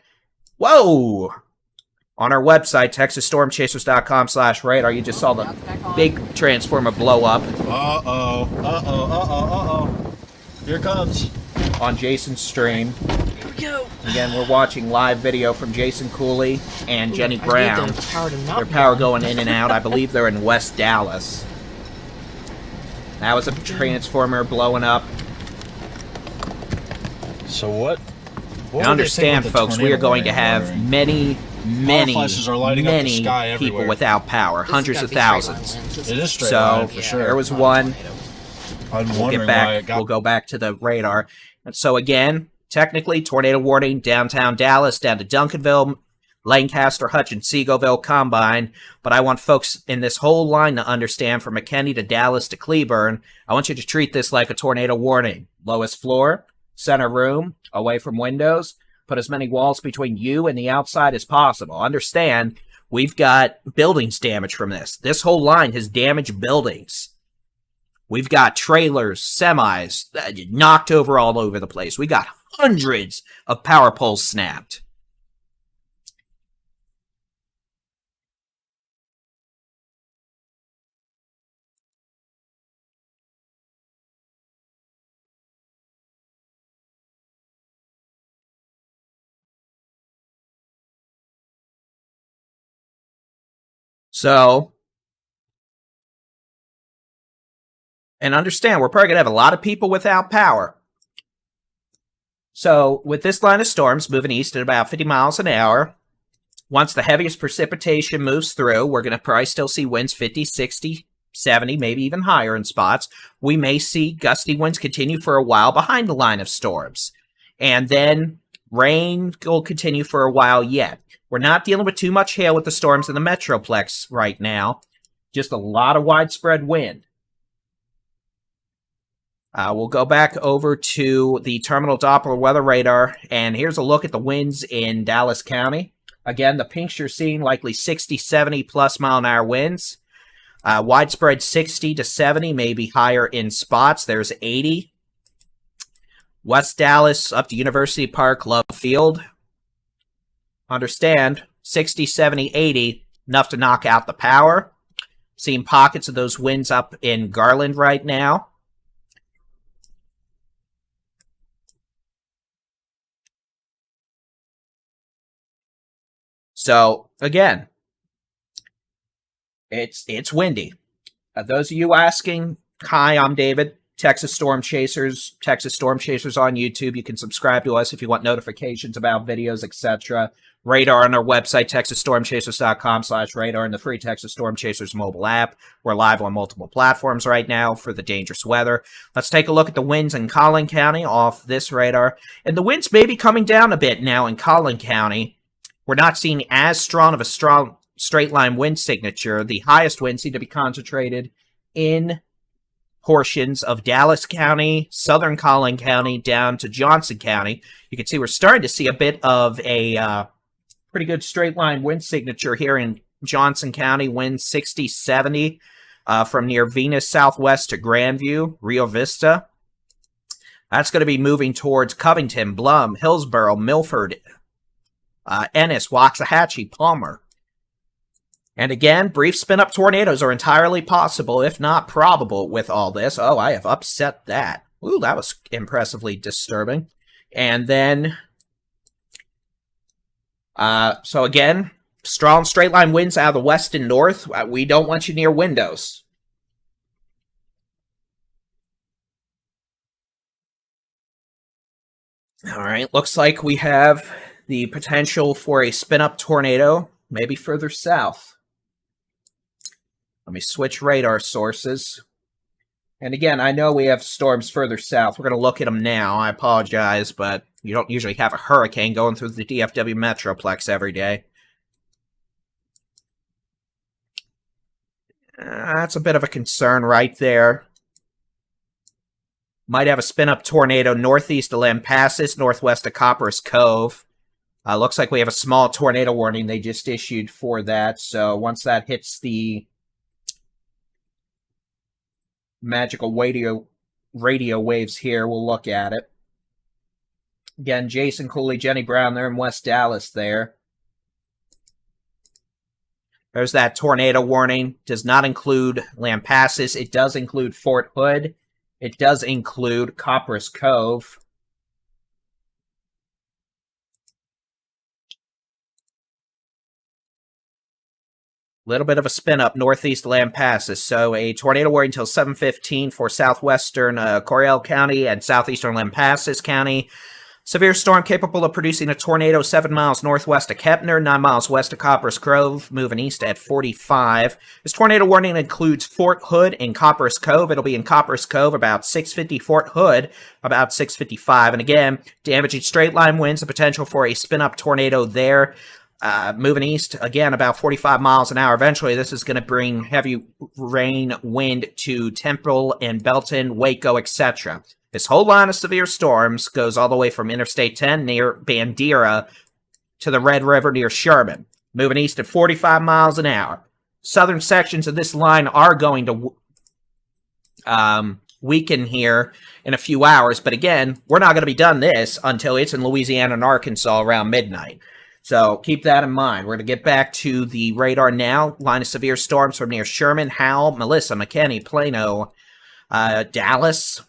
Whoa! On our website, texasstormchasers.com/radar, you just saw the big transformer blow up. Here it comes. On Jason's stream. Here we go. Again, we're watching live video from Jason Cooley and Jenny Brown. Their power going in and out. I believe they're in West Dallas. That was a transformer blowing up. So what? And understand, folks, we are going to have many people without power. Hundreds of thousands. It is straight line, for sure. There was one. We'll get back. We'll go back to the radar. And so again, technically, tornado warning downtown Dallas, down to Duncanville, Lancaster, Hutchins, Seagoville, Combine. But I want folks in this whole line to understand, from McKinney to Dallas to Cleburne, I want you to treat this like a tornado warning. Lowest floor, center room, away from windows. Put as many walls between you and the outside as possible. Understand, we've got buildings damaged from this. This whole line has damaged buildings. We've got trailers, semis, knocked over all over the place. We got hundreds of power poles snapped. So, and understand, we're probably going to have a lot of people without power. So, with this line of storms moving east at about 50 miles an hour, once the heaviest precipitation moves through, we're going to probably still see winds 50, 60, 70, maybe even higher in spots. We may see gusty winds continue for a while behind the line of storms. And then rain will continue for a while yet. We're not dealing with too much hail with the storms in the Metroplex right now. Just a lot of widespread wind. We'll go back over to the terminal Doppler weather radar, and here's a look at the winds in Dallas County. Again, the pinks you're seeing, likely 60, 70 plus mile an hour winds. Widespread 60 to 70, maybe higher in spots. There's 80. West Dallas up to University Park, Love Field. Understand, 60, 70, 80, enough to knock out the power. Seeing pockets of those winds up in Garland right now. So, again, it's windy. Those of you asking, hi, I'm David, Texas Storm Chasers on YouTube. You can subscribe to us if you want notifications about videos, etc. Radar on our website, texasstormchasers.com/radar, and the free Texas Storm Chasers mobile app. We're live on multiple platforms right now for the dangerous weather. Let's take a look at the winds in Collin County off this radar. And the winds may be coming down a bit now in Collin County. We're not seeing as strong of a straight line wind signature. The highest winds seem to be concentrated in portions of Dallas County, southern Collin County, down to Johnson County. You can see we're starting to see a bit of a pretty good straight line wind signature here in Johnson County. Wind 60, 70 from near Venus Southwest to Grandview, Rio Vista. That's going to be moving towards Covington, Blum, Hillsborough, Milford, Ennis, Waxahachie, Palmer. And again, brief spin-up tornadoes are entirely possible, if not probable, with all this. Oh, I have upset that. Ooh, that was impressively disturbing. And then, so again, strong straight-line winds out of the west and north. We don't want you near windows. All right, looks like we have the potential for a spin-up tornado, maybe further south. Let me switch radar sources. And again, I know we have storms further south. We're going to look at them now. I apologize, but you don't usually have a hurricane going through the DFW Metroplex every day. That's a bit of a concern right there. Might have a spin-up tornado northeast of Lampasas, northwest of Copperas Cove. Looks like we have a small tornado warning they just issued for that. So once that hits the magical radio waves here, we'll look at it. Again, Jason Cooley, Jenny Brown, they're in West Dallas there. There's that tornado warning. Does not include Lampasas. It does include Fort Hood. It does include Copperas Cove. Little bit of a spin up northeast of Lampasas. So a tornado warning until 7:15 for southwestern Coryell County and southeastern Lampasas County. Severe storm capable of producing a tornado 7 miles northwest of Kepner, 9 miles west of Copperas Cove, moving east at 45. This tornado warning includes Fort Hood and Copperas Cove. It'll be in Copperas Cove about 650, Fort Hood about 655. And again, damaging straight line winds, the potential for a spin-up tornado there. Moving east, again, about 45 miles an hour. Eventually, this is going to bring heavy rain, wind to Temple and Belton, Waco, etc. This whole line of severe storms goes all the way from Interstate 10 near Bandera to the Red River near Sherman, moving east at 45 miles an hour. Southern sections of this line are going to weaken here in a few hours, but again, we're not going to be done this until it's in Louisiana and Arkansas around midnight. So keep that in mind. We're going to get back to the radar now. Line of severe storms from near Sherman, Howell, Melissa, McKinney, Plano, Dallas,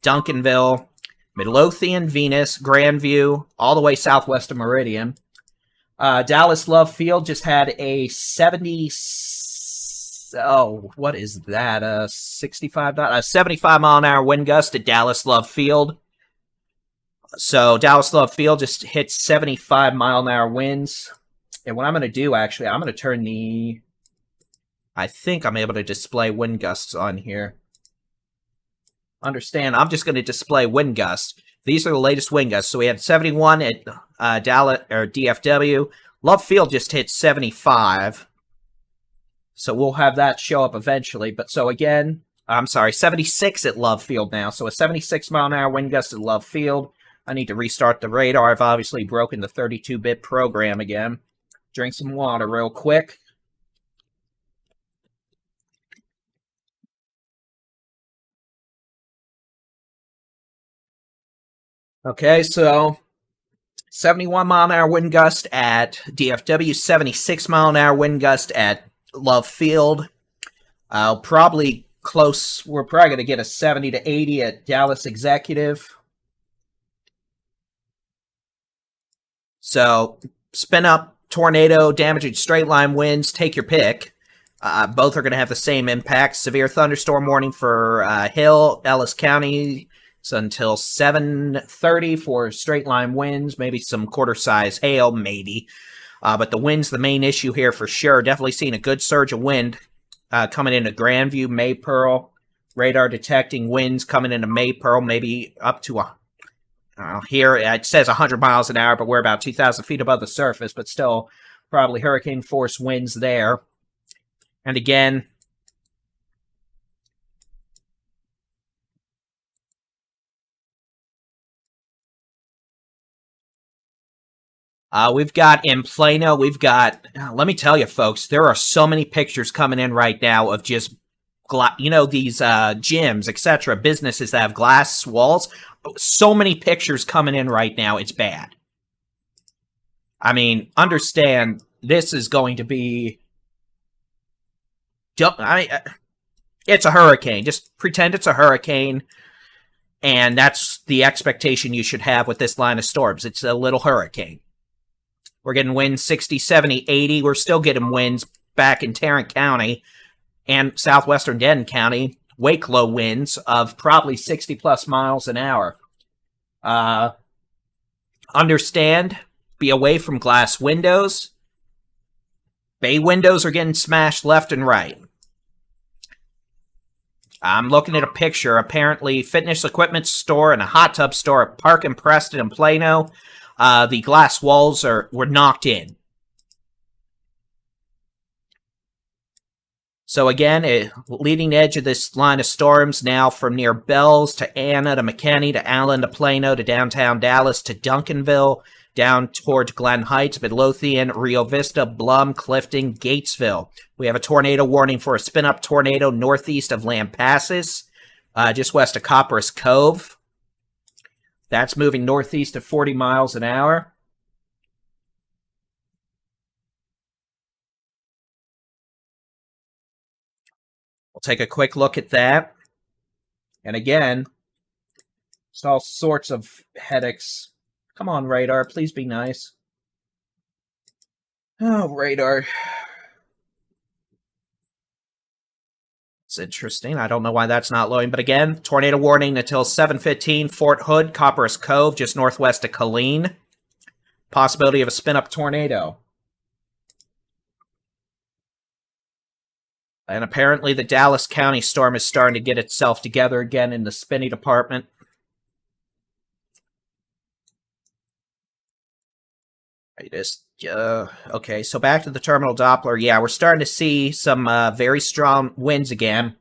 Duncanville, Midlothian, Venus, Grandview, all the way southwest of Meridian. Dallas Love Field just had a 70... Oh, what is that? A 75 mile an hour wind gust at Dallas Love Field. So Dallas Love Field just hit 75 mile an hour winds. And what I'm going to do, actually, I'm going to turn the... I think I'm able to display wind gusts on here. Understand, I'm just going to display wind gusts. These are the latest wind gusts. So we had 71 at Dallas or DFW. Love Field just hit 75. So we'll have that show up eventually. But so again, I'm sorry, 76 at Love Field now. So a 76 mile an hour wind gust at Love Field. I need to restart the radar. I've obviously broken the 32-bit program again. Drink some water real quick. Okay, so 71 mile an hour wind gust at DFW, 76 mile an hour wind gust at Love Field. Probably close, we're probably going to get a 70 to 80 at Dallas Executive. So, spin up, tornado, damaging straight line winds, take your pick. Both are going to have the same impact. Severe thunderstorm warning for Hill, Ellis County. So until 7:30 for straight line winds, maybe some quarter-size hail, maybe. But the wind's the main issue here for sure. Definitely seeing a good surge of wind coming into Grandview, Maypearl. Radar detecting winds coming into Maypearl, maybe up to here it says 100 miles an hour, but we're about 2,000 feet above the surface, but still Probably hurricane force winds there. And again, we've got in Plano, let me tell you, folks, there are so many pictures coming in right now of just, these gyms, etc., businesses that have glass walls. So many pictures coming in right now. It's bad. I mean, understand, this is going to be... it's a hurricane. Just pretend it's a hurricane. And that's the expectation you should have with this line of storms. It's a little hurricane. We're getting winds 60, 70, 80. We're still getting winds back in Tarrant County and southwestern Denton County. Wake low winds of probably 60-plus miles an hour. Understand, be away from glass windows. Bay windows are getting smashed left and right. I'm looking at a picture. Apparently, fitness equipment store and a hot tub store at Park and Preston and Plano. The glass walls were knocked in. So again, leading edge of this line of storms now from near Bells to Anna to McKinney to Allen to Plano to downtown Dallas to Duncanville, down towards Glen Heights, Midlothian, Rio Vista, Blum, Clifton, Gatesville. We have a tornado warning for a spin-up tornado northeast of Lampasas, just west of Copperas Cove. That's moving northeast at 40 miles an hour. We'll take a quick look at that. And again, it's all sorts of headaches. Come on, radar. Please be nice. Oh, radar. It's interesting. I don't know why that's not loading. But again, tornado warning until 7:15. Fort Hood, Copperas Cove, just northwest of Killeen. Possibility of a spin-up tornado. And apparently the Dallas County storm is starting to get itself together again in the spinny department. Okay, so back to the terminal Doppler. Yeah, we're starting to see some very strong winds again.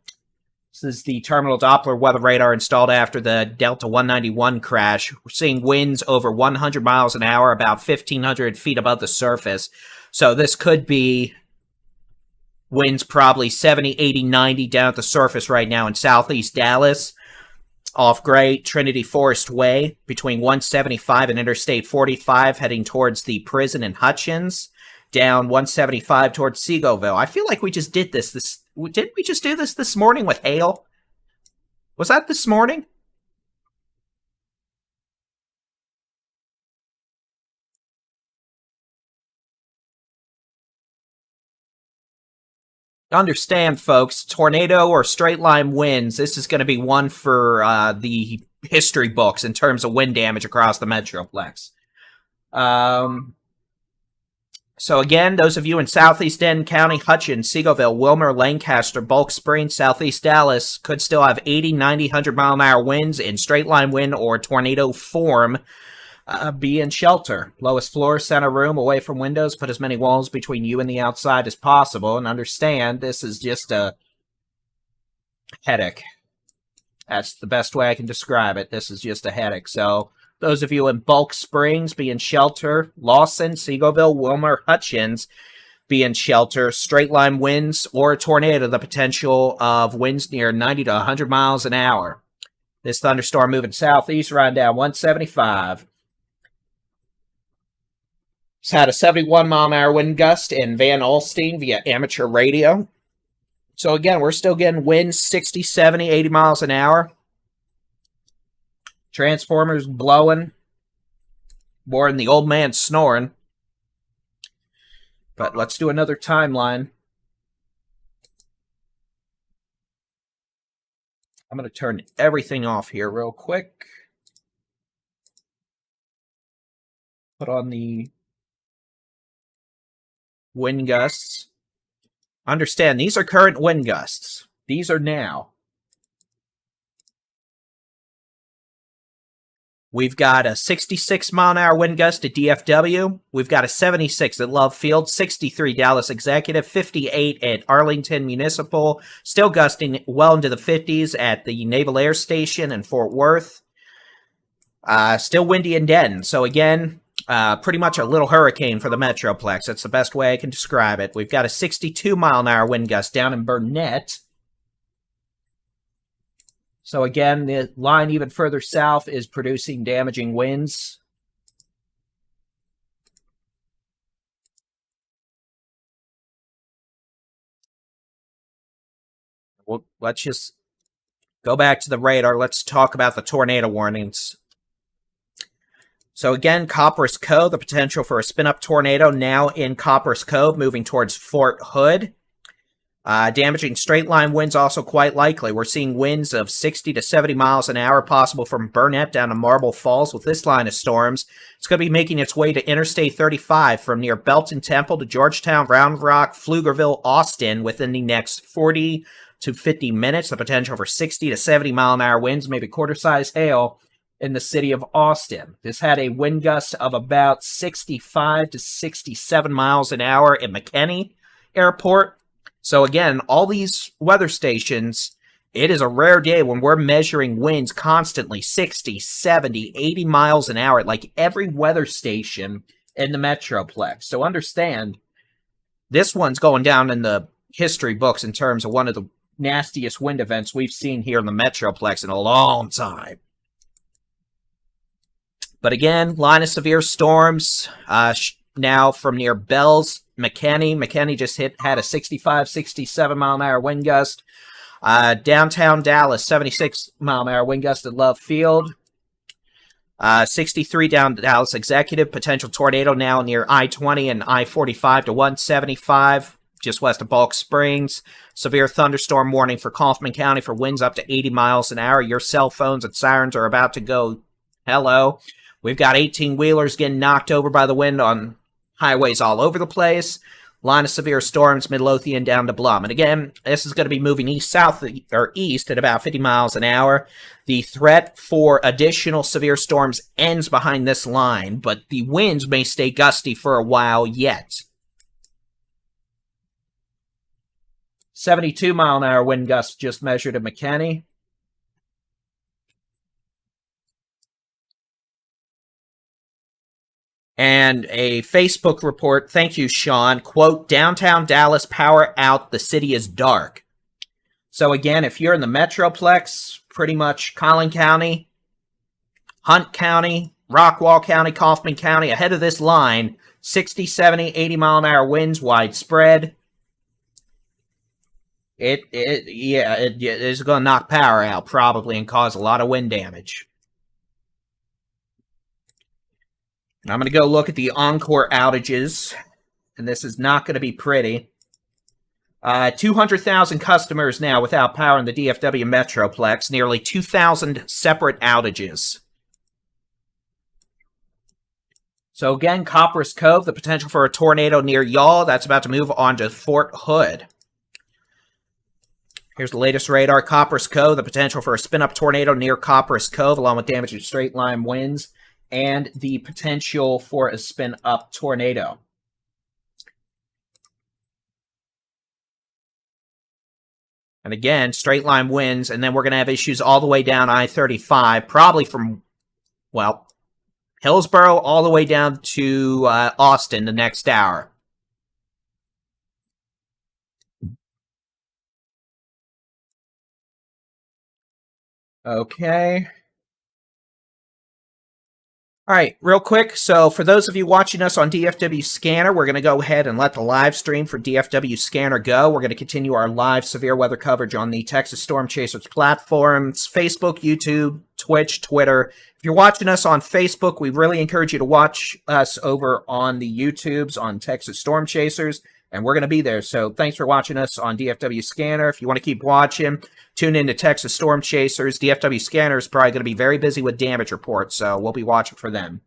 This is the terminal Doppler weather radar installed after the Delta 191 crash. We're seeing winds over 100 miles an hour, about 1,500 feet above the surface. So this could be winds probably 70, 80, 90 down at the surface right now in southeast Dallas. Off Great Trinity Forest Way between 175 and Interstate 45 heading towards the prison in Hutchins. Down 175 towards Seagoville. I feel like we just did this. Didn't we just do this morning with hail? Was that this morning? Understand, folks, tornado or straight line winds, this is going to be one for the history books in terms of wind damage across the Metroplex. So again, those of you in southeast Denton County, Hutchins, Seagoville, Wilmer, Lancaster, Bulk Springs, southeast Dallas could still have 80, 90, 100 mile an hour winds in straight line wind or tornado form. Be in shelter. Lowest floor, center room, away from windows. Put as many walls between you and the outside as possible. And understand, this is just a headache. That's the best way I can describe it. This is just a headache. So, those of you in Bulk Springs, be in shelter. Lawson, Seagoville, Wilmer, Hutchins, be in shelter. Straight line winds or a tornado. The potential of winds near 90 to 100 miles an hour. This thunderstorm moving southeast, riding down 175. It's had a 71 mile an hour wind gust in Van Alstyne via amateur radio. So again, we're still getting winds 60, 70, 80 miles an hour. Transformers blowing. More than the old man snoring. But let's do another timeline. I'm going to turn everything off here real quick. Put on the wind gusts. Understand, these are current wind gusts. These are now. We've got a 66-mile-an-hour wind gust at DFW. We've got a 76 at Love Field, 63 Dallas Executive, 58 at Arlington Municipal, still gusting well into the 50s at the Naval Air Station in Fort Worth. Still windy in Denton. So again, pretty much a little hurricane for the Metroplex. That's the best way I can describe it. We've got a 62-mile-an-hour wind gust down in Burnett. So again, the line even further south is producing damaging winds. Well, let's just go back to the radar. Let's talk about the tornado warnings. So again, Copperas Cove, the potential for a spin-up tornado now in Copperas Cove, moving towards Fort Hood. Damaging straight-line winds also quite likely. We're seeing winds of 60 to 70 miles an hour possible from Burnett down to Marble Falls with this line of storms. It's going to be making its way to Interstate 35 from near Belton Temple to Georgetown, Round Rock, Pflugerville, Austin within the next 40 to 50 minutes. The potential for 60 to 70 mile an hour winds, maybe quarter-size hail in the city of Austin. This had a wind gust of about 65 to 67 miles an hour at McKinney Airport. So again, all these weather stations, it is a rare day when we're measuring winds constantly 60, 70, 80 miles an hour at like every weather station in the Metroplex. So understand, this one's going down in the history books in terms of one of the nastiest wind events we've seen here in the Metroplex in a long time. But again, line of severe storms now from near Bells, McKinney. McKinney just had a 65, 67 mile an hour wind gust. Downtown Dallas, 76 mile an hour wind gust at Love Field. 63 down to Dallas Executive. Potential tornado now near I-20 and I-45 to 175, just west of Bulk Springs. Severe thunderstorm warning for Kaufman County for winds up to 80 miles an hour. Your cell phones and sirens are about to go hello. We've got 18-wheelers getting knocked over by the wind on highways all over the place. Line of severe storms, Midlothian down to Blum. And again, this is going to be moving east-south or east at about 50 miles an hour. The threat for additional severe storms ends behind this line, but the winds may stay gusty for a while yet. 72 mile an hour wind gusts just measured at McKinney. And a Facebook report, thank you, Sean, quote, downtown Dallas, power out, the city is dark. So again, if you're in the Metroplex, pretty much Collin County, Hunt County, Rockwall County, Kaufman County, ahead of this line, 60, 70, 80 mile an hour winds widespread. It is going to knock power out probably and cause a lot of wind damage. I'm going to go look at the Encore outages, and this is not going to be pretty. 200,000 customers now without power in the DFW Metroplex, nearly 2,000 separate outages. So again, Copperas Cove, the potential for a tornado near y'all. That's about to move on to Fort Hood. Here's the latest radar. Copperas Cove, the potential for a spin-up tornado near Copperas Cove, along with damaging straight-line winds, and the potential for a spin-up tornado. And again, straight-line winds, and then we're going to have issues all the way down I-35, probably from, well, Hillsborough all the way down to Austin the next hour. Okay. All right, real quick. So for those of you watching us on DFW Scanner, we're going to go ahead and let the live stream for DFW Scanner go. We're going to continue our live severe weather coverage on the Texas Storm Chasers platforms, Facebook, YouTube, Twitch, Twitter. If you're watching us on Facebook, we really encourage you to watch us over on the YouTubes on Texas Storm Chasers, and we're going to be there. So thanks for watching us on DFW Scanner. If you want to keep watching, tune into Texas Storm Chasers. DFW Scanner is probably going to be very busy with damage reports, so we'll be watching for them.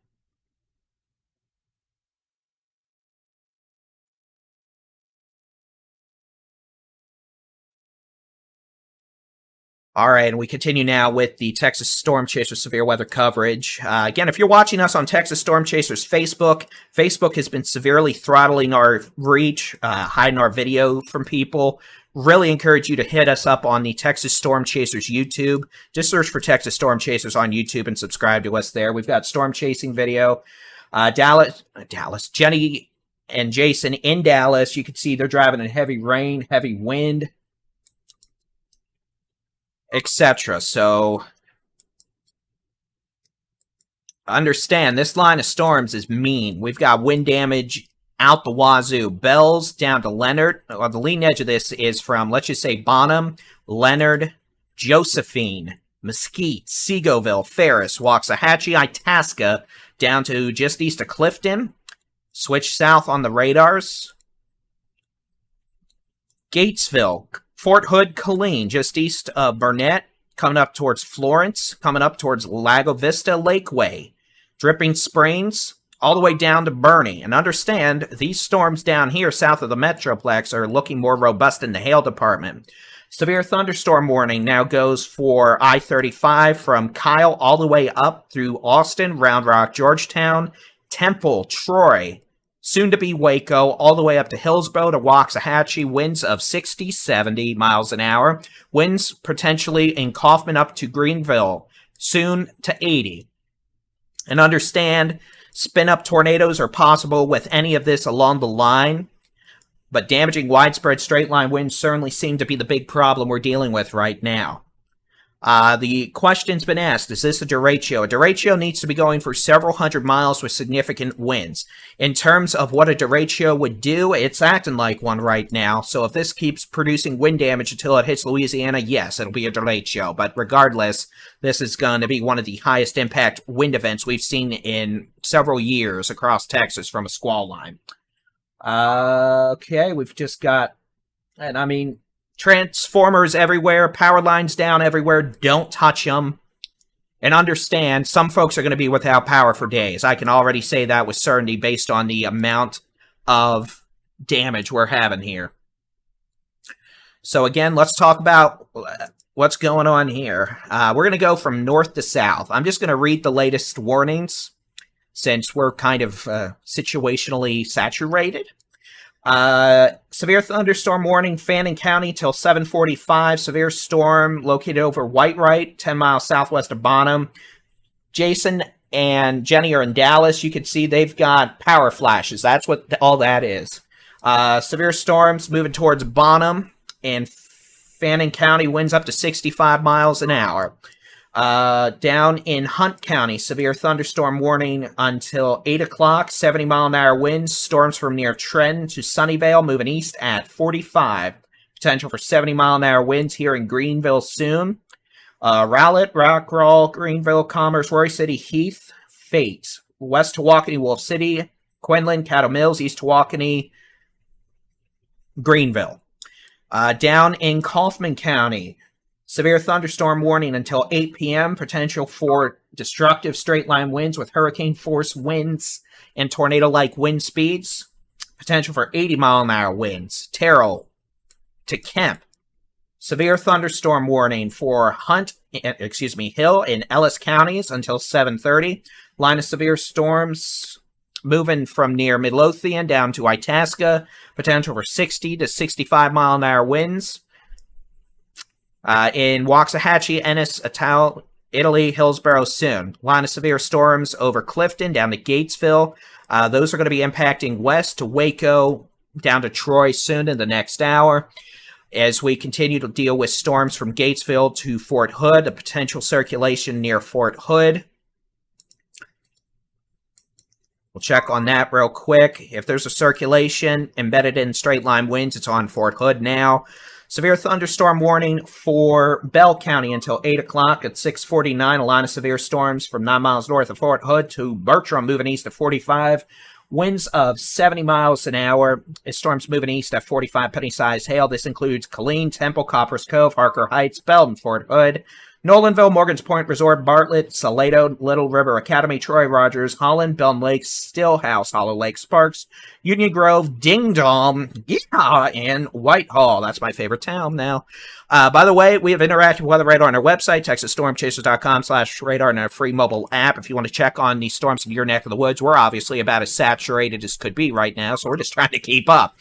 All right, and we continue now with the Texas Storm Chasers severe weather coverage. Again, if you're watching us on Texas Storm Chasers Facebook, Facebook has been severely throttling our reach, hiding our video from people. Really encourage you to hit us up on the Texas Storm Chasers YouTube. Just search for Texas Storm Chasers on YouTube and subscribe to us there. We've got storm chasing video. Dallas, Jenny and Jason in Dallas. You can see they're driving in heavy rain, heavy wind, etc. So understand, this line of storms is mean. We've got wind damage out the wazoo. Bells down to Leonard. Well, the leading edge of this is from, let's just say, Bonham, Leonard, Josephine, Mesquite, Segoville, Ferris, Waxahachie, Itasca, down to just east of Clifton. Switch south on the radars. Gatesville, Fort Hood, Killeen, just east of Burnett, coming up towards Florence, coming up towards Lago Vista, Lakeway, Dripping Springs, all the way down to Bernie. And understand, these storms down here south of the Metroplex are looking more robust in the hail department. Severe thunderstorm warning now goes for I-35 from Kyle all the way up through Austin, Round Rock, Georgetown, Temple, Troy, soon to be Waco, all the way up to Hillsborough to Waxahachie, winds of 60, 70 miles an hour. Winds potentially in Kaufman up to Greenville, soon to 80. And understand, spin-up tornadoes are possible with any of this along the line, but damaging widespread straight-line winds certainly seem to be the big problem we're dealing with right now. The question's been asked, is this a derecho? A derecho needs to be going for several hundred miles with significant winds. In terms of what a derecho would do, it's acting like one right now. So if this keeps producing wind damage until it hits Louisiana, yes, it'll be a derecho. But regardless, this is going to be one of the highest impact wind events we've seen in several years across Texas from a squall line. Okay, we've just got, and I mean, transformers everywhere, power lines down everywhere, don't touch them. And understand, some folks are going to be without power for days. I can already say that with certainty based on the amount of damage we're having here. So again, let's talk about what's going on here. We're going to go from north to south. I'm just going to read the latest warnings since we're kind of situationally saturated. Severe thunderstorm warning, Fannin County till 7:45. Severe storm located over Whitewright, 10 miles southwest of Bonham. Jason and Jenny are in Dallas. You can see they've got power flashes. That's what all that is. Severe storms moving towards Bonham and Fannin County, winds up to 65 miles an hour. Down in Hunt County, severe thunderstorm warning until 8 o'clock, 70-mile-an-hour winds, storms from near Trenton to Sunnyvale, moving east at 45. Potential for 70-mile-an-hour winds here in Greenville soon. Rowlett, Rockrall, Greenville, Commerce, Roy City, Heath, Fate. West Tawakoni, Wolf City, Quinlan, Cattle Mills, East Tawakoni, Greenville. Down in Kaufman County, severe thunderstorm warning until 8 p.m. Potential for destructive straight-line winds with hurricane-force winds and tornado-like wind speeds. Potential for 80-mile-an-hour winds. Terrell to Kemp. Severe thunderstorm warning for Hill and Ellis counties until 7:30. Line of severe storms moving from near Midlothian down to Itasca. Potential for 60 to 65-mile-an-hour winds. In Waxahachie, Ennis, Italy, Hillsborough soon. Line of severe storms over Clifton down to Gatesville. Those are going to be impacting west to Waco, down to Troy soon in the next hour. As we continue to deal with storms from Gatesville to Fort Hood, a potential circulation near Fort Hood. We'll check on that real quick. If there's a circulation embedded in straight line winds, it's on Fort Hood now. Severe thunderstorm warning for Bell County until 8 o'clock at 6:49. A line of severe storms from 9 miles north of Fort Hood to Bertram, moving east at 45. Winds of 70 miles an hour. Storms moving east at 45, penny-sized hail. This includes Killeen, Temple, Coppers Cove, Harker Heights, Belton, Fort Hood. Nolanville, Morgan's Point Resort, Bartlett, Salado, Little River Academy, Troy Rogers, Holland, Bell Lake, Stillhouse, Hollow Lake, Sparks, Union Grove, Ding Dong, yeah, and Whitehall. That's my favorite town now. By the way, we have interactive weather radar on our website, texasstormchasers.com/radar, and our free mobile app. If you want to check on the storms in your neck of the woods, we're obviously about as saturated as could be right now, so we're just trying to keep up.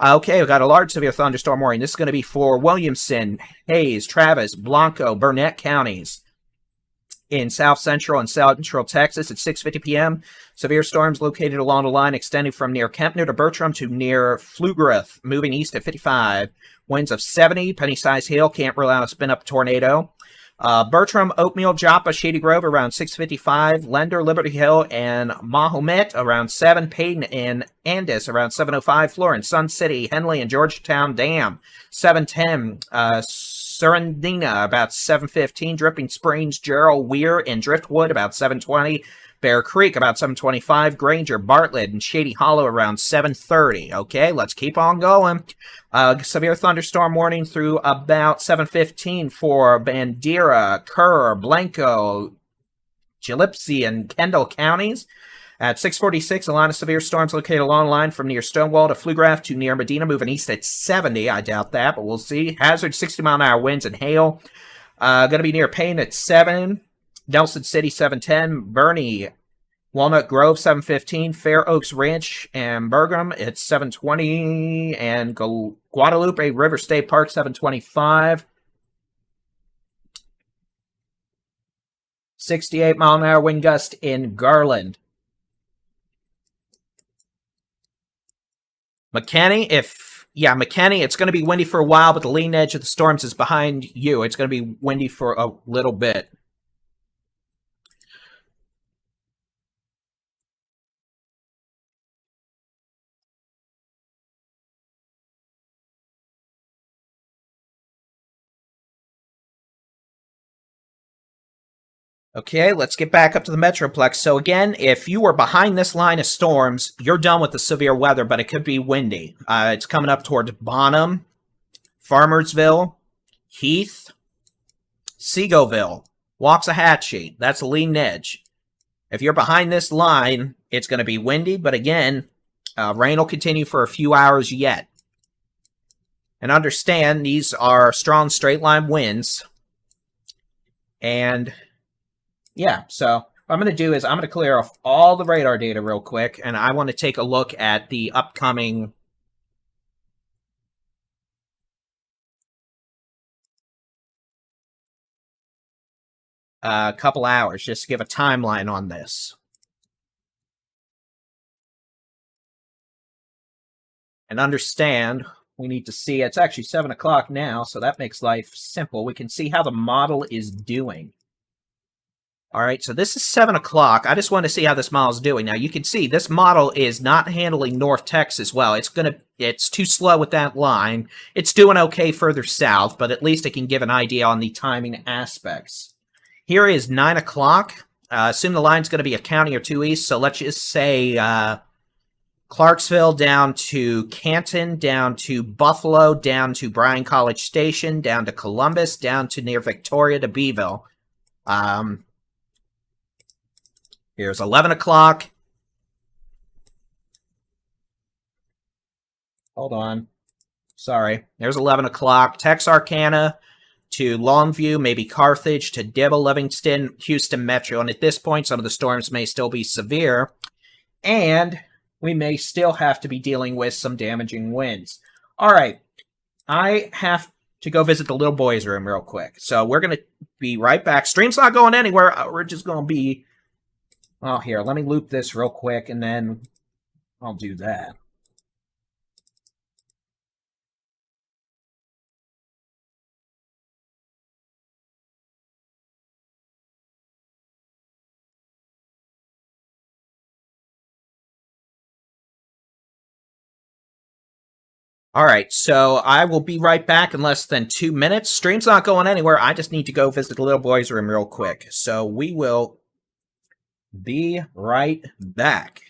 Okay, we've got a large severe thunderstorm warning. This is going to be for Williamson, Hayes, Travis, Blanco, Burnett counties in south central and central Texas at 6:50 p.m. Severe storms located along the line extending from near Kempner to Bertram to near Pflugerville, moving east at 55. Winds of 70, Penny-Size Hill, can't rule out a spin-up tornado. Bertram, Oatmeal, Joppa, Shady Grove around 6:55. Lender, Liberty Hill, and Mahomet around 7. Payton and Andis around 7:05. Florence, Sun City, Henley, and Georgetown Dam 7:10. Serendina about 7:15. Dripping Springs, Gerald, Weir, and Driftwood about 7:20. Bear Creek about 7:25. Granger, Bartlett, and Shady Hollow around 7:30. Okay, let's keep on going. Severe thunderstorm warning through about 7:15 for Bandera, Kerr, Blanco, Gillespie, and Kendall counties. At 6:46, a line of severe storms located along the line from near Stonewall to Pflugerville to near Medina, moving east at 70. I doubt that, but we'll see. Hazard 60-mile-an-hour winds and hail. Going to be near Payne at 7. Nelson City 7:10. Bernie, Walnut Grove 7:15. Fair Oaks Ranch and Bergam at 7:20. And Guadalupe River State Park 7:25. 68-mile-an-hour wind gust in Garland. McKinney, McKinney, it's going to be windy for a while, but the leading edge of the storms is behind you. It's going to be windy for a little bit. Okay, let's get back up to the Metroplex. So again, if you were behind this line of storms, you're done with the severe weather, but it could be windy. It's coming up toward Bonham, Farmersville, Heath, Seagoville, Waxahachie. That's the leading edge. If you're behind this line, it's going to be windy, but again, rain will continue for a few hours yet. And understand, these are strong straight-line winds. And yeah, so what I'm going to do is I'm going to clear off all the radar data real quick, and I want to take a look at the upcoming couple hours, just to give a timeline on this. And understand, we need to see, it's actually 7 o'clock now, so that makes life simple. We can see how the model is doing. All right, so this is 7 o'clock. I just want to see how this model is doing. Now, you can see this model is not handling North Texas well. It's too slow with that line. It's doing okay further south, but at least it can give an idea on the timing aspects. Here is 9 o'clock. Assume the line's going to be a county or two east, so let's just say Clarksville down to Canton, down to Buffalo, down to Bryan College Station, down to Columbus, down to near Victoria to Beeville. Here's 11 o'clock. Hold on. Sorry. There's 11 o'clock. Texarkana to Longview, maybe Carthage to Dibble, Livingston, Houston Metro. And at this point, some of the storms may still be severe. And we may still have to be dealing with some damaging winds. All right. I have to go visit the little boys' room real quick. So we're going to be right back. Stream's not going anywhere. We're just going to be... Oh, here, let me loop this real quick, and then I'll do that. All right, so I will be right back in less than 2 minutes. Stream's not going anywhere. I just need to go visit the little boys' room real quick. So we will be right back.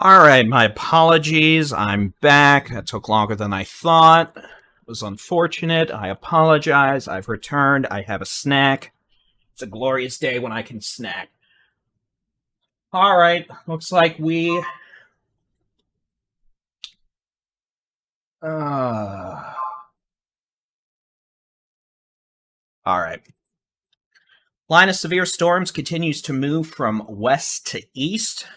Alright, my apologies. I'm back. That took longer than I thought. It was unfortunate. I apologize. I've returned. I have a snack. It's a glorious day when I can snack. Alright, looks like we... Alright. Line of severe storms continues to move from west to east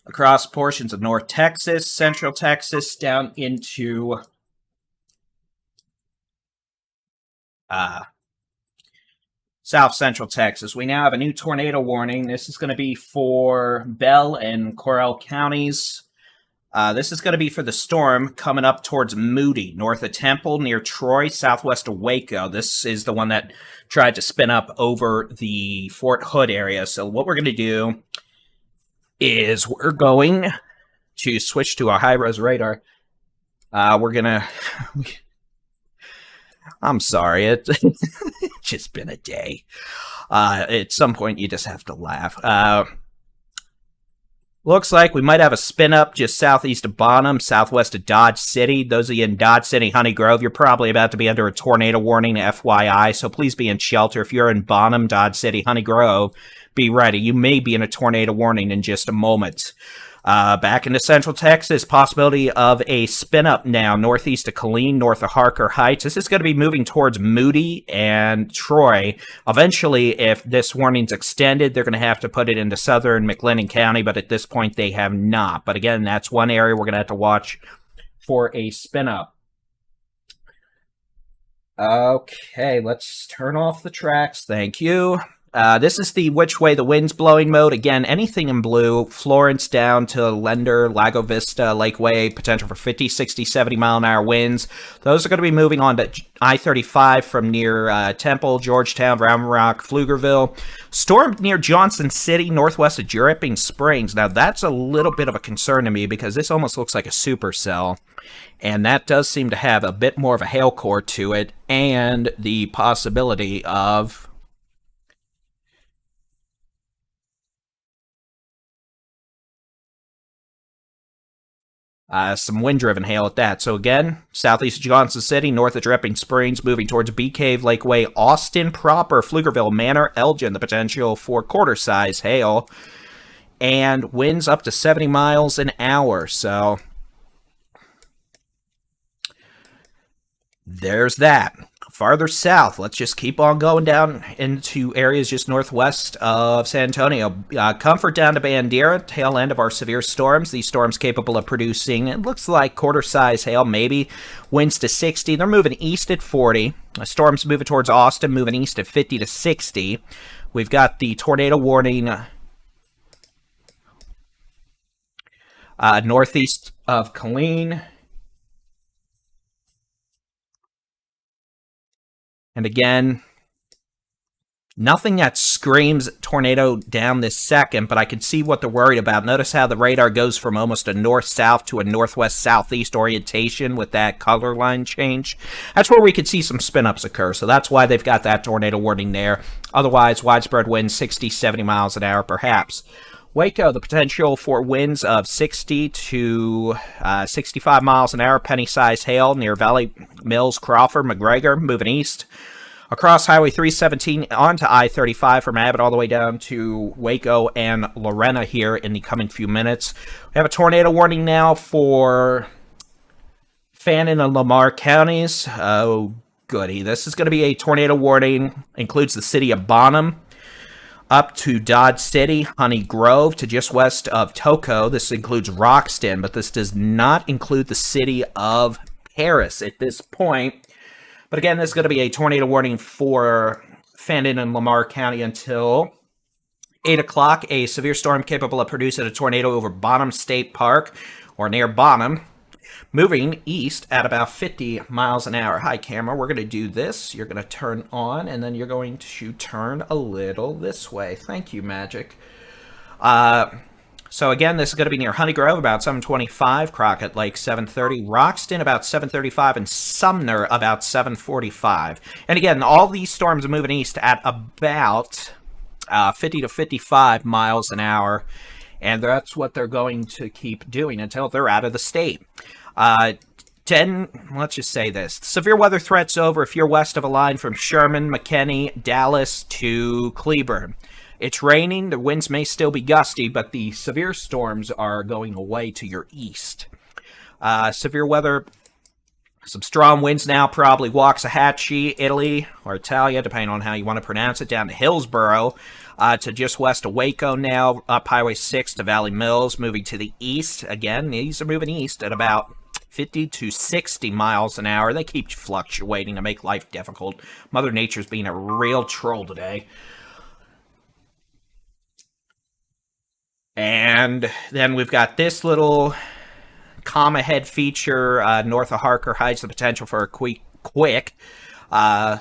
across portions of North Texas, Central Texas, down into South Central Texas. We now have a new tornado warning. This is going to be for Bell and Corral counties. This is going to be for the storm coming up towards Moody, north of Temple, near Troy, southwest of Waco. This is the one that tried to spin up over the Fort Hood area. So what we're going to do is we're going to switch to our high-res radar. We're going to... I'm sorry, it's just been a day. At some point, you just have to laugh. Looks like we might have a spin-up just southeast of Bonham, southwest of Dodge City. Those of you in Dodge City, Honey Grove, you're probably about to be under a tornado warning, FYI, so please be in shelter. If you're in Bonham, Dodge City, Honey Grove, be ready. You may be in a tornado warning in just a moment. Back into Central Texas, possibility of a spin-up now, northeast of Killeen, north of Harker Heights. This is going to be moving towards Moody and Troy. Eventually, if this warning's extended, they're going to have to put it into southern McLennan County, but at this point, they have not. But again, that's one area we're going to have to watch for a spin-up. Okay, let's turn off the tracks. Thank you. This is the which way the wind's blowing mode. Again, anything in blue, Florence down to Lender, Lago Vista, Lakeway, potential for 50, 60, 70 mile an hour winds. Those are going to be moving on to I-35 from near Temple, Georgetown, Round Rock, Pflugerville. Storm near Johnson City, northwest of Dripping Springs. Now, that's a little bit of a concern to me because this almost looks like a supercell. And that does seem to have a bit more of a hail core to it and the possibility of... some wind-driven hail at that. So again, southeast of Johnson City, north of Dripping Springs, moving towards Bee Cave, Lakeway, Austin proper, Pflugerville Manor, Elgin, the potential for quarter-size hail, and winds up to 70 miles an hour. So there's that. Farther south, let's just keep on going down into areas just northwest of San Antonio. Comfort down to Bandera, tail end of our severe storms. These storms capable of producing, it looks like quarter-size hail, maybe. Winds to 60. They're moving east at 40. Storms moving towards Austin, moving east at 50 to 60. We've got the tornado warning northeast of Killeen. And again, nothing that screams tornado down this second, but I can see what they're worried about. Notice how the radar goes from almost a north-south to a northwest-southeast orientation with that color line change. That's where we could see some spin-ups occur, so that's why they've got that tornado warning there. Otherwise, widespread winds 60, 70 miles an hour perhaps. Waco, the potential for winds of 60 to 65 miles an hour, penny-sized hail near Valley Mills, Crawford, McGregor, moving east. Across Highway 317 onto I-35 from Abbott all the way down to Waco and Lorena here in the coming few minutes. We have a tornado warning now for Fannin and Lamar counties. Oh, goody. This is going to be a tornado warning. Includes the city of Bonham, up to Dodge City, Honey Grove, to just west of Toco. This includes Roxton, but this does not include the city of Paris at this point. But again, this is going to be a tornado warning for Fannin and Lamar County until 8 o'clock. A severe storm capable of producing a tornado over Bonham State Park, or near Bonham, moving east at about 50 miles an hour. Hi, camera. We're going to do this. You're going to turn on, and then you're going to turn a little this way. Thank you, Magic. So again, this is going to be near Honey Grove, about 7:25, Crockett Lake 7:30, Roxton about 7:35, and Sumner about 7:45. And again, all these storms are moving east at about 50 to 55 miles an hour. And that's what they're going to keep doing until they're out of the state. Let's just say this. Severe weather threats over if you're west of a line from Sherman, McKinney, Dallas to Cleburne. It's raining, the winds may still be gusty, but the severe storms are going away to your east. Severe weather, some strong winds now, probably Waxahachie, Italy, or Italia, depending on how you want to pronounce it, down to Hillsborough, to just west of Waco now, up Highway 6 to Valley Mills, moving to the east. Again, these are moving east at about 50 to 60 miles an hour. They keep fluctuating to make life difficult. Mother Nature's being a real troll today. And then we've got this little comma head feature north of Harker hides the potential for a quick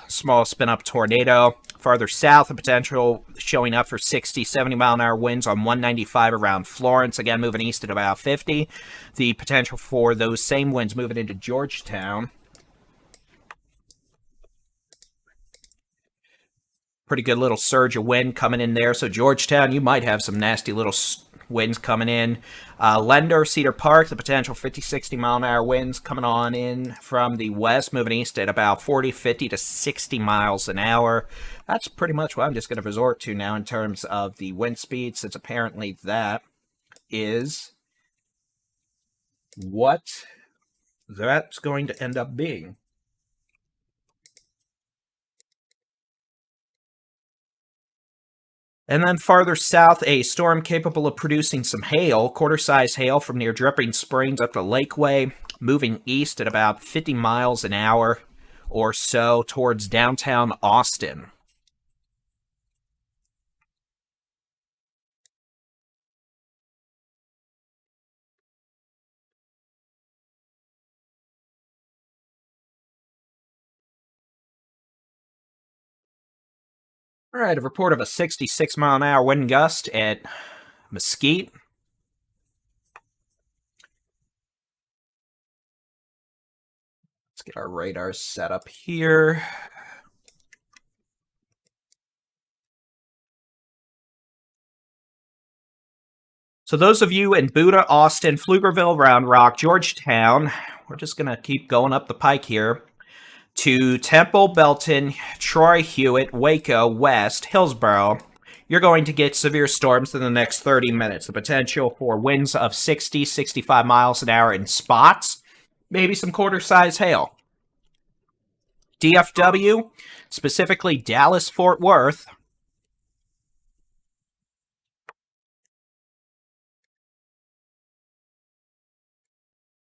small spin-up tornado. Farther south, the potential showing up for 60, 70 mile an hour winds on 195 around Florence. Again, moving east at about 50. The potential for those same winds moving into Georgetown. Pretty good little surge of wind coming in there. So Georgetown, you might have some nasty little winds coming in. Lender, Cedar Park, the potential 50, 60 mile an hour winds coming on in from the west, moving east at about 40, 50 to 60 miles an hour. That's pretty much what I'm just going to resort to now in terms of the wind speed, since apparently that is what that's going to end up being. And then farther south, a storm capable of producing some hail, quarter-size hail from near Dripping Springs up to Lakeway, moving east at about 50 miles an hour or so towards downtown Austin. All right, a report of a 66 mile an hour wind gust at Mesquite. Let's get our radar set up here. So those of you in Buda, Austin, Pflugerville, Round Rock, Georgetown, we're just going to keep going up the pike here. To Temple, Belton, Troy, Hewitt, Waco, West, Hillsborough, you're going to get severe storms in the next 30 minutes. The potential for winds of 60, 65 miles an hour in spots, maybe some quarter-size hail. DFW, specifically Dallas, Fort Worth,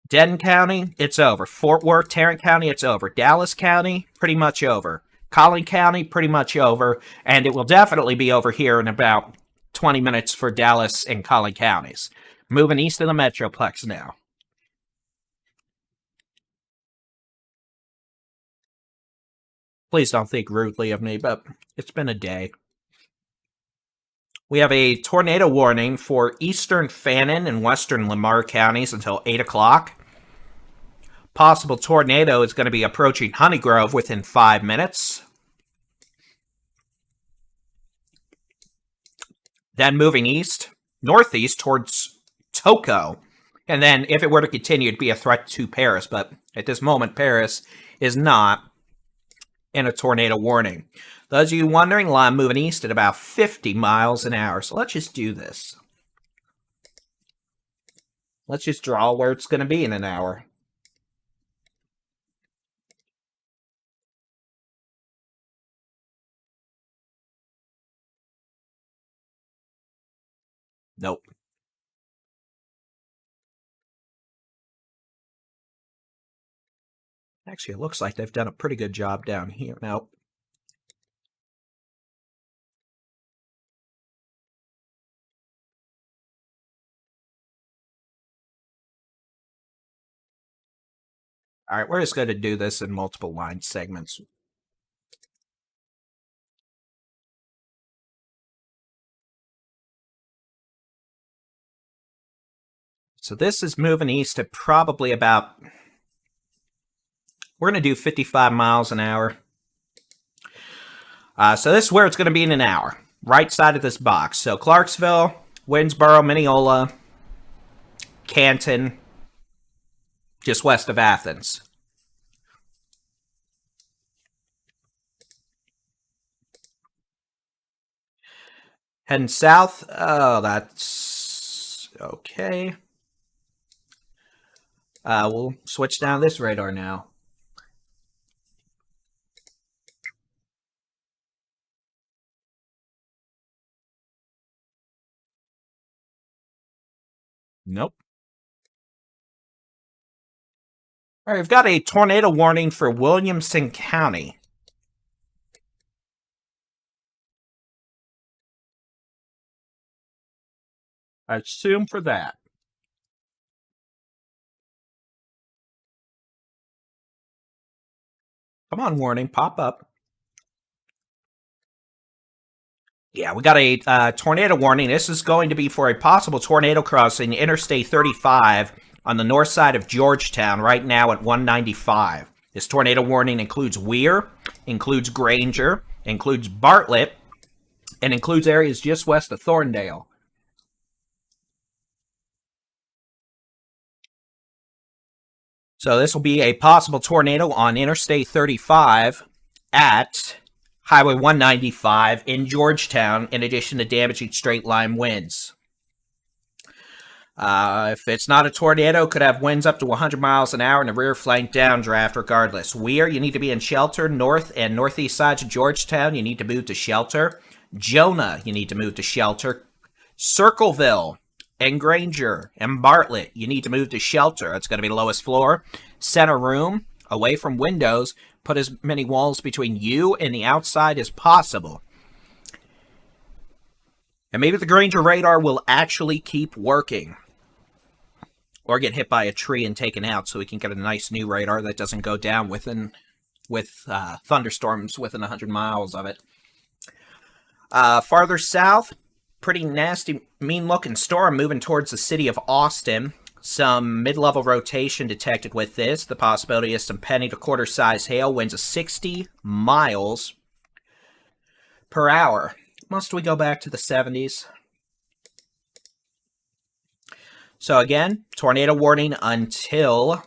Denton County, it's over. Fort Worth, Tarrant County, it's over. Dallas County, pretty much over. Collin County, pretty much over. And it will definitely be over here in about 20 minutes for Dallas and Collin counties. Moving east of the Metroplex now. Please don't think rudely of me, but it's been a day. We have a tornado warning for eastern Fannin and western Lamar counties until 8 o'clock. Possible tornado is going to be approaching Honey Grove within 5 minutes. Then moving east, northeast towards Toco. And then if it were to continue, it'd be a threat to Paris. But at this moment, Paris is not in a tornado warning. Those of you wondering, line moving east at about 50 miles an hour. So let's just do this. Let's just draw where it's going to be in an hour. Nope. Actually, it looks like they've done a pretty good job down here. Nope. All right, we're just going to do this in multiple line segments. So this is moving east at probably about, we're going to do 55 miles an hour. So this is where it's going to be in an hour. Right side of this box. So Clarksville, Winsboro, Mineola, Canton, just west of Athens. Heading south. Oh, that's okay. We'll switch down this radar now. Nope. All right, we've got a tornado warning for Williamson County. I assume for that. Come on, warning, pop up. Yeah, we got a tornado warning. This is going to be for a possible tornado crossing Interstate 35 on the north side of Georgetown right now at 195. This tornado warning includes Weir, includes Granger, includes Bartlett, and includes areas just west of Thorndale. So this will be a possible tornado on Interstate 35 at Highway 195 in Georgetown, in addition to damaging straight-line winds. If it's not a tornado, it could have winds up to 100 miles an hour and a rear flank downdraft regardless. Weir, you need to be in shelter. North and northeast sides of Georgetown, you need to move to shelter. Jonah, you need to move to shelter. Circleville and Granger and Bartlett, you need to move to shelter. That's going to be the lowest floor. Center room, away from windows. Put as many walls between you and the outside as possible. And maybe the Granger radar will actually keep working. Or get hit by a tree and taken out so we can get a nice new radar that doesn't go down with thunderstorms within 100 miles of it. Farther south, pretty nasty, mean-looking storm moving towards the city of Austin. Some mid-level rotation detected with this. The possibility is some penny to quarter-size hail, winds of 60 miles per hour. Must we go back to the 70s? So again, tornado warning until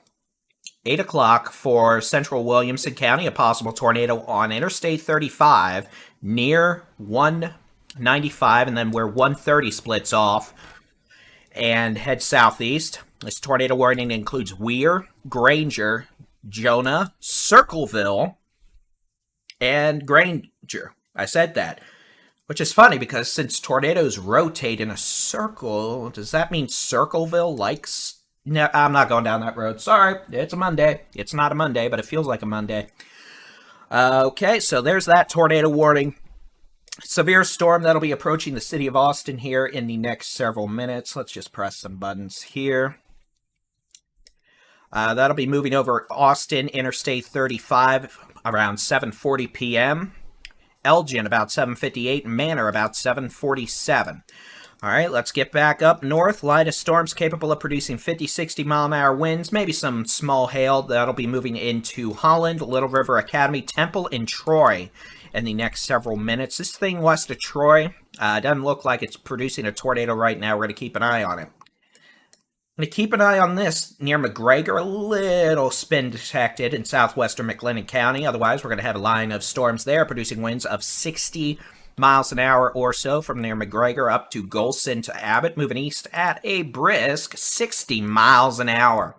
8 o'clock for central Williamson County. A possible tornado on Interstate 35 near 195, and then where 130 splits off and heads southeast. This tornado warning includes Weir, Granger, Jonah, Circleville, and Granger. I said that. Which is funny because since tornadoes rotate in a circle, does that mean Circleville likes... No, I'm not going down that road. Sorry, it's a Monday. It's not a Monday, but it feels like a Monday. Okay, so there's that tornado warning. Severe storm that'll be approaching the city of Austin here in the next several minutes. Let's just press some buttons here. That'll be moving over Austin Interstate 35 around 7:40 p.m. Elgin about 7:58, Manor about 7:47. All right, let's get back up north. Line of storms capable of producing 50, 60 mile an hour winds, maybe some small hail. That'll be moving into Holland, Little River Academy, Temple, and Troy in the next several minutes. This thing west of Troy doesn't look like it's producing a tornado right now. We're going to keep an eye on it. I'm going to keep an eye on this near McGregor. A little spin detected in southwestern McLennan County. Otherwise, we're going to have a line of storms there producing winds of 60 miles an hour or so from near McGregor up to Golson to Abbott, moving east at a brisk 60 miles an hour.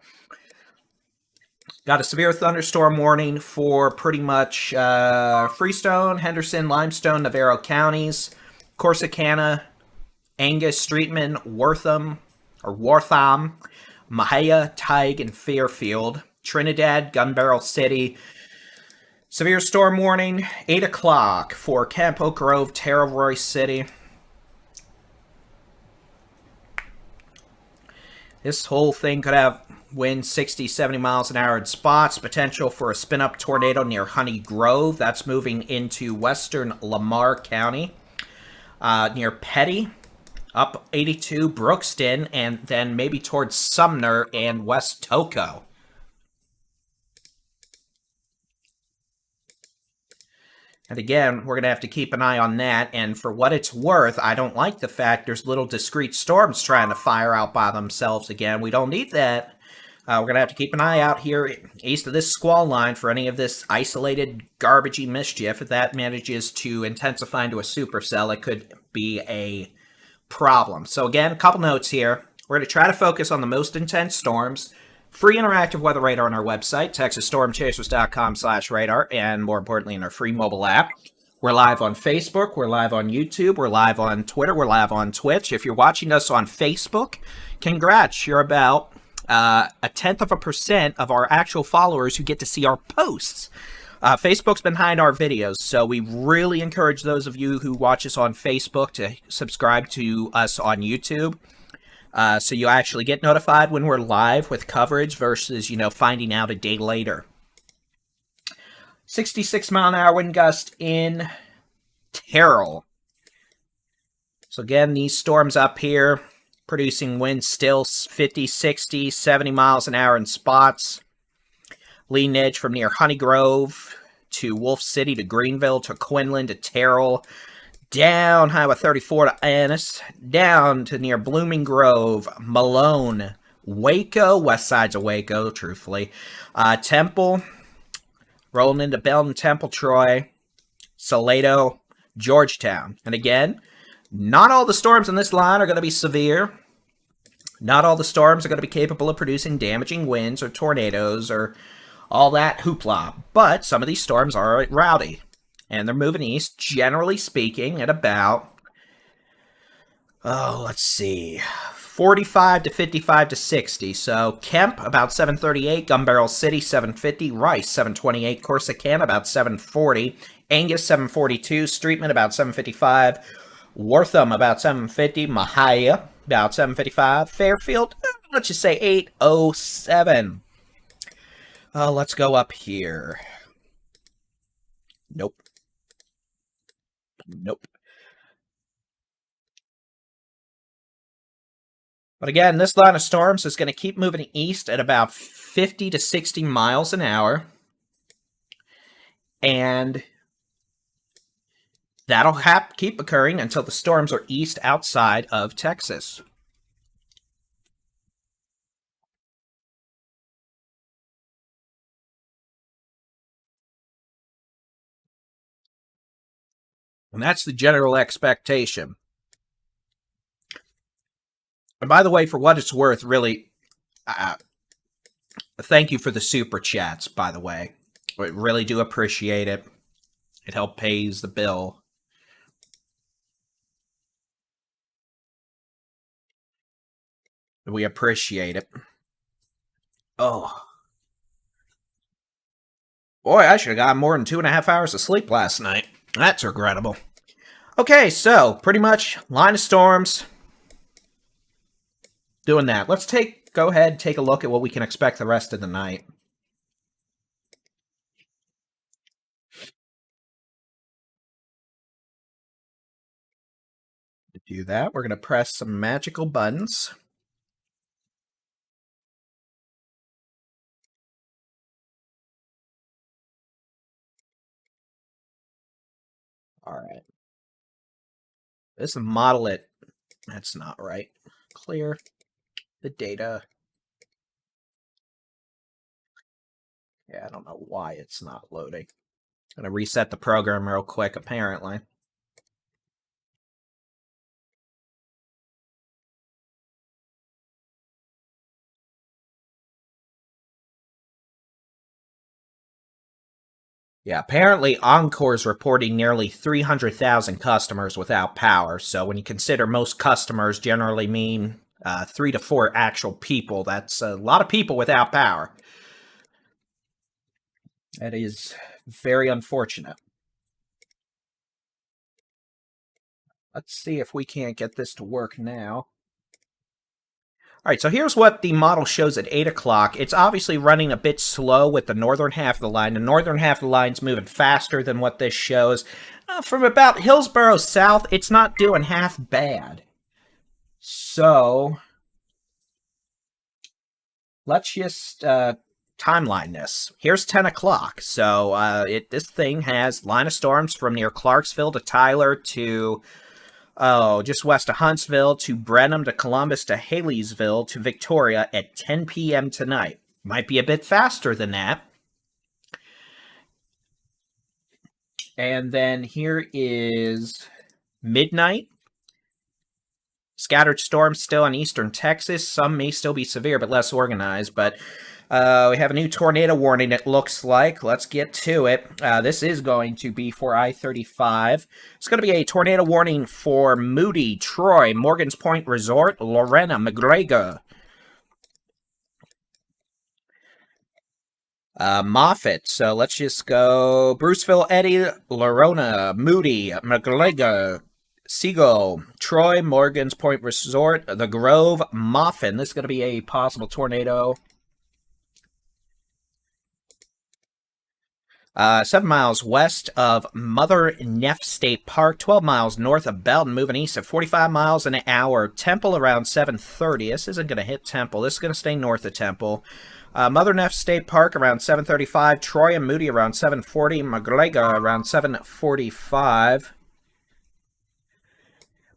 Got a severe thunderstorm warning for pretty much Freestone, Henderson, Limestone, Navarro counties, Corsicana, Angus, Streetman, Wortham, Mahia, Tige, and Fairfield, Trinidad, Gun Barrel City. Severe storm warning, 8 o'clock for Camp Oak Grove, Terroroy City. This whole thing could have winds 60, 70 miles an hour in spots. Potential for a spin-up tornado near Honey Grove. That's moving into western Lamar County. Near Petty. Up 82, Brookston, and then maybe towards Sumner and West Toco. And again, we're going to have to keep an eye on that. And for what it's worth, I don't like the fact there's little discrete storms trying to fire out by themselves again. We don't need that. We're going to have to keep an eye out here east of this squall line for any of this isolated garbagey mischief. If that manages to intensify into a supercell, it could be a problem. So again, a couple notes here. We're going to try to focus on the most intense storms. Free interactive weather radar on our website, texasstormchasers.com/radar, and more importantly, in our free mobile app. We're live on Facebook, we're live on YouTube, we're live on Twitter, we're live on Twitch. If you're watching us on Facebook, congrats, you're about 0.1% of our actual followers who get to see our posts. Facebook's behind our videos, so we really encourage those of you who watch us on Facebook to subscribe to us on YouTube. So you actually get notified when we're live with coverage versus, finding out a day later. 66-mile-an-hour wind gust in Terrell. So again, these storms up here producing winds still 50, 60, 70 miles an hour in spots. Leading edge from near Honey Grove to Wolf City to Greenville to Quinlan to Terrell. Down Highway 34 to Annis, down to near Blooming Grove, Malone, Waco, west sides of Waco, truthfully, Temple, rolling into Belton, Temple, Troy, Salado, Georgetown. And again, not all the storms in this line are going to be severe. Not all the storms are going to be capable of producing damaging winds or tornadoes or all that hoopla. But some of these storms are rowdy. And they're moving east, generally speaking, at about, 45 to 55 to 60. So Kemp, about 738. Gun Barrel City, 750. Rice, 728. Corsicana, about 740. Angus, 742. Streetman, about 755. Wortham, about 750. Mahia, about 755. Fairfield, let's just say 807. Let's go up here. Nope. But again, this line of storms is going to keep moving east at about 50 to 60 miles an hour. And that'll keep occurring until the storms are east outside of Texas. And that's the general expectation. And by the way, for what it's worth, really, thank you for the super chats, by the way. I really do appreciate it. It helps pays the bill. We appreciate it. Oh. Boy, I should have got more than 2.5 hours of sleep last night. That's regrettable. Okay, so pretty much line of storms. Doing that. Let's go ahead and take a look at what we can expect the rest of the night. To do that, we're going to press some magical buttons. All right. This is model it. That's not right. Clear the data. Yeah, I don't know why it's not loading. I'm going to reset the program real quick, apparently. Yeah, apparently Encore's reporting nearly 300,000 customers without power. So when you consider most customers generally mean 3 to 4 actual people, that's a lot of people without power. That is very unfortunate. Let's see if we can't get this to work now. All right, so here's what the model shows at 8 o'clock. It's obviously running a bit slow with the northern half of the line. The northern half of the line's moving faster than what this shows. From about Hillsboro south, it's not doing half bad. So let's just timeline this. Here's 10 o'clock. So this thing has line of storms from near Clarksville to Tyler to, just west of Huntsville to Brenham to Columbus to Haleysville to Victoria at 10 p.m. tonight. Might be a bit faster than that. And then here is midnight. Scattered storms still in eastern Texas. Some may still be severe but less organized. But we have a new tornado warning, it looks like. Let's get to it. This is going to be for I-35. It's going to be a tornado warning for Moody, Troy, Morgan's Point Resort, Lorena, McGregor, Moffett. So let's just go Bruceville, Eddy, Lorona, Moody, McGregor, Seagull, Troy, Morgan's Point Resort, The Grove, Moffin. This is going to be a possible tornado. 7 miles west of Mother Neff State Park, 12 miles north of Belton, moving east at 45 miles an hour. Temple around 7:30. This isn't going to hit Temple. This is going to stay north of Temple. Mother Neff State Park around 7:35. Troy and Moody around 7:40. McGregor around 7:45.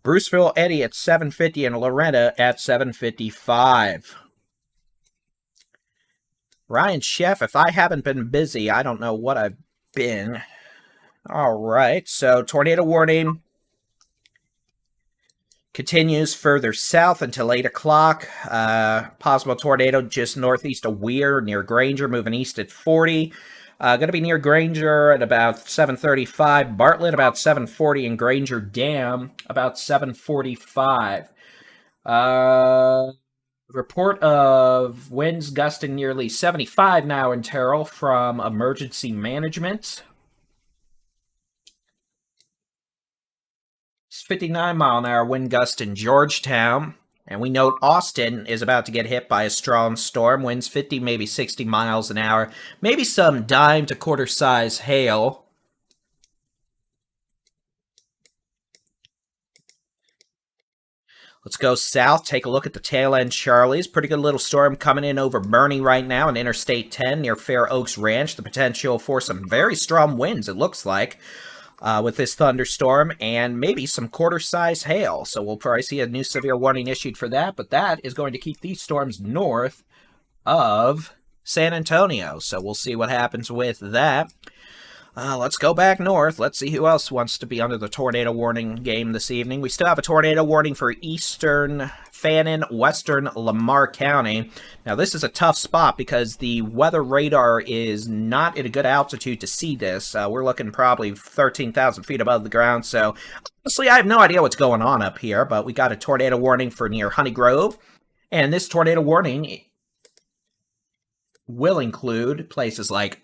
Bruceville, Eddy at 7:50, and Loretta at 7:55. Ryan Chef, if I haven't been busy, I don't know what I've been. All right, so tornado warning continues further south until 8 o'clock. Possible tornado just northeast of Weir, near Granger, moving east at 40. Going to be near Granger at about 7:35. Bartlett about 7:40, and Granger Dam about 7:45. Report of winds gusting nearly 75 now in Terrell from Emergency Management. It's 59-mile-an-hour wind gust in Georgetown. And we note Austin is about to get hit by a strong storm. Winds 50, maybe 60 miles an hour. Maybe some dime to quarter-size hail. Let's go south, take a look at the tail end Charlie's. Pretty good little storm coming in over Bernie right now on Interstate 10 near Fair Oaks Ranch. The potential for some very strong winds, it looks like, with this thunderstorm, and maybe some quarter-size hail. So we'll probably see a new severe warning issued for that, but that is going to keep these storms north of San Antonio. So we'll see what happens with that. Let's go back north. Let's see who else wants to be under the tornado warning game this evening. We still have a tornado warning for eastern Fannin, western Lamar County. Now, this is a tough spot because the weather radar is not at a good altitude to see this. We're looking probably 13,000 feet above the ground, so honestly, I have no idea what's going on up here, but we got a tornado warning for near Honey Grove, and this tornado warning will include places like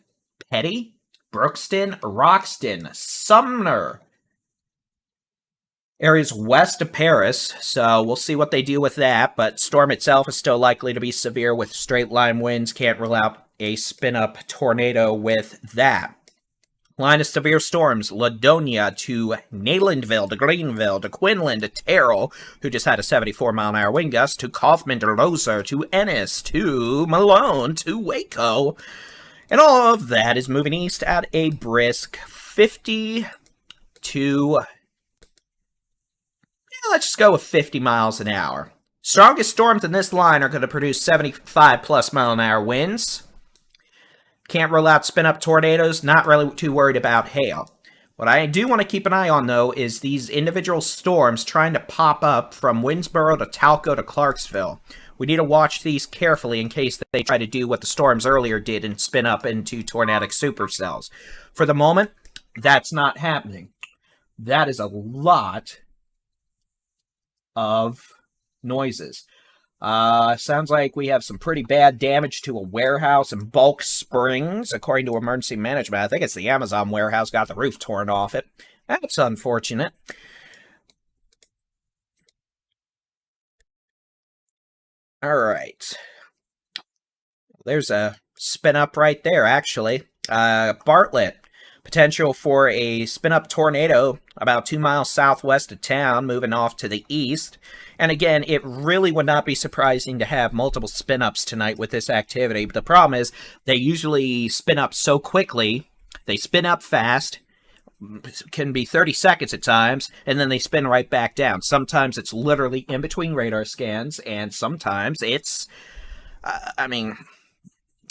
Petty, Brookston, Roxton, Sumner, areas west of Paris, so we'll see what they do with that, but storm itself is still likely to be severe with straight-line winds. Can't rule out a spin-up tornado with that. Line of severe storms, Ladonia to Naylandville to Greenville to Quinlan to Terrell, who just had a 74-mile-an-hour wind gust, to Kaufman to Loser to Ennis to Malone to Waco. And all of that is moving east at a brisk 50 to, let's just go with 50 miles an hour. Strongest storms in this line are going to produce 75-plus mile-an-hour winds. Can't rule out spin-up tornadoes, not really too worried about hail. What I do want to keep an eye on, though, is these individual storms trying to pop up from Winsboro to Talco to Clarksville. We need to watch these carefully in case they try to do what the storms earlier did and spin up into tornadic supercells. For the moment, that's not happening. That is a lot of noises. Sounds like we have some pretty bad damage to a warehouse in Bulk Springs, according to emergency management. I think it's the Amazon warehouse got the roof torn off it. That's unfortunate. All right. There's a spin up right there, actually. Bartlett. Potential for a spin-up tornado about 2 miles southwest of town, moving off to the east. And again, it really would not be surprising to have multiple spin-ups tonight with this activity. But the problem is, they usually spin up so quickly. They spin up fast. Can be 30 seconds at times, and then they spin right back down. Sometimes it's literally in between radar scans, and sometimes it's,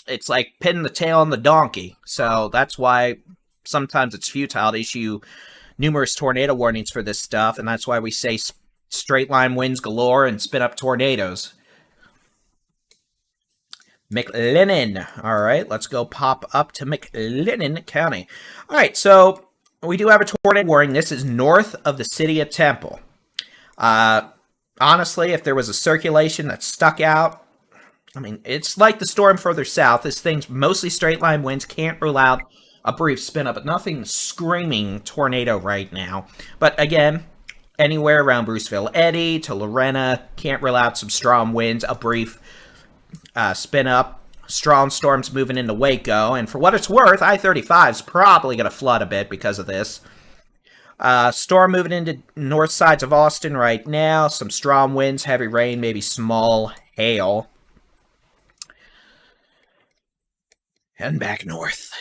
it's like pinning the tail on the donkey. So that's why sometimes it's futile to issue numerous tornado warnings for this stuff, and that's why we say straight line winds galore and spin up tornadoes. McLennan. All right, let's go pop up to McLennan County. All right, so we do have a tornado warning. This is north of the city of Temple. Honestly, if there was a circulation that stuck out, I mean, it's like the storm further south. This thing's mostly straight line winds. Can't rule out a brief spin up, but nothing screaming tornado right now. But again, anywhere around Bruceville Eddy to Lorena, can't rule out some strong winds, a brief spin up. Strong storms moving into Waco, and for what it's worth, I-35 is probably going to flood a bit because of this. Storm moving into north sides of Austin right now. Some strong winds, heavy rain, maybe small hail. And back north.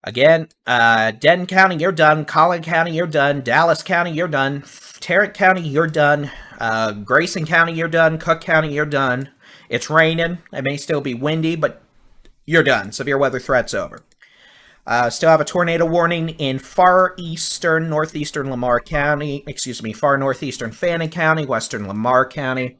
Again, Denton County, you're done. Collin County, you're done. Dallas County, you're done. Tarrant County, you're done. Grayson County, you're done. Cook County, you're done. It's raining. It may still be windy, but you're done. Severe weather threat's over. Still have a tornado warning in far eastern, northeastern Lamar County. Excuse me, far northeastern Fannin County, western Lamar County.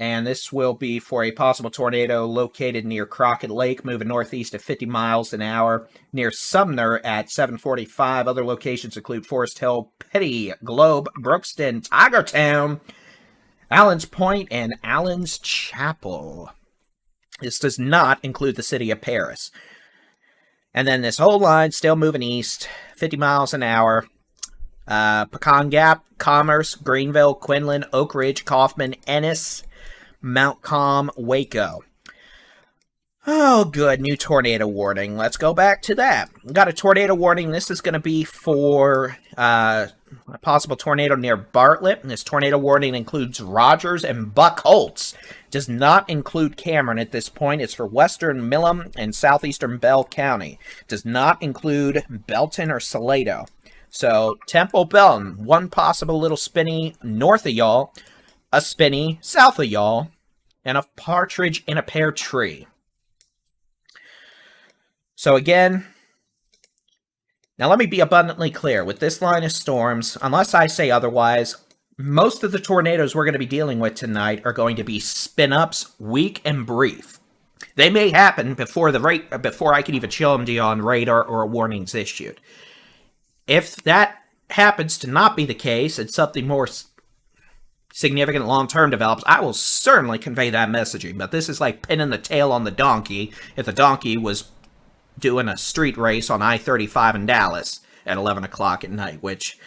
And this will be for a possible tornado located near Crockett Lake, moving northeast at 50 miles an hour, near Sumner at 7:45. Other locations include Forest Hill, Petty, Globe, Brookston, Tigertown, Allen's Point, and Allen's Chapel. This does not include the city of Paris. And then this whole line still moving east, 50 miles an hour. Pecan Gap, Commerce, Greenville, Quinlan, Oak Ridge, Kaufman, Ennis, Mount Calm, Waco. Oh, good. New tornado warning. Let's go back to that. Got a tornado warning. This is going to be for a possible tornado near Bartlett. And this tornado warning includes Rogers and Buckholz. Does not include Cameron at this point. It's for western Milam and southeastern Bell County. Does not include Belton or Salado. So, Temple, Belton. One possible little spinny north of y'all. A spinny south of y'all, and a partridge in a pear tree. So again, now let me be abundantly clear. With this line of storms, unless I say otherwise, most of the tornadoes we're going to be dealing with tonight are going to be spin-ups, weak and brief. They may happen before I can even show them to you on radar or a warning's issued. If that happens to not be the case, and something more significant long-term develops, I will certainly convey that messaging. But this is like pinning the tail on the donkey if the donkey was doing a street race on I-35 in Dallas at 11 o'clock at night, which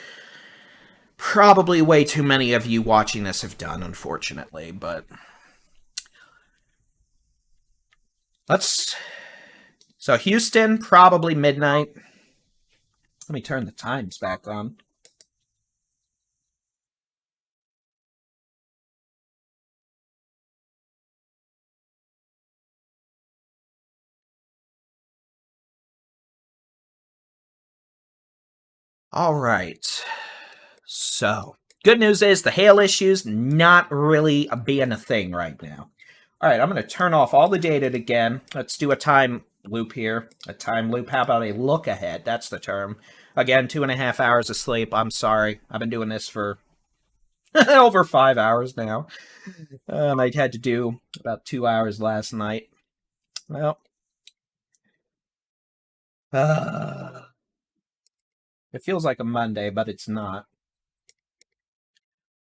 probably way too many of you watching this have done, unfortunately. But so Houston, probably midnight. Let me turn the times back on. All right, so good news is the hail issue's not really being a thing right now. All right, I'm going to turn off all the data again. Let's do a time loop here. A time loop, how about a look ahead? That's the term. Again, 2.5 hours of sleep. I'm sorry. I've been doing this for over 5 hours now. I had to do about 2 hours last night. Well, it feels like a Monday, but it's not.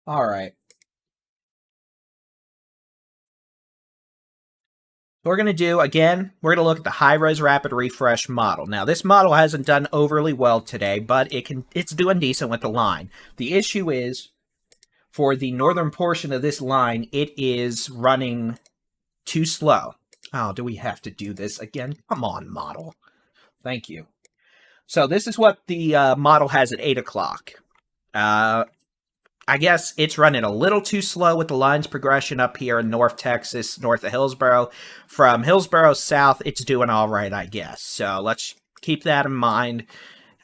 All right. What we're going to do, again, we're going to look at the high-res rapid refresh model. Now, this model hasn't done overly well today, but it's doing decent with the line. The issue is, for the northern portion of this line, it is running too slow. Oh, do we have to do this again? Come on, model. Thank you. So this is what the model has at 8 o'clock. I guess it's running a little too slow with the line's progression up here in North Texas, north of Hillsboro. From Hillsboro south, it's doing all right, I guess. So let's keep that in mind.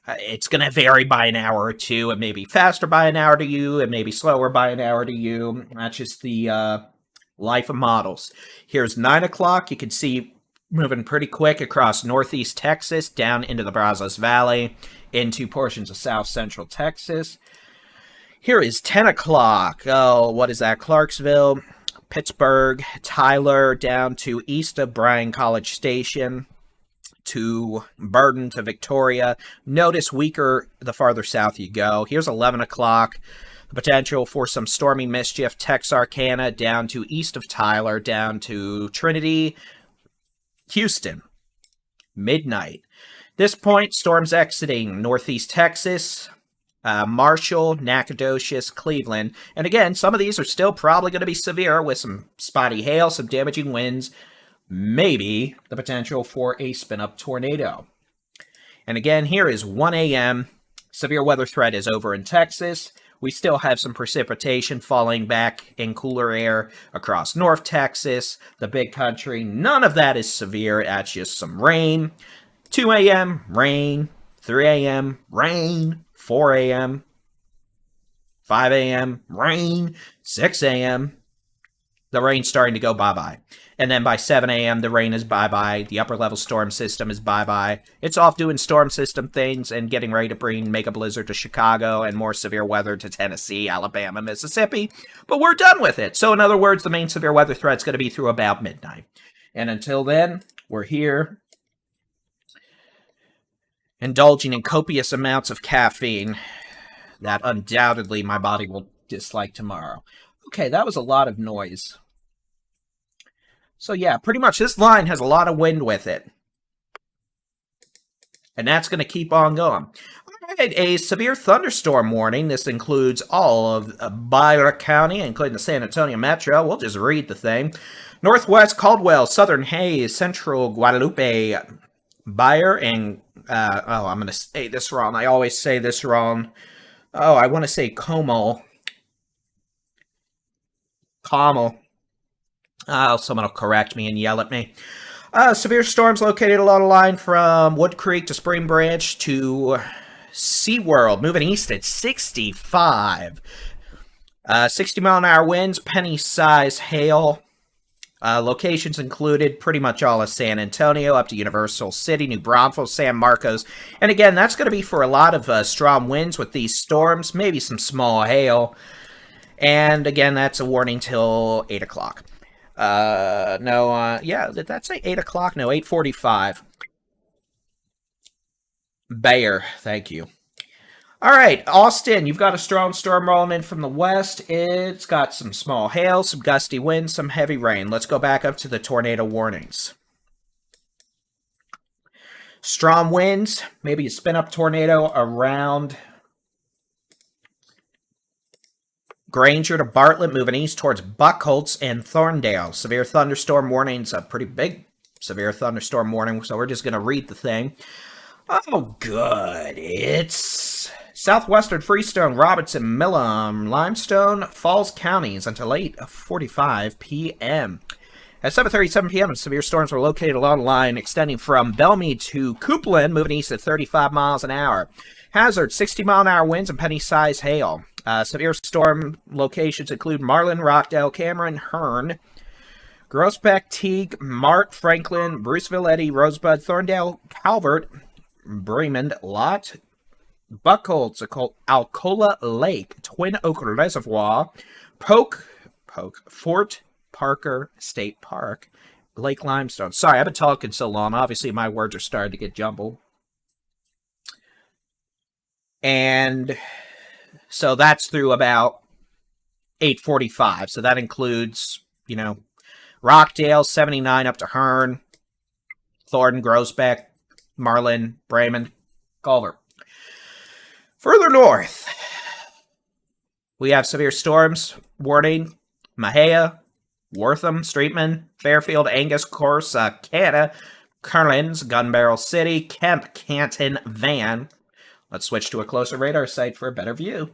It's going to vary by an hour or two. It may be faster by an hour to you. It may be slower by an hour to you. That's just the life of models. Here's 9 o'clock. You can see moving pretty quick across northeast Texas, down into the Brazos Valley, into portions of south central Texas. Here is 10 o'clock. Oh, what is that? Clarksville, Pittsburgh, Tyler, down to east of Bryan College Station, to Burden, to Victoria. Notice weaker the farther south you go. Here's 11 o'clock. The potential for some stormy mischief, Texarkana, down to east of Tyler, down to Trinity, Houston. Midnight. This point, storms exiting northeast Texas, Marshall, Nacogdoches, Cleveland. And again, some of these are still probably going to be severe with some spotty hail, some damaging winds, maybe the potential for a spin-up tornado. And again, here is 1 a.m. Severe weather threat is over in Texas. We still have some precipitation falling back in cooler air across North Texas, the big country. None of that is severe. That's just some rain. 2 a.m., rain. 3 a.m., rain. 4 a.m., 5 a.m., rain, 6 a.m., the rain's starting to go bye-bye. And then by 7 a.m., the rain is bye-bye. The upper-level storm system is bye-bye. It's off doing storm system things and getting ready to bring mega blizzard to Chicago and more severe weather to Tennessee, Alabama, Mississippi. But we're done with it. So in other words, the main severe weather threat's going to be through about midnight. And until then, we're here, indulging in copious amounts of caffeine that undoubtedly my body will dislike tomorrow. Okay, that was a lot of noise. So yeah, pretty much this line has a lot of wind with it. And that's going to keep on going. All right, a severe thunderstorm warning. This includes all of Byer County, including the San Antonio Metro. We'll just read the thing. Northwest Caldwell, Southern Hayes, Central Guadalupe, Byer, and I'm going to say this wrong. I always say this wrong. Oh, I want to say Como. Oh, someone will correct me and yell at me. Severe storms located along the line from Wood Creek to Spring Branch to SeaWorld, moving east at 65. 60-mile-an-hour winds, penny-size hail. Locations included pretty much all of San Antonio, up to Universal City, New Braunfels, San Marcos. And again, that's going to be for a lot of strong winds with these storms, maybe some small hail. And again, that's a warning till 8 o'clock. Did that say 8 o'clock? No, 8:45. Bayer, thank you. All right, Austin, you've got a strong storm rolling in from the west. It's got some small hail, some gusty winds, some heavy rain. Let's go back up to the tornado warnings. Strong winds, maybe a spin-up tornado around Granger to Bartlett, moving east towards Buckholz and Thorndale. Severe thunderstorm warnings, a pretty big severe thunderstorm warning, so we're just going to read the thing. Oh, good. It's southwestern Freestone, Robinson, Millam, Limestone, Falls counties until 8:45 p.m. At 7:37 p.m., severe storms were located along the line extending from Bellmead to Coupland, moving east at 35 miles an hour. Hazard, 60-mile-an-hour winds and penny-size hail. Severe storm locations include Marlin, Rockdale, Cameron, Hearn, Groesbeck, Teague, Mart, Franklin, Bruceville, Eddy, Rosebud, Thorndale, Calvert, Bremen, Lott, Buckholz, Alcola Lake, Twin Oak Reservoir, Fort Parker State Park, Lake Limestone. Sorry, I've been talking so long. Obviously, my words are starting to get jumbled. And so that's through about 8:45. So that includes, Rockdale, 79 up to Hearn, Thornton, Groesbeck, Marlin, Bremen, Culver. Further north, We have severe storms warning. Mahia, Wortham, Streetman, Fairfield, Angus, Corsicana, Carlins, Gun Barrel City, Kemp, Canton, Van. Let's switch to a closer radar site for a better view.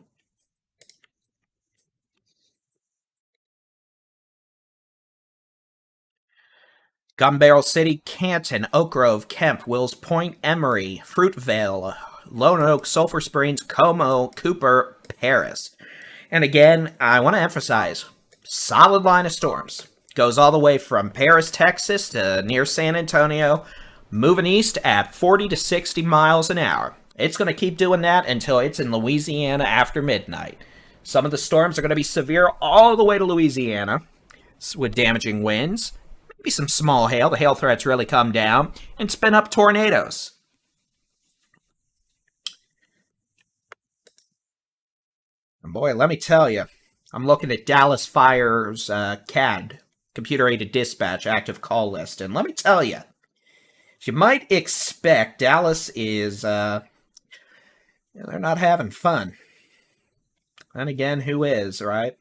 Gun Barrel City, Canton, Oak Grove, Kemp, Wills Point, Emery, Fruitvale, Lone Oak, Sulphur Springs, Como, Cooper, Paris. And again, I want to emphasize, solid line of storms. Goes all the way from Paris, Texas to near San Antonio, moving east at 40 to 60 miles an hour. It's going to keep doing that until it's in Louisiana after midnight. Some of the storms are going to be severe all the way to Louisiana with damaging winds. Maybe some small hail. The hail threats really come down and spin up tornadoes. And boy, let me tell you, I'm looking at Dallas Fire's CAD, computer-aided dispatch, active call list. And let me tell you, you might expect Dallas is, they're not having fun. And again, who is, right?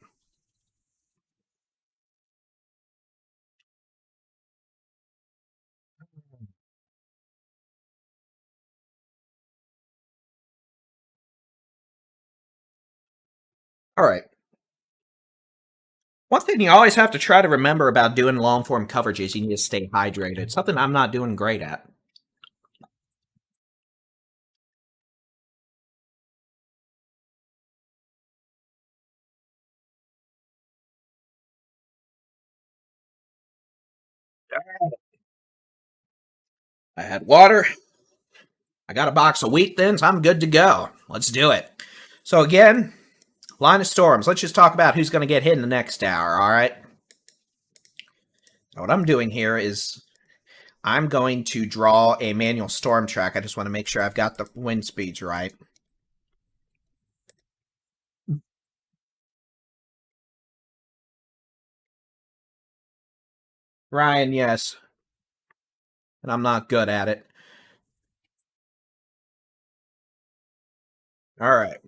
All right. One thing you always have to try to remember about doing long-form coverage is you need to stay hydrated. Something I'm not doing great at. I had water. I got a box of wheat thins. I'm good to go. Let's do it. So again, line of storms. Let's just talk about who's going to get hit in the next hour, all right? Now, what I'm doing here is I'm going to draw a manual storm track. I just want to make sure I've got the wind speeds right. Ryan, yes. And I'm not good at it. All right.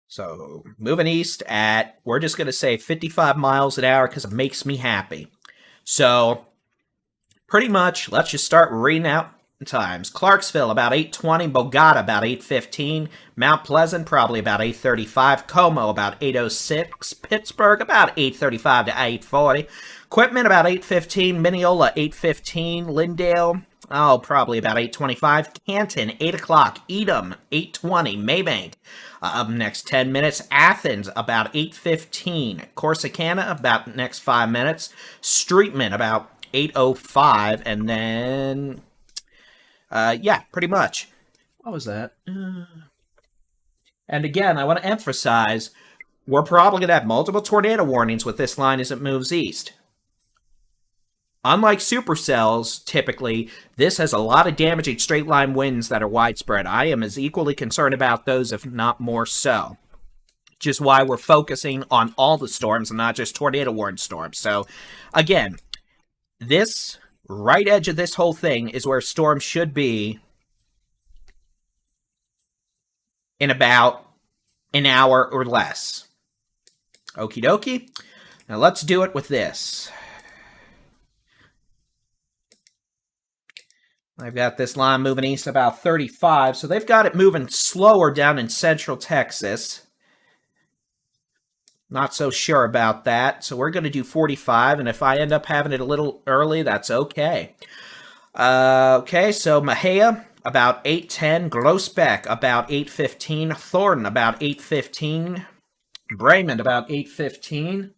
So moving east at, we're just going to say 55 miles an hour because it makes me happy. So pretty much, let's just start reading out times. Clarksville, about 8:20. Bogota, about 8:15. Mount Pleasant, probably about 8:35. Como, about 8:06. Pittsburgh, about 8:35 to 8:40. Quitman, about 8:15. Mineola, 8:15. Lindale, probably about 8:25. Canton, 8 o'clock. Edam, 8:20. Maybank, next 10 minutes. Athens, about 8:15. Corsicana, about next 5 minutes. Streetman, about 8:05. And then, yeah, pretty much. What was that? And again, I want to emphasize, we're probably going to have multiple tornado warnings with this line as it moves east. Unlike supercells, typically, this has a lot of damaging straight line winds that are widespread. I am as equally concerned about those, if not more so. Just why we're focusing on all the storms and not just tornado warned storms. So, again, this right edge of this whole thing is where storms should be in about an hour or less. Okie dokie. Now let's do it with this. I've got this line moving east about 35, so they've got it moving slower down in central Texas. Not so sure about that, so we're going to do 45, and if I end up having it a little early, that's okay. Okay, so Mahia, about 8:10. Groesbeck, about 8:15. Thornton, about 8:15. Bremen, about 8:15.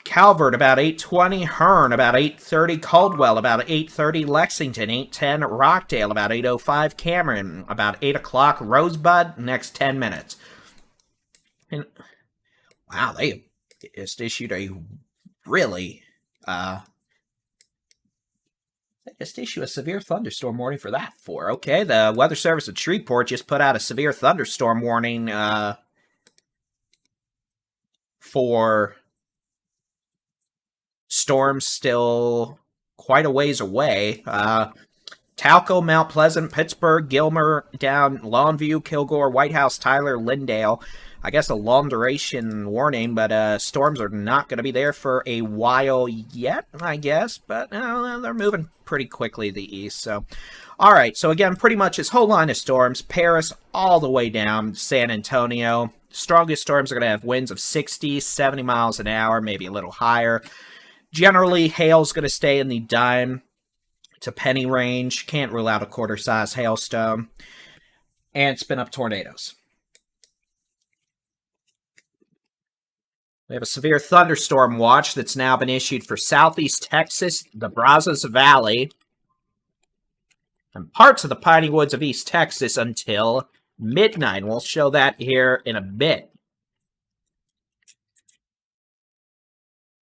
Calvert, about 8:20. Hearn, about 8:30. Caldwell, about 8:30. Lexington, 8:10. Rockdale, about 8:05. Cameron, about 8 o'clock. Rosebud, next 10 minutes. And, wow, they just issued a really, they just issued a severe thunderstorm warning for that okay, the Weather Service at Shreveport just put out a severe thunderstorm warning, for storms still quite a ways away. Talco, Mount Pleasant, Pittsburgh, Gilmer, down Longview, Kilgore, White House, Tyler, Lindale. I guess a long duration warning, but storms are not going to be there for a while yet, I guess. But they're moving pretty quickly to the east. So, all right. So again, pretty much this whole line of storms, Paris all the way down to San Antonio. Strongest storms are going to have winds of 60, 70 miles an hour, maybe a little higher. Generally, hail's going to stay in the dime to penny range. Can't rule out a quarter-size hailstone. And spin up tornadoes. We have a severe thunderstorm watch that's now been issued for southeast Texas, the Brazos Valley, and parts of the piney woods of East Texas until midnight. We'll show that here in a bit.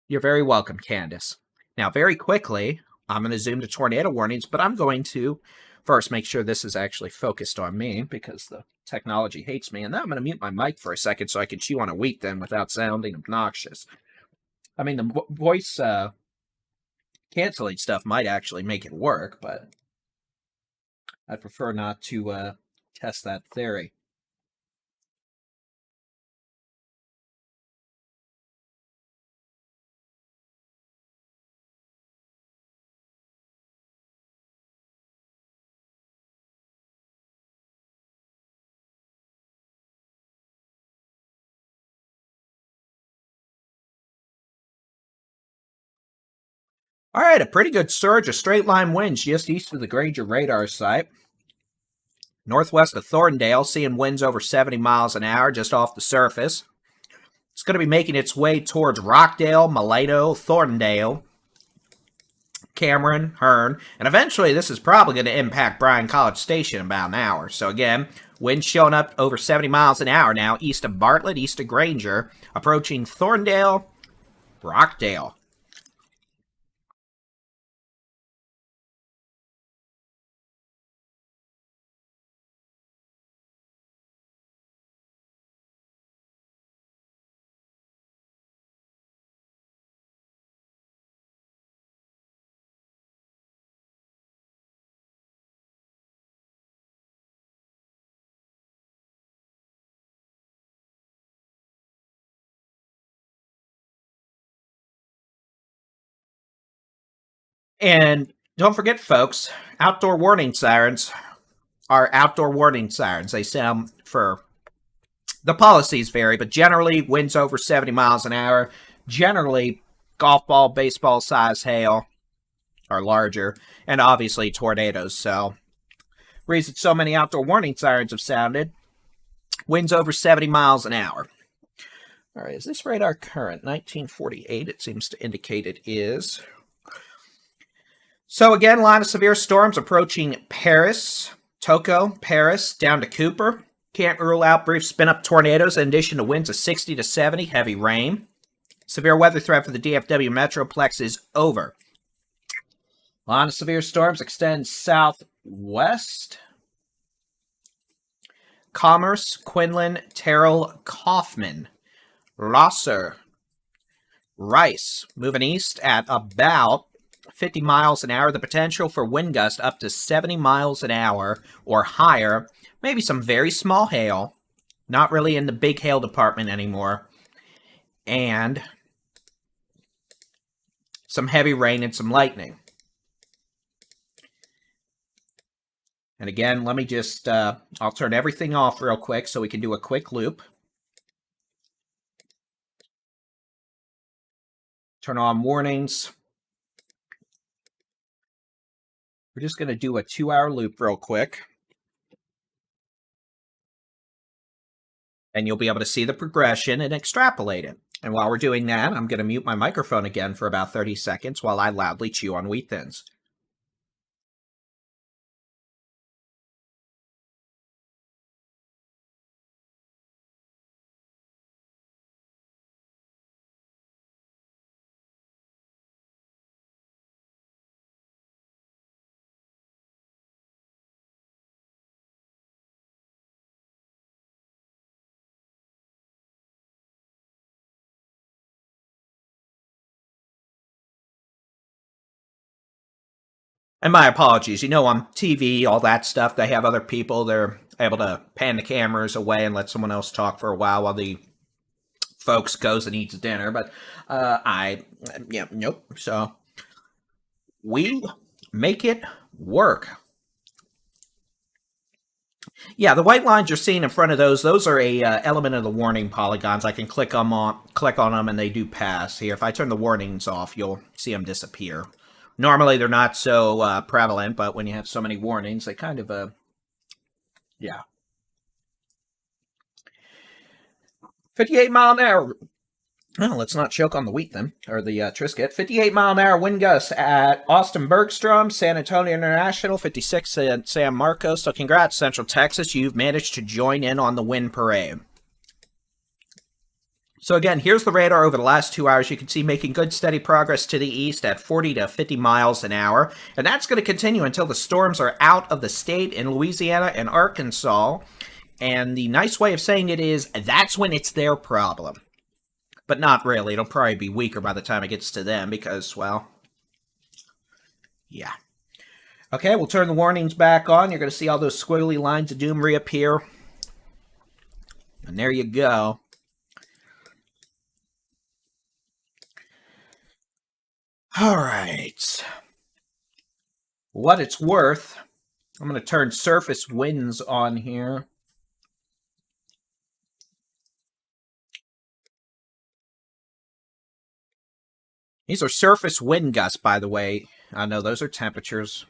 You're very welcome, Candace. Now, very quickly, I'm going to zoom to tornado warnings, but I'm going to first make sure this is actually focused on me because the technology hates me. And then I'm going to mute my mic for a second so I can chew on a wheat then without sounding obnoxious. I mean, the voice canceling stuff might actually make it work, but I prefer not to test that theory. All right, a pretty good surge of straight line winds just east of the Granger radar site. Northwest of Thorndale, seeing winds over 70 miles an hour just off the surface. It's going to be making its way towards Rockdale, Malado, Thorndale, Cameron, Hearn, and eventually this is probably going to impact Bryan College Station in about an hour. So again, winds showing up over 70 miles an hour now east of Bartlett, east of Granger, approaching Thorndale, Rockdale. And don't forget, folks, outdoor warning sirens are outdoor warning sirens. They sound for the policies vary, but generally winds over 70 miles an hour. Generally, golf ball, baseball size hail are larger, and obviously tornadoes. So, reason so many outdoor warning sirens have sounded. Winds over 70 miles an hour. All right, is this radar current? 1948, it seems to indicate it is. So again, line of severe storms approaching Paris, Toco, Paris, down to Cooper. Can't rule out brief spin-up tornadoes in addition to winds of 60 to 70, heavy rain. Severe weather threat for the DFW Metroplex is over. Line of severe storms extends southwest. Commerce, Quinlan, Terrell, Kaufman, Rosser, Rice, moving east at about 50 miles an hour. The potential for wind gust up to 70 miles an hour or higher. Maybe some very small hail. Not really in the big hail department anymore. And some heavy rain and some lightning. And again, let me just, I'll turn everything off real quick so we can do a quick loop. Turn on warnings. We're just going to do a 2-hour loop real quick. And you'll be able to see the progression and extrapolate it. And while we're doing that, I'm going to mute my microphone again for about 30 seconds while I loudly chew on wheat thins. And my apologies. You know, on TV, all that stuff, they have other people. They're able to pan the cameras away and let someone else talk for a while the folks goes and eats dinner. But nope. So we make it work. Yeah, the white lines you're seeing in front of those are a element of the warning polygons. I can click on them, and they do pass. Here, if I turn the warnings off, you'll see them disappear. Normally, they're not so prevalent, but when you have so many warnings, they kind of, yeah. 58 mile an hour. Well, let's not choke on the wheat then, or the Triscuit. 58 mile an hour wind gusts at Austin Bergstrom, San Antonio International, 56 at San Marcos. So congrats, Central Texas. You've managed to join in on the wind parade. So again, here's the radar over the last 2 hours. You can see making good steady progress to the east at 40 to 50 miles an hour. And that's going to continue until the storms are out of the state in Louisiana and Arkansas. And the nice way of saying it is, that's when it's their problem. But not really. It'll probably be weaker by the time it gets to them because, well, yeah. Okay, we'll turn the warnings back on. You're going to see all those squiggly lines of doom reappear. And there you go. All right. What it's worth, I'm going to turn surface winds on here. These are surface wind gusts, by the way. I know those are temperatures.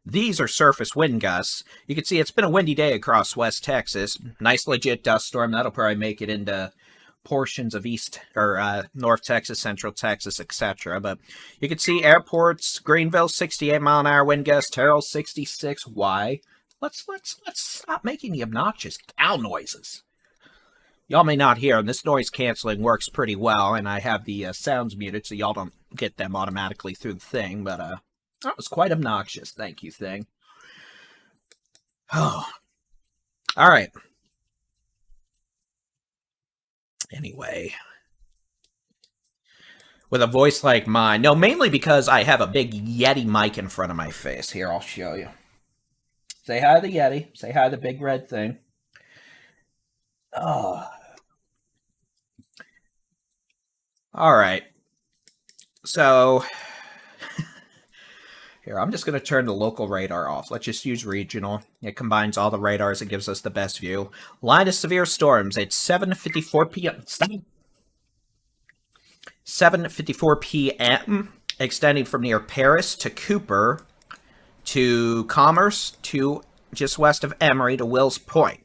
These are surface wind gusts. You can see it's been a windy day across West Texas. Nice legit dust storm. That'll probably make it into portions of East or North Texas, Central Texas, etc. But you can see airports, Greenville, 68 mile an hour wind gust, Terrell, 66. Why? Let's stop making the obnoxious cow noises. Y'all may not hear, and this noise canceling works pretty well, and I have the sounds muted so y'all don't get them automatically through the thing, but that was quite obnoxious. Thank you, thing. Oh. All right. Anyway. With a voice like mine. No, mainly because I have a big Yeti mic in front of my face. Here, I'll show you. Say hi to the Yeti. Say hi to the big red thing. Oh. All right. So, here, I'm just going to turn the local radar off. Let's just use regional. It combines all the radars and gives us the best view. Line of severe storms. It's 7:54 p.m. Stop. 7:54 p.m. Extending from near Paris to Cooper to Commerce to just west of Emory to Wills Point.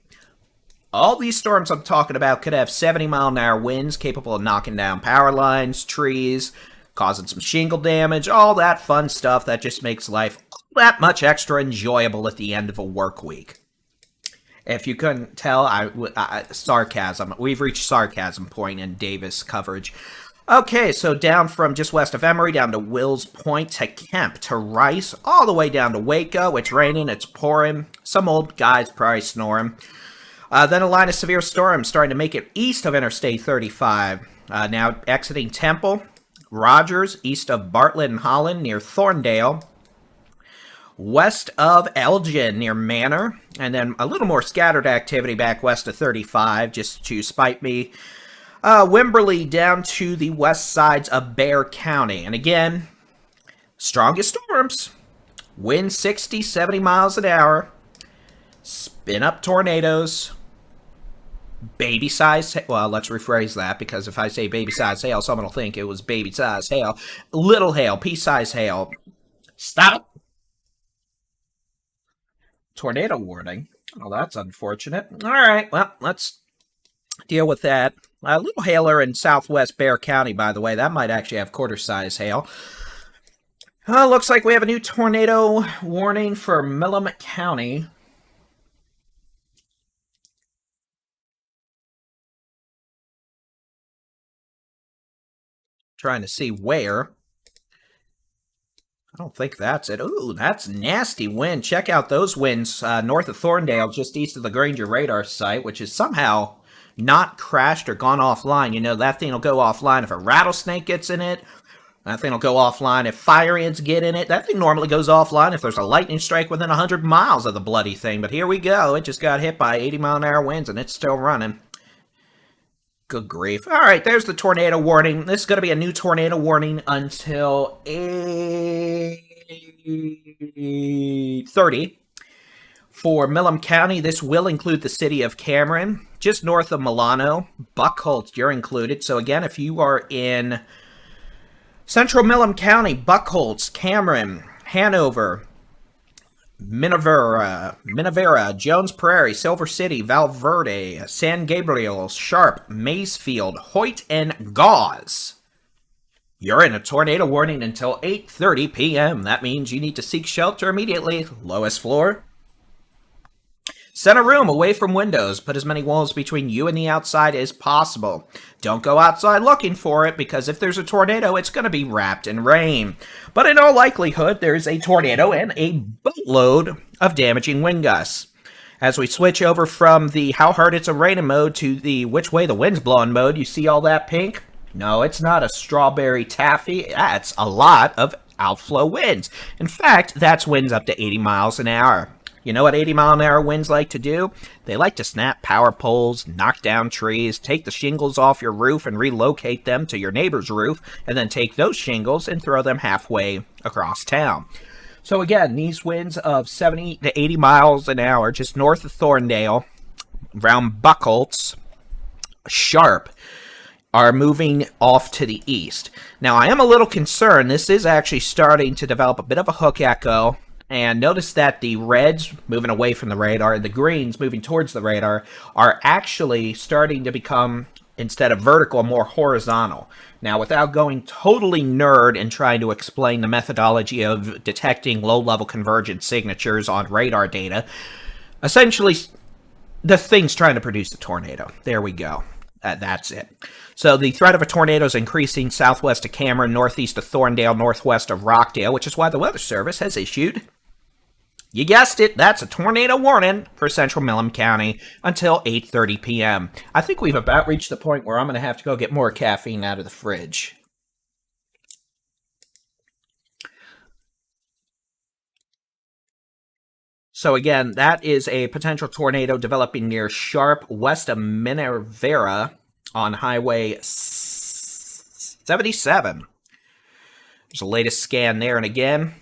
All these storms I'm talking about could have 70 mile an hour winds capable of knocking down power lines, trees, causing some shingle damage, all that fun stuff that just makes life that much extra enjoyable at the end of a work week. If you couldn't tell, sarcasm. We've reached sarcasm point in Davis coverage. Okay, so down from just west of Emory, down to Wills Point, to Kemp, to Rice, all the way down to Waco. It's raining, it's pouring. Some old guy's probably snoring. Then a line of severe storms starting to make it east of Interstate 35. Now exiting Temple, Rogers, east of Bartlett and Holland, near Thorndale. West of Elgin, near Manor. And then a little more scattered activity back west of 35, just to spite me. Wimberley down to the west sides of Bexar County. And again, strongest storms. Wind 60, 70 miles an hour. Spin up tornadoes. Baby size, well, let's rephrase that, because if I say baby size hail, someone will think it was baby size hail. Little hail, pea size hail. Stop. Tornado warning. Oh, that's unfortunate. All right, well, let's deal with that. A little hailer in southwest Bexar County, by the way. That might actually have quarter size hail. Looks like we have a new tornado warning for Willamette County. Trying to see where. I don't think that's it. Ooh, that's nasty wind. Check out those winds north of Thorndale, just east of the Granger radar site, which is somehow not crashed or gone offline. You know, that thing will go offline if a rattlesnake gets in it, That thing will go offline if fire ants get in it. That thing normally goes offline if there's a lightning strike within 100 miles of the bloody thing. But here we go. It just got hit by 80-mile-an-hour winds, and it's still running. Good grief. All right, there's the tornado warning. This is going to be a new tornado warning until 8:30. For Millam County, this will include the city of Cameron, just north of Milano. Buckholz, you're included. So again, if you are in Central Millam County, Buckholz, Cameron, Hanover, Minavera, Jones Prairie, Silver City, Valverde, San Gabriel, Sharp, Maysfield, Hoyt, and Gauze, you're in a tornado warning until 8:30 p.m. That means you need to seek shelter immediately. Lowest floor. Set a room away from windows. Put as many walls between you and the outside as possible. Don't go outside looking for it, because if there's a tornado, it's going to be wrapped in rain. But in all likelihood, there's a tornado and a boatload of damaging wind gusts. As we switch over from the how hard it's a raining mode to the which way the wind's blowing mode, you see all that pink? No, it's not a strawberry taffy. That's a lot of outflow winds. In fact, that's winds up to 80 miles an hour. You know what 80-mile-an-hour winds like to do? They like to snap power poles, knock down trees, take the shingles off your roof and relocate them to your neighbor's roof, and then take those shingles and throw them halfway across town. So again, these winds of 70 to 80 miles an hour just north of Thorndale, around Buckholz, Sharp, are moving off to the east. Now, I am a little concerned. This is actually starting to develop a bit of a hook echo. And notice that the reds moving away from the radar and the greens moving towards the radar are actually starting to become, instead of vertical, more horizontal. Now, without going totally nerd and trying to explain the methodology of detecting low-level convergent signatures on radar data, essentially, the thing's trying to produce a tornado. There we go. That's it. So the threat of a tornado is increasing southwest of Cameron, northeast of Thorndale, northwest of Rockdale, which is why the Weather Service has issued, you guessed it, that's a tornado warning for central Millam County until 8:30 p.m. I think we've about reached the point where I'm going to have to go get more caffeine out of the fridge. So again, that is a potential tornado developing near Sharp, west of Minavera on Highway 77. There's the latest scan there, and again,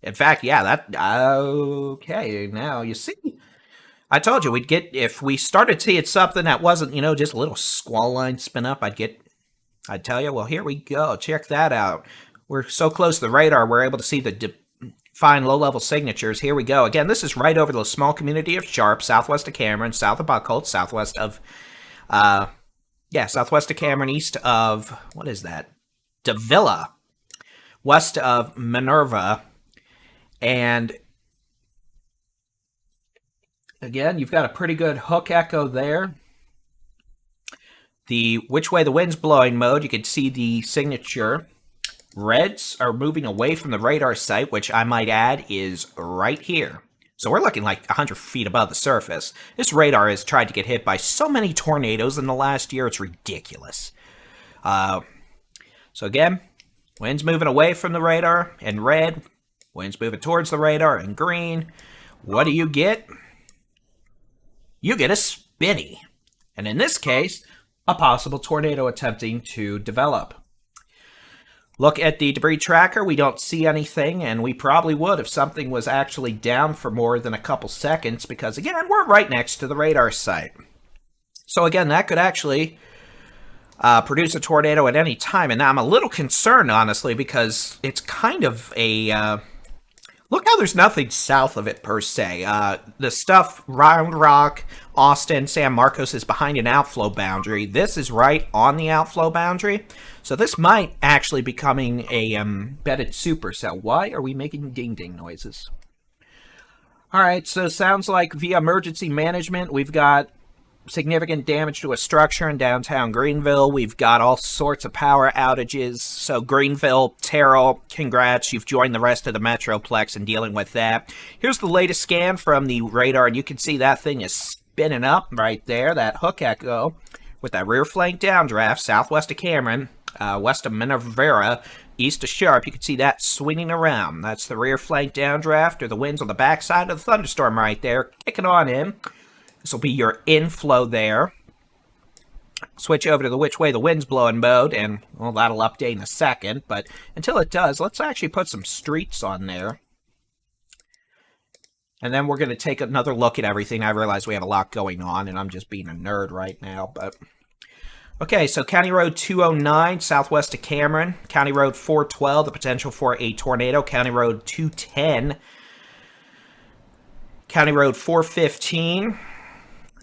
in fact, yeah, that, okay, now you see. I told you we'd get, if we started seeing something that wasn't, you know, just a little squall line spin up, I'd tell you, well, here we go, check that out. We're so close to the radar, we're able to see the fine low-level signatures. Here we go. Again, this is right over the small community of Sharp, southwest of Cameron, south of Buckholz, southwest of, southwest of Cameron, east of, what is that? Davila, west of Minerva, and again, you've got a pretty good hook echo there. The which way the wind's blowing mode, you can see the signature. Reds are moving away from the radar site, which I might add is right here. So we're looking like 100 feet above the surface. This radar has tried to get hit by so many tornadoes in the last year, it's ridiculous. So again, wind's moving away from the radar in red. Wind's moving towards the radar in green. What do you get? You get a spinny. And in this case, a possible tornado attempting to develop. Look at the debris tracker. We don't see anything, and we probably would if something was actually down for more than a couple seconds, because again, we're right next to the radar site. So again, that could actually produce a tornado at any time, and now I'm a little concerned, honestly, because it's kind of a... look how there's nothing south of it, per se. The stuff, Round Rock, Austin, San Marcos is behind an outflow boundary. This is right on the outflow boundary. So this might actually becoming a embedded supercell. Why are we making ding-ding noises? Alright, so sounds like via emergency management, we've got significant damage to a structure in downtown Greenville. We've got all sorts of power outages. So Greenville, Terrell, congrats. You've joined the rest of the Metroplex in dealing with that. Here's the latest scan from the radar, and you can see that thing is spinning up right there, that hook echo, with that rear flank downdraft southwest of Cameron. west of Minerva, east of Sharp. You can see that swinging around. That's the rear flank downdraft, or the winds on the backside of the thunderstorm right there, kicking on in. This will be your inflow there. Switch over to the which way the wind's blowing mode, and well, that'll update in a second. But until it does, let's actually put some streets on there. And then we're going to take another look at everything. I realize we have a lot going on, and I'm just being a nerd right now. But okay, so County Road 209, southwest of Cameron. County Road 412, the potential for a tornado. County Road 210. County Road 415.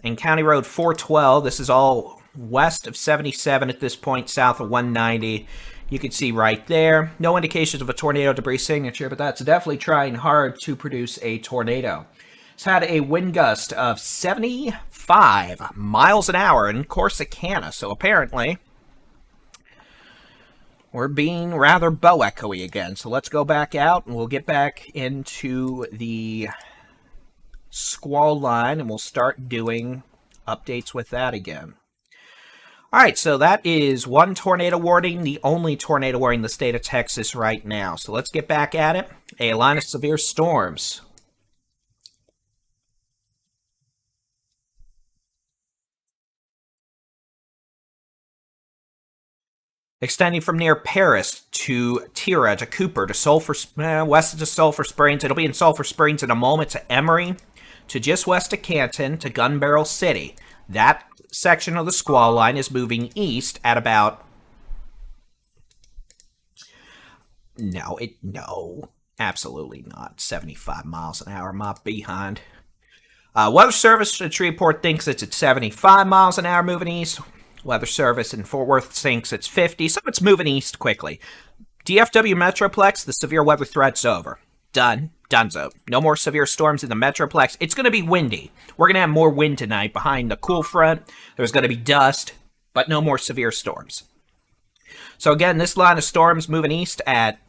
And County Road 412, this is all west of 77 at this point, south of 190. You can see right there, no indications of a tornado debris signature, but that's definitely trying hard to produce a tornado. It's had a wind gust of 75 miles an hour in Corsicana, so apparently we're being rather bow echoey again. So let's go back out, and we'll get back into the squall line, and we'll start doing updates with that again. All right, so that is one tornado warning, the only tornado warning in the state of Texas right now. So let's get back at it. A line of severe storms. Extending from near Paris to Tira to Cooper to Sulphur, west to Sulphur Springs. It'll be in Sulphur Springs in a moment, to Emory, to just west of Canton, to Gun Barrel City. That section of the squall line is moving east at about... No, absolutely not. 75 miles an hour, my behind. Weather Service report thinks it's at 75 miles an hour moving east. Weather Service in Fort Worth thinks it's 50, so it's moving east quickly. DFW Metroplex, the severe weather threat's over. Done. Dunzo. No more severe storms in the Metroplex. It's going to be windy. We're going to have more wind tonight behind the cool front. There's going to be dust, but no more severe storms. So again, this line of storms moving east at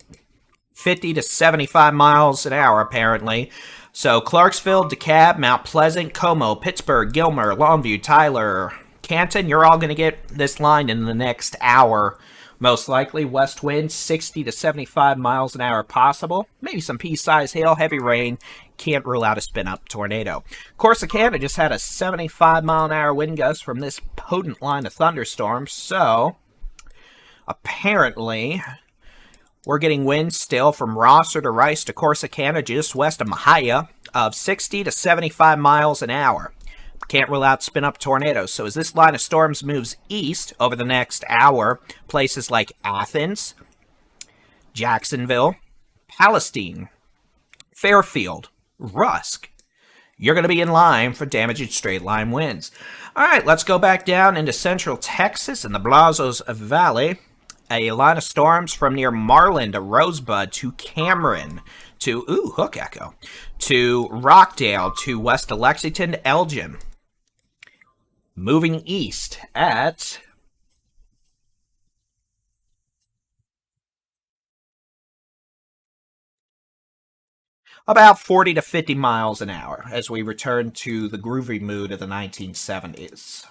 50 to 75 miles an hour, apparently. So Clarksville, DeKalb, Mount Pleasant, Como, Pittsburgh, Gilmer, Longview, Tyler, Canton, you're all going to get this line in the next hour. Most likely, west winds 60 to 75 miles an hour possible. Maybe some pea-sized hail, heavy rain. Can't rule out a spin-up tornado. Corsicana just had a 75 mile an hour wind gust from this potent line of thunderstorms. So, apparently, we're getting winds still from Rosser to Rice to Corsicana, just west of Mahia, of 60 to 75 miles an hour. Can't rule out spin-up tornadoes. So as this line of storms moves east over the next hour, places like Athens, Jacksonville, Palestine, Fairfield, Rusk, you're going to be in line for damaging straight-line winds. All right, let's go back down into central Texas in the Brazos Valley. A line of storms from near Marlin to Rosebud to Cameron to, Hook Echo, to Rockdale to west of Lexington to Elgin. Moving east at about 40 to 50 miles an hour as we return to the groovy mood of the 1970s.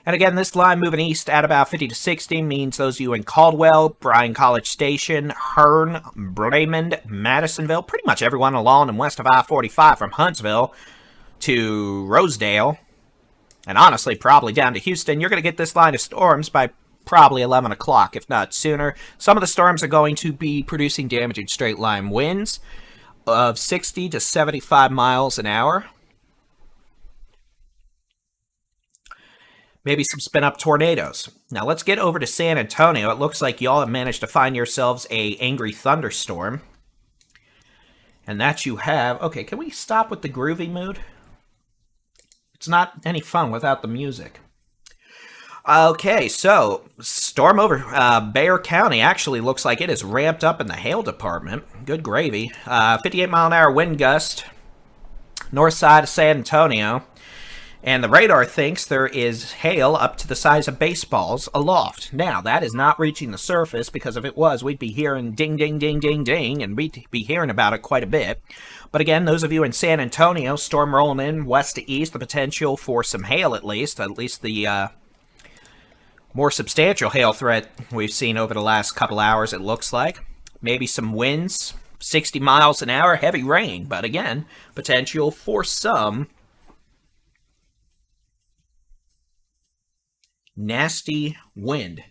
And again, this line moving east at about 50 to 60 means those of you in Caldwell, Bryan College Station, Hearn, Raymond, Madisonville, pretty much everyone along and west of I-45 from Huntsville to Rosedale, and honestly, probably down to Houston, you're going to get this line of storms by probably 11 o'clock, if not sooner. Some of the storms are going to be producing damaging straight-line winds of 60 to 75 miles an hour. Maybe some spin-up tornadoes. Now, let's get over to San Antonio. It looks like y'all have managed to find yourselves a angry thunderstorm. And that you have... Okay, can we stop with the groovy mood? It's not any fun without the music. Okay, so storm over Bexar County actually looks like it is ramped up in the hail department. Good gravy. 58 mile an hour wind gust north side of San Antonio. And the radar thinks there is hail up to the size of baseballs aloft. Now, that is not reaching the surface, because if it was, we'd be hearing ding, ding, ding, ding, ding, and we'd be hearing about it quite a bit. But again, those of you in San Antonio, storm rolling in west to east, the potential for some hail at least the More substantial hail threat we've seen over the last couple hours, it looks like. Maybe some winds, 60 miles an hour, heavy rain, but again, potential for some nasty wind.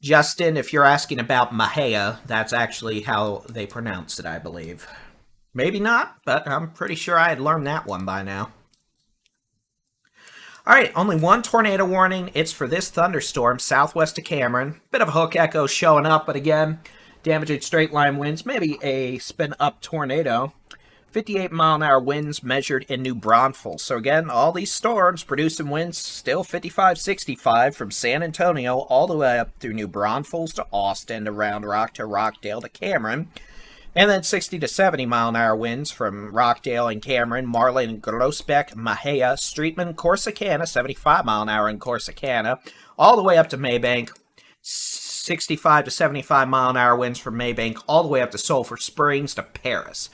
Justin, if you're asking about Mahia, that's actually how they pronounce it, I believe. Maybe not, but I'm pretty sure I had learned that one by now. Alright, only one tornado warning. It's for this thunderstorm southwest of Cameron. Bit of a hook echo showing up, but again, damaging straight line winds, maybe a spin up tornado. 58 mile an hour winds measured in New Braunfels. So again, all these storms producing winds still 55, 65 from San Antonio all the way up through New Braunfels to Austin to Round Rock to Rockdale to Cameron. And then 60 to 70 mile an hour winds from Rockdale and Cameron, Marlin, Groesbeck, Mahia, Streetman, Corsicana, 75 mile an hour in Corsicana, all the way up to Maybank. 65 to 75 mile an hour winds from Maybank all the way up to Sulphur Springs to Paris.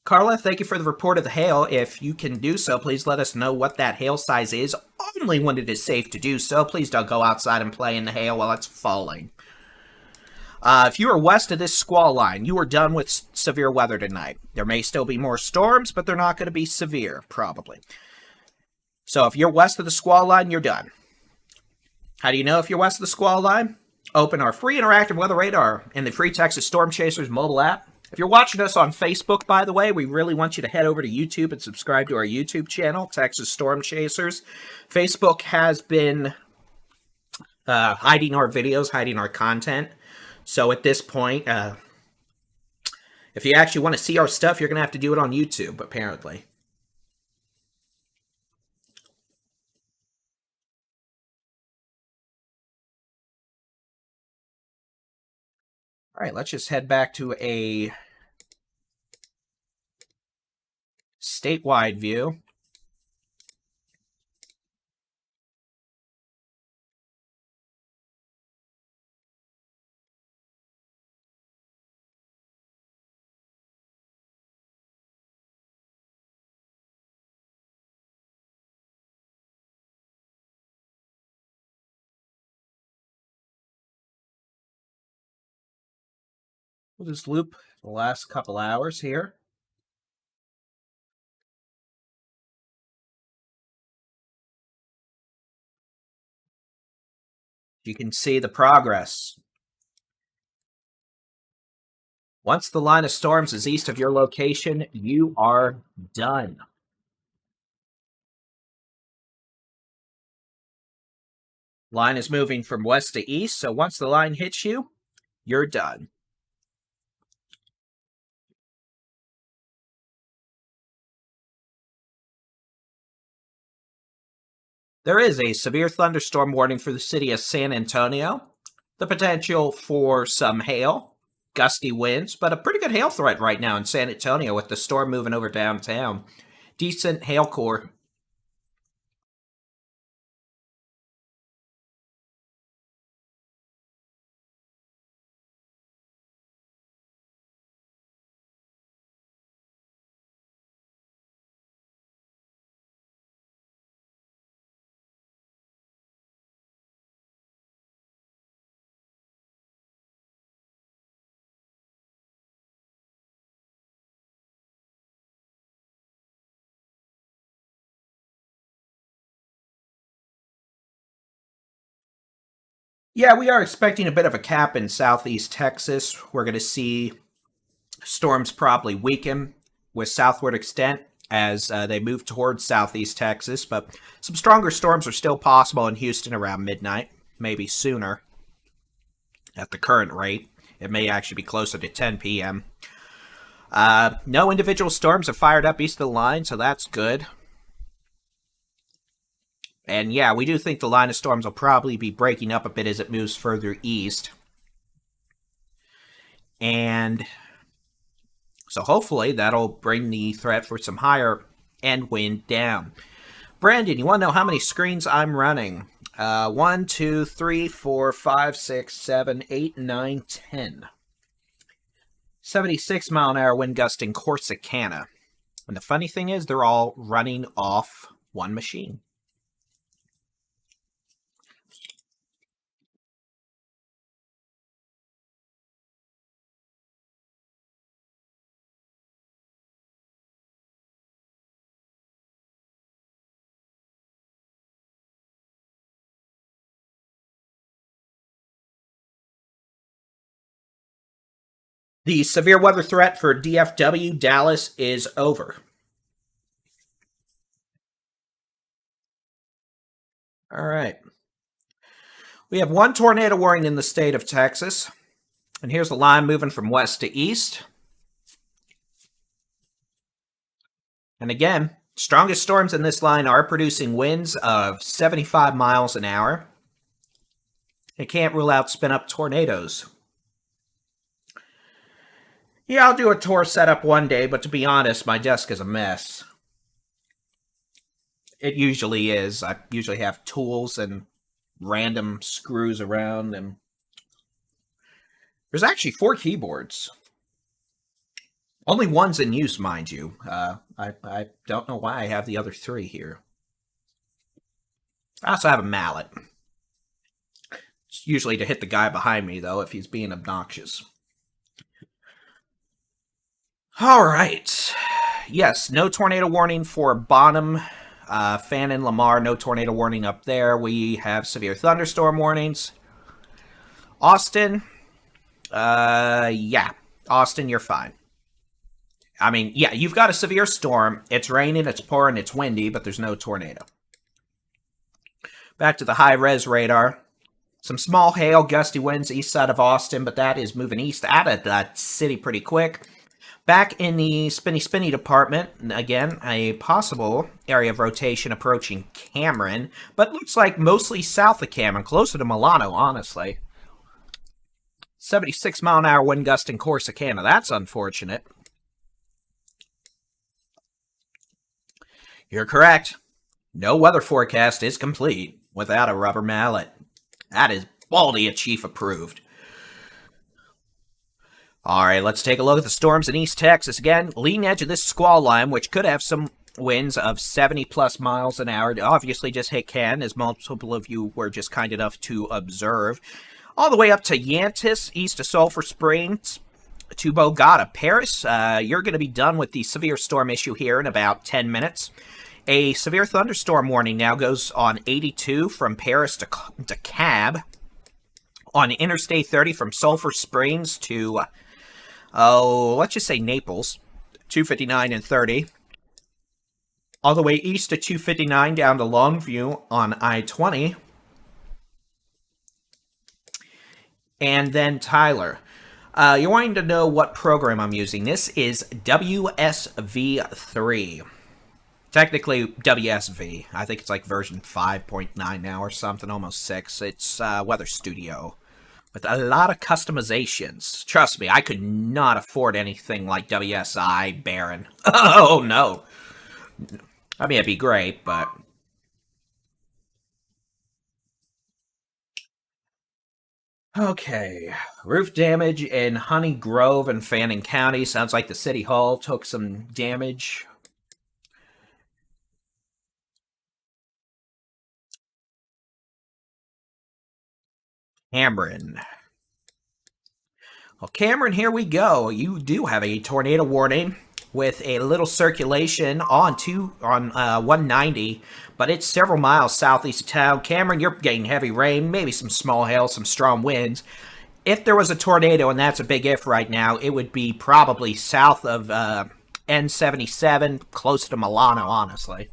Carla, thank you for the report of the hail. If you can do so, please let us know what that hail size is, only when it is safe to do so. Please don't go outside and play in the hail while it's falling. If you are west of this squall line, you are done with severe weather tonight. There may still be more storms, but they're not going to be severe, probably. So if you're west of the squall line, you're done. How do you know if you're west of the squall line? Open our free interactive weather radar in the free Texas Storm Chasers mobile app. If you're watching us on Facebook, by the way, we really want you to head over to YouTube and subscribe to our YouTube channel, Texas Storm Chasers. Facebook has been hiding our videos, hiding our content. So at this point, if you actually want to see our stuff, you're going to have to do it on YouTube, apparently. All right, let's just head back to a statewide view. We'll just loop the last couple hours here. You can see the progress. Once the line of storms is east of your location, you are done. Line is moving from west to east, so once the line hits you, you're done. There is a severe thunderstorm warning for the city of San Antonio. The potential for some hail, gusty winds, but a pretty good hail threat right now in San Antonio with the storm moving over downtown. Decent hail core. Yeah, we are expecting a bit of a cap in southeast Texas. We're going to see storms probably weaken with southward extent as they move towards southeast Texas, but some stronger storms are still possible in Houston around midnight, maybe sooner at the current rate. It may actually be closer to 10 p.m. No individual storms have fired up east of the line, so that's good. And yeah, we do think the line of storms will probably be breaking up a bit as it moves further east. And so hopefully that'll bring the threat for some higher end wind down. Brandon, you want to know how many screens I'm running? 1, 2, 3, 4, 5, 6, 7, 8, 9, 10. 76 mile an hour wind gust in Corsicana. And the funny thing is, they're all running off one machine. The severe weather threat for DFW Dallas is over. All right. We have one tornado warning in the state of Texas. And here's the line moving from west to east. And again, strongest storms in this line are producing winds of 75 miles an hour. It can't rule out spin-up tornadoes. Yeah, I'll do a tour setup one day, but to be honest, my desk is a mess. It usually is. I usually have tools and random screws around, and there's actually 4 keyboards. Only one's in use, mind you. I don't know why I have the other 3 here. I also have a mallet. It's usually to hit the guy behind me, though, if he's being obnoxious. All right. Yes, no tornado warning for Bonham, Fannin, Lamar. No tornado warning up there. We have severe thunderstorm warnings. Austin, yeah. Austin, you're fine. I mean, yeah, you've got a severe storm. It's raining, it's pouring, it's windy, but there's no tornado. Back to the high-res radar. Some small hail, gusty winds east side of Austin, but that is moving east out of that city pretty quick. Back in the spinny department, again, a possible area of rotation approaching Cameron, but looks like mostly south of Cameron, closer to Milano, honestly. 76-mile-an-hour wind gust in Corsicana. That's unfortunate. You're correct. No weather forecast is complete without a rubber mallet. That is Baldy, a chief approved. All right, let's take a look at the storms in East Texas. Again, leading edge of this squall line, which could have some winds of 70-plus miles an hour. Obviously just hit Canton, as multiple of you were just kind enough to observe. All the way up to Yantis, east of Sulphur Springs, to Bogota. Paris, you're going to be done with the severe storm issue here in about 10 minutes. A severe thunderstorm warning now goes on 82 from Paris to Cab. On Interstate 30 from Sulphur Springs to... let's just say Naples, 259 and 30. All the way east to 259 down to Longview on I-20. And then Tyler. You're wanting to know what program I'm using. This is WSV3. Technically WSV. I think it's like version 5.9 now or something, almost 6. It's Weather Studio. With a lot of customizations. Trust me, I could not afford anything like WSI Baron. Oh, no. I mean, it'd be great, but... Okay. Roof damage in Honey Grove and Fannin County. Sounds like the City Hall took some damage. Cameron. Well, Cameron, here we go. You do have a tornado warning with a little circulation on 190, but it's several miles southeast of town. Cameron, you're getting heavy rain, maybe some small hail, some strong winds. If there was a tornado, and that's a big if right now, it would be probably south of N77, close to Milano, honestly.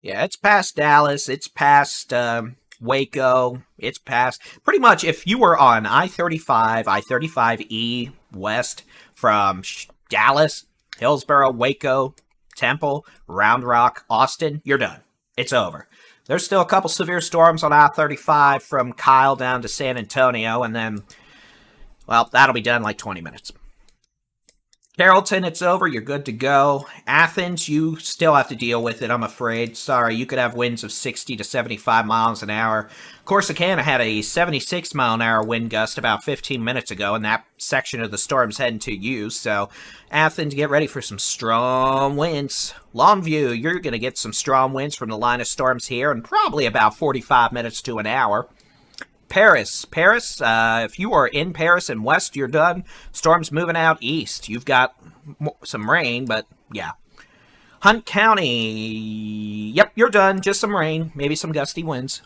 Yeah, it's past Dallas. It's past Waco. It's past... Pretty much, if you were on I-35, I-35E west from Dallas, Hillsboro, Waco, Temple, Round Rock, Austin, you're done. It's over. There's still a couple severe storms on I-35 from Kyle down to San Antonio, and then, well, that'll be done in like 20 minutes. Carrollton, it's over. You're good to go. Athens, you still have to deal with it, I'm afraid. Sorry, you could have winds of 60 to 75 miles an hour. Corsicana had a 76-mile-an-hour wind gust about 15 minutes ago, and that section of the storm's heading to you. So, Athens, get ready for some strong winds. Longview, you're going to get some strong winds from the line of storms here in probably about 45 minutes to an hour. Paris, if you are in Paris and west, you're done. Storm's moving out east. You've got some rain, but yeah. Hunt County. Yep, you're done. Just some rain, maybe some gusty winds.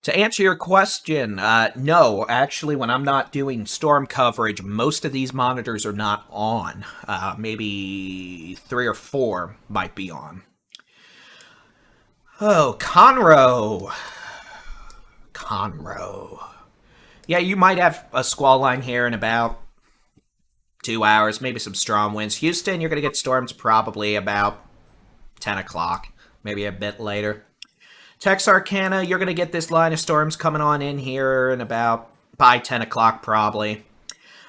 To answer your question, no. Actually, when I'm not doing storm coverage, most of these monitors are not on. Maybe 3 or 4 might be on. Oh, Conroe. Conroe. Yeah, you might have a squall line here in about 2 hours, maybe some strong winds. Houston, you're going to get storms probably about 10 o'clock, maybe a bit later. Texarkana, you're going to get this line of storms coming on in here in about by 10 o'clock probably.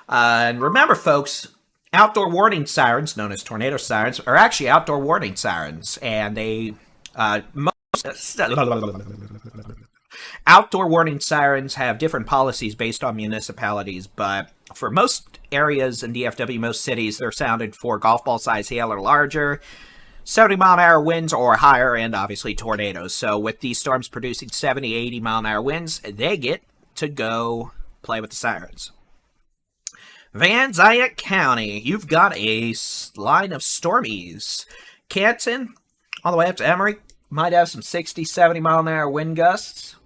And remember, folks, outdoor warning sirens, known as tornado sirens, are actually outdoor warning sirens. And they... Outdoor warning sirens have different policies based on municipalities, but for most areas in DFW, most cities, they're sounded for golf ball size hail or larger, 70-mile-an-hour winds or higher, and obviously tornadoes. So with these storms producing 70, 80-mile-an-hour winds, they get to go play with the sirens. Van Zayat County, you've got a line of stormies. Canton, all the way up to Emory, might have some 60, 70-mile-an-hour wind gusts.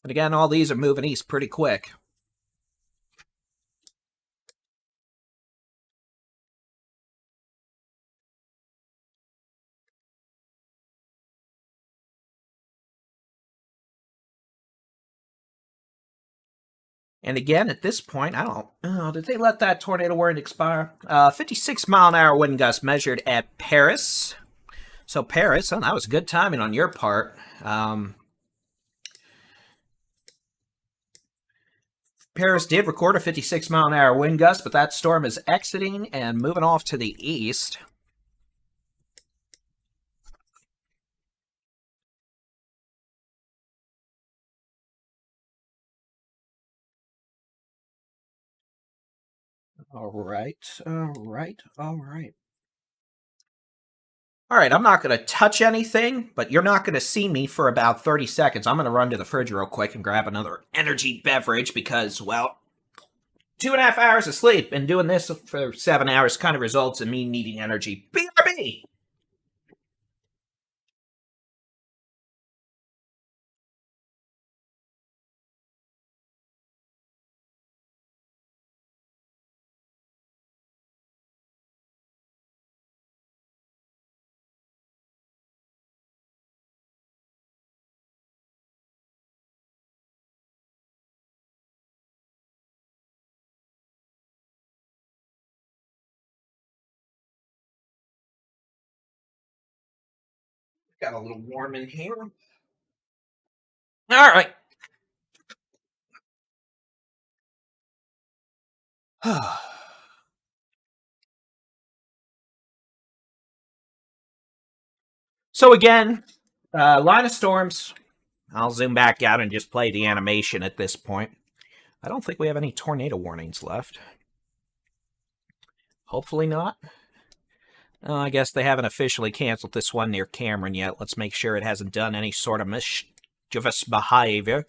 And again, all these are moving east pretty quick. And again, at this point, I don't... Oh, did they let that tornado warning expire? 56-mile-an-hour wind gust measured at Paris. So Paris, that was good timing on your part. Paris did record a 56-mile-an-hour wind gust, but that storm is exiting and moving off to the east. All right. All right, I'm not going to touch anything, but you're not going to see me for about 30 seconds. I'm going to run to the fridge real quick and grab another energy beverage because, well, 2.5 hours of sleep and doing this for 7 hours kind of results in me needing energy. BRB! Got a little warm in here. All right. So again, line of storms. I'll zoom back out and just play the animation at this point. I don't think we have any tornado warnings left. Hopefully not. I guess they haven't officially canceled this one near Cameron yet. Let's make sure it hasn't done any sort of mischievous behavior.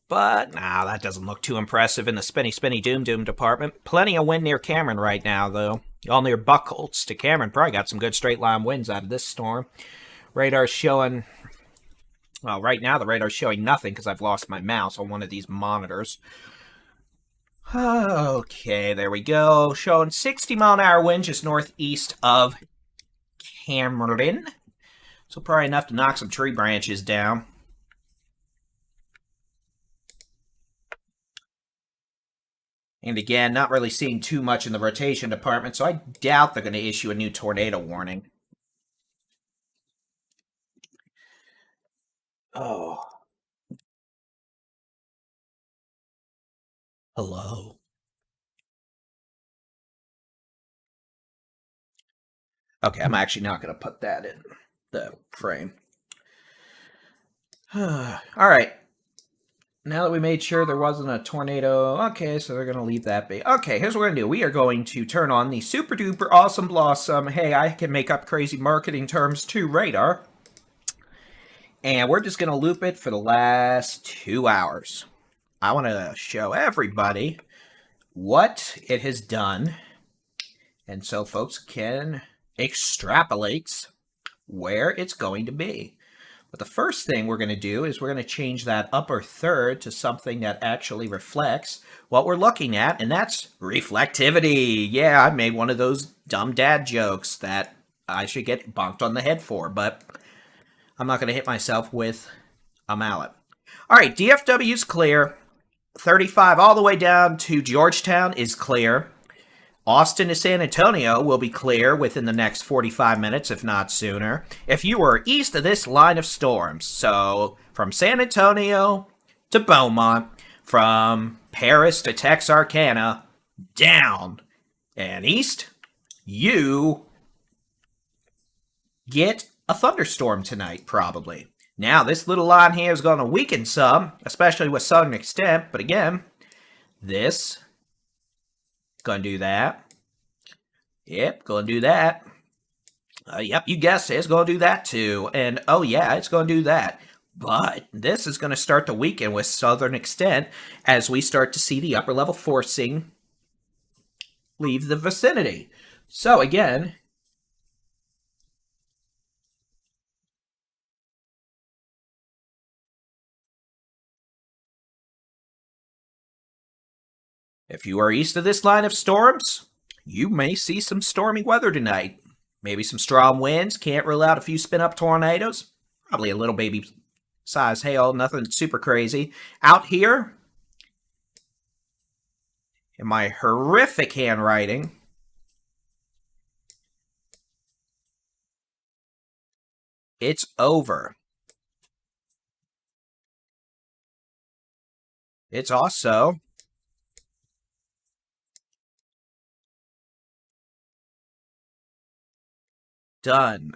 But, nah, that doesn't look too impressive in the spinny doom department. Plenty of wind near Cameron right now, though. All near Buckholz to Cameron probably got some good straight line winds out of this storm. Radar's showing... Well, right now the radar's showing nothing because I've lost my mouse on one of these monitors. Okay, there we go. Showing 60-mile-an-hour wind just northeast of Cameron. So probably enough to knock some tree branches down. And again, not really seeing too much in the rotation department, so I doubt they're going to issue a new tornado warning. Oh. Hello. Okay, I'm actually not going to put that in the frame. All right. Now that we made sure there wasn't a tornado, okay, so they're going to leave that be. Okay, here's what we're going to do. We are going to turn on the super duper awesome blossom. Hey, I can make up crazy marketing terms too, radar. And we're just going to loop it for the last 2 hours. I want to show everybody what it has done, and so folks can extrapolate where it's going to be. But the first thing we're going to do is we're going to change that upper third to something that actually reflects what we're looking at, and that's reflectivity. Yeah, I made one of those dumb dad jokes that I should get bonked on the head for, but I'm not going to hit myself with a mallet. All right, DFW's clear. 35 all the way down to Georgetown is clear. Austin to San Antonio will be clear within the next 45 minutes, if not sooner. If you are east of this line of storms, so from San Antonio to Beaumont, from Paris to Texarkana, down and east, you get a thunderstorm tonight, probably. Now, this little line here is going to weaken some, especially with southern extent, but again, this going to do that. Yep, going to do that. Yep, you guessed it, it's going to do that too. And oh yeah, it's going to do that. But this is going to start to weaken with southern extent as we start to see the upper level forcing leave the vicinity. So again, if you are east of this line of storms, you may see some stormy weather tonight. Maybe some strong winds. Can't rule out a few spin-up tornadoes. Probably a little baby-size hail. Nothing super crazy. Out here, in my horrific handwriting, it's over. It's also done.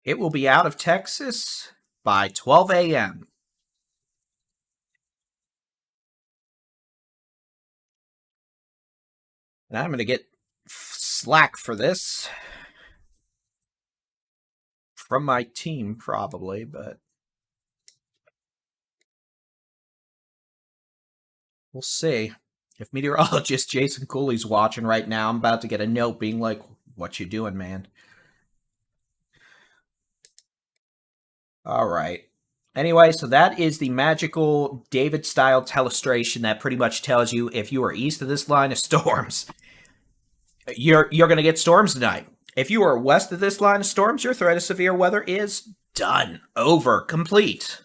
It will be out of Texas by 12 a.m. And I'm going to get slack for this from my team, probably, but we'll see. If meteorologist Jason Cooley's watching right now, I'm about to get a note being like, what you doing, man? All right. Anyway, so that is the magical David-style telestration that pretty much tells you if you are east of this line of storms, you're going to get storms tonight. If you are west of this line of storms, your threat of severe weather is done, over, complete.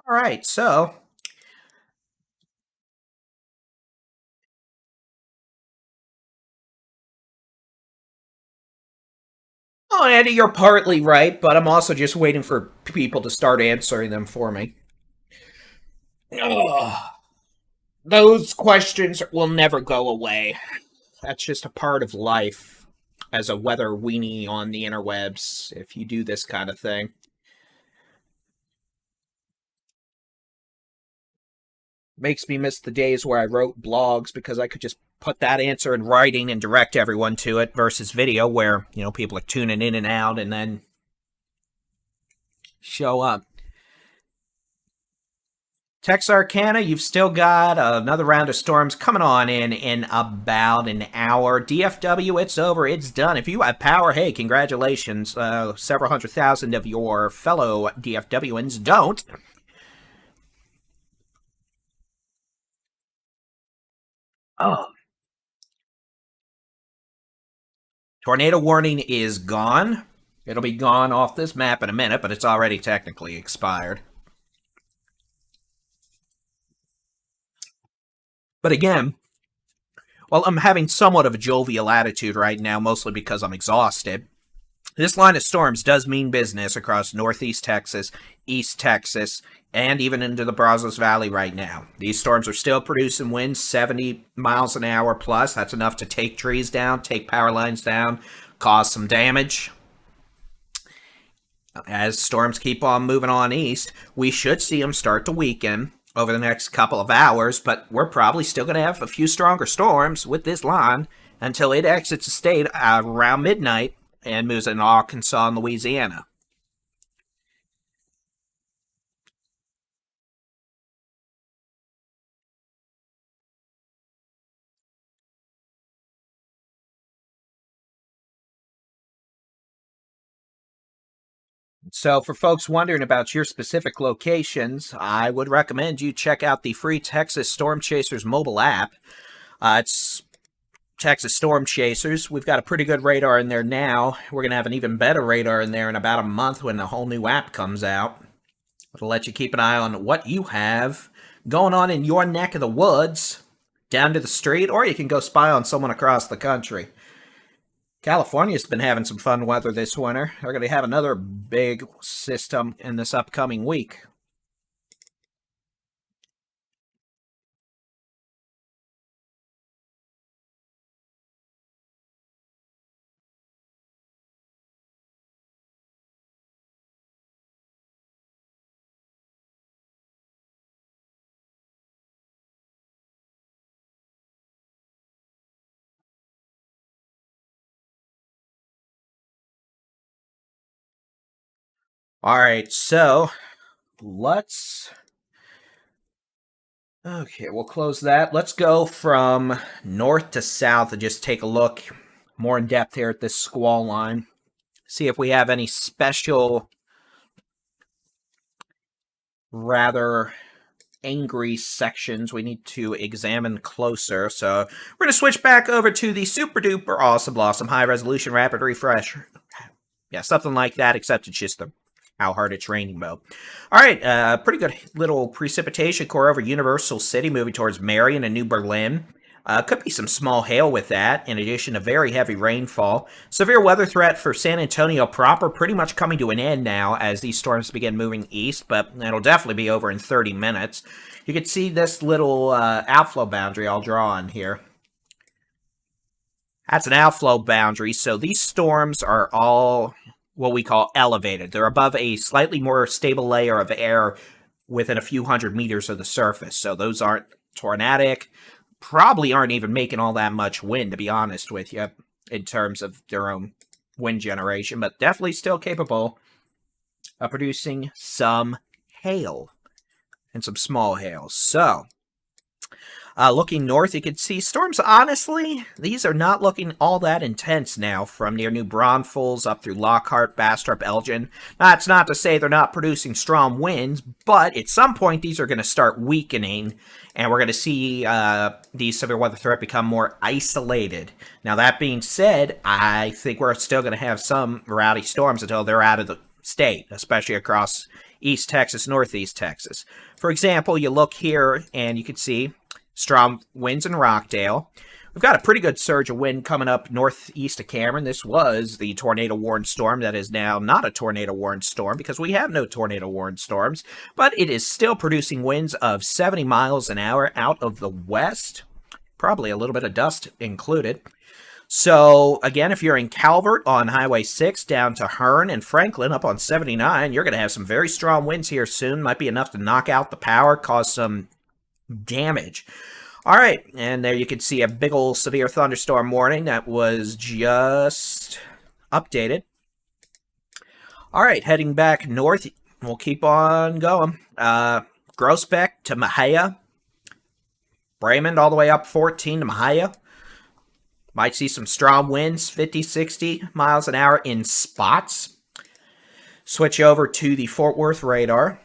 All right, so oh, Andy, you're partly right, but I'm also just waiting for people to start answering them for me. Ugh. Those questions will never go away. That's just a part of life as a weather weenie on the interwebs, if you do this kind of thing. Makes me miss the days where I wrote blogs because I could just put that answer in writing and direct everyone to it versus video where, you know, people are tuning in and out and then show up. Texarkana, you've still got another round of storms coming on in about an hour. DFW, it's over. It's done. If you have power, hey, congratulations. Several 100,000 of your fellow DFWians don't. Oh. Tornado warning is gone. It'll be gone off this map in a minute, but it's already technically expired. But again, Well, I'm having somewhat of a jovial attitude right now, mostly because I'm exhausted. This line of storms does mean business across northeast Texas, east Texas, and even into the Brazos Valley right now. These storms are still producing winds 70 miles an hour plus. That's enough to take trees down, take power lines down, cause some damage. As storms keep on moving on east, we should see them start to weaken over the next couple of hours, but we're probably still going to have a few stronger storms with this line until it exits the state around midnight and moves into Arkansas and Louisiana. So, for folks wondering about your specific locations, I would recommend you check out the free Texas Storm Chasers mobile app. It's Texas Storm Chasers. We've got a pretty good radar in there now. We're going to have an even better radar in there in about a month when the whole new app comes out. It'll let you keep an eye on what you have going on in your neck of the woods, down to the street, or you can go spy on someone across the country. California's been having some fun weather this winter. They're going to have another big system in this upcoming week. All right, so let's... Okay, we'll close that. Let's go from north to south and just take a look more in depth here at this squall line. See if we have any special, rather angry sections we need to examine closer. So we're going to switch back over to the super duper awesome blossom high resolution rapid refresh. Yeah, something like that, except it's just how hard it's raining mode. All right, pretty good little precipitation core over Universal City, moving towards Marion and New Berlin. Could be some small hail with that, in addition to very heavy rainfall. Severe weather threat for San Antonio proper, pretty much coming to an end now as these storms begin moving east, but it'll definitely be over in 30 minutes. You can see this little outflow boundary I'll draw on here. That's an outflow boundary, so these storms are all what we call elevated. They're above a slightly more stable layer of air within a few hundred meters of the surface, so those aren't tornadic. Probably aren't even making all that much wind, to be honest with you, in terms of their own wind generation, but definitely still capable of producing some hail and some small hail. So, looking north, you can see storms, honestly, these are not looking all that intense now, from near New Braunfels up through Lockhart, Bastrop, Elgin. That's not to say they're not producing strong winds, but at some point these are going to start weakening, and we're going to see the severe weather threat become more isolated. Now, that being said, I think we're still going to have some rowdy storms until they're out of the state, especially across East Texas, Northeast Texas. For example, you look here and you can see strong winds in Rockdale. We've got a pretty good surge of wind coming up northeast of Cameron. This was the tornado-warned storm that is now not a tornado-warned storm because we have no tornado-warned storms, but it is still producing winds of 70 miles an hour out of the west, probably a little bit of dust included. So, again, if you're in Calvert on Highway 6 down to Hearn and Franklin up on 79, you're going to have some very strong winds here soon. Might be enough to knock out the power, cause some damage. All right, and there you can see a big old severe thunderstorm warning that was just updated. All right, heading back north, we'll keep on going. Groesbeck to Mahia. Raymond all the way up 14 to Mahia. Might see some strong winds, 50, 60 miles an hour in spots. Switch over to the Fort Worth radar.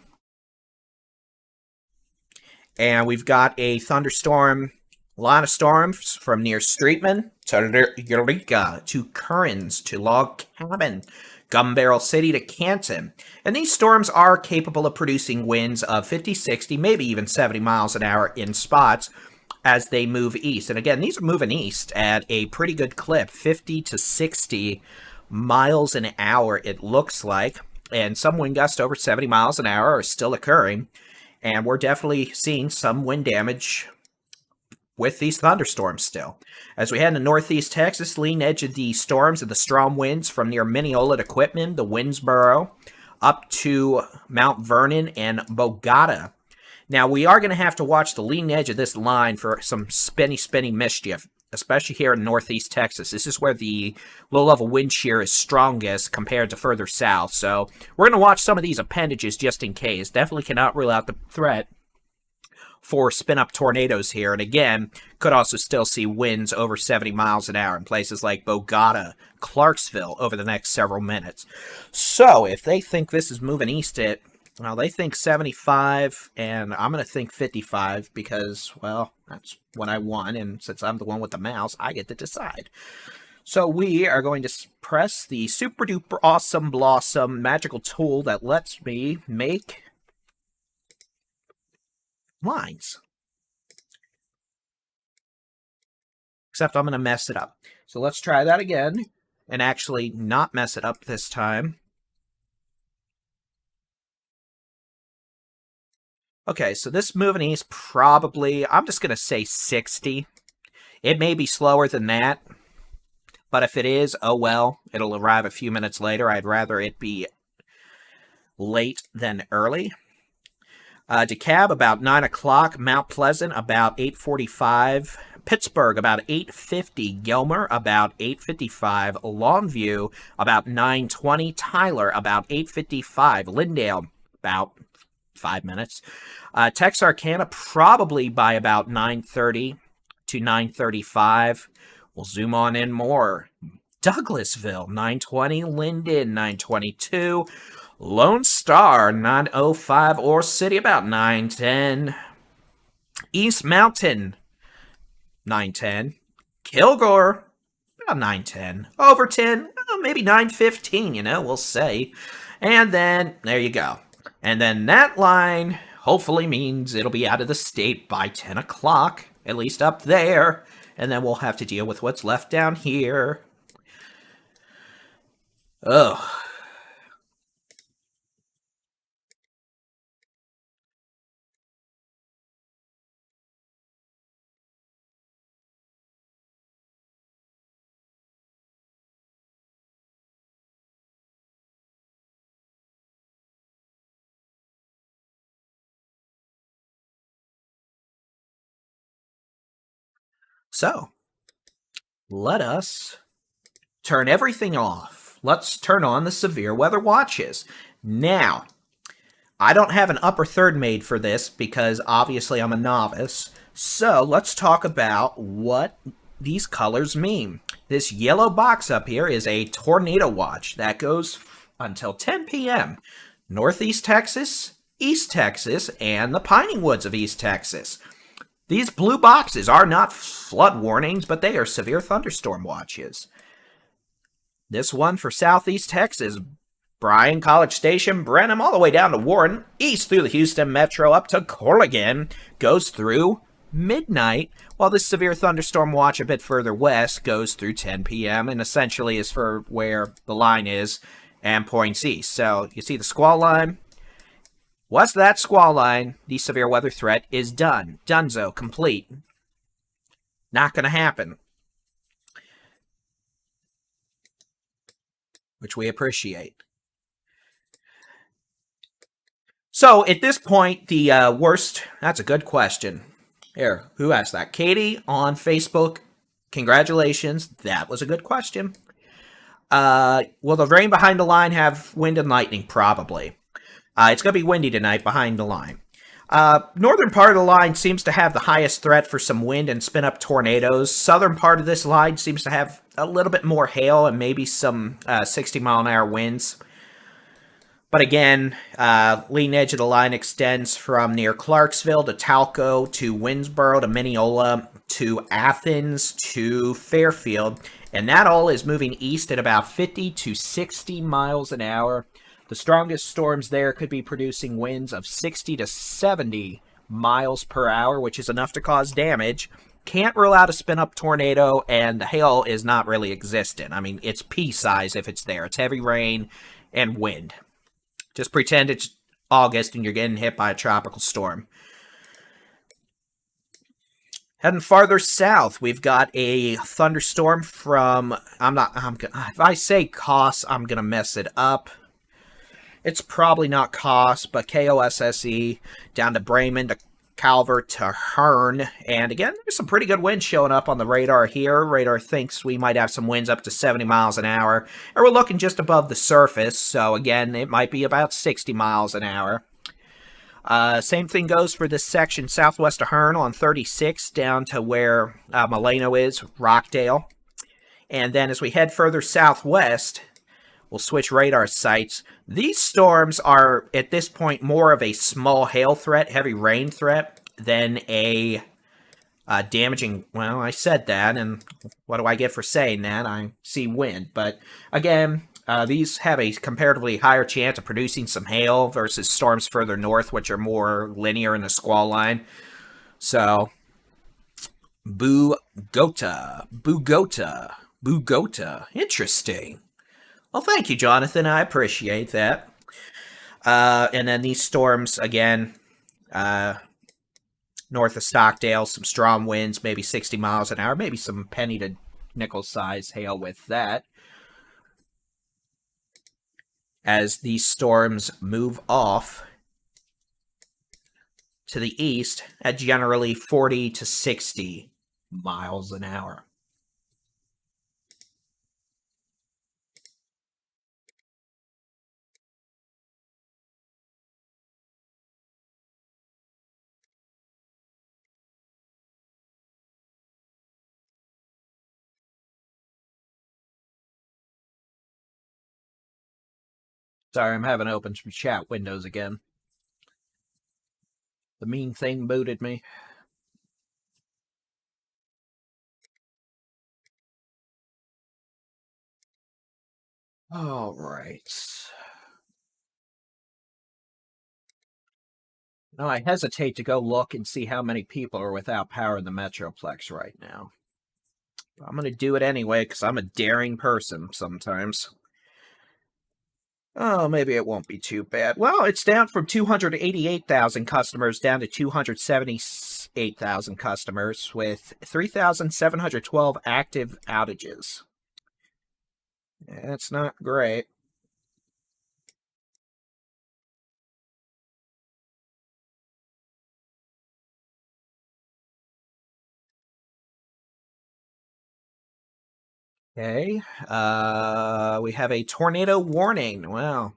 And we've got a thunderstorm, a lot of storms from near Streetman to Eureka to Currens to Log Cabin, Gun Barrel City to Canton. And these storms are capable of producing winds of 50, 60, maybe even 70 miles an hour in spots. as they move east. And again, these are moving east at a pretty good clip, 50 to 60 miles an hour, it looks like. And some wind gusts over 70 miles an hour are still occurring. And we're definitely seeing some wind damage with these thunderstorms still. As we head into northeast Texas, leading edge of the storms and the strong winds from near Mineola to Quitman, the Winnsboro, up to Mount Vernon and Bogota. Now, we are going to have to watch the leading edge of this line for some spinny mischief, especially here in northeast Texas. This is where the low-level wind shear is strongest compared to further south. So we're going to watch some of these appendages just in case. Definitely cannot rule out the threat for spin-up tornadoes here. And again, could also still see winds over 70 miles an hour in places like Bogota, Clarksville over the next several minutes. So if they think this is moving east at, well, they think 75, and I'm going to think 55 because, well, that's what I want. And since I'm the one with the mouse, I get to decide. So we are going to press the super duper awesome blossom magical tool that lets me make lines. Except I'm going to mess it up. So let's try that again and actually not mess it up this time. Okay, so this moving east probably, I'm just going to say 60. It may be slower than that, but if it is, oh well, it'll arrive a few minutes later. I'd rather it be late than early. DeKalb about 9 o'clock, Mount Pleasant about 8:45, Pittsburgh about 8:50, Gilmer about 8:55, Longview about 9:20, Tyler about 8:55, Lindale about 5 minutes, Texarkana probably by about 9:30 to 9:35. We'll zoom on in more. Douglasville 9:20, Linden 9:22. Lone Star, 9:05, Ore City, about 9:10. East Mountain, 9:10. Kilgore, about 9:10. Overton, maybe 9:15, we'll say. And then, there you go. And then that line hopefully means it'll be out of the state by 10 o'clock, at least up there. And then we'll have to deal with what's left down here. Ugh. So, let us turn everything off. Let's turn on the severe weather watches. Now, I don't have an upper third made for this because obviously I'm a novice. So, let's talk about what these colors mean. This yellow box up here is a tornado watch that goes until 10 p.m. Northeast Texas, East Texas, and the Piney Woods of East Texas. These blue boxes are not flood warnings, but they are severe thunderstorm watches. This one for Southeast Texas, Bryan, College Station, Brenham, all the way down to Warren, east through the Houston Metro up to Corrigan, goes through midnight, while this severe thunderstorm watch a bit further west goes through 10 p.m. and essentially is for where the line is and points east. So you see the squall line? What's that squall line? The severe weather threat is done. Dunzo, complete. Not going to happen. Which we appreciate. So, at this point, the worst... That's a good question. Here, who asked that? Katie on Facebook. Congratulations. That was a good question. Will the rain behind the line have wind and lightning? Probably. It's going to be windy tonight behind the line. Northern part of the line seems to have the highest threat for some wind and spin-up tornadoes. Southern part of this line seems to have a little bit more hail and maybe some 60-mile-an-hour winds. But again, leading edge of the line extends from near Clarksville to Talco to Winnsboro to Mineola to Athens to Fairfield. And that all is moving east at about 50 to 60 miles an hour. The strongest storms there could be producing winds of 60 to 70 miles per hour, which is enough to cause damage. Can't rule out a spin-up tornado, and the hail is not really existent. I mean, it's pea size if it's there. It's heavy rain and wind. Just pretend it's August and you're getting hit by a tropical storm. Heading farther south, we've got a thunderstorm from, if I say Kos, I'm going to mess it up. It's probably not Kos, but Kosse, down to Bremen, to Calvert, to Hearn. And again, there's some pretty good winds showing up on the radar here. Radar thinks we might have some winds up to 70 miles an hour. And we're looking just above the surface, so again, it might be about 60 miles an hour. Same thing goes for this section southwest of Hearn on 36 down to where Milano is, Rockdale. And then as we head further southwest, we'll switch radar sites. These storms are, at this point, more of a small hail threat, heavy rain threat, than a damaging... Well, I said that, and what do I get for saying that? I see wind. But, again... these have a comparatively higher chance of producing some hail versus storms further north, which are more linear in the squall line. So, Bugota. Interesting. Well, thank you, Jonathan. I appreciate that. And then these storms, again, north of Stockdale, some strong winds, maybe 60 miles an hour, maybe some penny to nickel size hail with that. As these storms move off to the east at generally 40 to 60 miles an hour. Sorry, I'm having to open some chat windows again. The mean thing booted me. All right. Now, I hesitate to go look and see how many people are without power in the Metroplex right now. But I'm going to do it anyway, because I'm a daring person sometimes. Oh, maybe it won't be too bad. Well, it's down from 288,000 customers down to 278,000 customers with 3,712 active outages. That's not great. Okay, we have a tornado warning. Wow.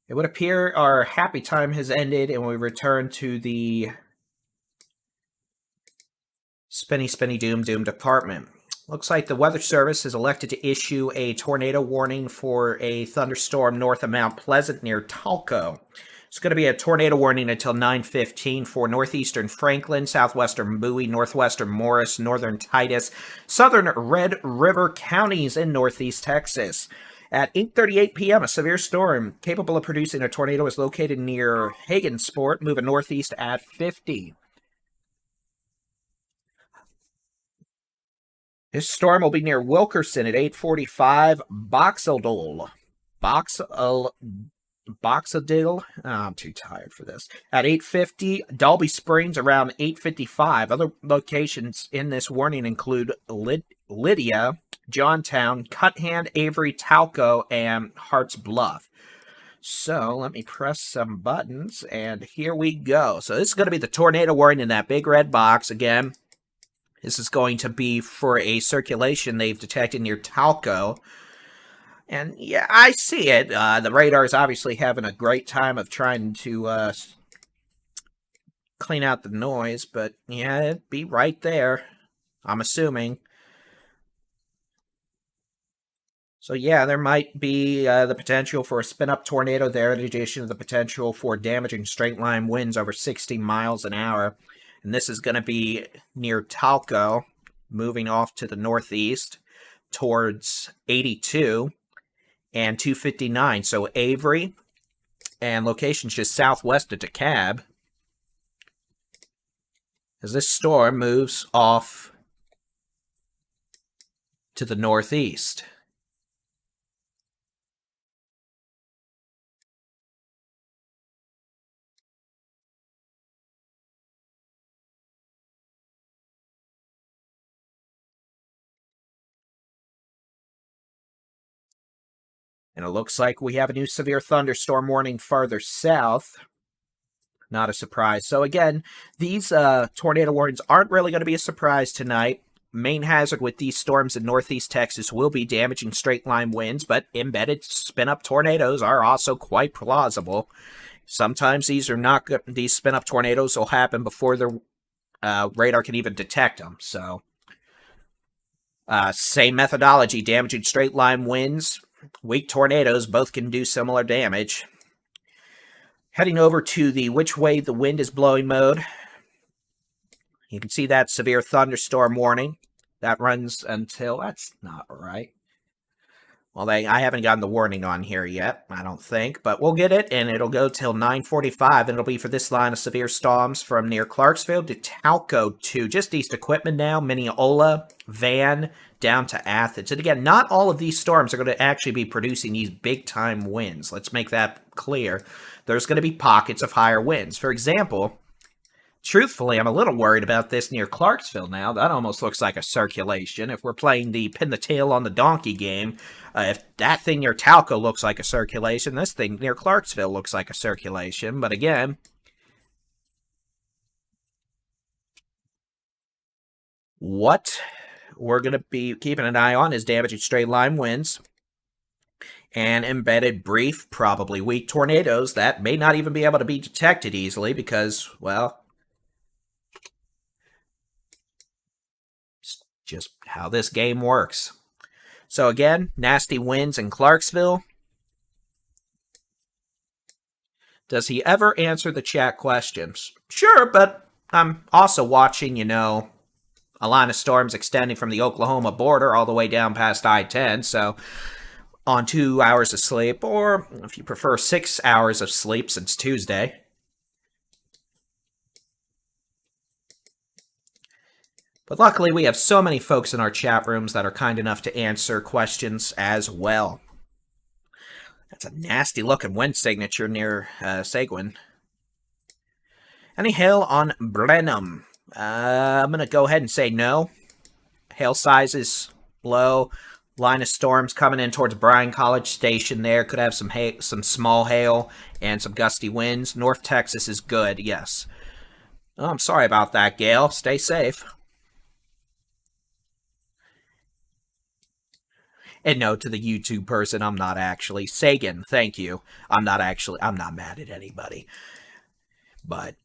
It would appear our happy time has ended and we return to the spinny doom department. Looks like the Weather Service has elected to issue a tornado warning for a thunderstorm north of Mount Pleasant near Talco. It's going to be a tornado warning until 9:15 for northeastern Franklin, southwestern Bowie, northwestern Morris, northern Titus, southern Red River counties in northeast Texas. At 8:38 p.m., a severe storm capable of producing a tornado is located near Hagensport, moving northeast at 50. This storm will be near Wilkerson at 8:45. Boxadil. Oh, I'm too tired for this. At 8:50, Dalby Springs around 8:55. Other locations in this warning include Lydia, Johntown, Cuthand, Avery, Talco, and Hart's Bluff. So let me press some buttons, and here we go. So this is going to be the tornado warning in that big red box again. This is going to be for a circulation they've detected near Talco. And yeah, I see it. The radar is obviously having a great time of trying to clean out the noise, but yeah, it'd be right there, I'm assuming. So yeah, there might be the potential for a spin-up tornado there, in addition to the potential for damaging straight-line winds over 60 miles an hour. And this is going to be near Talco, moving off to the northeast towards 82 and 259. So Avery, and locations just southwest of DeKalb. as this storm moves off to the northeast. And it looks like we have a new severe thunderstorm warning farther south. Not a surprise. So again, these tornado warnings aren't really going to be a surprise tonight. Main hazard with these storms in northeast Texas will be damaging straight-line winds, but embedded spin-up tornadoes are also quite plausible. Sometimes these are not good. These spin-up tornadoes will happen before the radar can even detect them. So, same methodology, damaging straight-line winds. Weak tornadoes both can do similar damage. Heading over to the which way the wind is blowing mode. You can see that severe thunderstorm warning. That runs until... That's not right. Well, I haven't gotten the warning on here yet, I don't think. But we'll get it, and it'll go till 9:45, and it'll be for this line of severe storms from near Clarksville to Talco to just east of Quitman now, Mineola, Van, down to Athens. And again, not all of these storms are going to actually be producing these big-time winds. Let's make that clear. There's going to be pockets of higher winds. For example, truthfully, I'm a little worried about this near Clarksville now. That almost looks like a circulation. If we're playing the pin the tail on the donkey game, if that thing near Talco looks like a circulation, this thing near Clarksville looks like a circulation. But again, what we're going to be keeping an eye on is damaging straight line winds and embedded brief, probably weak tornadoes that may not even be able to be detected easily because, well, it's just how this game works. So again, nasty winds in Clarksville. Does he ever answer the chat questions? Sure, but I'm also watching, a line of storms extending from the Oklahoma border all the way down past I-10, so on 2 hours of sleep, or if you prefer 6 hours of sleep since Tuesday. But luckily, we have so many folks in our chat rooms that are kind enough to answer questions as well. That's a nasty-looking wind signature near Seguin. Any hail on Brenham? I'm going to go ahead and say no. Hail size is low. Line of storms coming in towards Bryan College Station there. Could have some small hail and some gusty winds. North Texas is good, yes. Oh, I'm sorry about that, Gail. Stay safe. And no, to the YouTube person, I'm not actually. Sagan, thank you. I'm not mad at anybody. But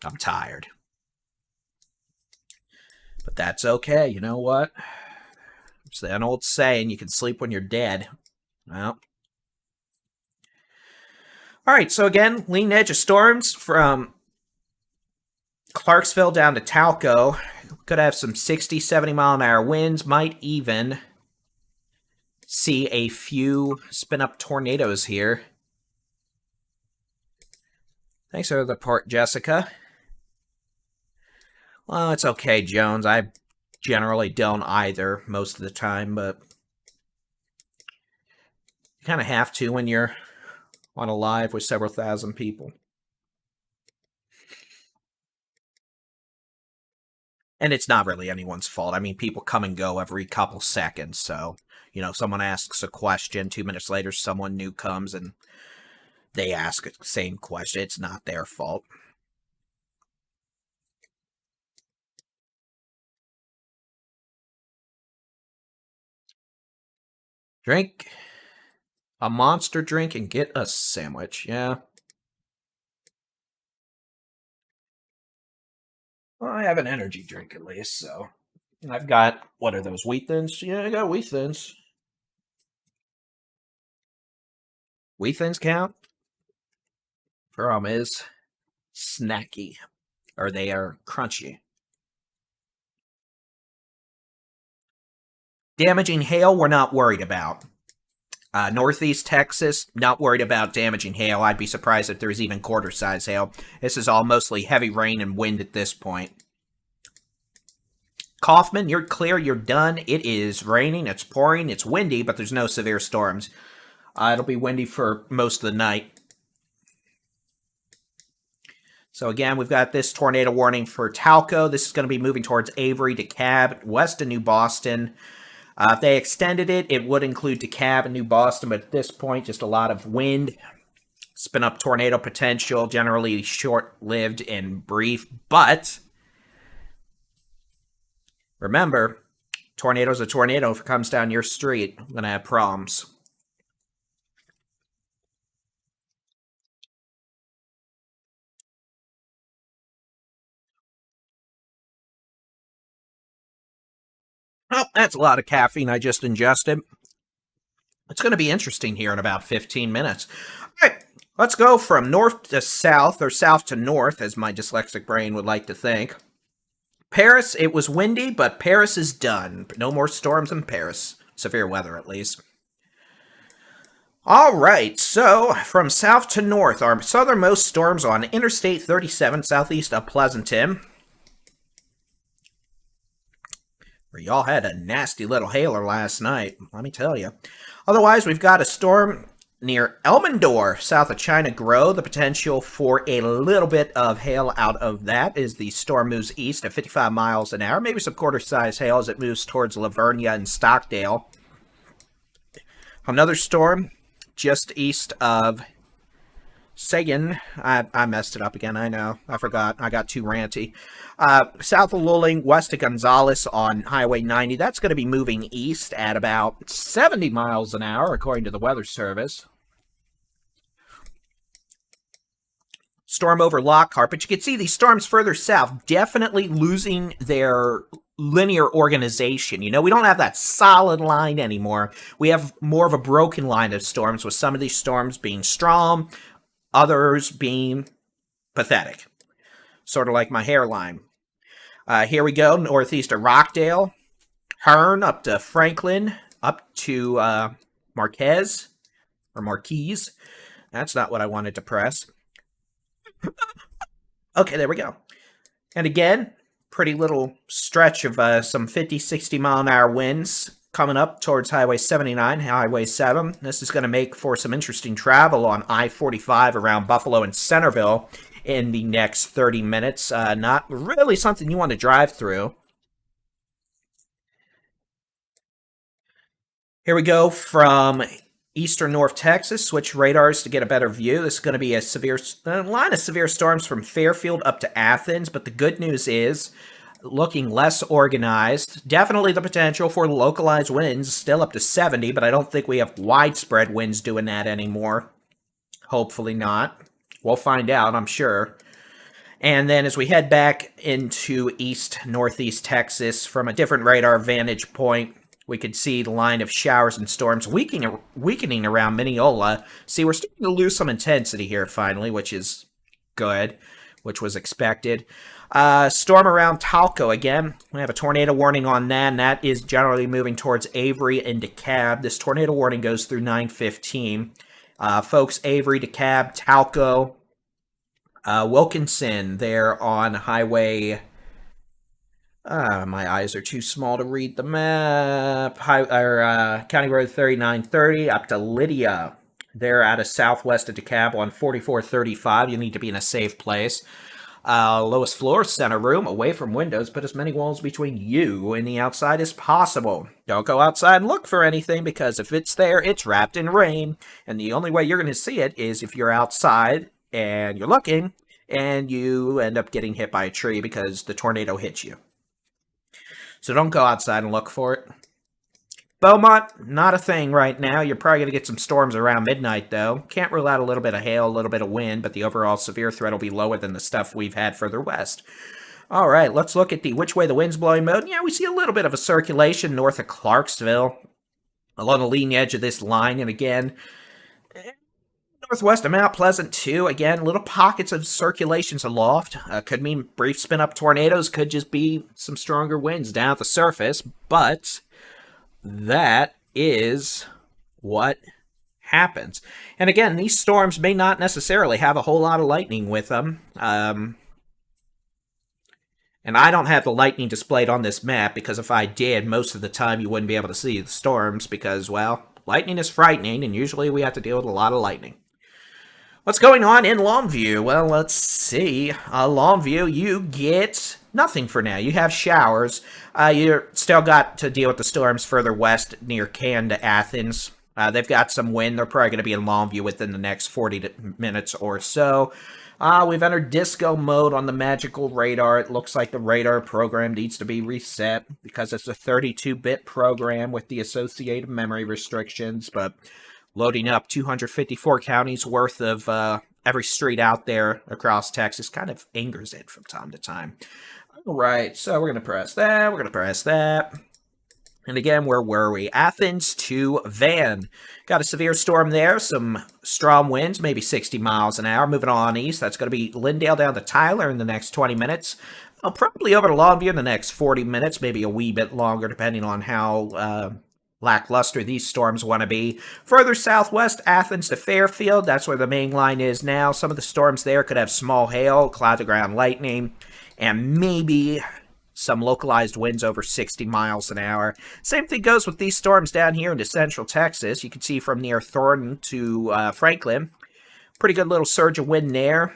I'm tired. But that's okay. You know what? It's that old saying, you can sleep when you're dead. Well. Alright, so again, lean edge of storms from Clarksville down to Talco. Could have some 60, 70 mile an hour winds. Might even see a few spin-up tornadoes here. Thanks for the report, Jessica. Well, it's okay, Jones. I generally don't either most of the time, but you kind of have to when you're on a live with several thousand people. And it's not really anyone's fault. I mean, people come and go every couple seconds, so, someone asks a question, 2 minutes later someone new comes and they ask the same question. It's not their fault. Drink a monster drink and get a sandwich. Yeah. Well, I have an energy drink at least, so. I've got, what are those, Wheat Thins? Yeah, I got Wheat Thins. Wheat Thins count? Problem is snacky, or they are crunchy. Damaging hail, we're not worried about. Northeast Texas, not worried about damaging hail. I'd be surprised if there's even quarter-size hail. This is all mostly heavy rain and wind at this point. Kaufman, you're clear, you're done. It is raining, it's pouring, it's windy, but there's no severe storms. It'll be windy for most of the night. So again, we've got this tornado warning for Talco. This is going to be moving towards Avery, DeKalb, west of New Boston. If they extended it, it would include DeKalb and New Boston, but at this point, just a lot of wind. Spin up tornado potential, generally short-lived and brief, but remember, tornado's a tornado. If it comes down your street, you're going to have problems. Oh, that's a lot of caffeine I just ingested. It's going to be interesting here in about 15 minutes. All right, let's go from north to south, or south to north, as my dyslexic brain would like to think. Paris, it was windy, but Paris is done. No more storms in Paris. Severe weather, at least. All right, so from south to north, our southernmost storms on Interstate 37, southeast of Pleasanton. Where y'all had a nasty little hailer last night, let me tell you. Otherwise, we've got a storm near Elmendorf, south of China Grove. The potential for a little bit of hail out of that is the storm moves east at 55 miles an hour. Maybe some quarter-size hail as it moves towards Lavernia and Stockdale. Another storm just east of Sagan. I messed it up again, I know. I forgot. I got too ranty. South of Luling, west of Gonzales on Highway 90. That's going to be moving east at about 70 miles an hour, according to the Weather Service. Storm over Lockhart, but you can see these storms further south definitely losing their linear organization. You know, we don't have that solid line anymore. We have more of a broken line of storms, with some of these storms being strong, others being pathetic. Sort of like my hairline. Here we go, northeast of Rockdale, Hearn, up to Franklin, up to Marquez, or Marquise. That's not what I wanted to press. Okay, there we go. And again, pretty little stretch of some 50, 60 mile an hour winds coming up towards Highway 79, Highway 7. This is going to make for some interesting travel on I-45 around Buffalo and Centerville in the next 30 minutes. Not really something you want to drive through. Here we go from eastern North Texas. Switch radars to get a better view. This is going to be a line of severe storms from Fairfield up to Athens, but the good news is looking less organized. Definitely the potential for localized winds, still up to 70, but I don't think we have widespread winds doing that anymore. Hopefully not. We'll find out, I'm sure. And then as we head back into east-northeast Texas, from a different radar vantage point, we could see the line of showers and storms weakening around Mineola. See, we're starting to lose some intensity here finally, which is good, which was expected. Storm around Talco again. We have a tornado warning on that, and that is generally moving towards Avery and DeKalb. This tornado warning goes through 9:15. Folks, Avery, DeKalb, Talco, Wilkinson, there on Highway... my eyes are too small to read the map. County Road 3930 up to Lydia. They're out of southwest of DeKalb on 4435. You need to be in a safe place. Lowest floor, center room, away from windows. Put as many walls between you and the outside as possible. Don't go outside and look for anything, because if it's there, it's wrapped in rain. And the only way you're going to see it is if you're outside and you're looking and you end up getting hit by a tree because the tornado hit you. So don't go outside and look for it. Beaumont, not a thing right now. You're probably going to get some storms around midnight, though. Can't rule out a little bit of hail, a little bit of wind, but the overall severe threat will be lower than the stuff we've had further west. All right, let's look at the which way the wind's blowing mode. Yeah, we see a little bit of a circulation north of Clarksville along the leading edge of this line. And again, northwest of Mount Pleasant, too. Again, little pockets of circulations aloft. Could mean brief spin-up tornadoes. Could just be some stronger winds down at the surface. But that is what happens. And again, these storms may not necessarily have a whole lot of lightning with them. And I don't have the lightning displayed on this map, because if I did, most of the time you wouldn't be able to see the storms because, well, lightning is frightening, and usually we have to deal with a lot of lightning. What's going on in Longview? Well, let's see. Longview, you get nothing for now. You have showers. You're still got to deal with the storms further west near Cannes to Athens. They've got some wind. They're probably going to be in Longview within the next 40 minutes or so. We've entered disco mode on the magical radar. It looks like the radar program needs to be reset because it's a 32-bit program with the associated memory restrictions, but loading up 254 counties worth of every street out there across Texas kind of angers it from time to time. All right, so we're going to press that. We're going to press that. And again, where were we? Athens to Van. Got a severe storm there. Some strong winds, maybe 60 miles an hour. Moving on east. That's going to be Lindale down to Tyler in the next 20 minutes. Probably over to Longview in the next 40 minutes. Maybe a wee bit longer, depending on how lackluster these storms want to be. Further southwest, Athens to Fairfield. That's where the main line is now. Some of the storms there could have small hail, cloud-to-ground lightning, and maybe some localized winds over 60 miles an hour. Same thing goes with these storms down here into central Texas. You can see from near Thornton to Franklin. Pretty good little surge of wind there.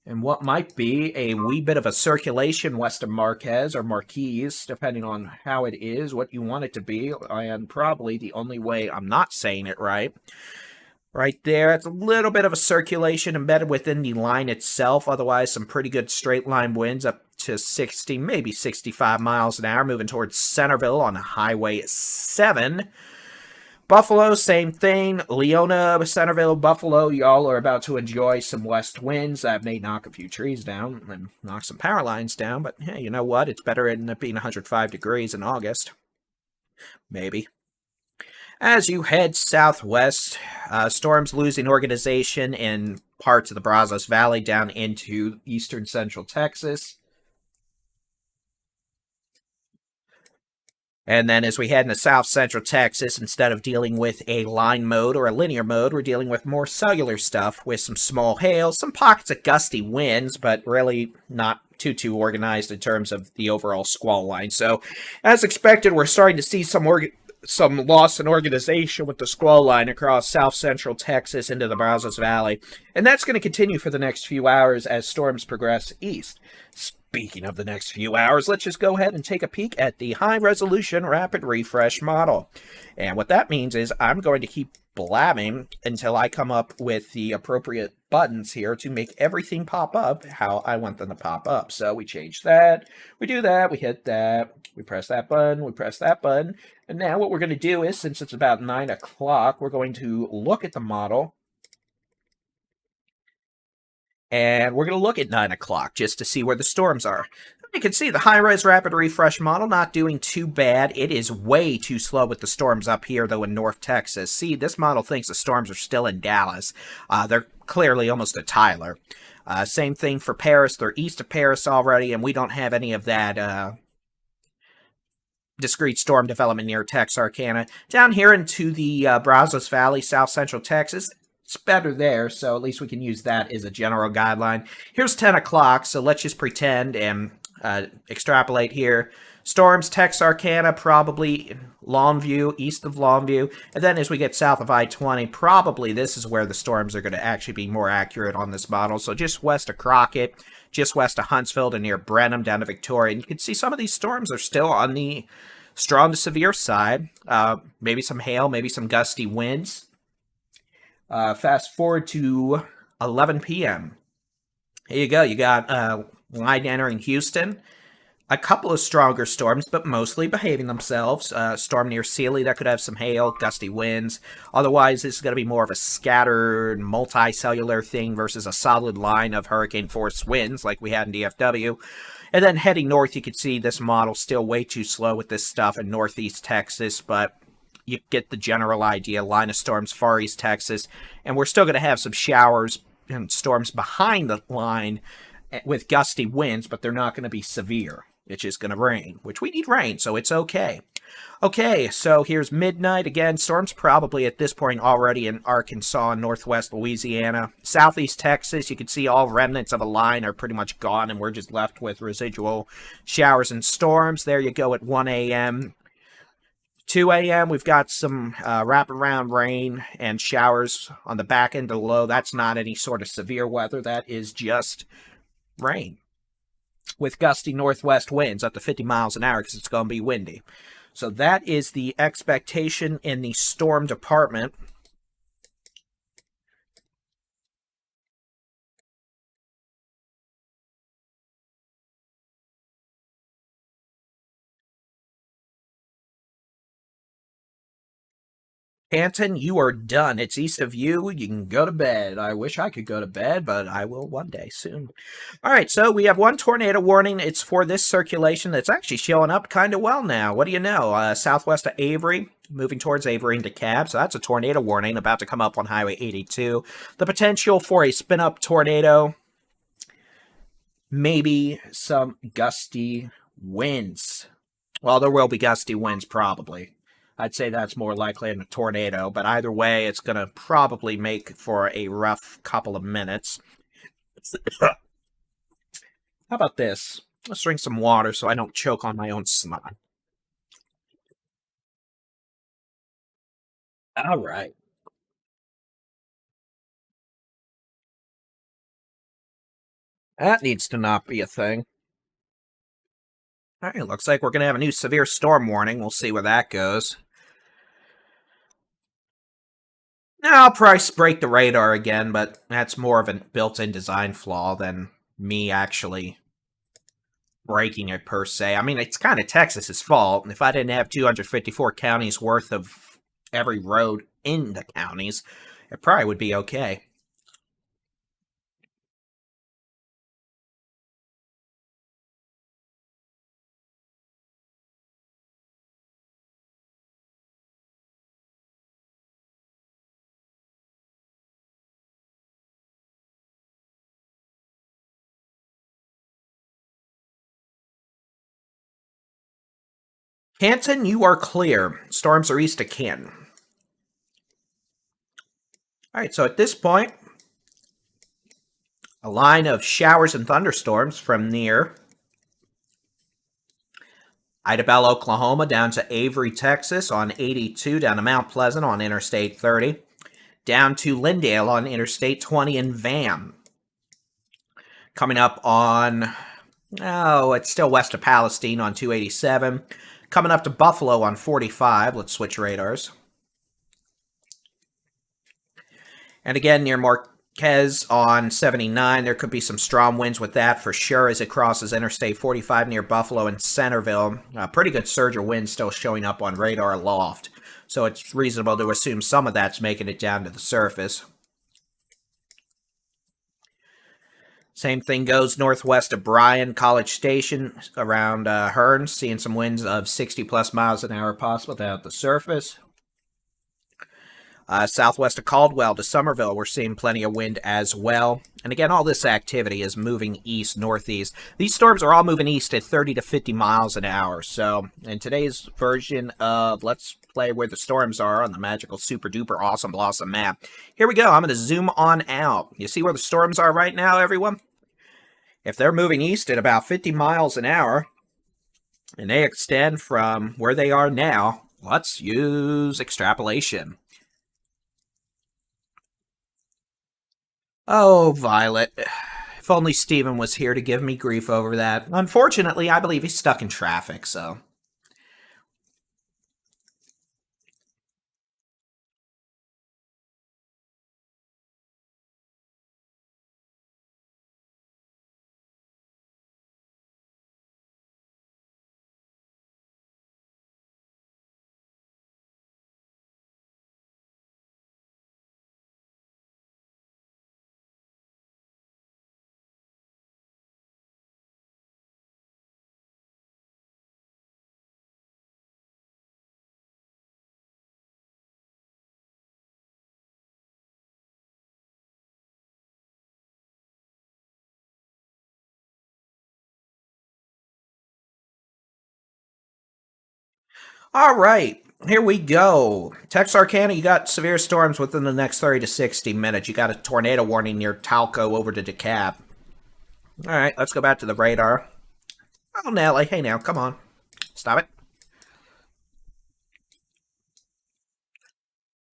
And what might be a wee bit of a circulation west of Marquez or Marquise, depending on how it is, what you want it to be, and probably the only way I'm not saying it right. Right there, it's a little bit of a circulation embedded within the line itself. Otherwise, some pretty good straight line winds up to 60, maybe 65 miles an hour, moving towards Centerville on Highway 7. Buffalo, same thing. Leona, Centerville, Buffalo, y'all are about to enjoy some west winds that may knock a few trees down and knock some power lines down. But hey, you know what? It's better than it being 105 degrees in August. Maybe. As you head southwest, storms losing organization in parts of the Brazos Valley down into eastern central Texas. And then as we head into south central Texas, instead of dealing with a line mode or a linear mode, we're dealing with more cellular stuff with some small hail, some pockets of gusty winds, but really not too organized in terms of the overall squall line. So as expected, we're starting to see some loss in organization with the squall line across south central Texas into the Brazos Valley. And that's going to continue for the next few hours as storms progress east. Speaking of the next few hours, let's just go ahead and take a peek at the high-resolution rapid refresh model. And what that means is I'm going to keep blabbing until I come up with the appropriate buttons here to make everything pop up how I want them to pop up. So we change that, we do that, we hit that, we press that button, we press that button. And now what we're going to do is, since it's about 9 o'clock, we're going to look at the model. And we're going to look at 9 o'clock just to see where the storms are. You can see the high-res rapid refresh model not doing too bad. It is way too slow with the storms up here, though, in North Texas. See, this model thinks the storms are still in Dallas. They're clearly almost at Tyler. Same thing for Paris. They're east of Paris already, and we don't have any of that discrete storm development near Texarkana. Down here into the Brazos Valley, south central Texas, it's better there, so at least we can use that as a general guideline. Here's 10 o'clock, so let's just pretend and extrapolate here. Storms, Texarkana, probably Longview, east of Longview. And then as we get south of I-20, probably this is where the storms are going to actually be more accurate on this model. So just west of Crockett, just west of Huntsville and near Brenham down to Victoria. And you can see some of these storms are still on the strong to severe side. Maybe some hail, maybe some gusty winds. Fast forward to 11 p.m. Here you go. You got line entering Houston. A couple of stronger storms, but mostly behaving themselves. Storm near Sealy that could have some hail, gusty winds. Otherwise, this is going to be more of a scattered, multi-cellular thing versus a solid line of hurricane-force winds like we had in DFW. And then heading north, you can see this model still way too slow with this stuff in northeast Texas, but you get the general idea. Line of storms, far east Texas. And we're still going to have some showers and storms behind the line with gusty winds, but they're not going to be severe. It's just going to rain, which we need rain, so it's okay. Okay, so here's midnight. Again, storms probably at this point already in Arkansas and northwest Louisiana. Southeast Texas, you can see all remnants of a line are pretty much gone, and we're just left with residual showers and storms. There you go at 1 a.m. 2 a.m., we've got some wraparound rain and showers on the back end of the low. That's not any sort of severe weather. That is just rain with gusty northwest winds up to 50 miles an hour because it's going to be windy. So that is the expectation in the storm department. Canton, you are done. It's east of you. You can go to bed. I wish I could go to bed, but I will one day soon. All right, so we have one tornado warning. It's for this circulation that's actually showing up kind of well now. What do you know? Southwest of Avery, moving towards Avery and DeKalb. So that's a tornado warning about to come up on Highway 82. The potential for a spin-up tornado. Maybe some gusty winds. Well, there will be gusty winds probably. I'd say that's more likely in a tornado, but either way, it's going to probably make for a rough couple of minutes. How about this? Let's drink some water so I don't choke on my own snot. All right. That needs to not be a thing. All right, looks like we're going to have a new severe storm warning. We'll see where that goes. Now, I'll probably break the radar again, but that's more of a built-in design flaw than me actually breaking it per se. I mean, it's kind of Texas's fault. If I didn't have 254 counties worth of every road in the counties, it probably would be okay. Canton, you are clear. Storms are east of Canton. All right, so at this point, a line of showers and thunderstorms from near Idabel, Oklahoma, down to Avery, Texas on 82, down to Mount Pleasant on Interstate 30, down to Lindale on Interstate 20 in Vam. Coming up on, it's still west of Palestine on 287. Coming up to Buffalo on 45. Let's switch radars. And again, near Marquez on 79, there could be some strong winds with that for sure as it crosses Interstate 45 near Buffalo and Centerville. Pretty good surge of wind still showing up on radar aloft, so it's reasonable to assume some of that's making it down to the surface. Same thing goes northwest of Bryan, College Station, around Hearn, seeing some winds of 60 plus miles an hour possible down at the surface. Southwest of Caldwell to Somerville, we're seeing plenty of wind as well. And again, all this activity is moving east, northeast. These storms are all moving east at 30 to 50 miles an hour. So in today's version of Let's Play Where the Storms Are on the magical super duper awesome blossom map, here we go. I'm going to zoom on out. You see where the storms are right now, everyone? If they're moving east at about 50 miles an hour, and they extend from where they are now, let's use extrapolation. Oh, Violet. If only Steven was here to give me grief over that. Unfortunately, I believe he's stuck in traffic, so... All right, here we go. Texarkana, you got severe storms within the next 30 to 60 minutes. You got a tornado warning near Talco over to DeKalb. All right, let's go back to the radar. Oh, Nelly, hey now, come on. Stop it.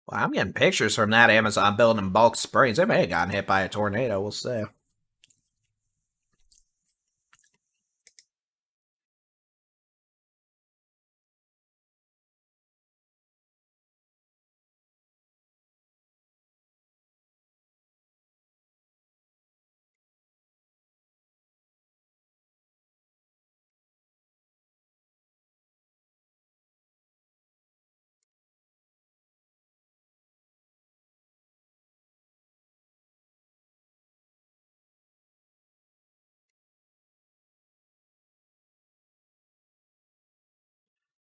Well, I'm getting pictures from that Amazon building in Bulk Springs. They may have gotten hit by a tornado, we'll see.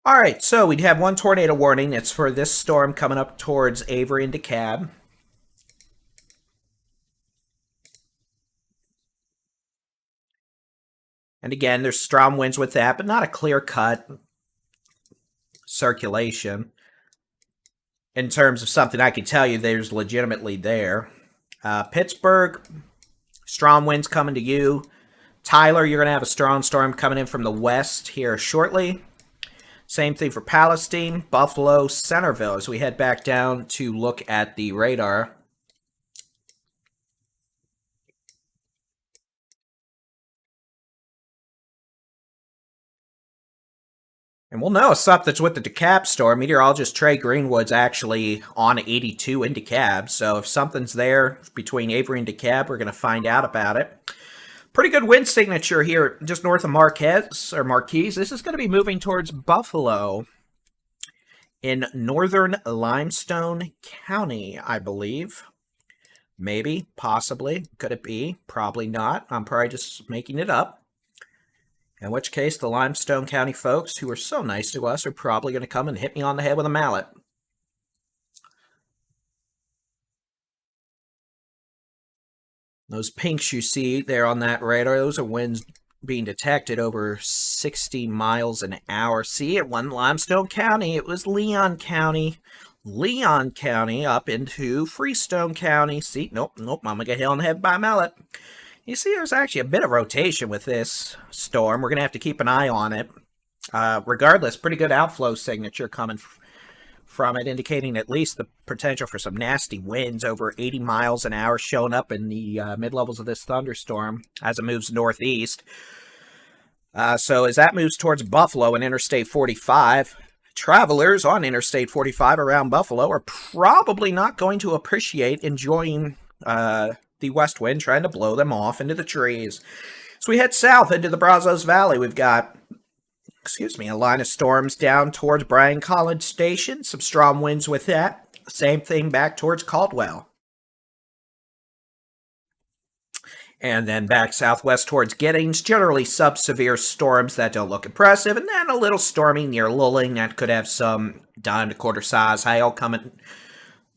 All right, so we'd have one tornado warning. It's for this storm coming up towards Avery and DeKalb. And again, there's strong winds with that, but not a clear-cut circulation. In terms of something I can tell you there's legitimately there. Pittsburgh, strong winds coming to you. Tyler, you're going to have a strong storm coming in from the west here shortly. Same thing for Palestine, Buffalo, Centerville as we head back down to look at the radar. And we'll know if something's with the DeKalb storm. Meteorologist Trey Greenwood's actually on 82 in DeKalb, so if something's there between Avery and DeKalb, we're going to find out about it. Pretty good wind signature here just north of Marquise. This is going to be moving towards Buffalo in northern Limestone County, I believe. Maybe, possibly. Could it be? Probably not. I'm probably just making it up. In which case, the Limestone County folks who are so nice to us are probably going to come and hit me on the head with a mallet. Those pinks you see there on that radar, those are winds being detected over 60 miles an hour. See, it wasn't Limestone County, it was Leon County. Leon County up into Freestone County. See, nope, I'm going to get hit on the head by a mallet. You see, there's actually a bit of rotation with this storm. We're going to have to keep an eye on it. Regardless, pretty good outflow signature coming from it, indicating at least the potential for some nasty winds over 80 miles an hour showing up in the mid-levels of this thunderstorm as it moves northeast. So as that moves towards Buffalo and Interstate 45, travelers on Interstate 45 around Buffalo are probably not going to appreciate enjoying the west wind trying to blow them off into the trees. So we head south into the Brazos Valley. We've got a line of storms down towards Bryan College Station. Some strong winds with that. Same thing back towards Caldwell. And then back southwest towards Giddings. Generally sub-severe storms that don't look impressive. And then a little stormy near Lulling that could have some dime to quarter size hail coming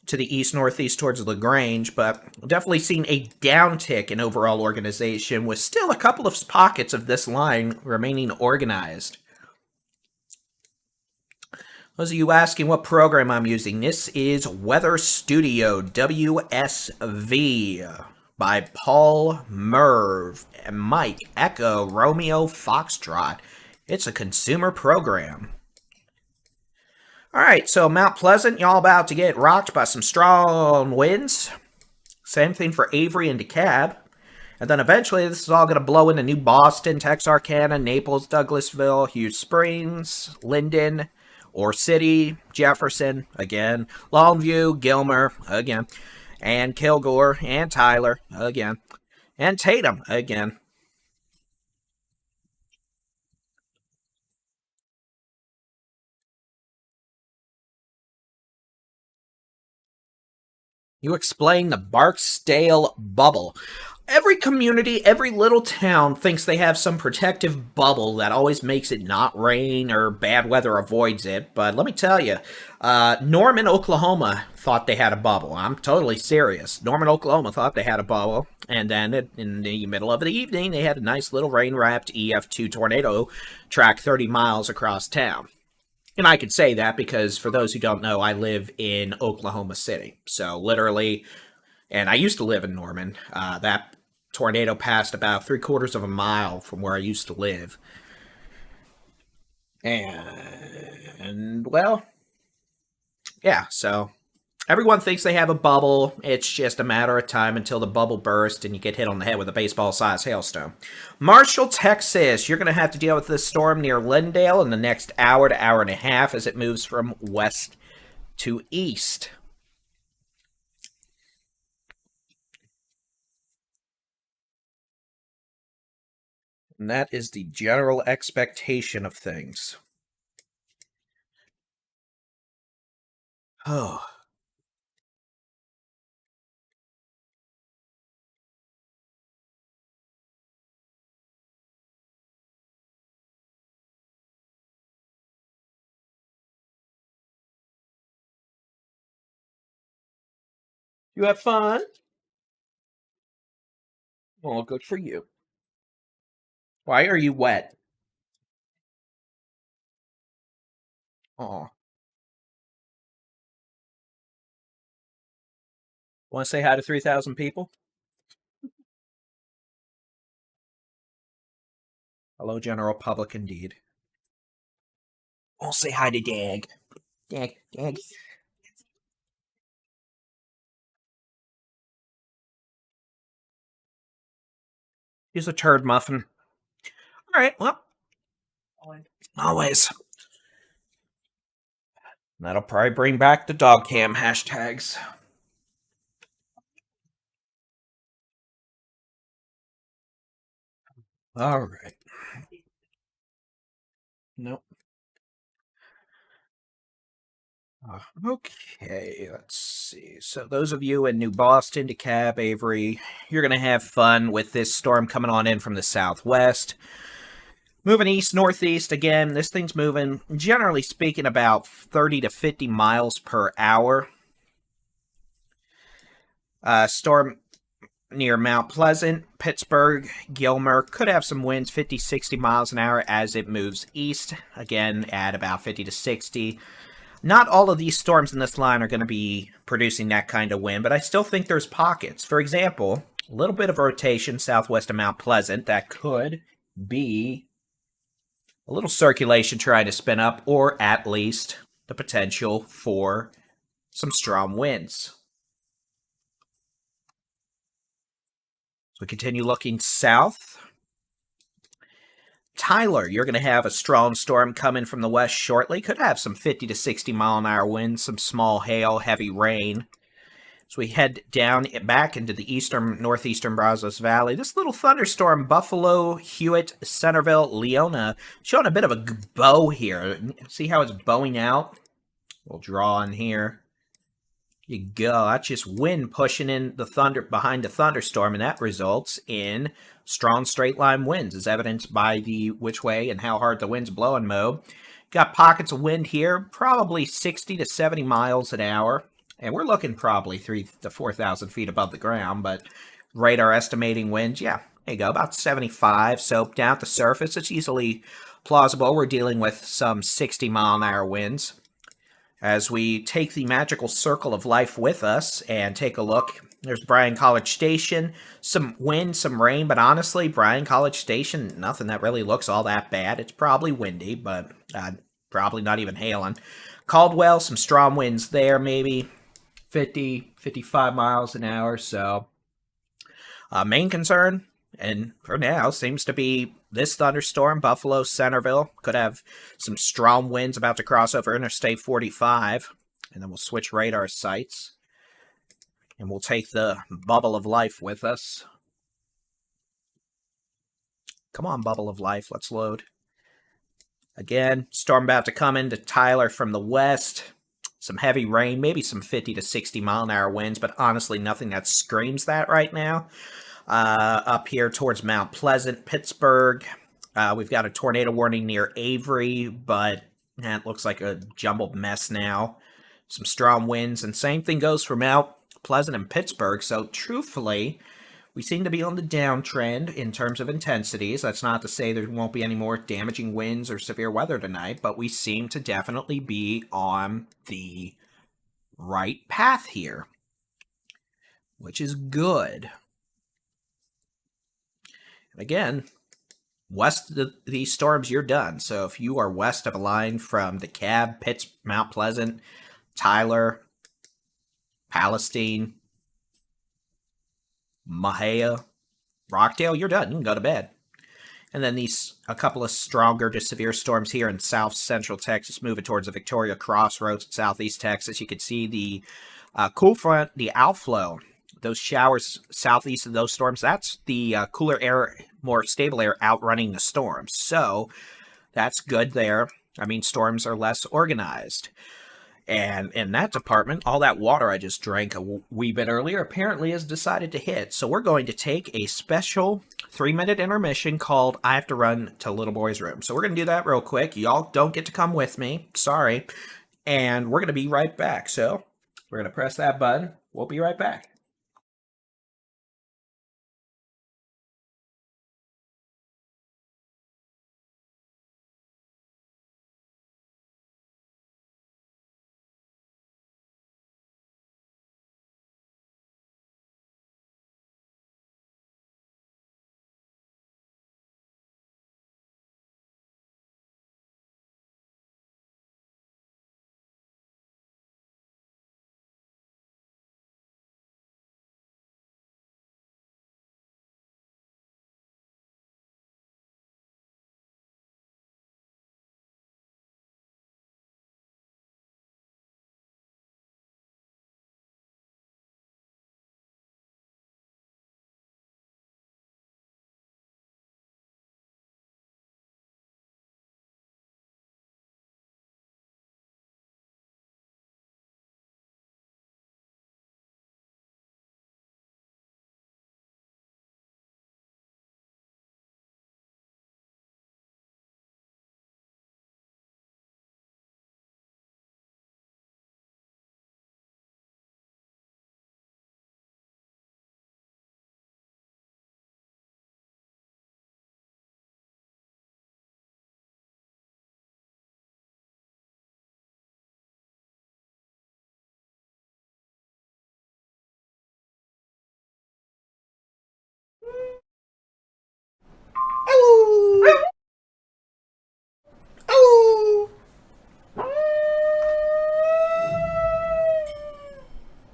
to the east-northeast towards LaGrange. But definitely seen a downtick in overall organization with still a couple of pockets of this line remaining organized. Those of you asking what program I'm using, this is Weather Studio WSV by Paul Merv and Mike Echo Romeo Foxtrot. It's a consumer program. All right, so Mount Pleasant, y'all about to get rocked by some strong winds. Same thing for Avery and DeKalb. And then eventually this is all going to blow into New Boston, Texarkana, Naples, Douglasville, Hughes Springs, Linden, Ore City, Jefferson, again, Longview, Gilmer, again, and Kilgore, and Tyler, again, and Tatum, again. You explain the Barksdale bubble. Every community, every little town thinks they have some protective bubble that always makes it not rain or bad weather avoids it. But let me tell you, Norman, Oklahoma thought they had a bubble. I'm totally serious. Norman, Oklahoma thought they had a bubble. And then in the middle of the evening, they had a nice little rain-wrapped EF2 tornado track 30 miles across town. And I could say that because for those who don't know, I live in Oklahoma City. So literally, and I used to live in Norman. That tornado passed about 3/4 of a mile from where I used to live. And, well, yeah, so everyone thinks they have a bubble. It's just a matter of time until the bubble bursts and you get hit on the head with a baseball-sized hailstone. Marshall, Texas. You're going to have to deal with this storm near Lindale in the next hour to hour and a half as it moves from west to east. And that is the general expectation of things. Oh. You have fun? Well, good for you. Why are you wet? Aw. Want to say hi to 3,000 people? Hello, general public, indeed. I'll say hi to Dag. Dag. He's a turd muffin. All right, well. Always. That'll probably bring back the dog cam hashtags. All right. Nope. Okay, let's see. So those of you in New Boston, DeKalb, Avery, you're going to have fun with this storm coming on in from the southwest. Moving east, northeast, again, this thing's moving, generally speaking, about 30 to 50 miles per hour. Storm near Mount Pleasant, Pittsburgh, Gilmer, could have some winds 50, 60 miles an hour as it moves east, again, at about 50 to 60. Not all of these storms in this line are going to be producing that kind of wind, but I still think there's pockets. For example, a little bit of rotation southwest of Mount Pleasant that could be a little circulation trying to spin up, or at least the potential for some strong winds. So we continue looking south. Tyler, you're going to have a strong storm coming from the west shortly. Could have some 50 to 60 mile an hour winds, some small hail, heavy rain. So we head down back into the northeastern Brazos Valley. This little thunderstorm, Buffalo, Hewitt, Centerville, Leona, showing a bit of a bow here. See how it's bowing out? We'll draw in here. You go. That's just wind pushing in the thunder behind the thunderstorm, and that results in strong straight line winds, as evidenced by the which way and how hard the wind's blowing mode. Got pockets of wind here, probably 60 to 70 miles an hour. And we're looking probably 3,000 to 4,000 feet above the ground, but radar estimating winds, yeah, there you go, about 75. So down at the surface, it's easily plausible we're dealing with some 60 mile an hour winds. As we take the magical circle of life with us and take a look, there's Bryan College Station, some wind, some rain, but honestly, Bryan College Station, nothing that really looks all that bad. It's probably windy, but probably not even hailing. Caldwell, some strong winds there, maybe 50, 55 miles an hour. So main concern, and for now, seems to be this thunderstorm. Buffalo, Centerville could have some strong winds about to cross over Interstate 45. And then we'll switch radar sites. And we'll take the bubble of life with us. Come on, bubble of life, let's load. Again, storm about to come into Tyler from the west. Some heavy rain, maybe some 50 to 60 mile an hour winds, but honestly nothing that screams that right now. Up here towards Mount Pleasant, Pittsburgh, we've got a tornado warning near Avery, but it looks like a jumbled mess now. Some strong winds, and same thing goes for Mount Pleasant and Pittsburgh. So truthfully, we seem to be on the downtrend in terms of intensities. That's not to say there won't be any more damaging winds or severe weather tonight, but we seem to definitely be on the right path here, which is good. And again, west of these storms, you're done. So if you are west of a line from DeKalb, Pitts, Mount Pleasant, Tyler, Palestine, Mahia, Rockdale, you're done. You can go to bed. And then a couple of stronger to severe storms here in south central Texas, moving towards the Victoria Crossroads in southeast Texas. You can see the cool front, the outflow, those showers southeast of those storms. That's the cooler air, more stable air outrunning the storms. So that's good there. I mean, storms are less organized. And in that department, all that water I just drank a wee bit earlier apparently has decided to hit. So we're going to take a special 3-minute intermission called I Have to Run to Little Boy's Room. So we're going to do that real quick. Y'all don't get to come with me. Sorry. And we're going to be right back. So we're going to press that button. We'll be right back.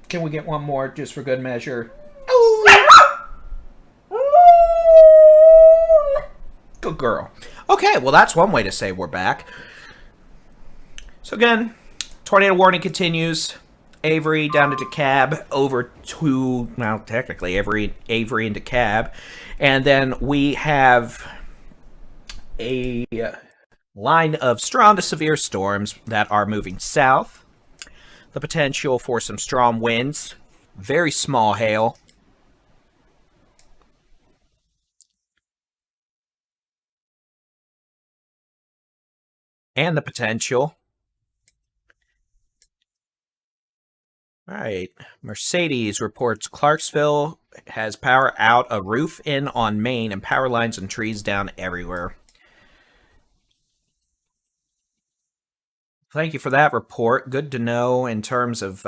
Can we get one more just for good measure? Good girl. Okay, well, that's one way to say we're back. So again, tornado warning continues. Avery down to DeKalb, over to, well, technically Avery and DeKalb. And then we have a line of strong to severe storms that are moving south. The potential for some strong winds, very small hail. And the potential. All right, Mercedes reports Clarksville has power out, a roof in on Main, and power lines and trees down everywhere. Thank you for that report. Good to know in terms of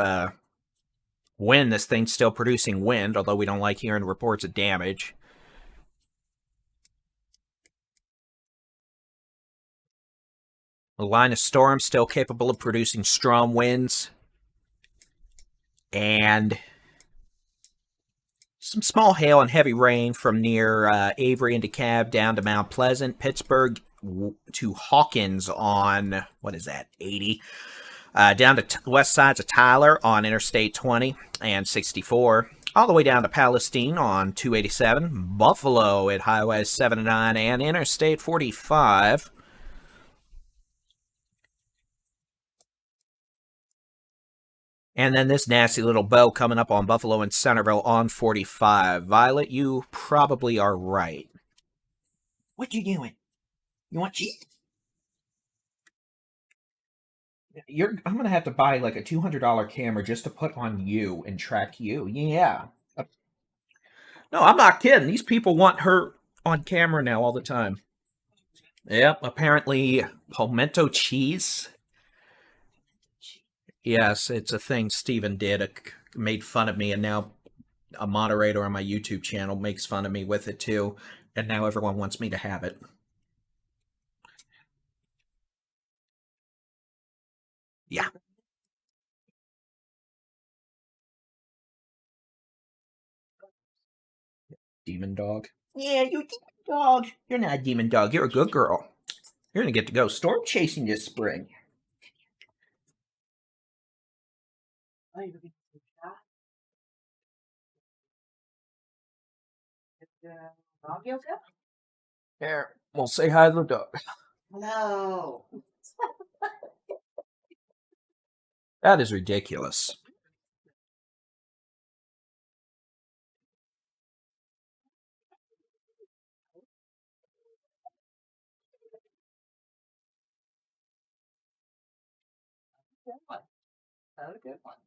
when this thing's still producing wind, although we don't like hearing reports of damage. The line of storm still capable of producing strong winds. And some small hail and heavy rain from near Avery and DeKalb down to Mount Pleasant, Pittsburgh to Hawkins on, what is that, 80? Down to west sides of Tyler on Interstate 20 and 64. All the way down to Palestine on 287. Buffalo at Highways 79 and Interstate 45. And then this nasty little bow coming up on Buffalo and Centerville on 45. Violet, you probably are right. What you doing? You want cheese? I'm going to have to buy like a $200 camera just to put on you and track you. Yeah. No, I'm not kidding. These people want her on camera now all the time. Yep, apparently pimento cheese. Yes, it's a thing Steven did. It made fun of me, and now a moderator on my YouTube channel makes fun of me with it too. And now everyone wants me to have it. Yeah. Demon dog. Yeah, you demon dog. You're not a demon dog. You're a good girl. You're gonna get to go storm chasing this spring. Here, we'll say hi to the dog. No. That is ridiculous.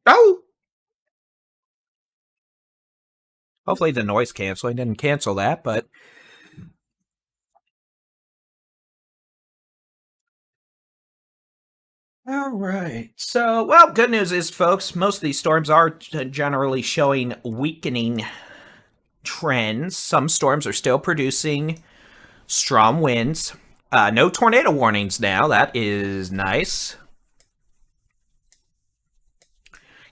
Oh! Hopefully the noise canceling didn't cancel that, but... Alright, so, well, good news is, folks, most of these storms are generally showing weakening trends. Some storms are still producing strong winds. No tornado warnings now. That is nice.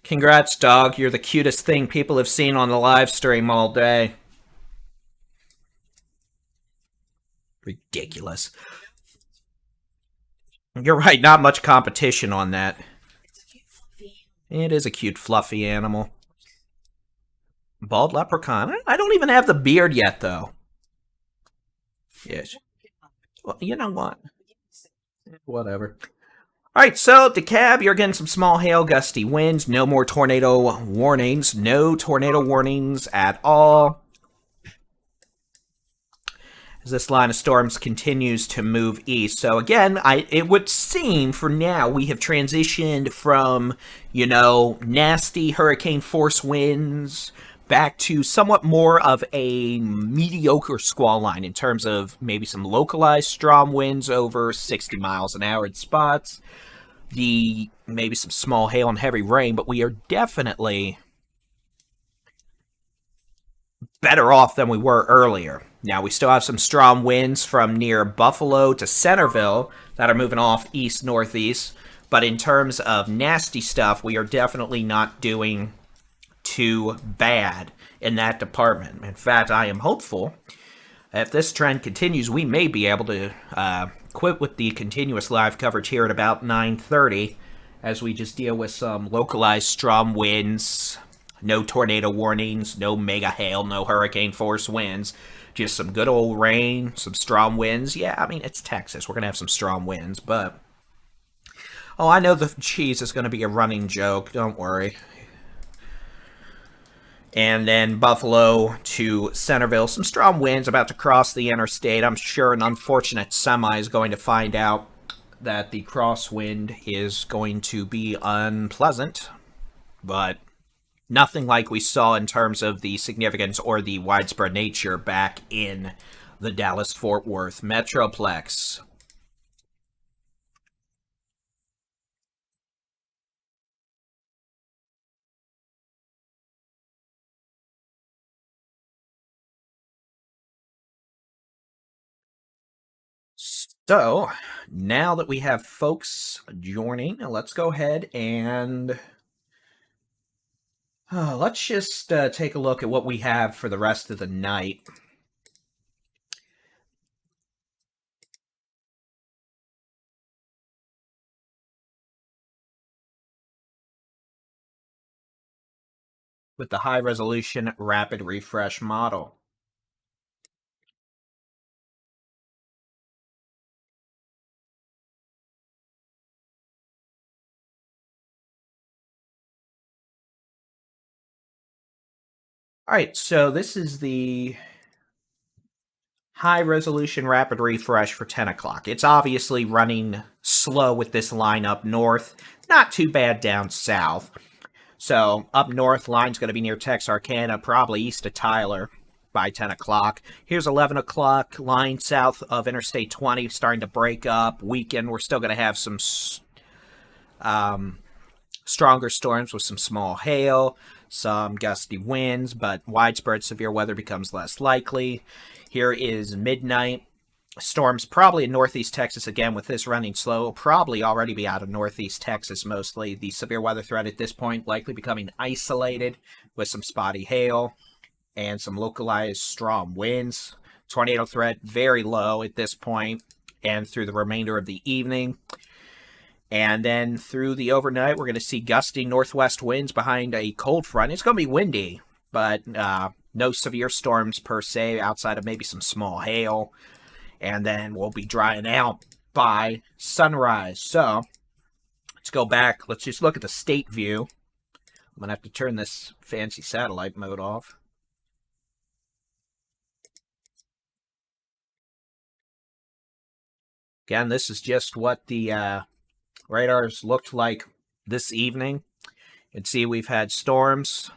Congrats, dog. You're the cutest thing people have seen on the live stream all day. Ridiculous. You're right, not much competition on that. It is a cute, fluffy animal. Bald leprechaun. I don't even have the beard yet, though. Yes. Well, you know what? Whatever. Alright, so DeKalb, you're getting some small hail, gusty winds. No more tornado warnings. No tornado warnings at all. As this line of storms continues to move east. So again, it would seem for now we have transitioned from, you know, nasty hurricane force winds back to somewhat more of a mediocre squall line in terms of maybe some localized strong winds over 60 miles an hour in spots. Maybe some small hail and heavy rain, but we are definitely better off than we were earlier. Now, we still have some strong winds from near Buffalo to Centerville that are moving off east-northeast, but in terms of nasty stuff, we are definitely not doing too bad in that department. In fact, I am hopeful if this trend continues, we may be able to quit with the continuous live coverage here at about 9:30 as we just deal with some localized strong winds. No tornado warnings, no mega hail, no hurricane force winds. Just some good old rain, some strong winds. Yeah, I mean, it's Texas. We're going to have some strong winds, but... Oh, I know the cheese is going to be a running joke. Don't worry. And then Buffalo to Centerville. Some strong winds about to cross the interstate. I'm sure an unfortunate semi is going to find out that the crosswind is going to be unpleasant. But... nothing like we saw in terms of the significance or the widespread nature back in the Dallas-Fort Worth Metroplex. So, now that we have folks joining, let's go ahead and... let's just take a look at what we have for the rest of the night. With the high-resolution rapid refresh model. Alright, so this is the high-resolution rapid refresh for 10 o'clock. It's obviously running slow with this line up north. Not too bad down south. So, up north, line's going to be near Texarkana, probably east of Tyler. by 10 o'clock. Here's 11 o'clock, line south of Interstate 20, starting to break up. Weekend, we're still going to have some stronger storms with some small hail, some gusty winds, but widespread severe weather becomes less likely. Here is midnight. Storms probably in northeast Texas again. With this running slow, will probably already be out of northeast Texas mostly. The severe weather threat at this point likely becoming isolated with some spotty hail and some localized strong winds. Tornado threat very low at this point and through the remainder of the evening. And then through the overnight, we're going to see gusty northwest winds behind a cold front. It's going to be windy, but no severe storms per se outside of maybe some small hail. And then we'll be drying out by sunrise. So let's go back. Let's just look at the state view. I'm going to have to turn this fancy satellite mode off. Again, this is just what the radars looked like this evening. You can see we've had storms.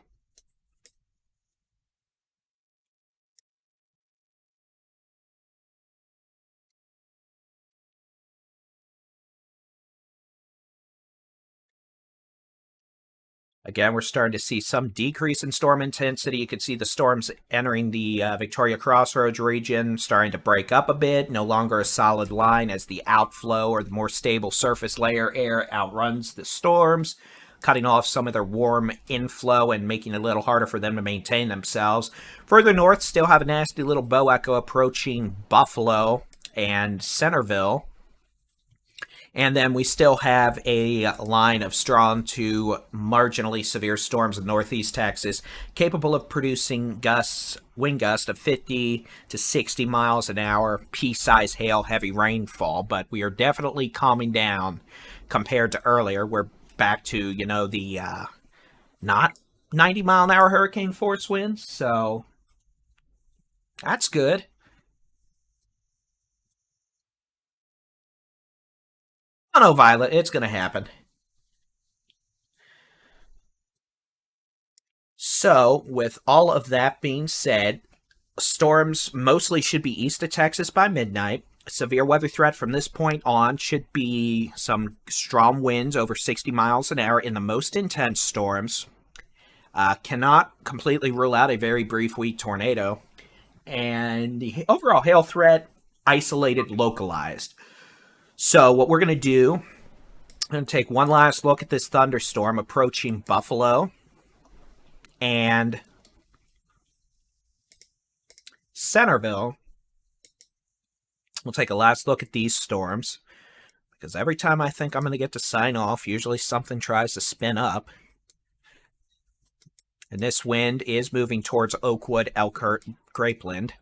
Again, we're starting to see some decrease in storm intensity. You can see the storms entering the Victoria Crossroads region starting to break up a bit. No longer a solid line as the outflow or the more stable surface layer air outruns the storms, cutting off some of their warm inflow and making it a little harder for them to maintain themselves. Further north, still have a nasty little bow echo approaching Buffalo and Centerville. And then we still have a line of strong to marginally severe storms in northeast Texas, capable of producing wind gusts of 50 to 60 miles an hour, pea-sized hail, heavy rainfall. But we are definitely calming down compared to earlier. We're back to, the not 90-mile-an-hour hurricane force winds. So that's good. Oh no, Violet, it's going to happen. So, with all of that being said, storms mostly should be east of Texas by midnight. Severe weather threat from this point on should be some strong winds over 60 miles an hour in the most intense storms. Cannot completely rule out a very brief weak tornado. And the overall hail threat, isolated, localized. So what we're going to do, I'm going to take one last look at this thunderstorm approaching Buffalo and Centerville. We'll take a last look at these storms, because every time I think I'm going to get to sign off, usually something tries to spin up. And this wind is moving towards Oakwood, Elkhart, Grapeland.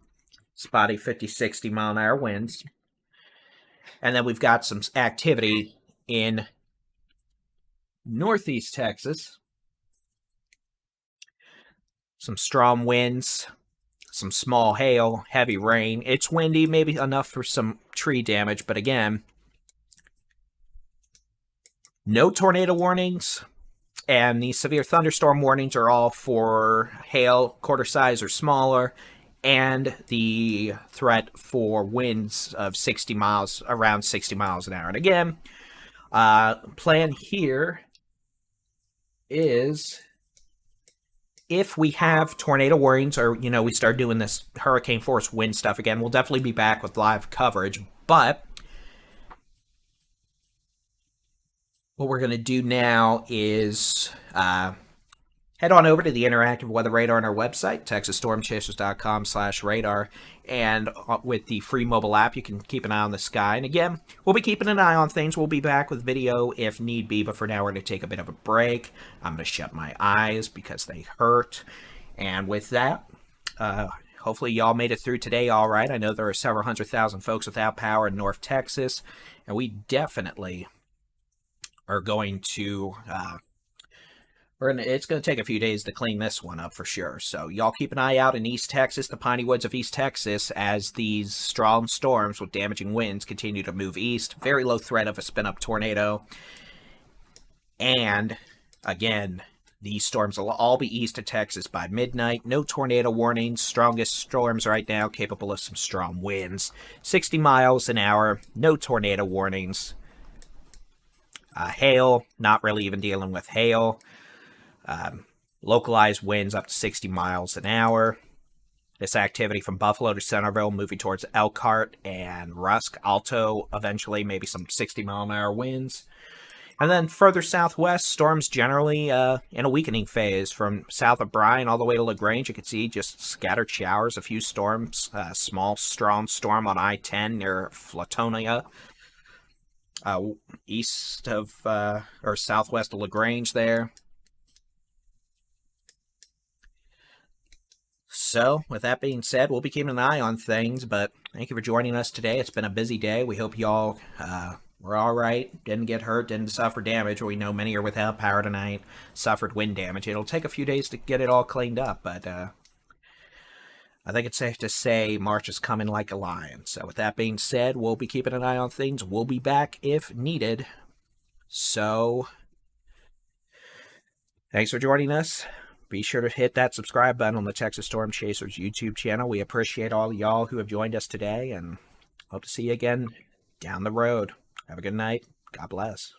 Spotty 50-60 mile an hour winds. And then we've got some activity in northeast Texas. Some strong winds, some small hail, heavy rain. It's windy, maybe enough for some tree damage, but again, no tornado warnings. And the severe thunderstorm warnings are all for hail, quarter size or smaller, and the threat for winds of around 60 miles an hour. And again, plan here is if we have tornado warnings or, we start doing this hurricane force wind stuff again, we'll definitely be back with live coverage. But what we're going to do now is head on over to the interactive weather radar on our website, texasstormchasers.com/radar. And with the free mobile app, you can keep an eye on the sky. And again, we'll be keeping an eye on things. We'll be back with video if need be. But for now, we're going to take a bit of a break. I'm going to shut my eyes because they hurt. And with that, hopefully y'all made it through today all right. I know there are several 100,000 folks without power in North Texas. And we definitely are going to... it's going to take a few days to clean this one up for sure. So y'all keep an eye out in East Texas, the piney woods of East Texas, as these strong storms with damaging winds continue to move east. Very low threat of a spin-up tornado. And, again, These storms will all be east of Texas by midnight. No tornado warnings. Strongest storms right now, capable of some strong winds. 60 miles an hour. No tornado warnings. Hail, not really even dealing with hail. Localized winds up to 60 miles an hour. This activity from Buffalo to Centerville, moving towards Elkhart and Rusk. Alto, eventually, maybe some 60-mile-an-hour winds. And then further southwest, storms generally in a weakening phase. From south of Bryan all the way to LaGrange, you can see just scattered showers, a few storms. Small, strong storm on I-10 near Flatonia. East of, or southwest of LaGrange there. So, with that being said, we'll be keeping an eye on things, but thank you for joining us today. It's been a busy day. We hope y'all were all right, didn't get hurt, didn't suffer damage. We know many are without power tonight, suffered wind damage. It'll take a few days to get it all cleaned up, but I think it's safe to say March is coming like a lion. So, with that being said, we'll be keeping an eye on things. We'll be back if needed. So, thanks for joining us. Be sure to hit that subscribe button on the Texas Storm Chasers YouTube channel. We appreciate all y'all who have joined us today, and hope to see you again down the road. Have a good night. God bless.